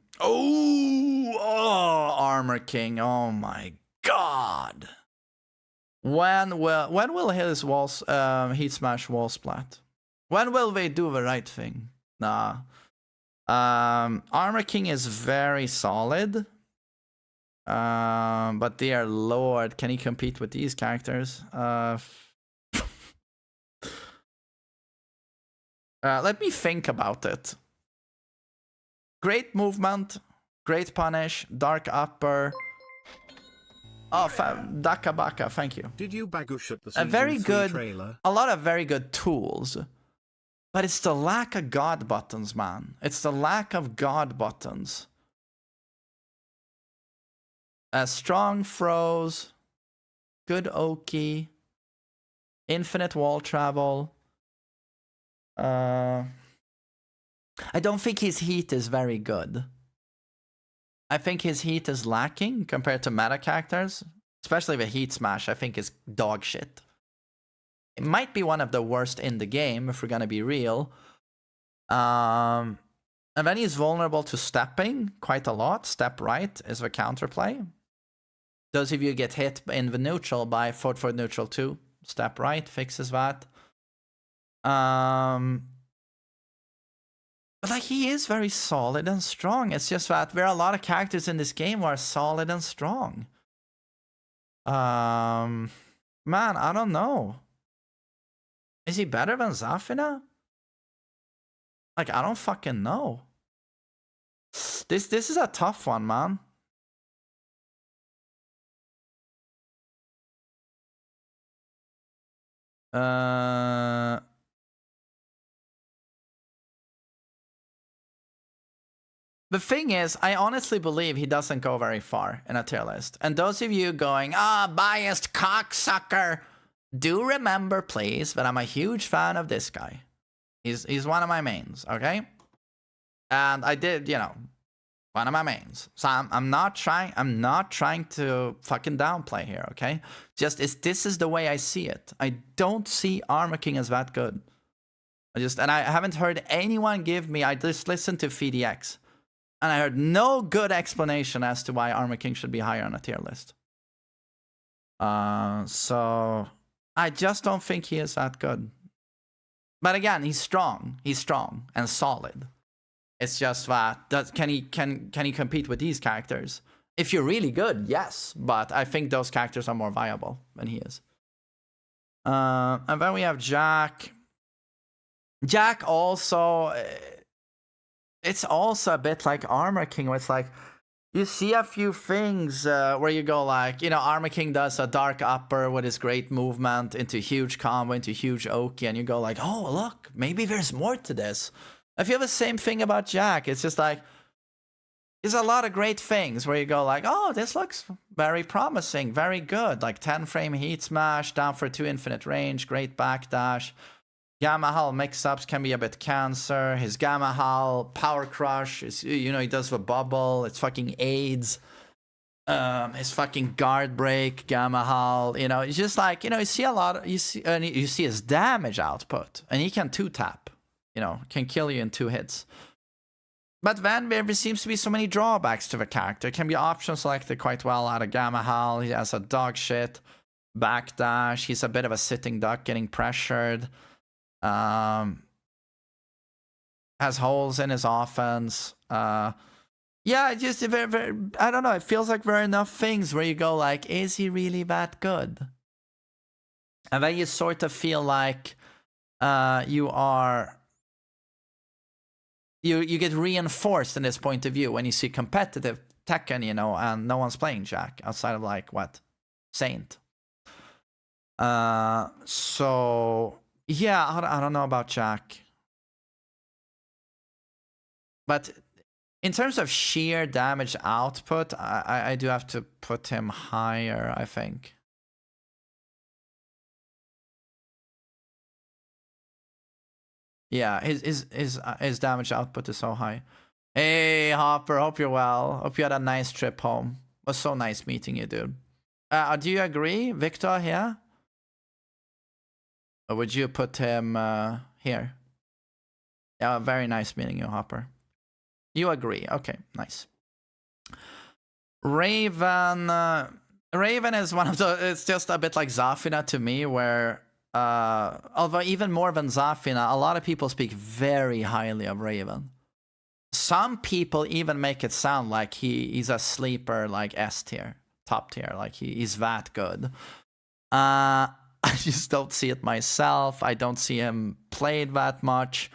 Armor King. Oh my god. When will his walls heat smash wall splat? When will they do the right thing? Nah. Armor King is very solid. But dear lord, can he compete with these characters? Let me think about it. Great movement, great punish, dark upper. Oh, Daka Baka, thank you. Did you bagush at the A season very 3 good, trailer? a lot of very good tools. But it's the lack of god buttons, man. It's the lack of god buttons. Strong throws, good Oki, infinite wall travel. I don't think his heat is very good. I think his heat is lacking compared to meta characters. Especially the heat smash, I think is dog shit. It might be one of the worst in the game, if we're gonna be real. And then he's vulnerable to stepping quite a lot. Step right is the counterplay. Those of you get hit in the neutral by forward neutral 2, step right fixes that. But like, he is very solid and strong. It's just that there are a lot of characters in this game who are solid and strong. Man, I don't know. Is he better than Zafina? Like, I don't fucking know. This is a tough one, man. The thing is, I honestly believe he doesn't go very far in a tier list. And those of you going, biased cocksucker, do remember, please, that I'm a huge fan of this guy. He's one of my mains, okay? And I did, you know, one of my mains. So I'm not trying to fucking downplay here, okay? Just this is the way I see it. I don't see Armor King as that good. And I haven't heard anyone give me, I just listened to FDX. And I heard no good explanation as to why Armor King should be higher on a tier list. So I just don't think he is that good. But again, he's strong. He's strong and solid. It's just that can he compete with these characters? If you're really good, yes. But I think those characters are more viable than he is. And then we have Jack. Jack also, it's also a bit like Armor King, where it's like, you see a few things where you go like, you know, Armor King does a dark upper with his great movement into huge combo, into huge Oki, and you go like, oh, look, maybe there's more to this. I feel the same thing about Jack. It's just like, there's a lot of great things where you go like, oh, this looks very promising, very good. Like 10 frame heat smash, down for 2 infinite range, great backdash. Gamma Hull mix-ups can be a bit cancer. His Gamma Hull power crush is, you know, he does the bubble. It's fucking AIDS. His fucking guard break, Gamma Hull. You know, it's just like, you know, you see a lot. You see his damage output, and he can 2-tap. You know, can kill you in 2 hits. But then there seems to be so many drawbacks to the character. It can be option selected quite well out of Gamma Hull. He has a dog shit backdash. He's a bit of a sitting duck getting pressured. Has holes in his offense. Yeah, just I don't know. It feels like there are enough things where you go like, is he really that good? And then you sort of feel like you get reinforced in this point of view when you see competitive Tekken, you know, and no one's playing Jack outside of like what? Saint. So yeah, I don't know about Jack. But in terms of sheer damage output, I do have to put him higher, I think. Yeah, his damage output is so high. Hey, Hopper, hope you're well. Hope you had a nice trip home. It was so nice meeting you, dude. Do you agree, Victor, here? Or would you put him here? Yeah, very nice meeting you, Hopper. You agree. Okay, nice. Raven. Raven is one of the... It's just a bit like Zafina to me, where... although even more than Zafina, a lot of people speak very highly of Raven. Some people even make it sound like he's a sleeper, like S tier, top tier, like he's that good. I just don't see it myself. I don't see him played that much.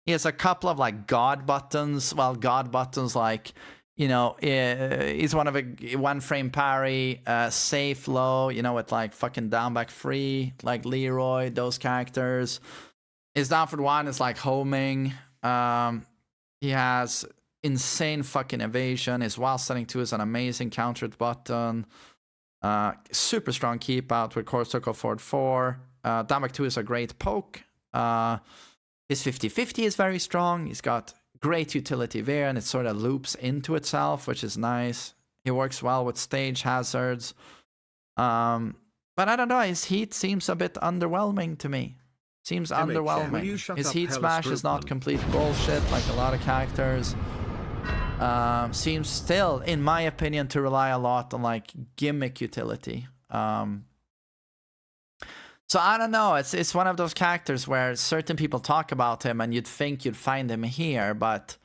He has a couple of like god buttons. Well, god buttons like you know, he's one of a 1-frame parry, safe low, you know, with like fucking down back free, like Leroy, those characters. His down for 1 is like homing. He has insane fucking evasion. His wild standing 2 is an amazing countered button. Super strong keep out with core circle forward 4. Down back 2 is a great poke. His 50-50 is very strong. He's got great utility there, and it sort of loops into itself, which is nice. He works well with stage hazards. But I don't know, his heat seems a bit underwhelming to me. Seems underwhelming. His heat smash is not complete bullshit like a lot of characters. Seems still, in my opinion, to rely a lot on like gimmick utility. So I don't know, it's one of those characters where certain people talk about him and you'd think you'd find him here, but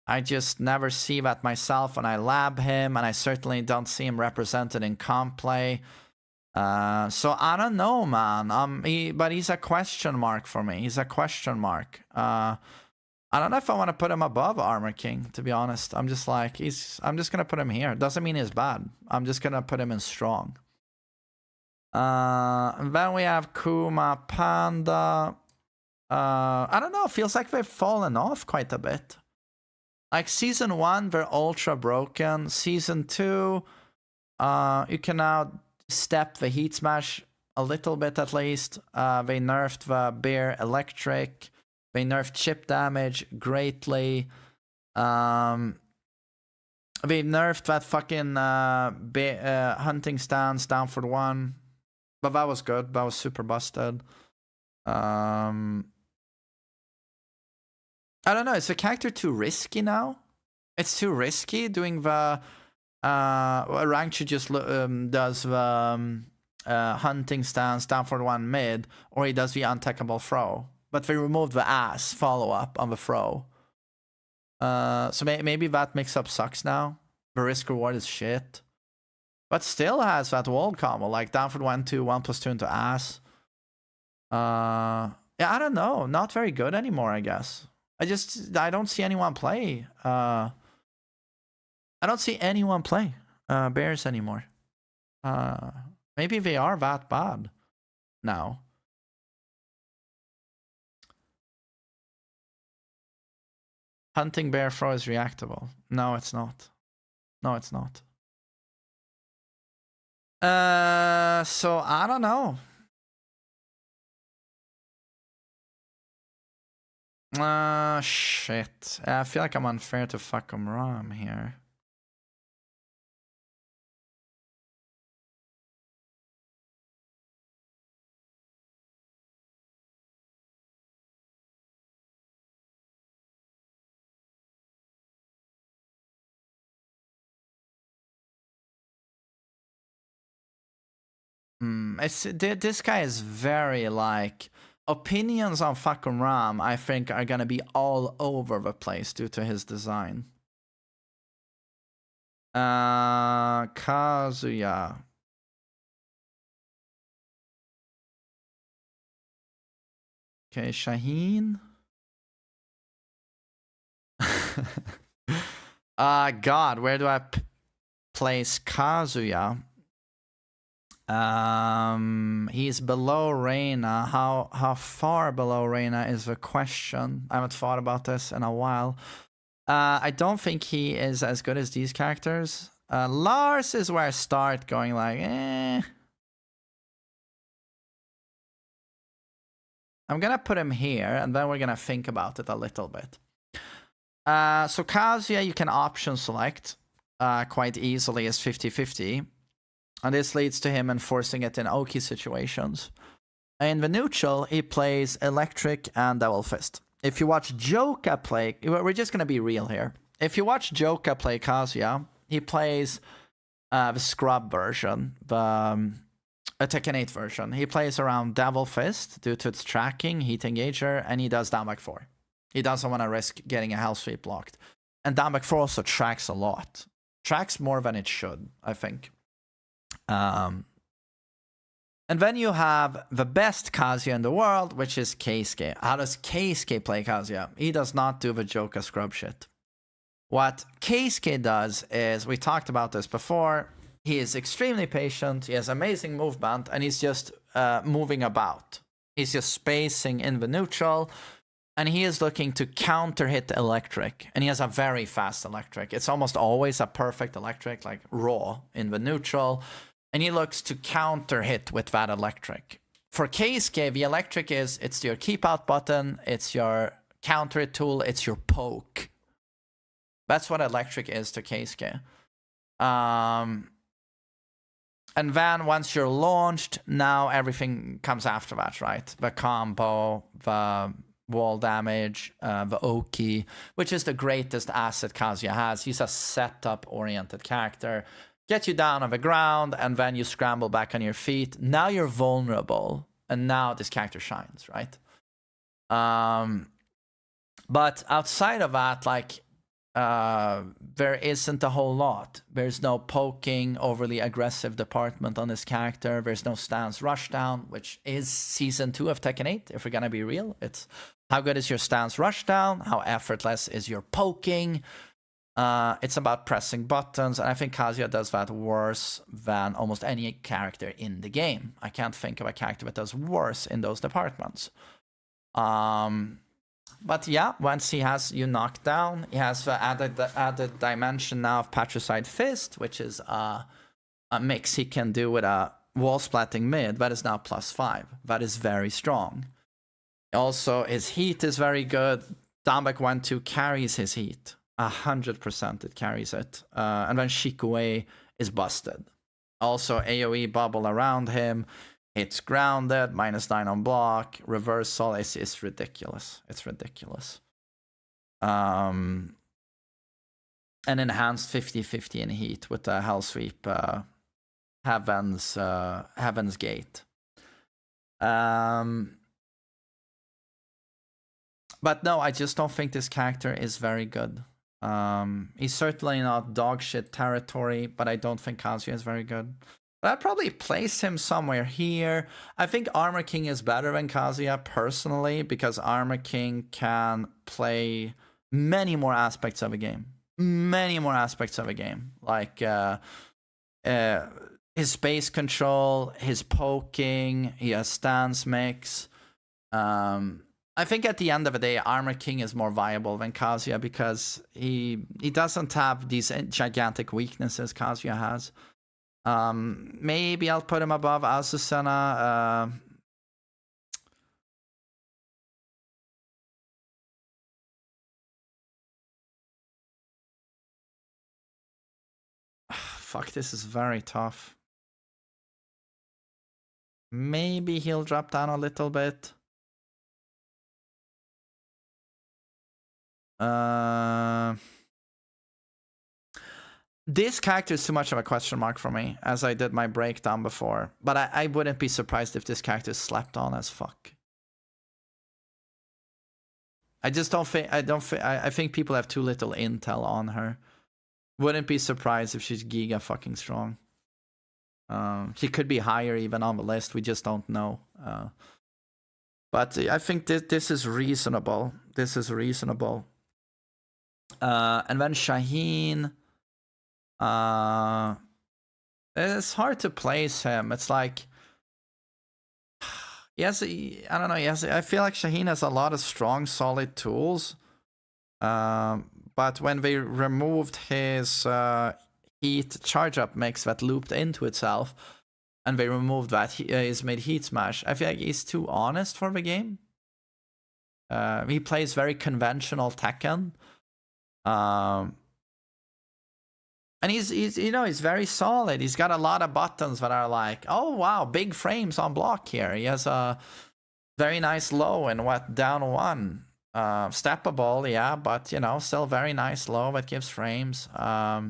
I just never see that myself when I lab him, and I certainly don't see him represented in comp play. So I don't know, man. But he's a question mark for me. He's a question mark. I don't know if I want to put him above Armor King, to be honest. I'm just like, I'm just gonna put him here. Doesn't mean he's bad. I'm just gonna put him in strong. And then we have Kuma, Panda. I don't know, feels like they've fallen off quite a bit. Like Season 1, they're ultra broken. Season 2, you can now step the Heat Smash a little bit at least. They nerfed the Bear Electric. They nerfed chip damage greatly. They nerfed that fucking hunting stance down for 1. But that was good. That was super busted. I don't know. Is the character too risky now? It's too risky doing the... Rangchu just does the hunting stance down for 1 mid, or he does the untechable throw. But they removed the ass follow-up on the throw. So maybe that mix-up sucks now. The risk reward is shit. But still has that wall combo, like down for 1-2, 1+2 into ass. Yeah, I don't know. Not very good anymore, I guess. I don't see anyone play. I don't see anyone play Bears anymore. Maybe they are that bad now. Hunting bear throw is reactable. No, it's not. No, it's not. So I don't know. Shit. I feel like I'm unfair to fucking Ram here. This guy is very like opinions on fucking Ram. I think are gonna be all over the place due to his design. Kazuya. Okay, Shaheen. God, where do I place Kazuya? He's below Reina. How far below Reina is the question. I haven't thought about this in a while. I don't think he is as good as these characters. Lars is where I start going like, I'm gonna put him here, and then we're gonna think about it a little bit. So Kazuya, you can option select quite easily as 50-50. And this leads to him enforcing it in Oki situations. In the neutral, he plays Electric and Devil Fist. If you watch Joka play, we're just going to be real here. If you watch Joka play Kazuya, he plays the Scrub version, the Tekken 8 version. He plays around Devil Fist due to its tracking, Heat Engager, and he does down back 4. He doesn't want to risk getting a Hell Sweep blocked. And down back 4 also tracks a lot. Tracks more than it should, I think. And then you have the best Kazuya in the world, which is Keisuke. How does Keisuke play Kazuya? He does not do the Joka scrub shit. What Keisuke does is, we talked about this before, he is extremely patient, he has amazing movement, and he's just moving about. He's just spacing in the neutral, and he is looking to counter hit electric, and he has a very fast electric. It's almost always a perfect electric, like raw in the neutral, and he looks to counter hit with that electric. For Keisuke, the electric is, it's your keep out button, it's your counter hit tool, it's your poke. That's what electric is to Keisuke. And then once you're launched, now everything comes after that, right? The combo, the wall damage, the Oki, which is the greatest asset Kazuya has. He's a setup-oriented character. Get you down on the ground, and then you scramble back on your feet. Now you're vulnerable, and now this character shines, right? But outside of that, like, there isn't a whole lot. There's no poking, overly aggressive department on this character. There's no stance rushdown, which is season 2 of Tekken 8, if we're gonna be real. It's how good is your stance rushdown, how effortless is your poking. It's about pressing buttons, and I think Kazuya does that worse than almost any character in the game. I can't think of a character that does worse in those departments. But yeah, once he has you knocked down, he has the added dimension now of Patricide Fist, which is a mix he can do with a wall splatting mid. That is now +5. That is very strong. Also, his heat is very good. Dambek 1-2 carries his heat. 100% it carries it. And then Shikue is busted. Also, AoE bubble around him. It's grounded, -9 on block, reversal is ridiculous. It's ridiculous. And enhanced 50-50 in heat with the Hell Sweep, Heaven's Gate. But no, I just don't think this character is very good. He's certainly not dog shit territory, but I don't think Kazuya is very good. But I'd probably place him somewhere here. I think Armor King is better than Kazuya personally, because Armor King can play many more aspects of a game. Many more aspects of a game. Like his space control, his poking, he has stance mix. I think at the end of the day, Armor King is more viable than Kazuya, because he doesn't have these gigantic weaknesses Kazuya has. Maybe I'll put him above Asusena. Fuck, this is very tough. Maybe he'll drop down a little bit. This character is too much of a question mark for me, as I did my breakdown before. But I wouldn't be surprised if this character is slept on as fuck. I just don't think, I think people have too little intel on her. Wouldn't be surprised if she's giga fucking strong. She could be higher even on the list, we just don't know. But I think this is reasonable. This is reasonable. And then Shaheen... it's hard to place him. It's like, yes, I don't know. Yes, I feel like Shaheen has a lot of strong, solid tools. But when they removed his heat charge up mix that looped into itself, and they removed that, he's made Heat Smash. I feel like he's too honest for the game. He plays very conventional Tekken. And he's you know, he's very solid. He's got a lot of buttons that are like, oh wow, big frames on block here. He has a very nice low in down 1. Steppable, yeah, but you know, still very nice low that gives frames. I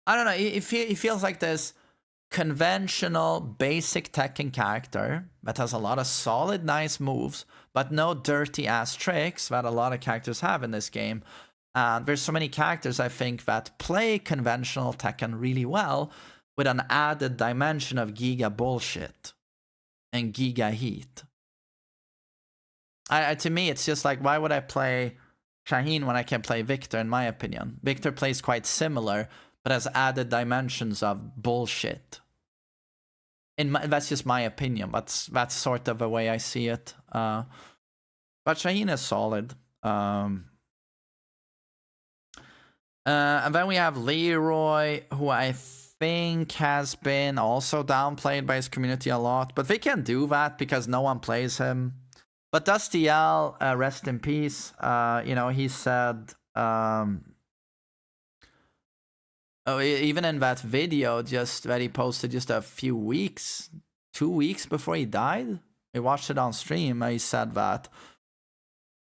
don't know, he feels like this conventional, basic Tekken character that has a lot of solid, nice moves, but no dirty ass tricks that a lot of characters have in this game. And there's so many characters, I think, that play conventional Tekken really well with an added dimension of Giga bullshit and Giga heat. To me, it's just like, why would I play Shaheen when I can play Victor, in my opinion? Victor plays quite similar, but has added dimensions of bullshit. That's just my opinion, but that's sort of the way I see it. But Shaheen is solid. And then we have Leroy, who I think has been also downplayed by his community a lot. But they can do that because no one plays him. But Dusty L, rest in peace. You know, he said... even in that video just that he posted just a few weeks, 2 weeks before he died, we watched it on stream. He said that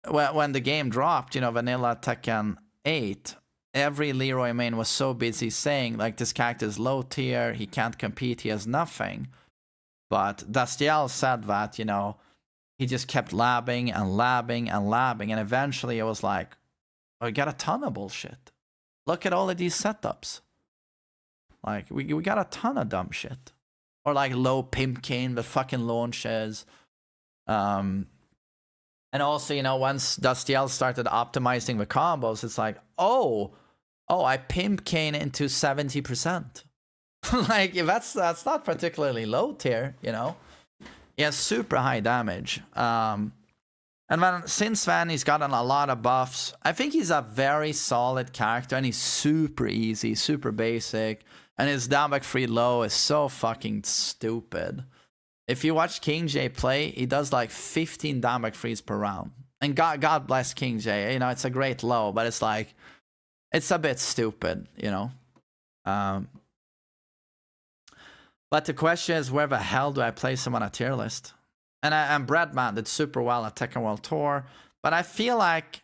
when the game dropped, you know, Vanilla Tekken 8, every Leroy main was so busy saying, like, this character is low tier, he can't compete, he has nothing. But Dastiel said that, you know, he just kept labbing and labbing and labbing, and eventually it was like, oh, we got a ton of bullshit. Look at all of these setups. Like, we got a ton of dumb shit. Or like low Pimpkane that fucking launches. And also, you know, once Dustiel started optimizing the combos, it's like, oh, I Pimpkane into 70%. Like, that's not particularly low tier, you know? He has super high damage. And then since then, he's gotten a lot of buffs. I think he's a very solid character, and he's super easy, super basic. And his downback free low is so fucking stupid. If you watch King J play, he does like 15 downback frees per round. And God bless King J. You know, it's a great low, but it's like, it's a bit stupid, you know? But the question is, where the hell do I place him on a tier list? And Breadman did super well at Tekken World Tour, but I feel like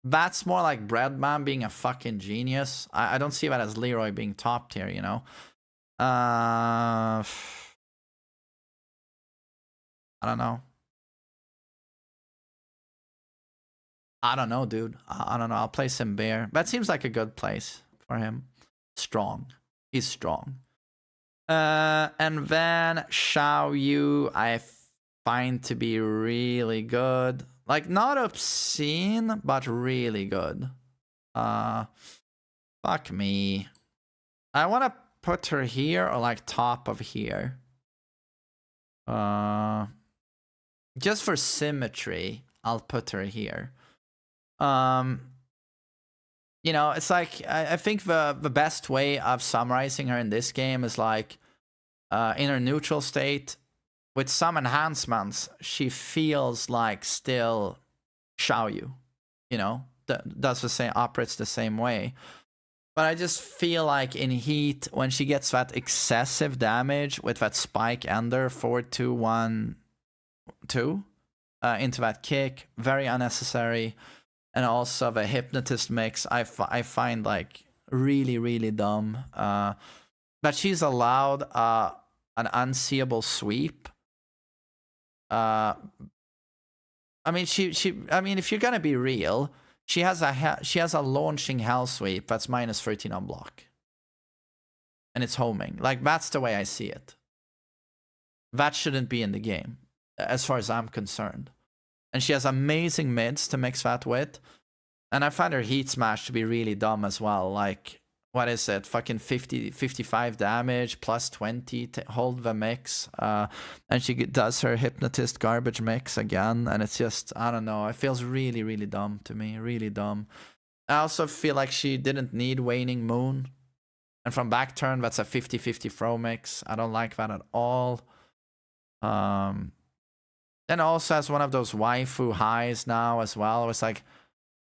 that's more like Breadman being a fucking genius. I don't see that as Leroy being top tier, you know? I don't know. I don't know, dude. I don't know. I'll place him Bear. That seems like a good place for him. Strong. He's strong. And then Xiao Yu, I find to be really good. Like, not obscene, but really good. Fuck me. I want to put her here or like top of here. Just for symmetry, I'll put her here. You know, it's like, I think the best way of summarizing her in this game is like, in her neutral state, with some enhancements, she feels like still Xiaoyu, you know, does the same, operates the same way. But I just feel like in Heat, when she gets that excessive damage with that spike ender 4-2-1-2 into that kick, very unnecessary. And also the hypnotist mix, I find like really, really dumb. But she's allowed an unseeable sweep. I mean, I mean, if you're gonna be real, she has a launching hell sweep that's -13 on block, and it's homing. Like, that's the way I see it. That shouldn't be in the game, as far as I'm concerned. And she has amazing mids to mix that with, and I find her heat smash to be really dumb as well. Like, what is it? Fucking 55 damage plus 20 to hold the mix. And she does her hypnotist garbage mix again. And it's just, I don't know. It feels really, really dumb to me. Really dumb. I also feel like she didn't need Waning Moon. And from back turn, that's a 50-50 throw mix. I don't like that at all. And also has one of those waifu highs now as well. It's like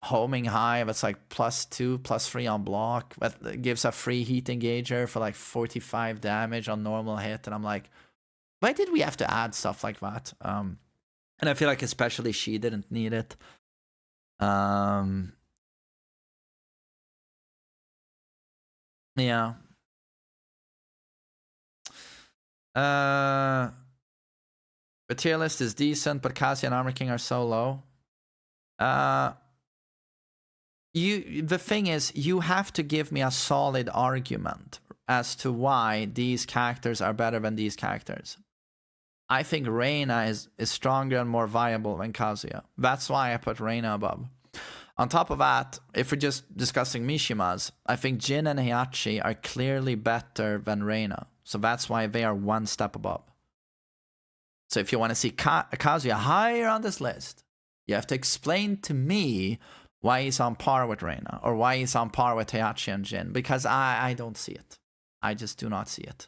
homing high that's like +2, +3 on block. That gives a free heat engager for like 45 damage on normal hit. And I'm like, why did we have to add stuff like that? And I feel like especially she didn't need it. Yeah. The tier list is decent, but Cassie and Armor King are so low. The thing is, you have to give me a solid argument as to why these characters are better than these characters. I think Reina is stronger and more viable than Kazuya. That's why I put Reina above. On top of that, if we're just discussing Mishimas, I think Jin and Heihachi are clearly better than Reina. So that's why they are one step above. So if you want to see Kazuya higher on this list, you have to explain to me why he's on par with Reina or why he's on par with Heihachi and Jin, because I don't see it. I just do not see it.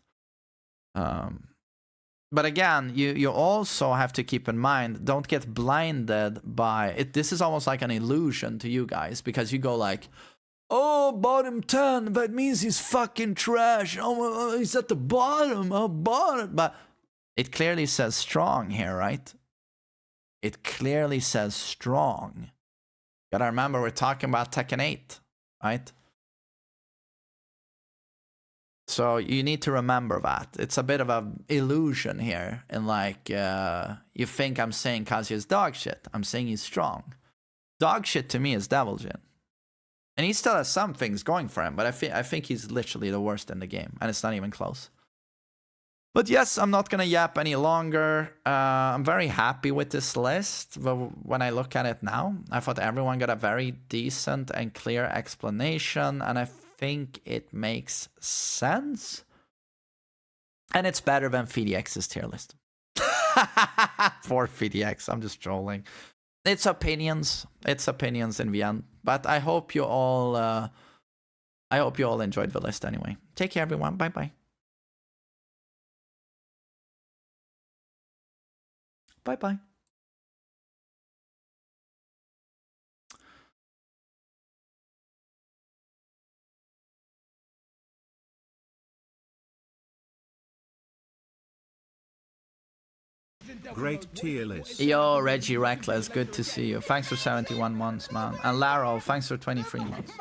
But again, you also have to keep in mind, don't get blinded by it. This is almost like an illusion to you guys, because you go like, oh, bottom 10, that means he's fucking trash. Oh, he's at the bottom, bottom. But it clearly says strong here, right? It clearly says strong. Gotta remember, we're talking about Tekken 8, right? So you need to remember that. It's a bit of an illusion here. And like, you think I'm saying Kazuya's dog shit. I'm saying he's strong. Dog shit to me is Devil Jin. And he still has some things going for him, but I think he's literally the worst in the game. And it's not even close. But yes, I'm not going to yap any longer. I'm very happy with this list. When I look at it now, I thought everyone got a very decent and clear explanation. And I think it makes sense. And it's better than VDX's tier list. For VDX, I'm just trolling. It's opinions. It's opinions in the end. But I hope you all enjoyed the list anyway. Take care, everyone. Bye-bye. Bye-bye. Great tier list. Yo, Reggie Reckless, good to see you. Thanks for 71 months, man. And Laro, thanks for 23 months.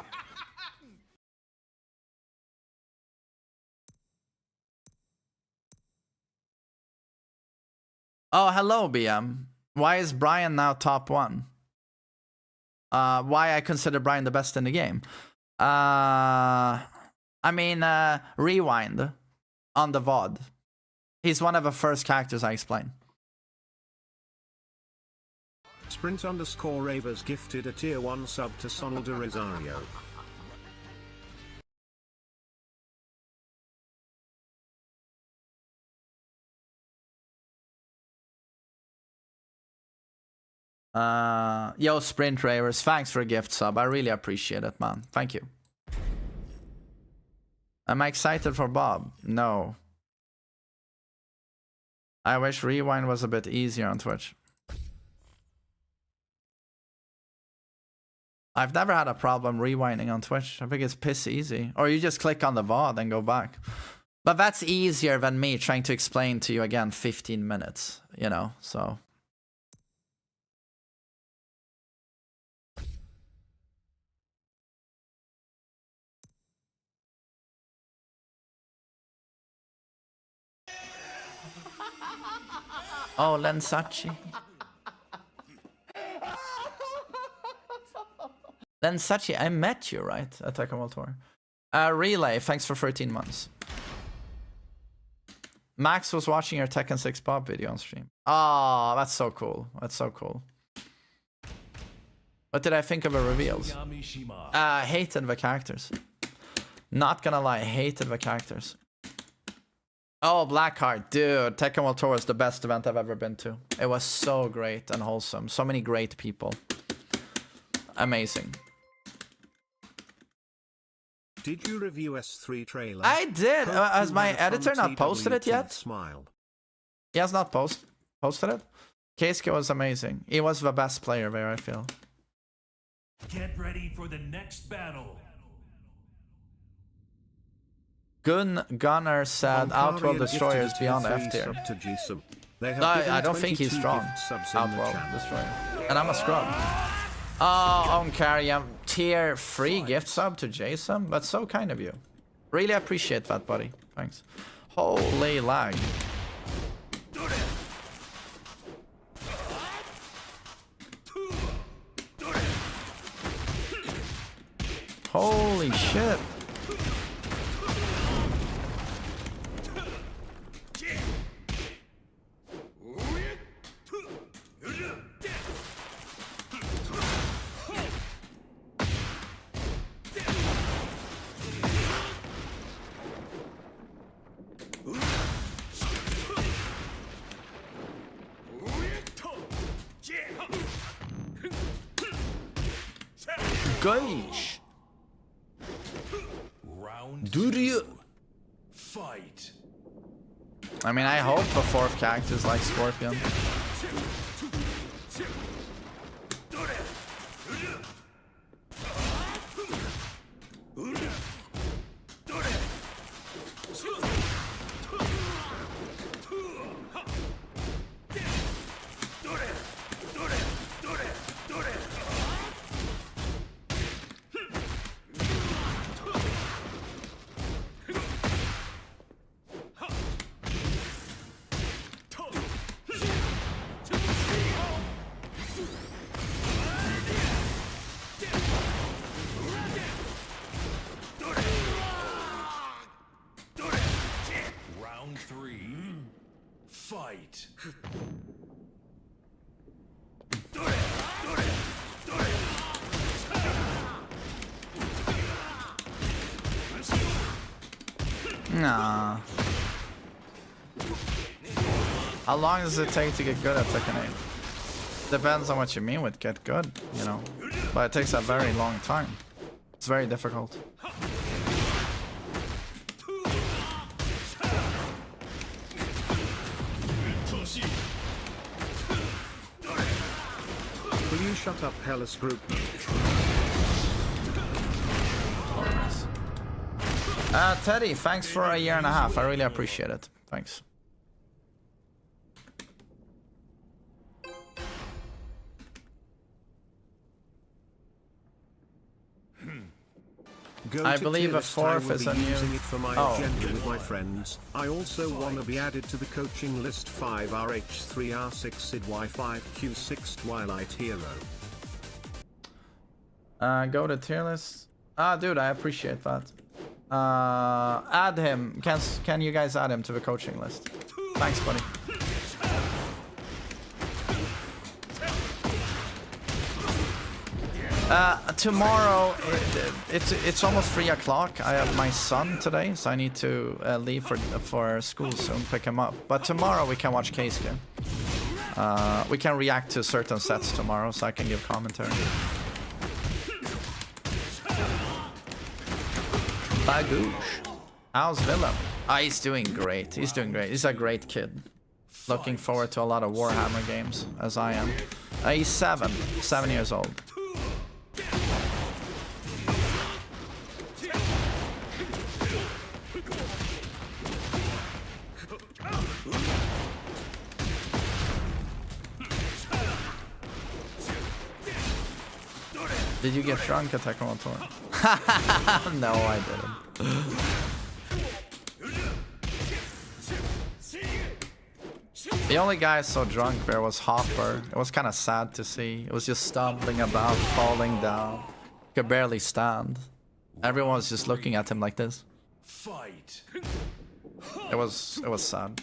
Oh, hello, BM. Why is Brian now top 1? Why I consider Brian the best in the game? I mean, rewind on the VOD. He's one of the first characters I explained. Sprint_Ravers gifted a tier 1 sub to Sonalda Rosario. Yo, Sprint Ravers, thanks for a gift sub. I really appreciate it, man. Thank you. Am I excited for Bob? No. I wish rewind was a bit easier on Twitch. I've never had a problem rewinding on Twitch. I think it's piss easy. Or you just click on the VOD and go back. But that's easier than me trying to explain to you again 15 minutes, you know, so. Oh, Lensachi. Lensachi, I met you, right? At Tekken World Tour. Relay, thanks for 13 months. Max was watching your Tekken 6 Bob video on stream. Oh, that's so cool. That's so cool. What did I think of the reveals? Hated the characters. Not gonna lie, hated the characters. Oh, Blackheart, dude. Tekken World Tour is the best event I've ever been to. It was so great and wholesome. So many great people. Amazing. Did you review S3 trailer? I did. Has my editor not posted it yet? Smile. He has not posted it? Keisuke was amazing. He was the best player there, I feel. Get ready for the next battle. Gunner said Outworld Destroyer is beyond F tier. I don't think he's strong. Outworld Destroyer. And I'm a scrub. Oh, Onkar, tier 3 gift sub to Jason? That's so kind of you. Really appreciate that, buddy. Thanks. Holy lag. Holy shit. Gosh. Round Do you? fight. I mean, I hope the fourth character is like Scorpion. Round 3. Fight. Nah. How long does it take to get good at Tekken 8? Depends on what you mean with get good, you know. But it takes a very long time. It's very difficult. Will you shut up, Hellas Group? Teddy, thanks for a year and a half. I really appreciate it. Thanks. Go I to believe a Tierlist. I fourth will is be a new- using it for my Oh. agenda with my friends. I also want to be added to the coaching list 5RH3R6 SID Y5Q6 Twilight Hero. Go to tier list. Dude, I appreciate that. Add him. Can you guys add him to the coaching list? Thanks, buddy. Tomorrow, it's almost 3 o'clock. I have my son today, so I need to leave for school soon, pick him up. But tomorrow we can watch Keisuke. We can react to certain sets tomorrow, so I can give commentary. Bagoosh. How's Willem? He's doing great. He's doing great. He's a great kid. Looking forward to a lot of Warhammer games, as I am. He's 7 years old. Did you get drunk at Tekken 1 Tour? No, I didn't. The only guy so drunk there was Hopper. It was kind of sad to see. It was just stumbling about, falling down. Could barely stand. Everyone was just looking at him like this. Fight. It was sad.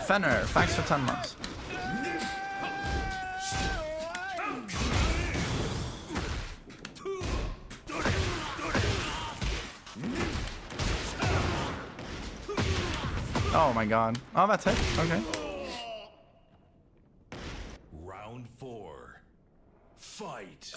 Fenner, thanks for 10 months. Oh my god. Oh, that's it. Okay. Round 4. Fight.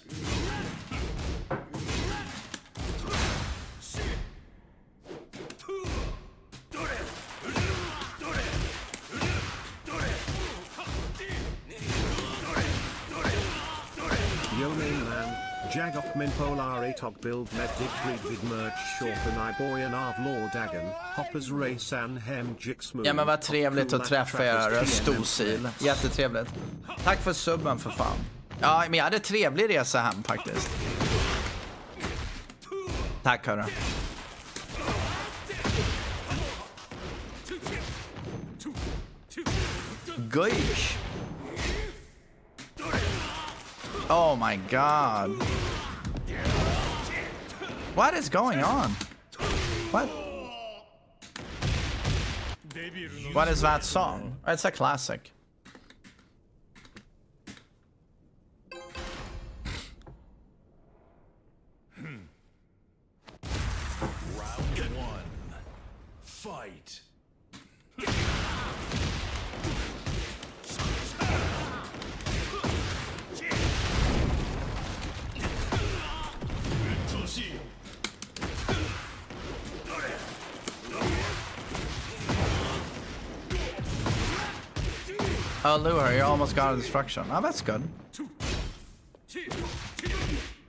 Yo mainman, Jagok min polar atog build med dig vid merch shorpen I boyen av lordagen, hoppers race and hem jixsmooth. Ja men vad trevligt att träffa er, Storsil. Jättetrevligt. Tack för subben för fan. Ja men jag hade trevlig resa hem faktiskt. Tack hörru. Goish. Oh my god. What is going on? What? What is that song? It's a classic. Fight. Oh, Lure, you almost got a destruction. Oh, that's good.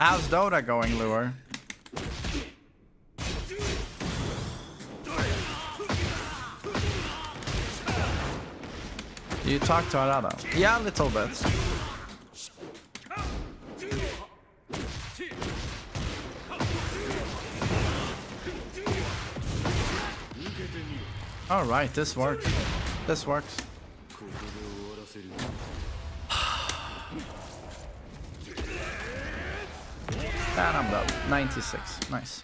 How's Dota going, Lure? You talk to Arada? Yeah, a little bit. Alright, this works. This works. And I'm done. 96. Nice.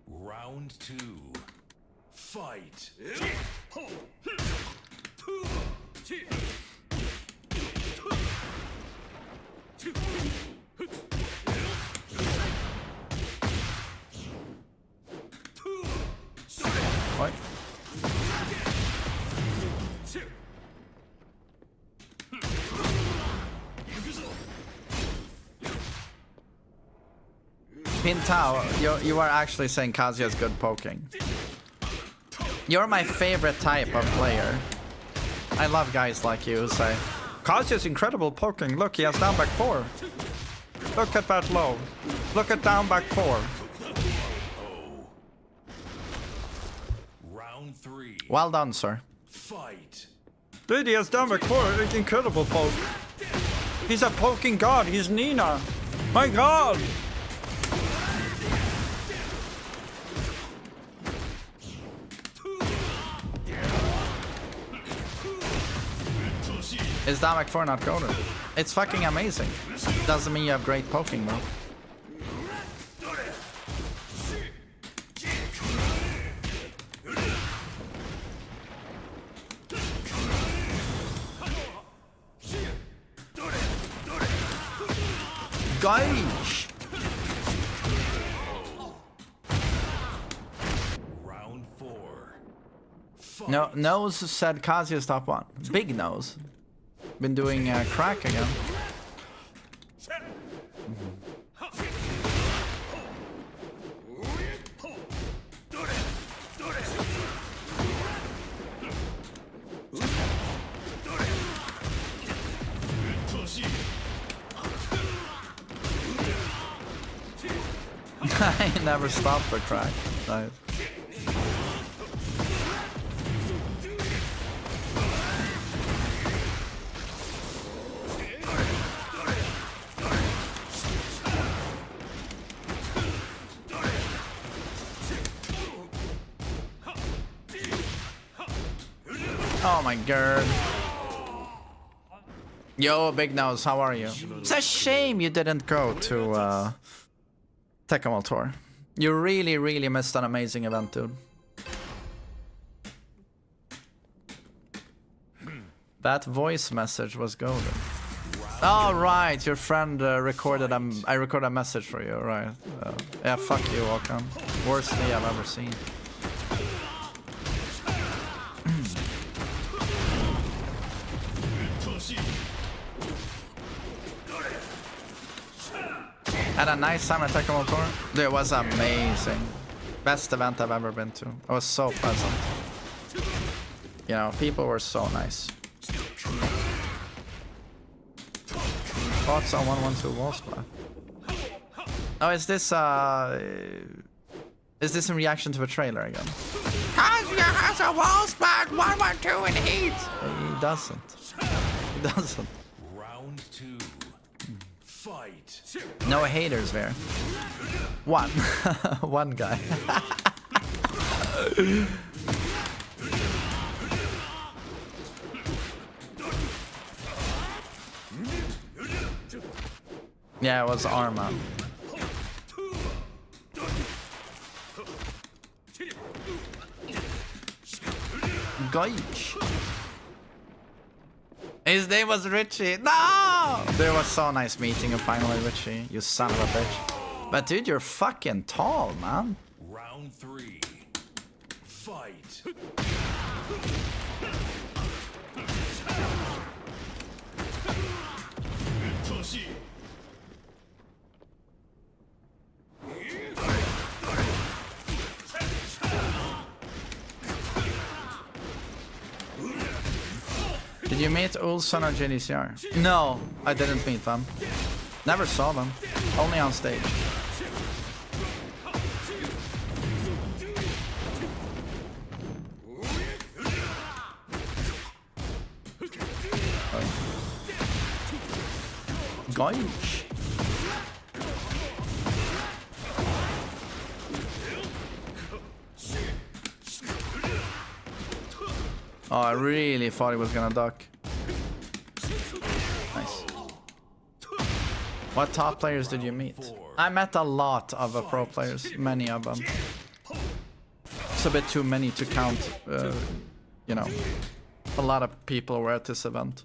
Round 2. Fight. Oi. Pintao, you are actually saying Kazuya's good poking. You're my favorite type of player. I love guys like you who say, Kazuya's incredible poking. Look, he has down back 4. Look at that low. Look at down back 4. Round 3. Well done, sir. Fight. Dude, he has down back 4. Incredible poke. He's a poking god. He's Nina. My god. Is Damak 4 not golden? It's fucking amazing. Doesn't mean you have great poking though. Gosh! Round 4. Fight. No, Nose said Kazuya's top 1. Big Nose. Been doing crack again. I never stopped the crack. Nice. Oh my god. Yo, Big Nose, how are you? It's a shame you didn't go to Tekken Tour. You really, really missed an amazing event, dude. That voice message was golden. Oh, right, your friend recorded I recorded a message for you, right? Yeah, fuck you, Walkan. Worst me I've ever seen. Had a nice time at Tekken Tour. Dude, it was amazing. Best event I've ever been to. It was so pleasant. You know, people were so nice. Thoughts on 112 wall splat? Oh, is this in reaction to a trailer again? Kazuya has a wall splat 112 in heat! He doesn't. He doesn't. Round 2. Fight. No haters there. One. One guy. Yeah, it was Arma. Gosh. His name was Richie. No! It was so nice meeting you finally, Richie. You son of a bitch. But dude, you're fucking tall, man. Round 3. Fight. Did you meet Ulsan or JDCR? No, I didn't meet them. Never saw them. Only on stage. Gosh. Oh, I really thought he was gonna duck. Nice. What top players did you meet? I met a lot of pro players, many of them. It's a bit too many to count, you know. A lot of people were at this event.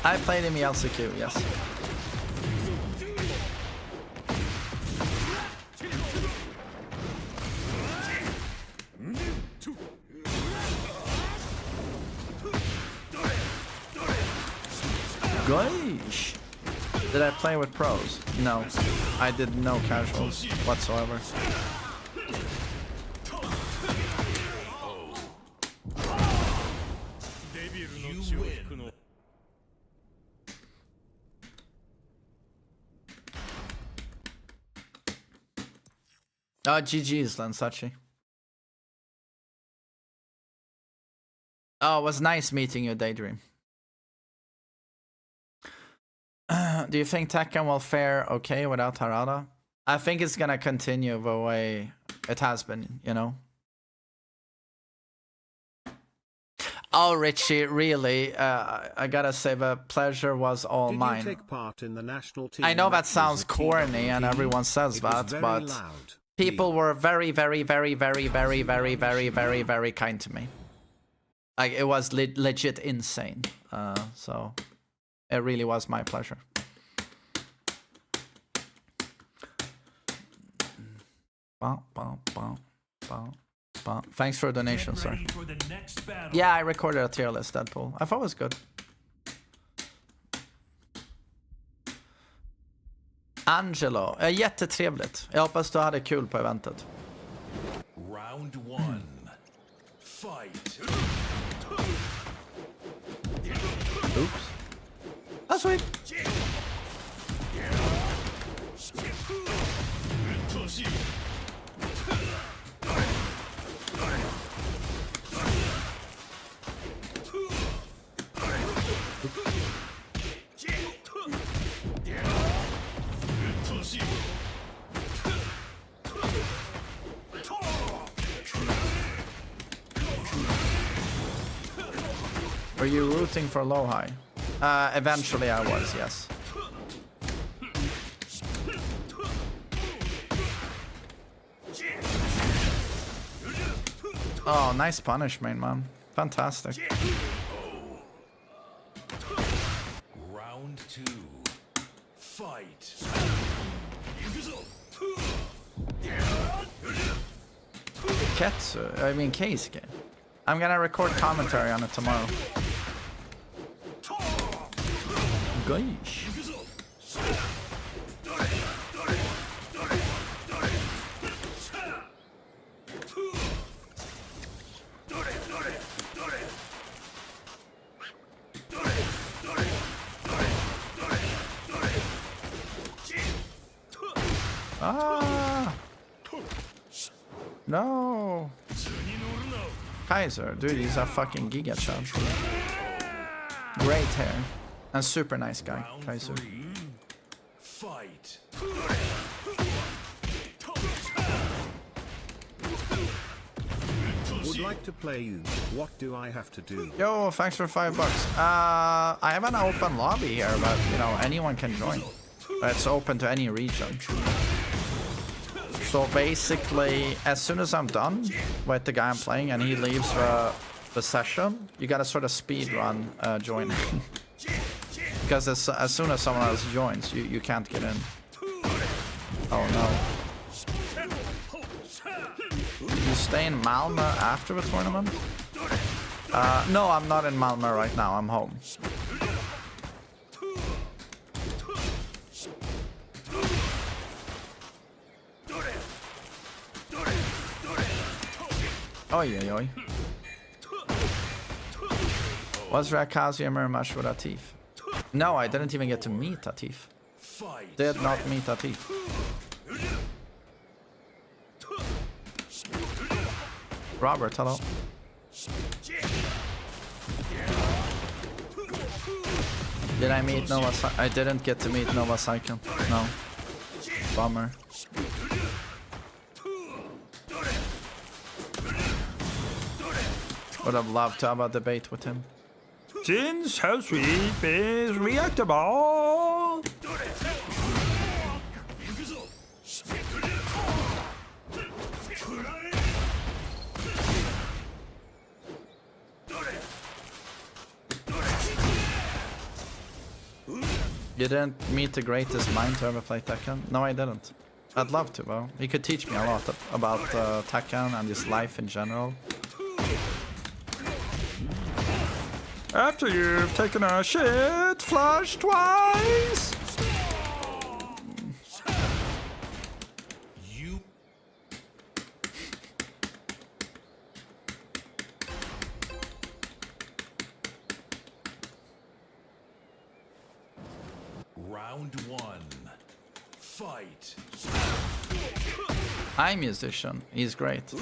I played in the LCQ, yes. Gosh! Did I play with pros? No. I did no casuals whatsoever. You win. Oh, GG's, Lansachi. Oh, it was nice meeting you, Daydream. Do you think Tekken will fare okay without Harada? I think it's gonna continue the way it has been, you know? Oh, Richie, really? I gotta say the pleasure was all Did mine. you take part in the national team I know that matches sounds at corny and TWT? everyone says It was that, very but loud. people were very, very, very, very, very, very, very, very, very kind to me. Like, it was legit insane. So it really was my pleasure. Thanks for a donation, sir. Ready for the next battle. Yeah, I recorded a tier list, Deadpool. I thought it was good. Angelo, jättetrevligt. Jag hoppas du hade kul på eventet. Round 1. Fight. Oops. That's sweet. Were you rooting for low high? Eventually I was, yes. Oh, nice punishment, man. Fantastic. Round 2. Fight. Ketsu, I mean Keisuke. I'm gonna record commentary on it tomorrow. Gosh. Ah! No! Kaiser, dude, he's a fucking giga chad. Great hair. And super nice guy, Round Kaiser. 3. Fight. Would like to play you. What do I have to do? Yo, thanks for $5. I have an open lobby here, but you know, anyone can join. But it's open to any region. So basically, as soon as I'm done with the guy I'm playing and he leaves the session, you gotta sort of speed run joining. Because as soon as someone else joins, you can't get in. Oh no. You stay in Malmö after the tournament? No, I'm not in Malmö right now. I'm home. Oj, oj, oj. Was Rakazuya very much with Atif? No, I didn't even get to meet Atif. Did not meet Atif. Robert, hello. Did I meet Nova? I didn't get to meet Nova Saiken. No. Bummer. Would have loved to have a debate with him. Since how sweet is reactable. You didn't meet the greatest mind to ever play Tekken? No, I didn't. I'd love to, though. He could teach me a lot about Tekken and just life in general. After you've taken a shit flush twice. You Round 1. Fight. I'm musician. He's great.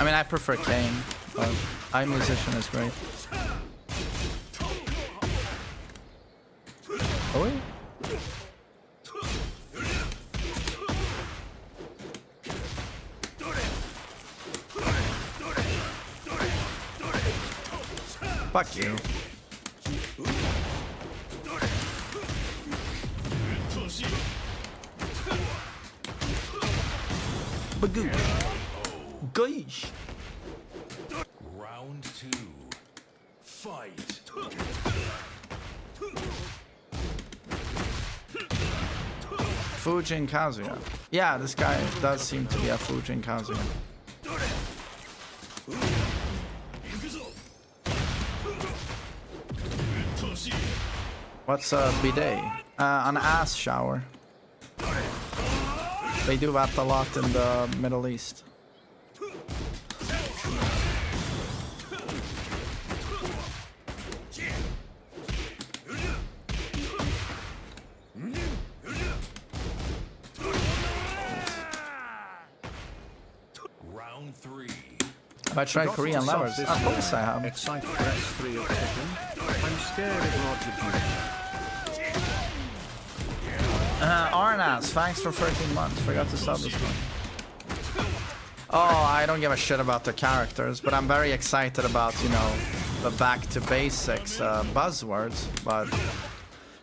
I mean, I prefer Kane, but I'm musician is great. Oh, yeah. Fuck you. Bagoo. Gosh. Round 2. Fight. Fujin Kazuya. Yeah, this guy does seem to be a Fujin Kazuya. What's a bidet? An ass shower. They do that a lot in the Middle East. Round 3. Have I tried Korean lovers? Of course I have. Excite press 3 of Tekken. I'm scared of Roger G. Arnas, thanks for 13 months. Forgot to sub this one. Oh, I don't give a shit about the characters, but I'm very excited about, you know, the back to basics buzzwords. But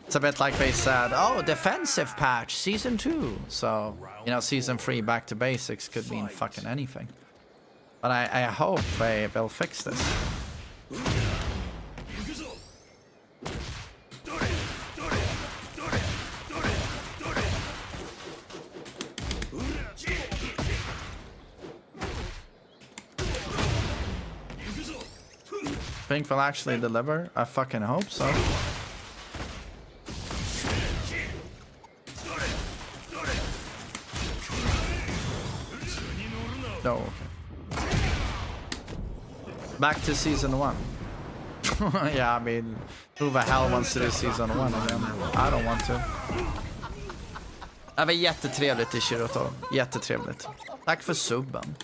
it's a bit like they said, oh, defensive patch, season 2. So, you know, season 3 back to basics could mean fucking anything. But I hope they'll fix this. Think they'll actually deliver? I fucking hope so. No, okay. Back to season 1. Yeah, I mean, who the hell wants to do season 1 again? I don't want to. Det var jättetrevligt i Shiroto. Jättetrevligt. Tack för subben.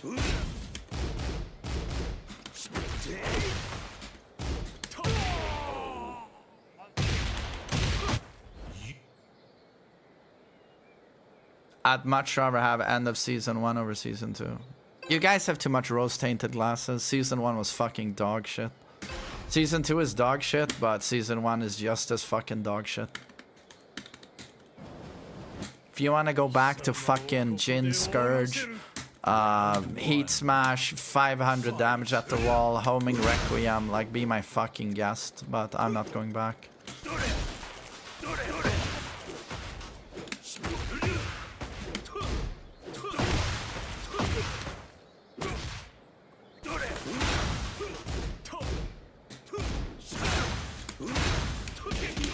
I'd much rather have end of season 1 over season 2. You guys have too much rose-tainted glasses. Season 1 was fucking dog shit. Season 2 is dog shit, but season 1 is just as fucking dog shit. if you want to go back to fucking Jin Scourge, Heat Smash, 500 damage at the wall, homing Requiem, like, be my fucking guest, but I'm not going back.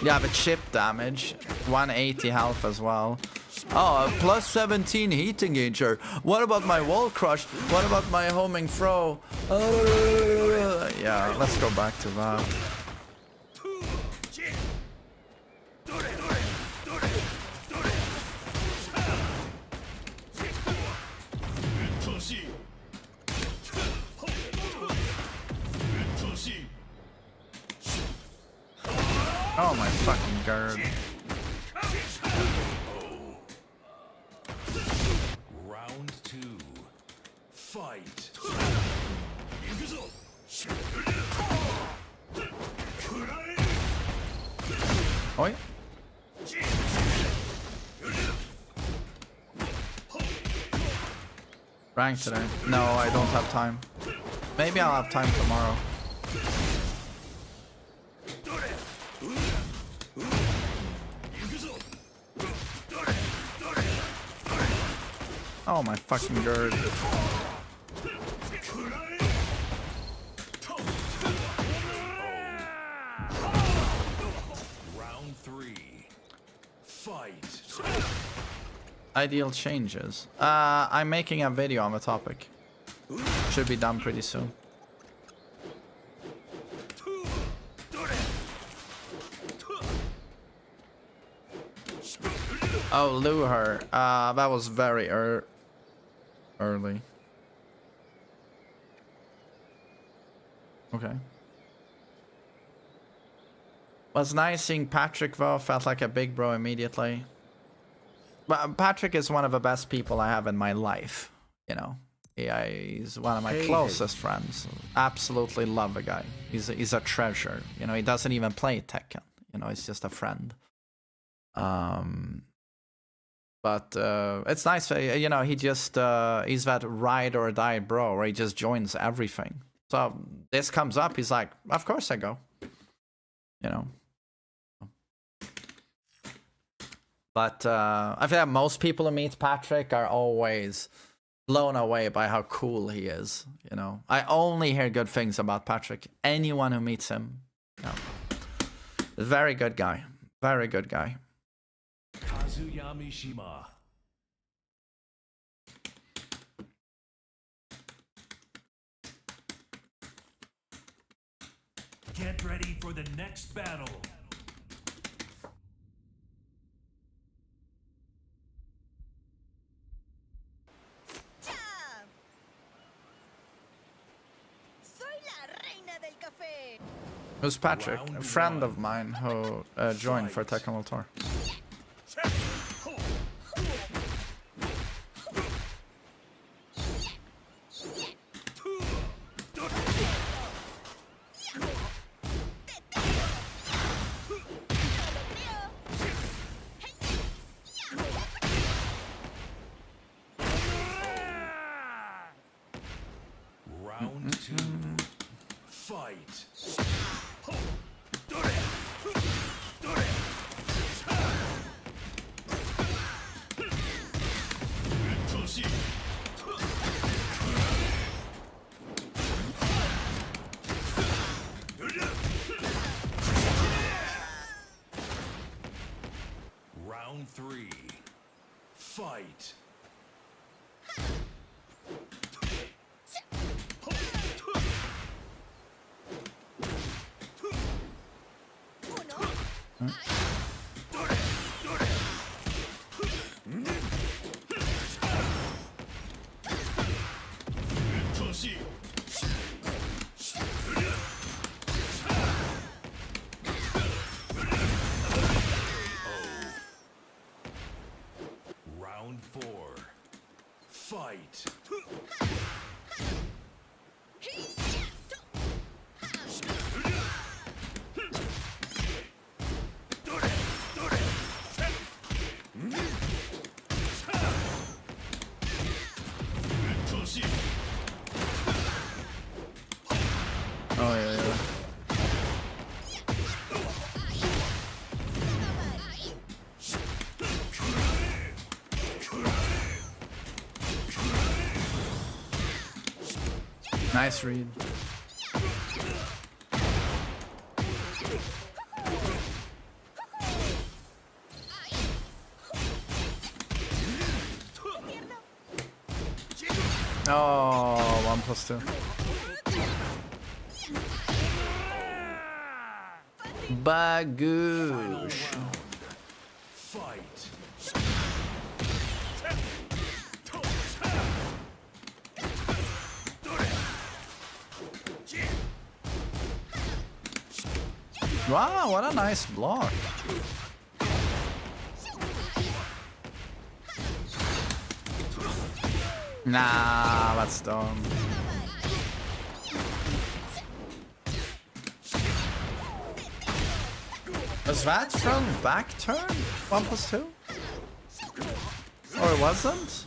Yeah, but chip damage, 180 health as well. Oh, a plus 17 heat engager. What about my wall crush? What about my homing throw? Yeah, let's go back to that. Oh my fucking god. Round 2. Fight. Oi. Rank today? No, I don't have time. Maybe I'll have time tomorrow. Oh my fucking god. Round 3. Fight. Ideal changes. I'm making a video on the topic. Should be done pretty soon. Oh, lure her. That was very early. Okay. Was nice seeing Patrick though. Felt like a big bro immediately. But Patrick is one of the best people I have in my life. You know, he's one of my closest friends. Absolutely love the guy. He's a treasure. You know, he doesn't even play Tekken. You know, he's just a friend. But it's nice, you know, he just, he's that ride or die bro where he just joins everything. So this comes up, he's like, of course I go. You know. But I feel like most people who meet Patrick are always blown away by how cool he is. You know, I only hear good things about Patrick. Anyone who meets him, you know, very good guy. Very good guy. Kazuya Mishima. Get ready for the next battle. Who's Patrick? A friend of mine who joined for Tekken World Tour. Round 2. Fight. Round 3. Fight. Round 4. Fight. Nice read. Oh, 1+2. Bagoosh. Fight. Wow, what a nice block. Nah, that's dumb. Was that from back turn? 1+2? Or it wasn't?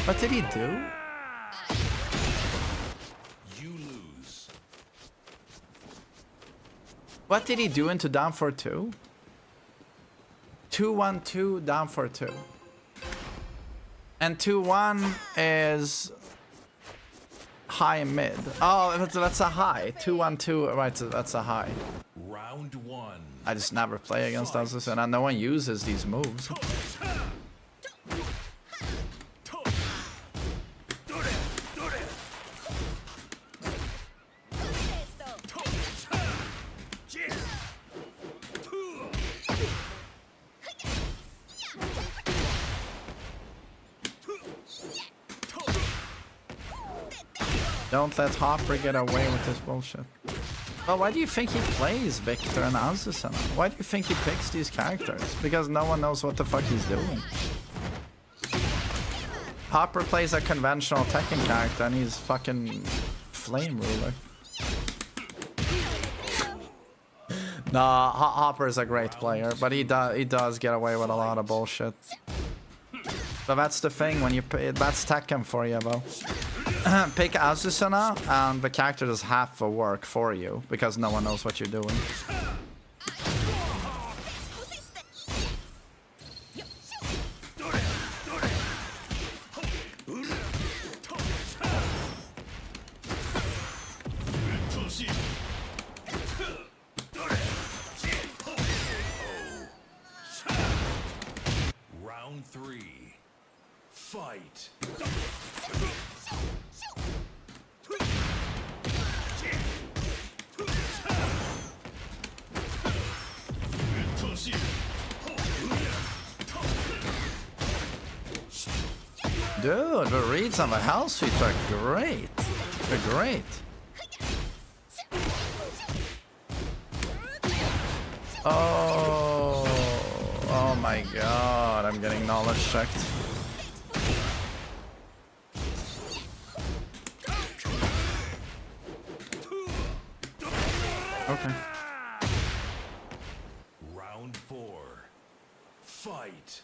What did he do? You lose. What did he do into down for 2? 2-1-2 down for 2. And 2-1 is high mid. Oh, that's a high. 2-1-2, right, so that's a high. Round 1. I just never play against those, and no one uses these moves. Don't let Hopper get away with this bullshit. Well, why do you think he plays Victor and Azusa? Why do you think he picks these characters? Because no one knows what the fuck he's doing. Hopper plays a conventional Tekken character and he's fucking Flame Ruler. Nah, Hopper is a great player, but he does get away with a lot of bullshit. So that's the thing, when you that's Tekken for you, bro. Pick Azusa and the character does half the work for you because no one knows what you're doing. Round 3. Fight. Dude, the reads on the house sweeps are great. They're great. Oh my god, I'm getting knowledge checked. Okay. Round 4. Fight.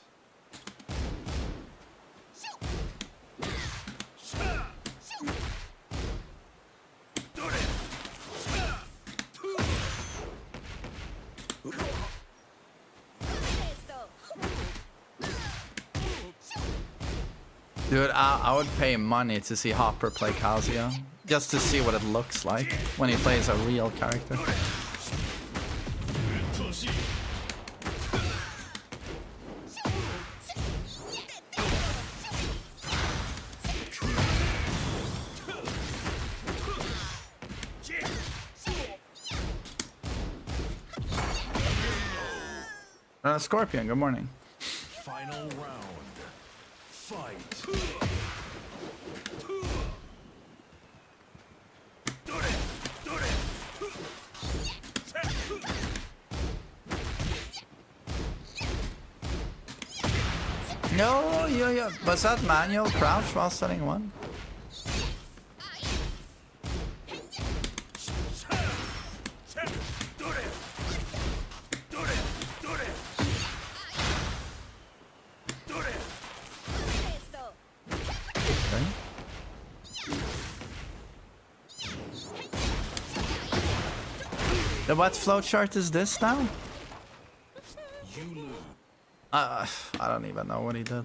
Dude, I would pay money to see Hopper play Kazuya. Just to see what it looks like when he plays a real character. Scorpion, good morning. Final round. Fight. No, yeah. Was that manual crouch while setting one? So what flowchart is this now? I don't even know what he did.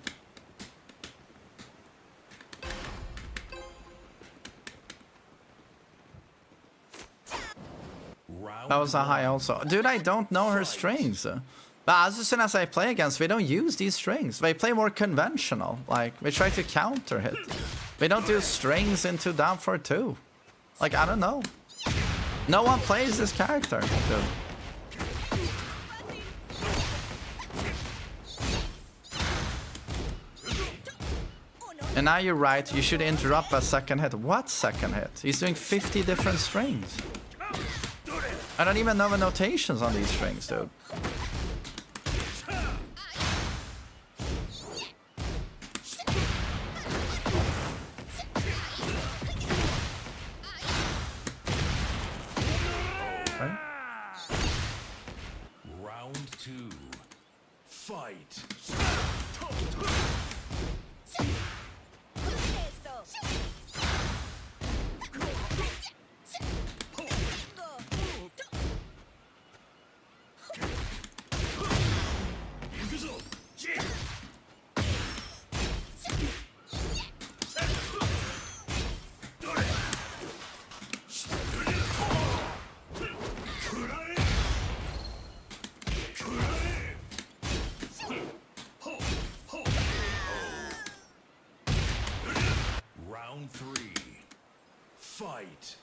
That was a high also. Dude, I don't know her strings. But as soon as I play against, we don't use these strings. They play more conventional. Like, we try to counter hit. We don't do strings into down for 2. Like, I don't know. No one plays this character, dude. And now you're right, you should interrupt a second hit. What second hit? He's doing 50 different strings. I don't even know the notations on these strings, dude. Okay. Round 2. Fight. Round 3. Fight.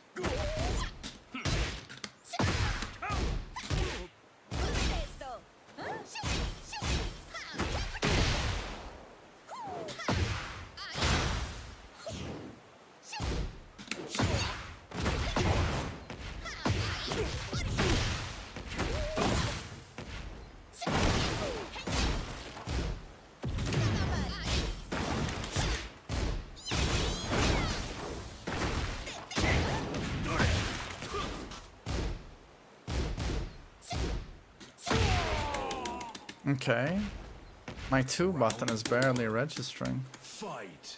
Okay. My 2 button is barely registering. Fight.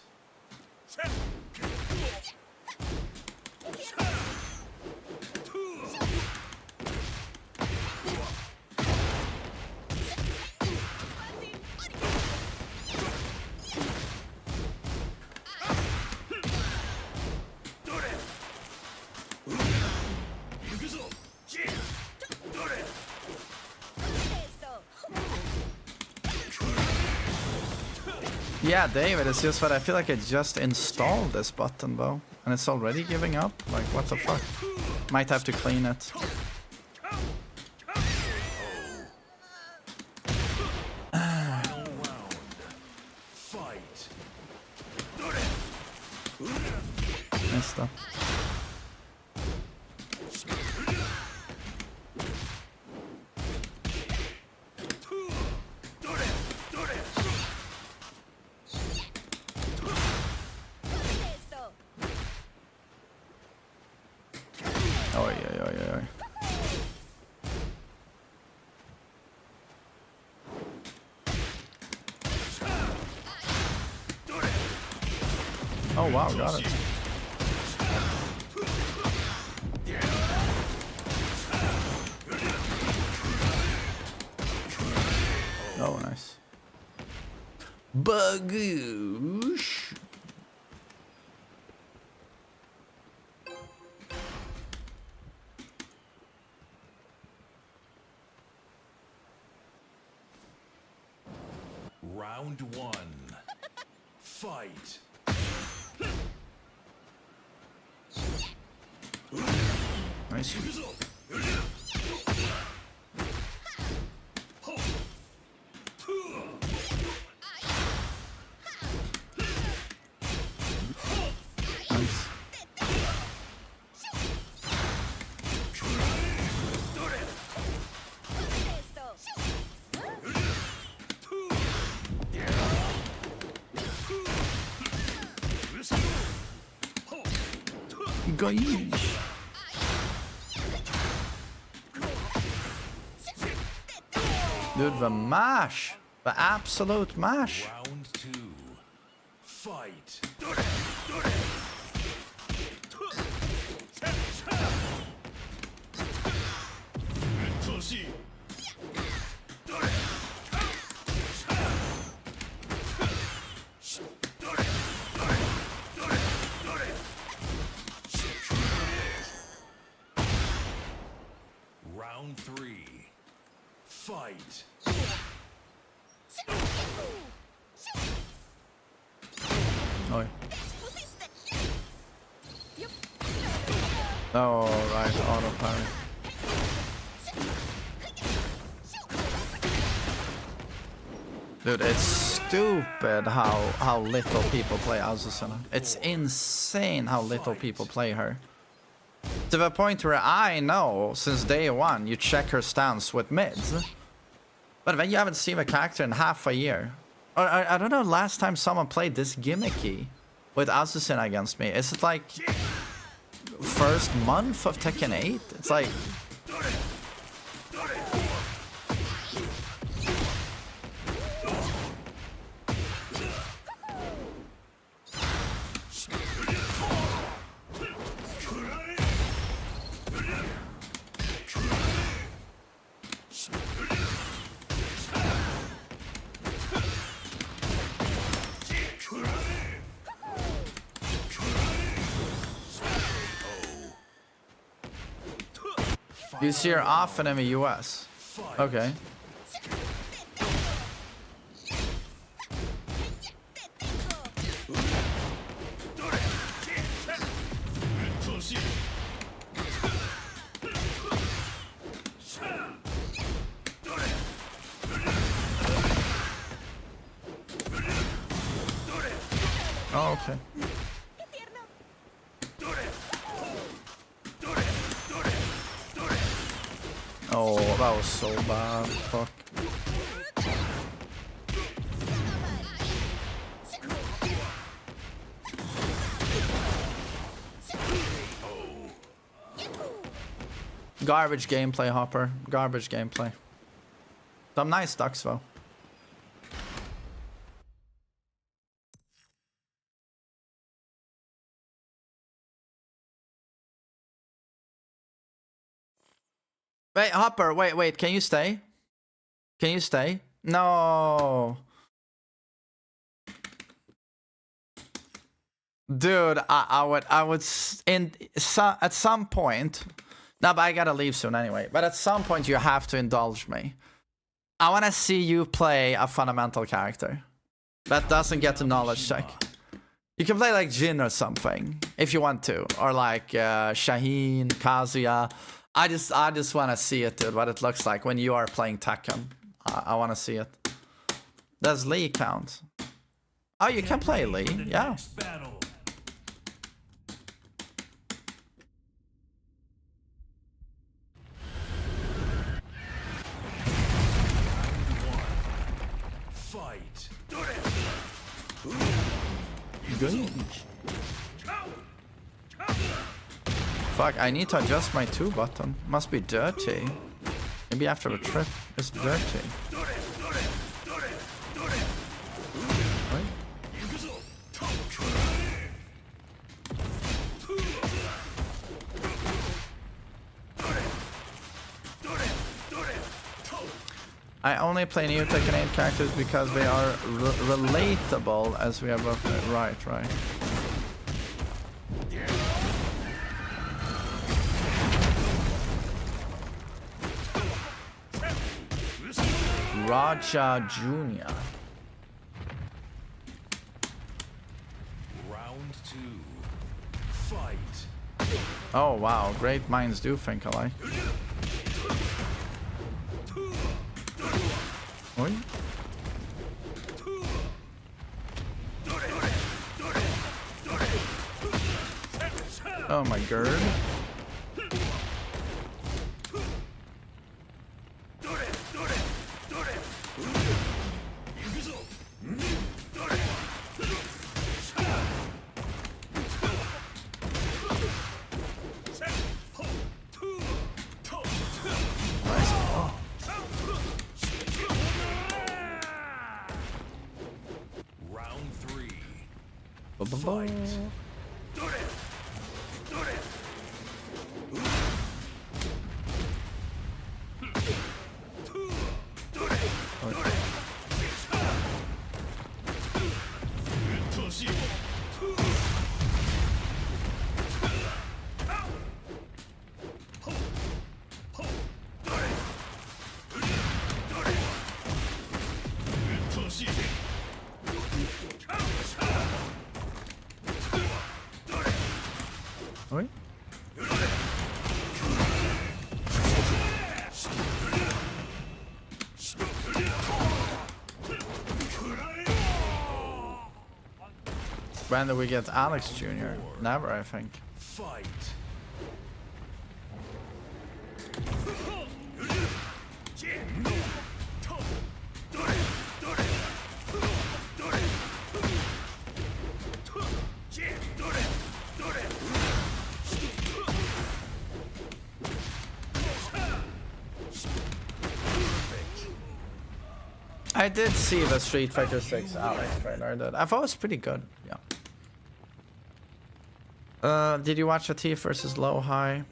Yeah, David, it's just that I feel like I just installed this button, though. And it's already giving up? Like, what the fuck? Might have to clean it. Messed up. Oj, oj, oj, oj. Oh wow, got it. Oh, nice. Bagoosh. Round 1. Fight. Nice. Nice. Goish. Dude, the mash. The absolute mash. Round 2. Fight. Round 3. Fight. Oj. Oh, right, auto parry. Dude, it's stupid how little people play Azucena. It's insane how little people play her. To the point where I know, since day one, you check her stance with mids. But then you haven't seen the character in half a year. Or I don't know, last time someone played this gimmicky with Azucena against me. Is it like first month of Tekken 8? It's like... You see her often in the US. Okay. Oh, okay. Oh, that was so bad. Fuck. Garbage gameplay, Hopper. Garbage gameplay. Some nice ducks, though. Wait, Hopper, wait, can you stay? Can you stay? No. Dude, I would at some point. No, but I gotta leave soon anyway. But at some point you have to indulge me. I wanna see you play a fundamental character that doesn't get the knowledge check. You can play like Jin or something if you want to, or like Shaheen, Kazuya. I just want to see it, dude, what it looks like when you are playing Tekken. I want to see it. Does Lee count? Oh, you can play Lee, yeah. Fight. Good. Fuck, I need to adjust my 2 button. Must be dirty. Maybe after the trip, it's dirty. What? I only play new Tekken 8 characters because they are relatable, as we are both right. Raja Jr. Round 2. Fight. Oh wow, great minds do think alike. Oi. Oh my god. Round 3. Fight. When do we get Alex Jr.? Never, I think. Fight. I did see the Street Fighter 6 Alex trailer. I thought it was pretty good. Yeah. Did you watch the Thief versus Low High?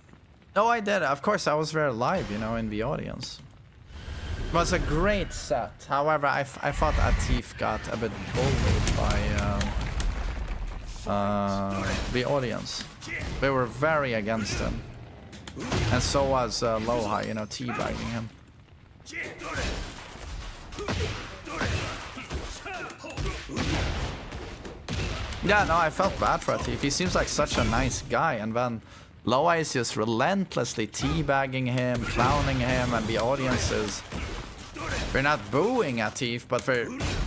No, I did. Of course, I was there live, you know, in the audience. It was a great set. However, I thought Atif got a bit bullied by the audience. They were very against him. And so was Low High, you know, teabagging him. Yeah, no, I felt bad for Atif. He seems like such a nice guy, and then Low High is just relentlessly teabagging him, clowning him, and the audience is... They're not booing Atif, but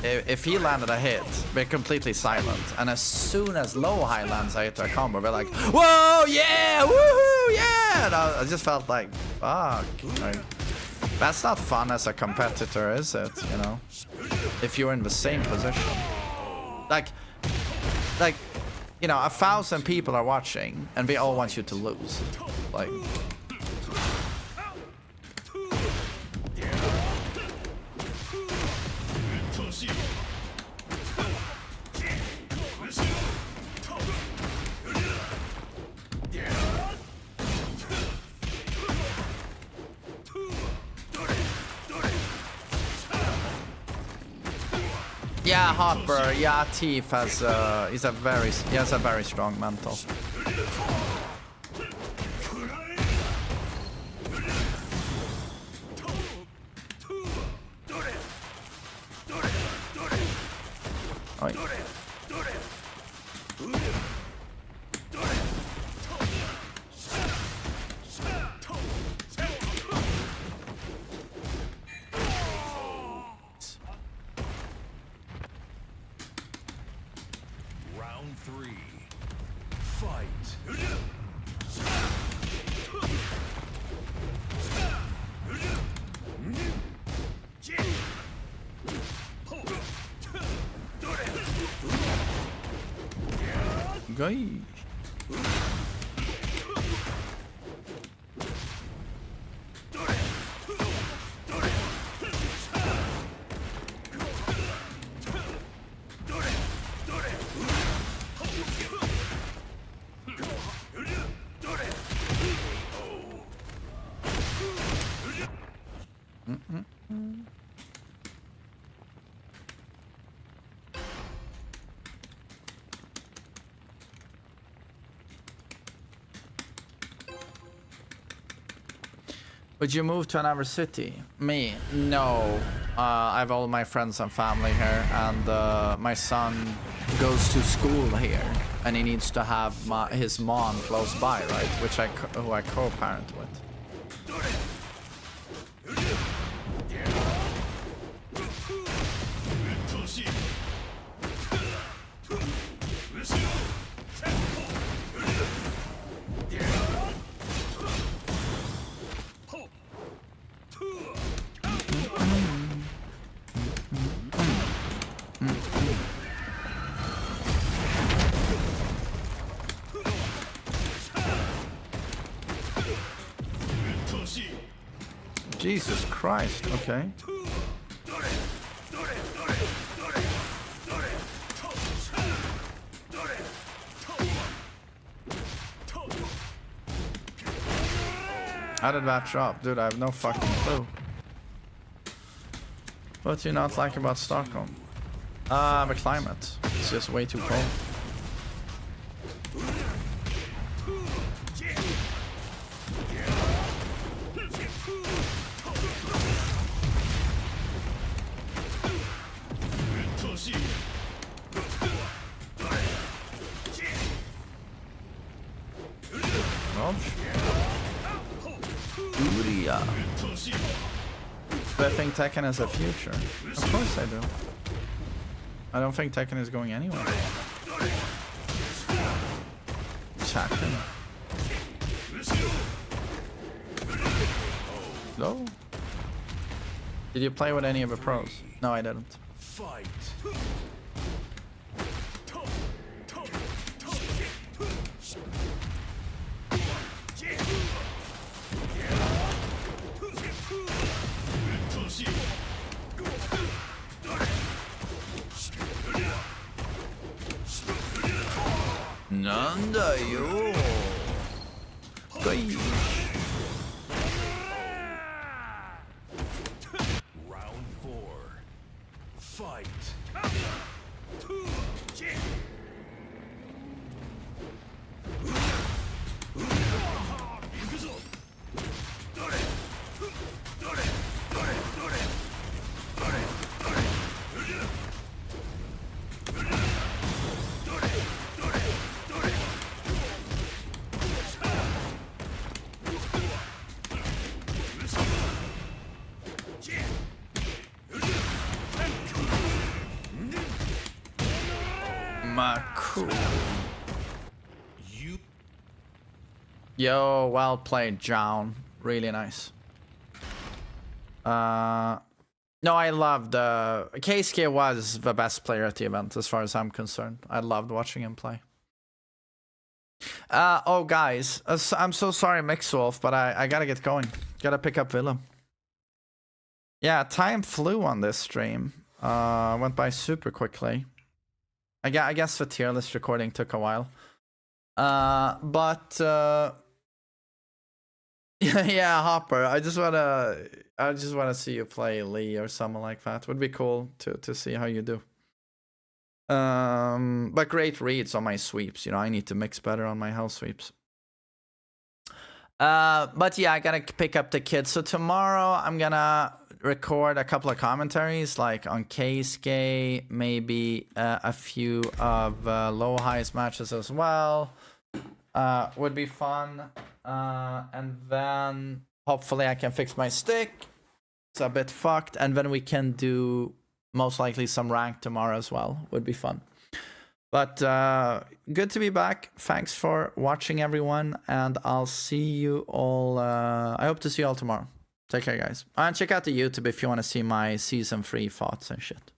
if he landed a hit, they're completely silent. And as soon as Low High lands a hit or a combo, they're like, whoa, yeah, woohoo, yeah! And I just felt like, fuck. Like, that's not fun as a competitor, is it? You know? If you're in the same position. Like, you know, 1,000 people are watching, and they all want you to lose. Like... Yeah, Hopper. Yeah, Thief has he has a very strong mental. Oi. Round 3. Fight. Guy. Would you move to another city? Me? No. I have all my friends and family here, and my son goes to school here, and he needs to have his mom close by, right? Who I co-parent with. Jesus Christ, okay. How did that drop? Dude, I have no fucking clue. What do you not like about Stockholm? The climate. It's just way too cold. Do I think Tekken has a future? Of course I do. I don't think Tekken is going anywhere. attacking. No. Did you play with any of the pros? No, I didn't. Fight. Nanda yo. Round 4. Fight. Cool. Yo, well played, John. Really nice. No, I loved KSK was the best player at the event as far as I'm concerned. I loved watching him play. Oh guys, I'm so sorry Mixwolf, but I gotta get going. Gotta pick up Willem. Yeah, time flew on this stream. Went by super quickly. I guess the tier list recording took a while. But yeah, Hopper. I just wanna see you play Lee or something like that. Would be cool to see how you do. But great reads on my sweeps. You know, I need to mix better on my hell sweeps. But yeah, I gotta pick up the kids. So tomorrow I'm gonna record a couple of commentaries, like on Keisuke, maybe a few of low highest matches as well. Would be fun. And then hopefully I can fix my stick. It's a bit fucked, and then we can do most likely some rank tomorrow as well. Would be fun. But good to be back. Thanks for watching, everyone, and I'll see you all. I hope to see you all tomorrow. Take care, guys. And check out the YouTube if you want to see my season 3 thoughts and shit.